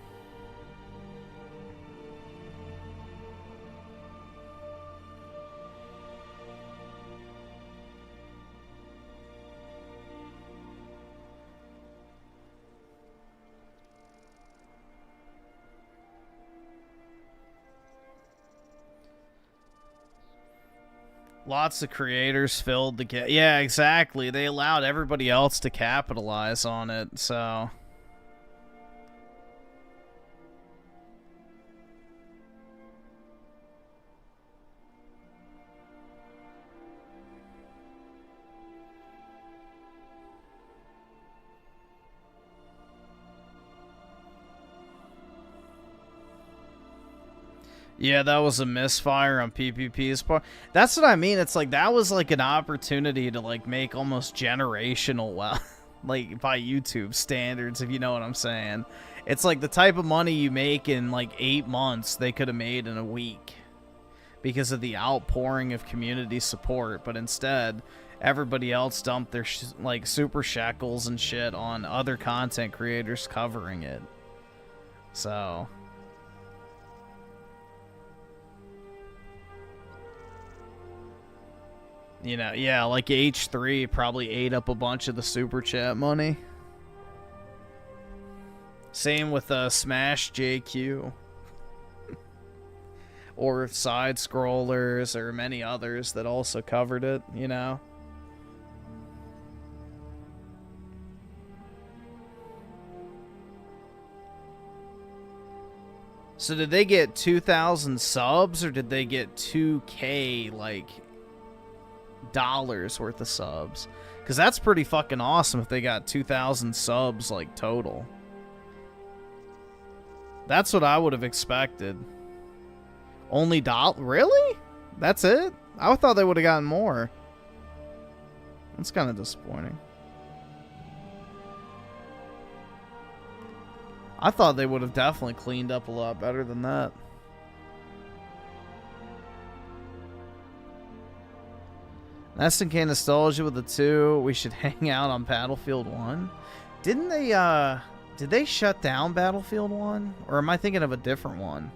Lots of creators filled the gap. Yeah, exactly. They allowed everybody else to capitalize on it, so. Yeah, that was a misfire on PPP's part. That's what I mean. It's like that was like an opportunity to like make almost generational wealth, like by YouTube standards, if you know what I'm saying. It's like the type of money you make in like 8 months, they could have made in a week because of the outpouring of community support. But instead, everybody else dumped their like super shekels and shit on other content creators covering it. So... You know, yeah, like H3 probably ate up a bunch of the super chat money. Same with Smash JQ. Or Side Scrollers, or many others that also covered it, you know? So did they get 2,000 subs, or did they get 2K, like... dollars worth of subs? Because that's pretty fucking awesome if they got 2,000 subs like total. That's what I would have expected. Only really? That's it? I thought they would have gotten more. That's kind of disappointing. I thought they would have definitely cleaned up a lot better than that. SNK Nostalgia with the 2. We should hang out on Battlefield 1. Didn't they, did they shut down Battlefield 1? Or am I thinking of a different one?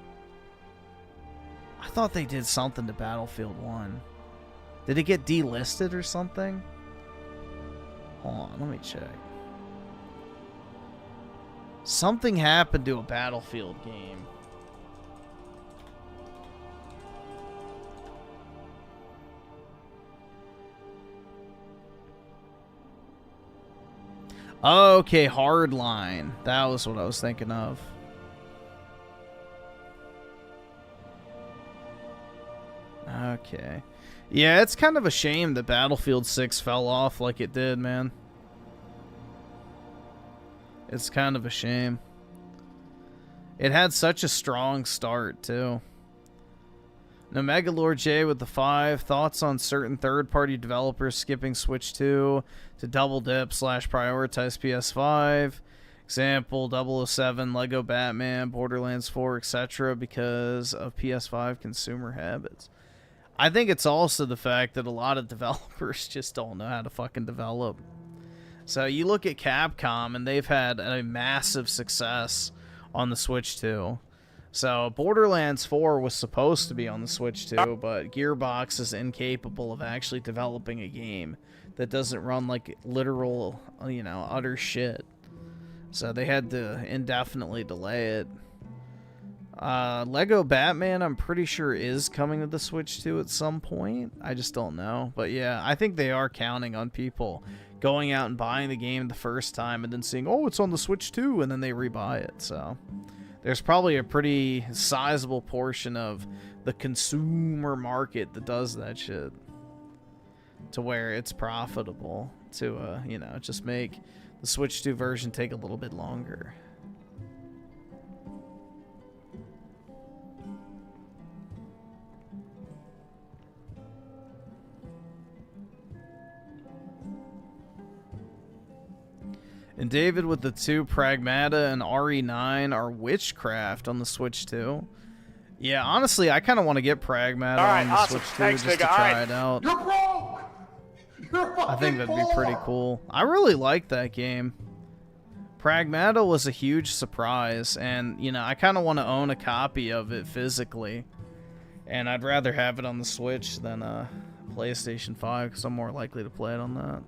I thought they did something to Battlefield 1. Did it get delisted or something? Hold on, let me check. Something happened to a Battlefield game. Okay, Hardline. That was what I was thinking of. Okay. Yeah, it's kind of a shame that Battlefield 6 fell off like it did, man. It's kind of a shame. It had such a strong start, too. Nomegalord J with the 5. Thoughts on certain third-party developers skipping Switch 2 to double dip / prioritize PS5. Example, 007, Lego Batman, Borderlands 4, etc. because of PS5 consumer habits. I think it's also the fact that a lot of developers just don't know how to fucking develop. So you look at Capcom, and they've had a massive success on the Switch 2. So Borderlands 4 was supposed to be on the Switch 2, but Gearbox is incapable of actually developing a game that doesn't run like literal, you know, utter shit. So they had to indefinitely delay it. Lego Batman, I'm pretty sure, is coming to the Switch 2 at some point. I just don't know. But yeah, I think they are counting on people going out and buying the game the first time and then seeing, oh, it's on the Switch 2, and then they rebuy it. So there's probably a pretty sizable portion of the consumer market that does that shit to where it's profitable to, you know, just make the Switch 2 version take a little bit longer. And David with the 2, Pragmata and RE9 are Witchcraft on the Switch 2. Yeah, honestly, I kind of want to get Pragmata on the Switch 2 Thanks, just nigga. to try it out. You're broke! I think that'd be pretty cool. I really like that game. Pragmata was a huge surprise, and, you know, I kind of want to own a copy of it physically. And I'd rather have it on the Switch than PlayStation 5, because I'm more likely to play it on that.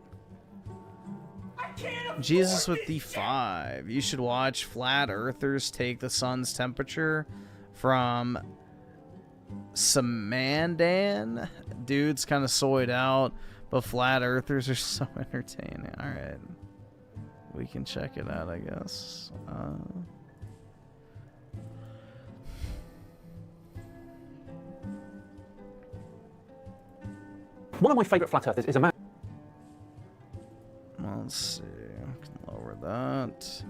Jesus with the 5. You should watch Flat Earthers take the sun's temperature from Samandan. Dude's kind of soyed out, but Flat Earthers are so entertaining. Alright. We can check it out, I guess. One of my favourite flat earthers is a man. Let's see. I can lower that.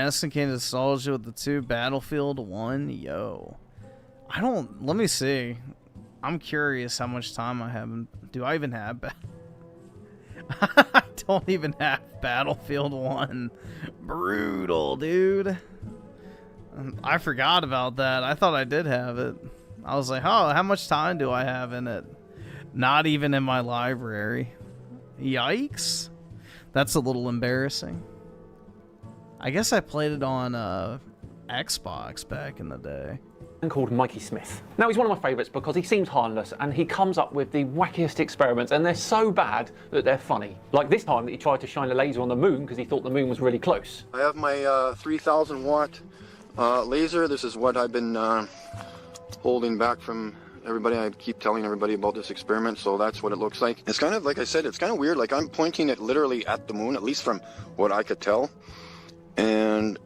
masking nostalgia with the 2 Battlefield 1. Yo, I don't. Let me see. I'm curious how much time I have. Do I even have? I don't even have Battlefield 1. Brutal, dude. I forgot about that. I thought I did have it. I was like, oh, how much time do I have in it? Not even in my library. Yikes. That's a little embarrassing. I guess I played it on Xbox back in the day. Called Mikey Smith. Now he's one of my favourites because he seems harmless and he comes up with the wackiest experiments, and they're so bad that they're funny. Like this time that he tried to shine a laser on the moon because he thought the moon was really close. I have my 3,000 watt laser. This is what I've been holding back from everybody. I keep telling everybody about this experiment, so that's what it looks like. It's kind of, like I said, it's kind of weird. Like, I'm pointing it literally at the moon, at least from what I could tell. And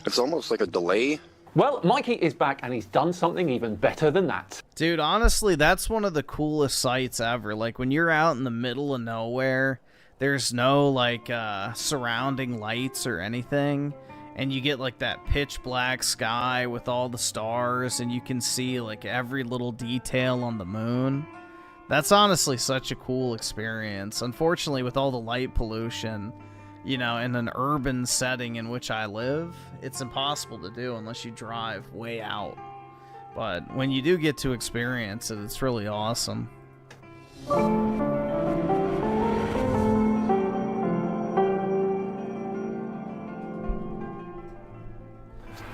it's almost like a delay. Well, Mikey is back and he's done something even better than that. Dude, honestly, that's one of the coolest sights ever. Like, when you're out in the middle of nowhere, there's no, like, surrounding lights or anything, and you get, like, that pitch black sky with all the stars, and you can see, like, every little detail on the moon. That's honestly such a cool experience. Unfortunately, with all the light pollution, you know, in an urban setting in which I live, it's impossible to do unless you drive way out. But when you do get to experience it, it's really awesome.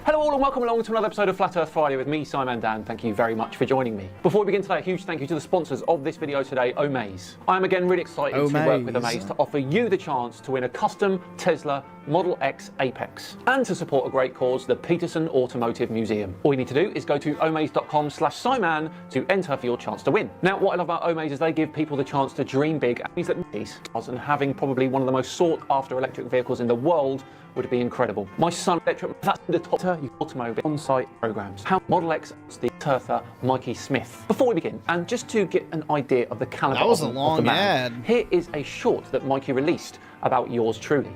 Hello all and welcome along to another episode of Flat Earth Friday with me, Simon Dan. Thank you very much for joining me. Before we begin today, a huge thank you to the sponsors of this video today, Omaze. I am again really excited to work with Omaze to offer you the chance to win a custom Tesla Model X Apex and to support a great cause, the Peterson Automotive Museum. All you need to do is go to omaze.com/Simon to enter for your chance to win. Now, what I love about Omaze is they give people the chance to dream big. It means that and having probably one of the most sought after electric vehicles in the world would be incredible. My son, electric, that's the top automobile on-site programs. How Model X, the Turther, Mikey Smith. Before we begin, and just to get an idea of the caliber of the man, here is a short that Mikey released about yours truly.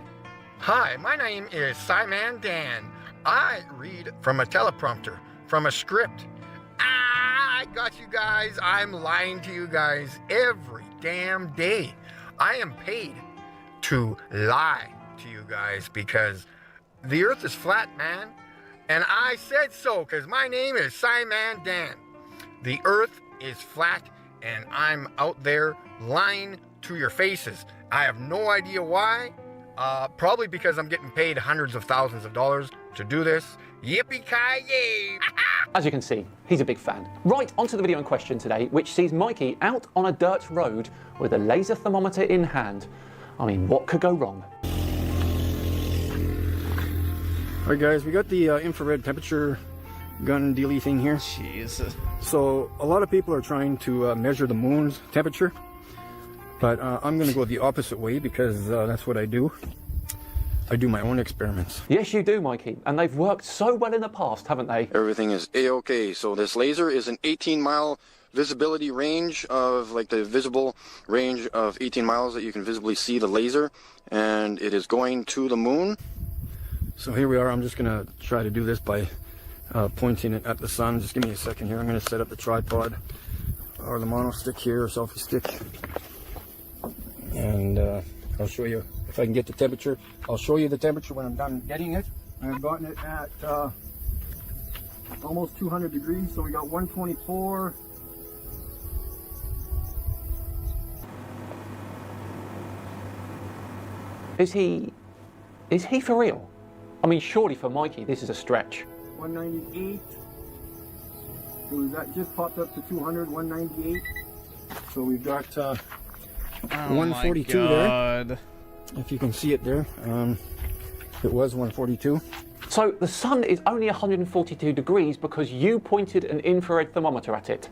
Hi, my name is Simon Dan. I read from a teleprompter, from a script. I got you guys. I'm lying to you guys every damn day. I am paid to lie to you guys because the earth is flat, man. And I said so because my name is Simon Dan. The earth is flat and I'm out there lying to your faces. I have no idea why. Probably because I'm getting paid hundreds of thousands of dollars to do this. Yippee-ki-yay! As you can see, he's a big fan. Right, onto the video in question today, which sees Mikey out on a dirt road with a laser thermometer in hand. I mean, what could go wrong? Alright guys, we got the infrared temperature gun dealy thing here. Jesus. So a lot of people are trying to measure the moon's temperature, but I'm going to go the opposite way because that's what I do. I do my own experiments. Yes, you do, Mikey, and they've worked so well in the past, haven't they? Everything is A-OK. So this laser is an 18-mile visibility range of, like, the visible range of 18 miles that you can visibly see the laser, and it is going to the moon. So here we are. I'm just going to try to do this by pointing it at the sun. Just give me a second here. I'm going to set up the tripod or the mono stick here, or selfie stick. And I'll show you if I can get the temperature. I'll show you the temperature when I'm done getting it. I've gotten it at almost 200 degrees. So we got 124. Is he for real? I mean, surely for Mikey, this is a stretch. 198. So we've got just popped up to 200, 198. So we've got 142 there. If you can see it there. It was 142. So the sun is only 142 degrees because you pointed an infrared thermometer at it.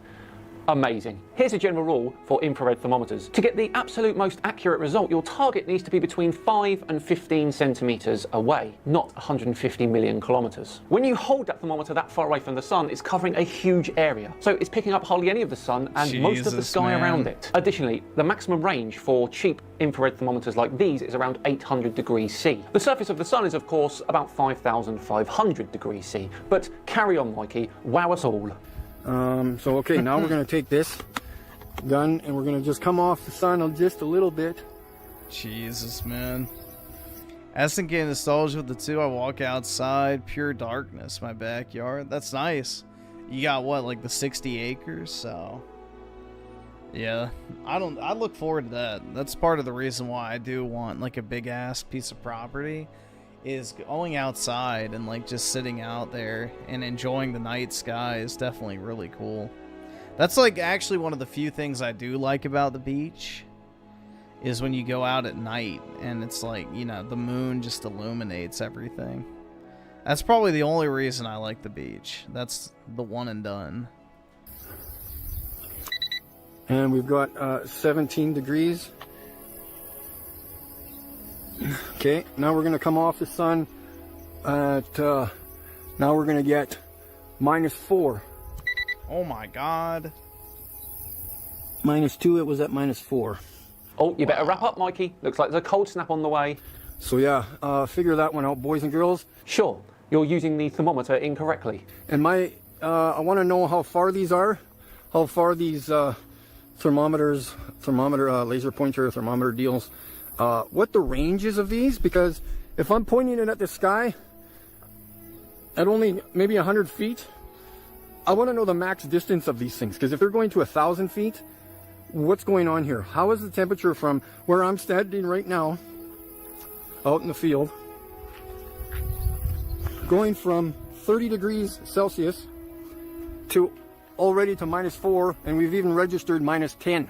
Amazing. Here's a general rule for infrared thermometers. To get the absolute most accurate result, your target needs to be between 5 and 15 centimeters away, not 150 million kilometers. When you hold that thermometer that far away from the sun, it's covering a huge area. So it's picking up hardly any of the sun and most of the sky around it. Additionally, the maximum range for cheap infrared thermometers like these is around 800 degrees C. The surface of the sun is, of course, about 5,500 degrees C. But carry on, Mikey. Wow us all. So okay, now we're going to take this gun and we're going to just come off the sun just a little bit. Jesus, man. As I'm getting nostalgia with the two, I walk outside, pure darkness, my backyard. That's nice. You got what, like the 60 acres? So, yeah, I look forward to that. That's part of the reason why I do want like a big ass piece of property, is going outside and like just sitting out there and enjoying the night sky is definitely really cool. That's like actually one of the few things I do like about the beach, is when you go out at night and it's like, you know, the moon just illuminates everything. That's probably the only reason I like the beach. That's the one and done. And we've got 17 degrees. Okay, now we're going to come off the sun at, now we're going to get -4. Oh my god. -2, it was at -4. Oh, you better wrap up, Mikey. Looks like there's a cold snap on the way. So yeah, figure that one out, boys and girls. Sure, you're using the thermometer incorrectly. And I want to know how far these are, how far these thermometer, laser pointer, thermometer deals, what the range is of these, because if I'm pointing it at the sky at only maybe 100 feet, I want to know the max distance of these things, because if they're going to 1,000 feet, what's going on here? How is the temperature from where I'm standing right now, out in the field, going from 30 degrees Celsius to already to -4, and we've even registered -10.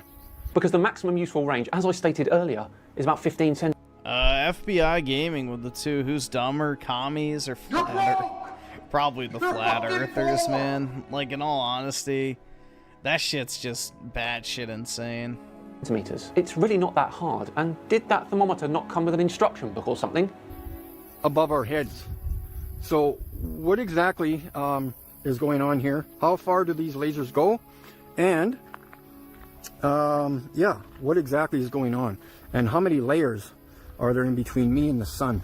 Because the maximum useful range, as I stated earlier, is about 15 centimeters. FBI Gaming with the two. Who's dumber, commies or flat earth? Probably the flat earthers, man. Like, in all honesty, that shit's just batshit insane. It's really not that hard. And did that thermometer not come with an instruction book or something? Above our heads. So what exactly is going on here? How far do these lasers go? And yeah, what exactly is going on? And how many layers are there in between me and the sun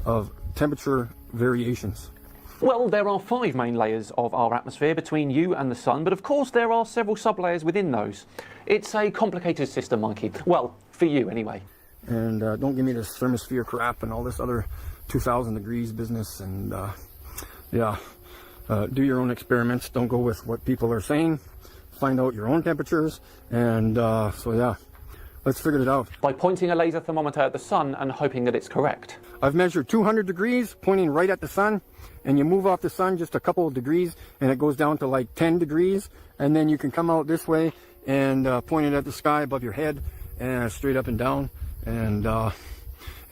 of temperature variations? Well, there are 5 main layers of our atmosphere between you and the sun, but of course there are several sub-layers within those. It's a complicated system, Mikey. Well, for you anyway. And don't give me this thermosphere crap and all this other 2,000 degrees business. And yeah, do your own experiments. Don't go with what people are saying. Find out your own temperatures. And so yeah, let's figure it out. By pointing a laser thermometer at the sun and hoping that it's correct. I've measured 200 degrees pointing right at the sun, and you move off the sun just a couple of degrees and it goes down to like 10 degrees, and then you can come out this way and point it at the sky above your head and straight up and down, and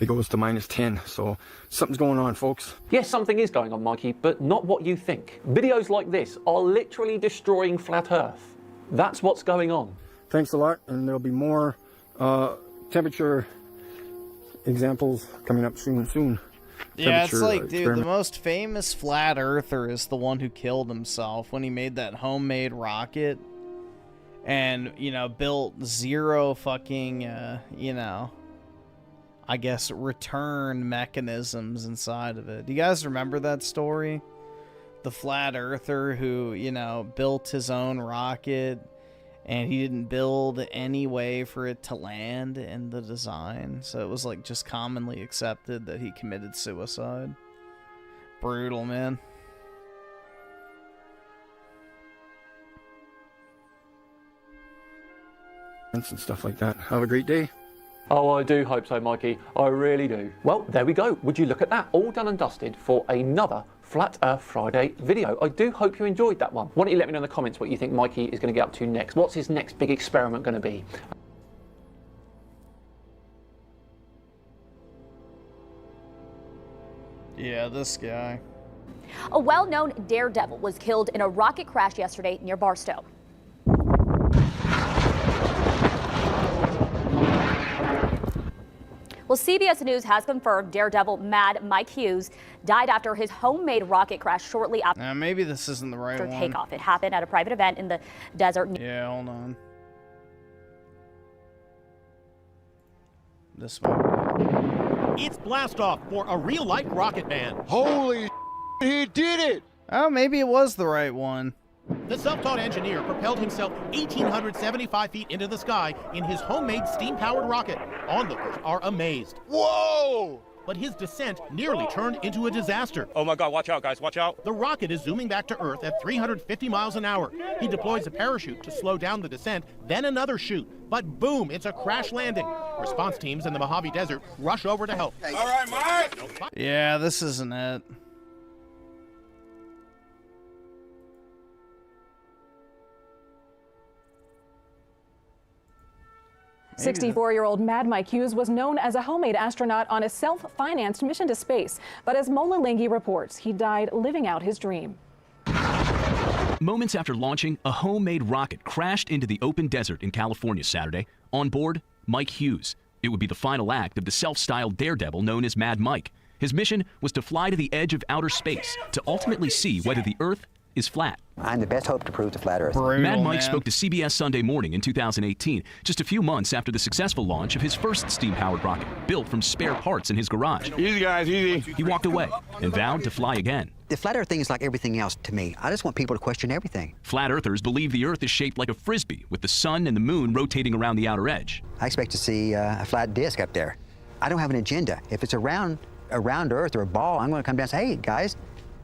it goes to -10. So something's going on, folks. Yes, something is going on, Mikey, but not what you think. Videos like this are literally destroying flat Earth. That's what's going on. Thanks a lot, and there'll be more temperature examples coming up soon. Yeah, it's like, dude, the most famous flat earther is the one who killed himself when he made that homemade rocket and, you know, built 0 fucking, you know, I guess return mechanisms inside of it. Do you guys remember that story? The flat earther who, you know, built his own rocket, and he didn't build any way for it to land in the design. So it was like just commonly accepted that he committed suicide. Brutal, man. And stuff like that. Have a great day. Oh, I do hope so, Mikey. I really do. Well, there we go. Would you look at that? All done and dusted for another Flat Earth Friday video. I do hope you enjoyed that one. Why don't you let me know in the comments what you think Mikey is going to get up to next? What's his next big experiment going to be? Yeah, this guy. A well-known daredevil was killed in a rocket crash yesterday near Barstow. Well, CBS News has confirmed Daredevil Mad Mike Hughes died after his homemade rocket crashed shortly after maybe this isn't the right one. takeoff. It happened at a private event in the desert. Yeah, hold on. This one. It's blast off for a real-life Rocket Man. Holy he did it! Oh, maybe it was the right one. The self-taught engineer propelled himself 1,875 feet into the sky in his homemade steam-powered rocket. Onlookers are amazed. Whoa! But his descent nearly turned into a disaster. Oh my God, watch out, guys, watch out. The rocket is zooming back to Earth at 350 miles an hour. He deploys a parachute to slow down the descent, then another chute. But boom, it's a crash landing. Response teams in the Mojave Desert rush over to help. All right, Mike! Yeah, this isn't it. 64-year-old Mad Mike Hughes was known as a homemade astronaut on a self-financed mission to space. But as Mola Linghi reports, he died living out his dream. Moments after launching, a homemade rocket crashed into the open desert in California Saturday. On board, Mike Hughes. It would be the final act of the self-styled daredevil known as Mad Mike. His mission was to fly to the edge of outer space to ultimately see whether the Earth is flat. I'm the best hope to prove the flat Earth. Mad Mike spoke to CBS Sunday Morning in 2018, just a few months after the successful launch of his first steam-powered rocket, built from spare parts in his garage. Easy, guys, easy. He walked away and vowed to fly again. The flat Earth thing is like everything else to me. I just want people to question everything. Flat Earthers believe the Earth is shaped like a frisbee, with the sun and the moon rotating around the outer edge. I expect to see a flat disc up there. I don't have an agenda. If it's a round Earth or a ball, I'm going to come down and say, hey, guys,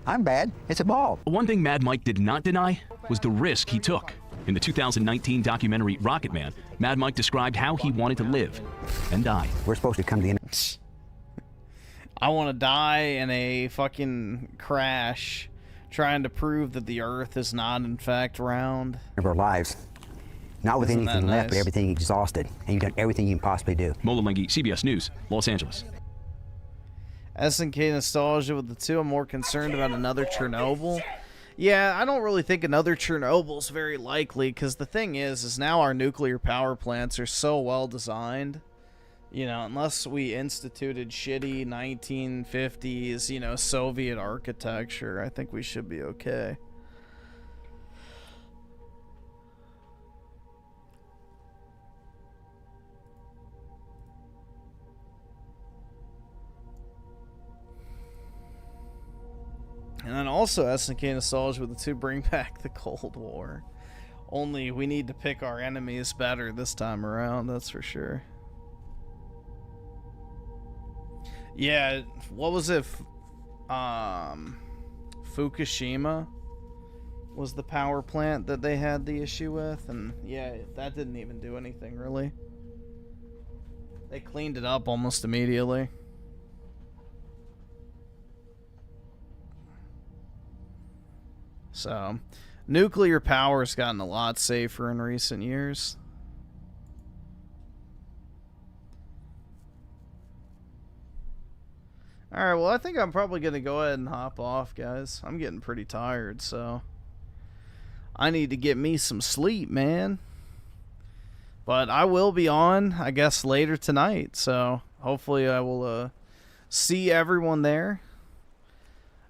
I'm bad. It's a ball. One thing Mad Mike did not deny was the risk he took. In the 2019 documentary Rocket Man, Mad Mike described how he wanted to live and die. We're supposed to come to the end. I want to die in a fucking crash trying to prove that the Earth is not, in fact, round. Of our lives. Not with Isn't anything that left, but nice? everything exhausted. And you've done everything you can possibly do. Mola Linghi, CBS News, Los Angeles. SNK nostalgia with the two. I'm more concerned about another Chernobyl. Yeah, I don't really think another Chernobyl's very likely, because the thing is now our nuclear power plants are so well designed. You know, unless we instituted shitty 1950s, you know, Soviet architecture, I think we should be okay. And then also SNK nostalgia with the two bring back the Cold War. Only we need to pick our enemies better this time around, that's for sure. Yeah, what was it? Fukushima was the power plant that they had the issue with, and yeah, that didn't even do anything really. They cleaned it up almost immediately. So, nuclear power has gotten a lot safer in recent years. Alright, well, I think I'm probably going to go ahead and hop off, guys. I'm getting pretty tired, so I need to get me some sleep, man. But I will be on, I guess, later tonight, so hopefully I will see everyone there.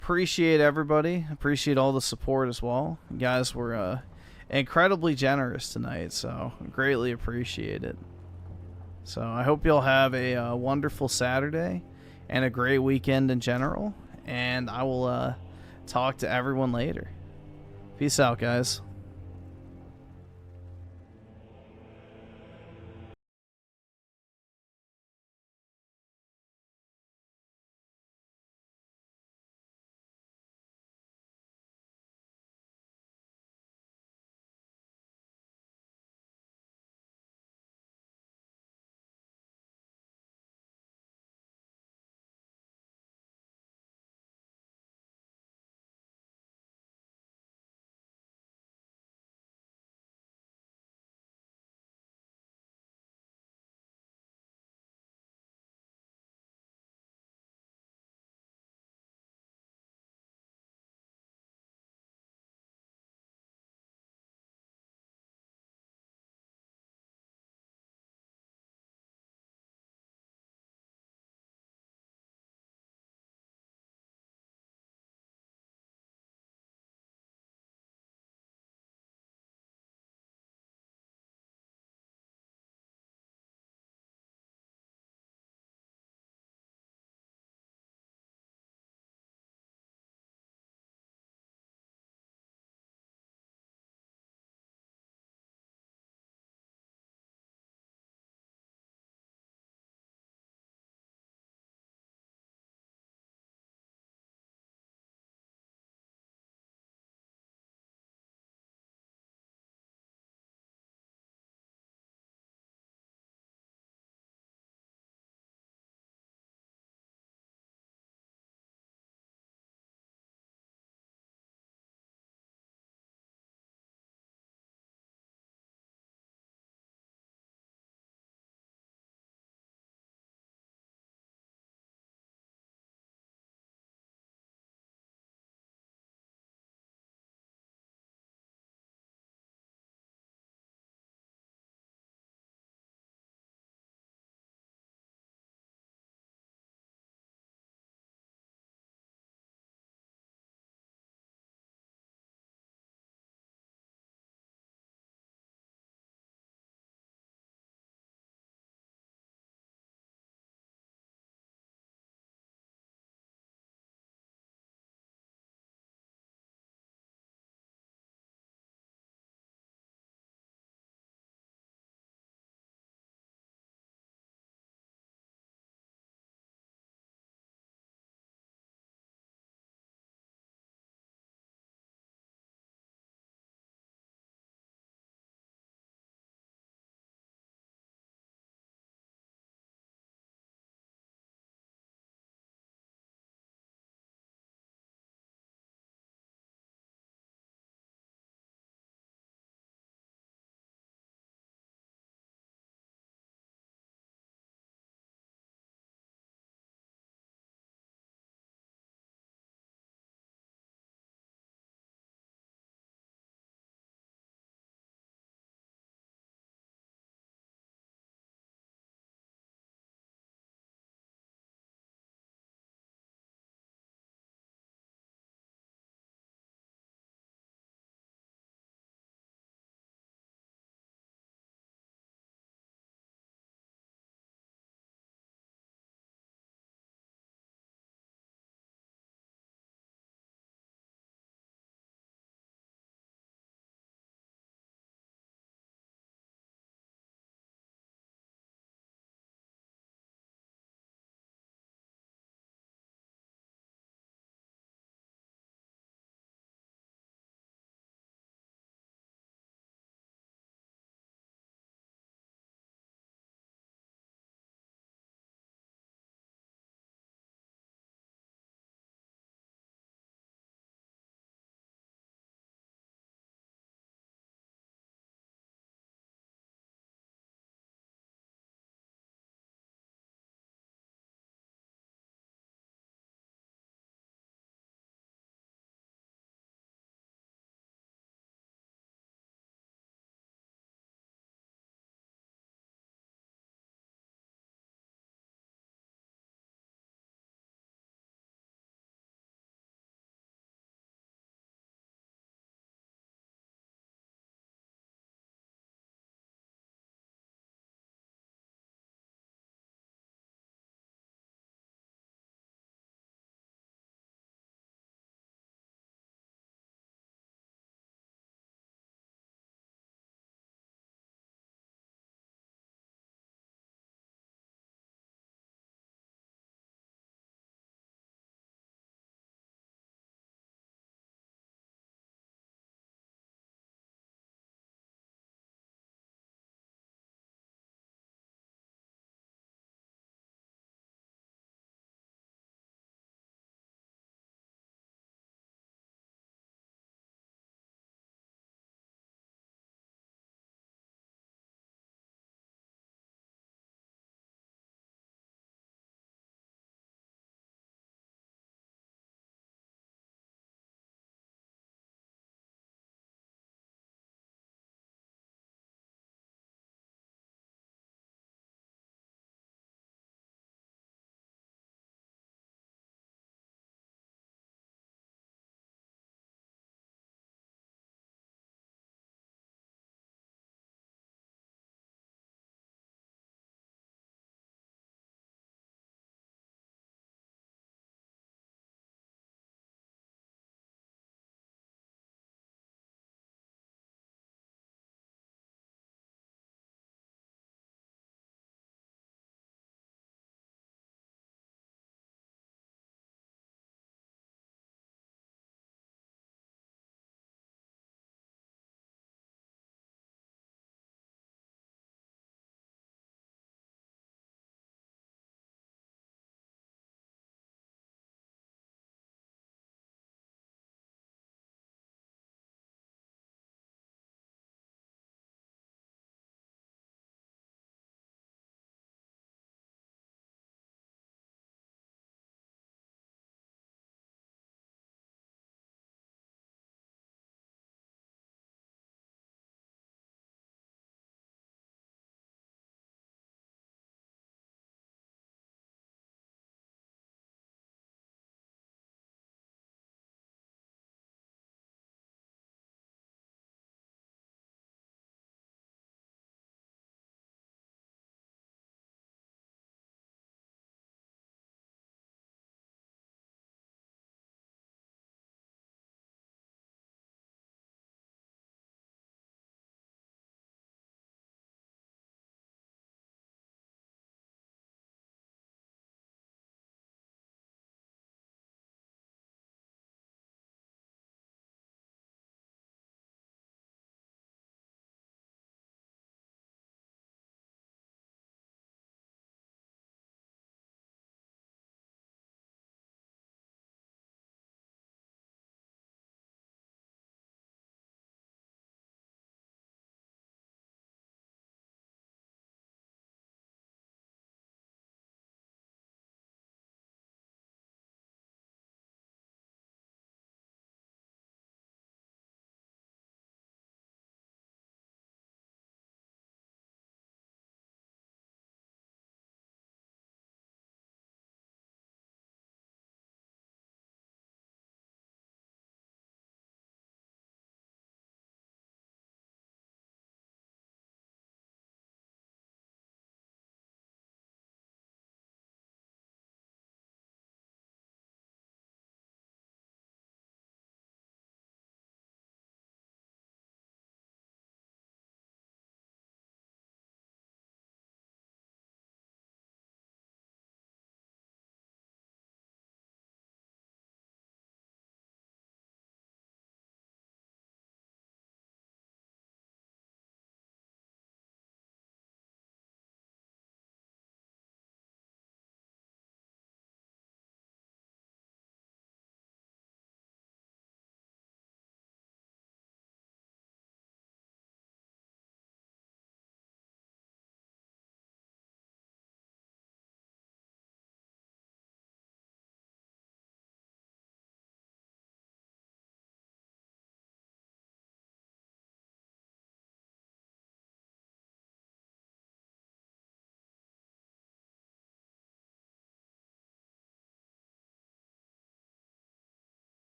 Appreciate everybody. Appreciate all the support as well. You guys were incredibly generous tonight, so greatly appreciate it. So I hope you'll have a wonderful Saturday and a great weekend in general, and I will talk to everyone later. Peace out, guys.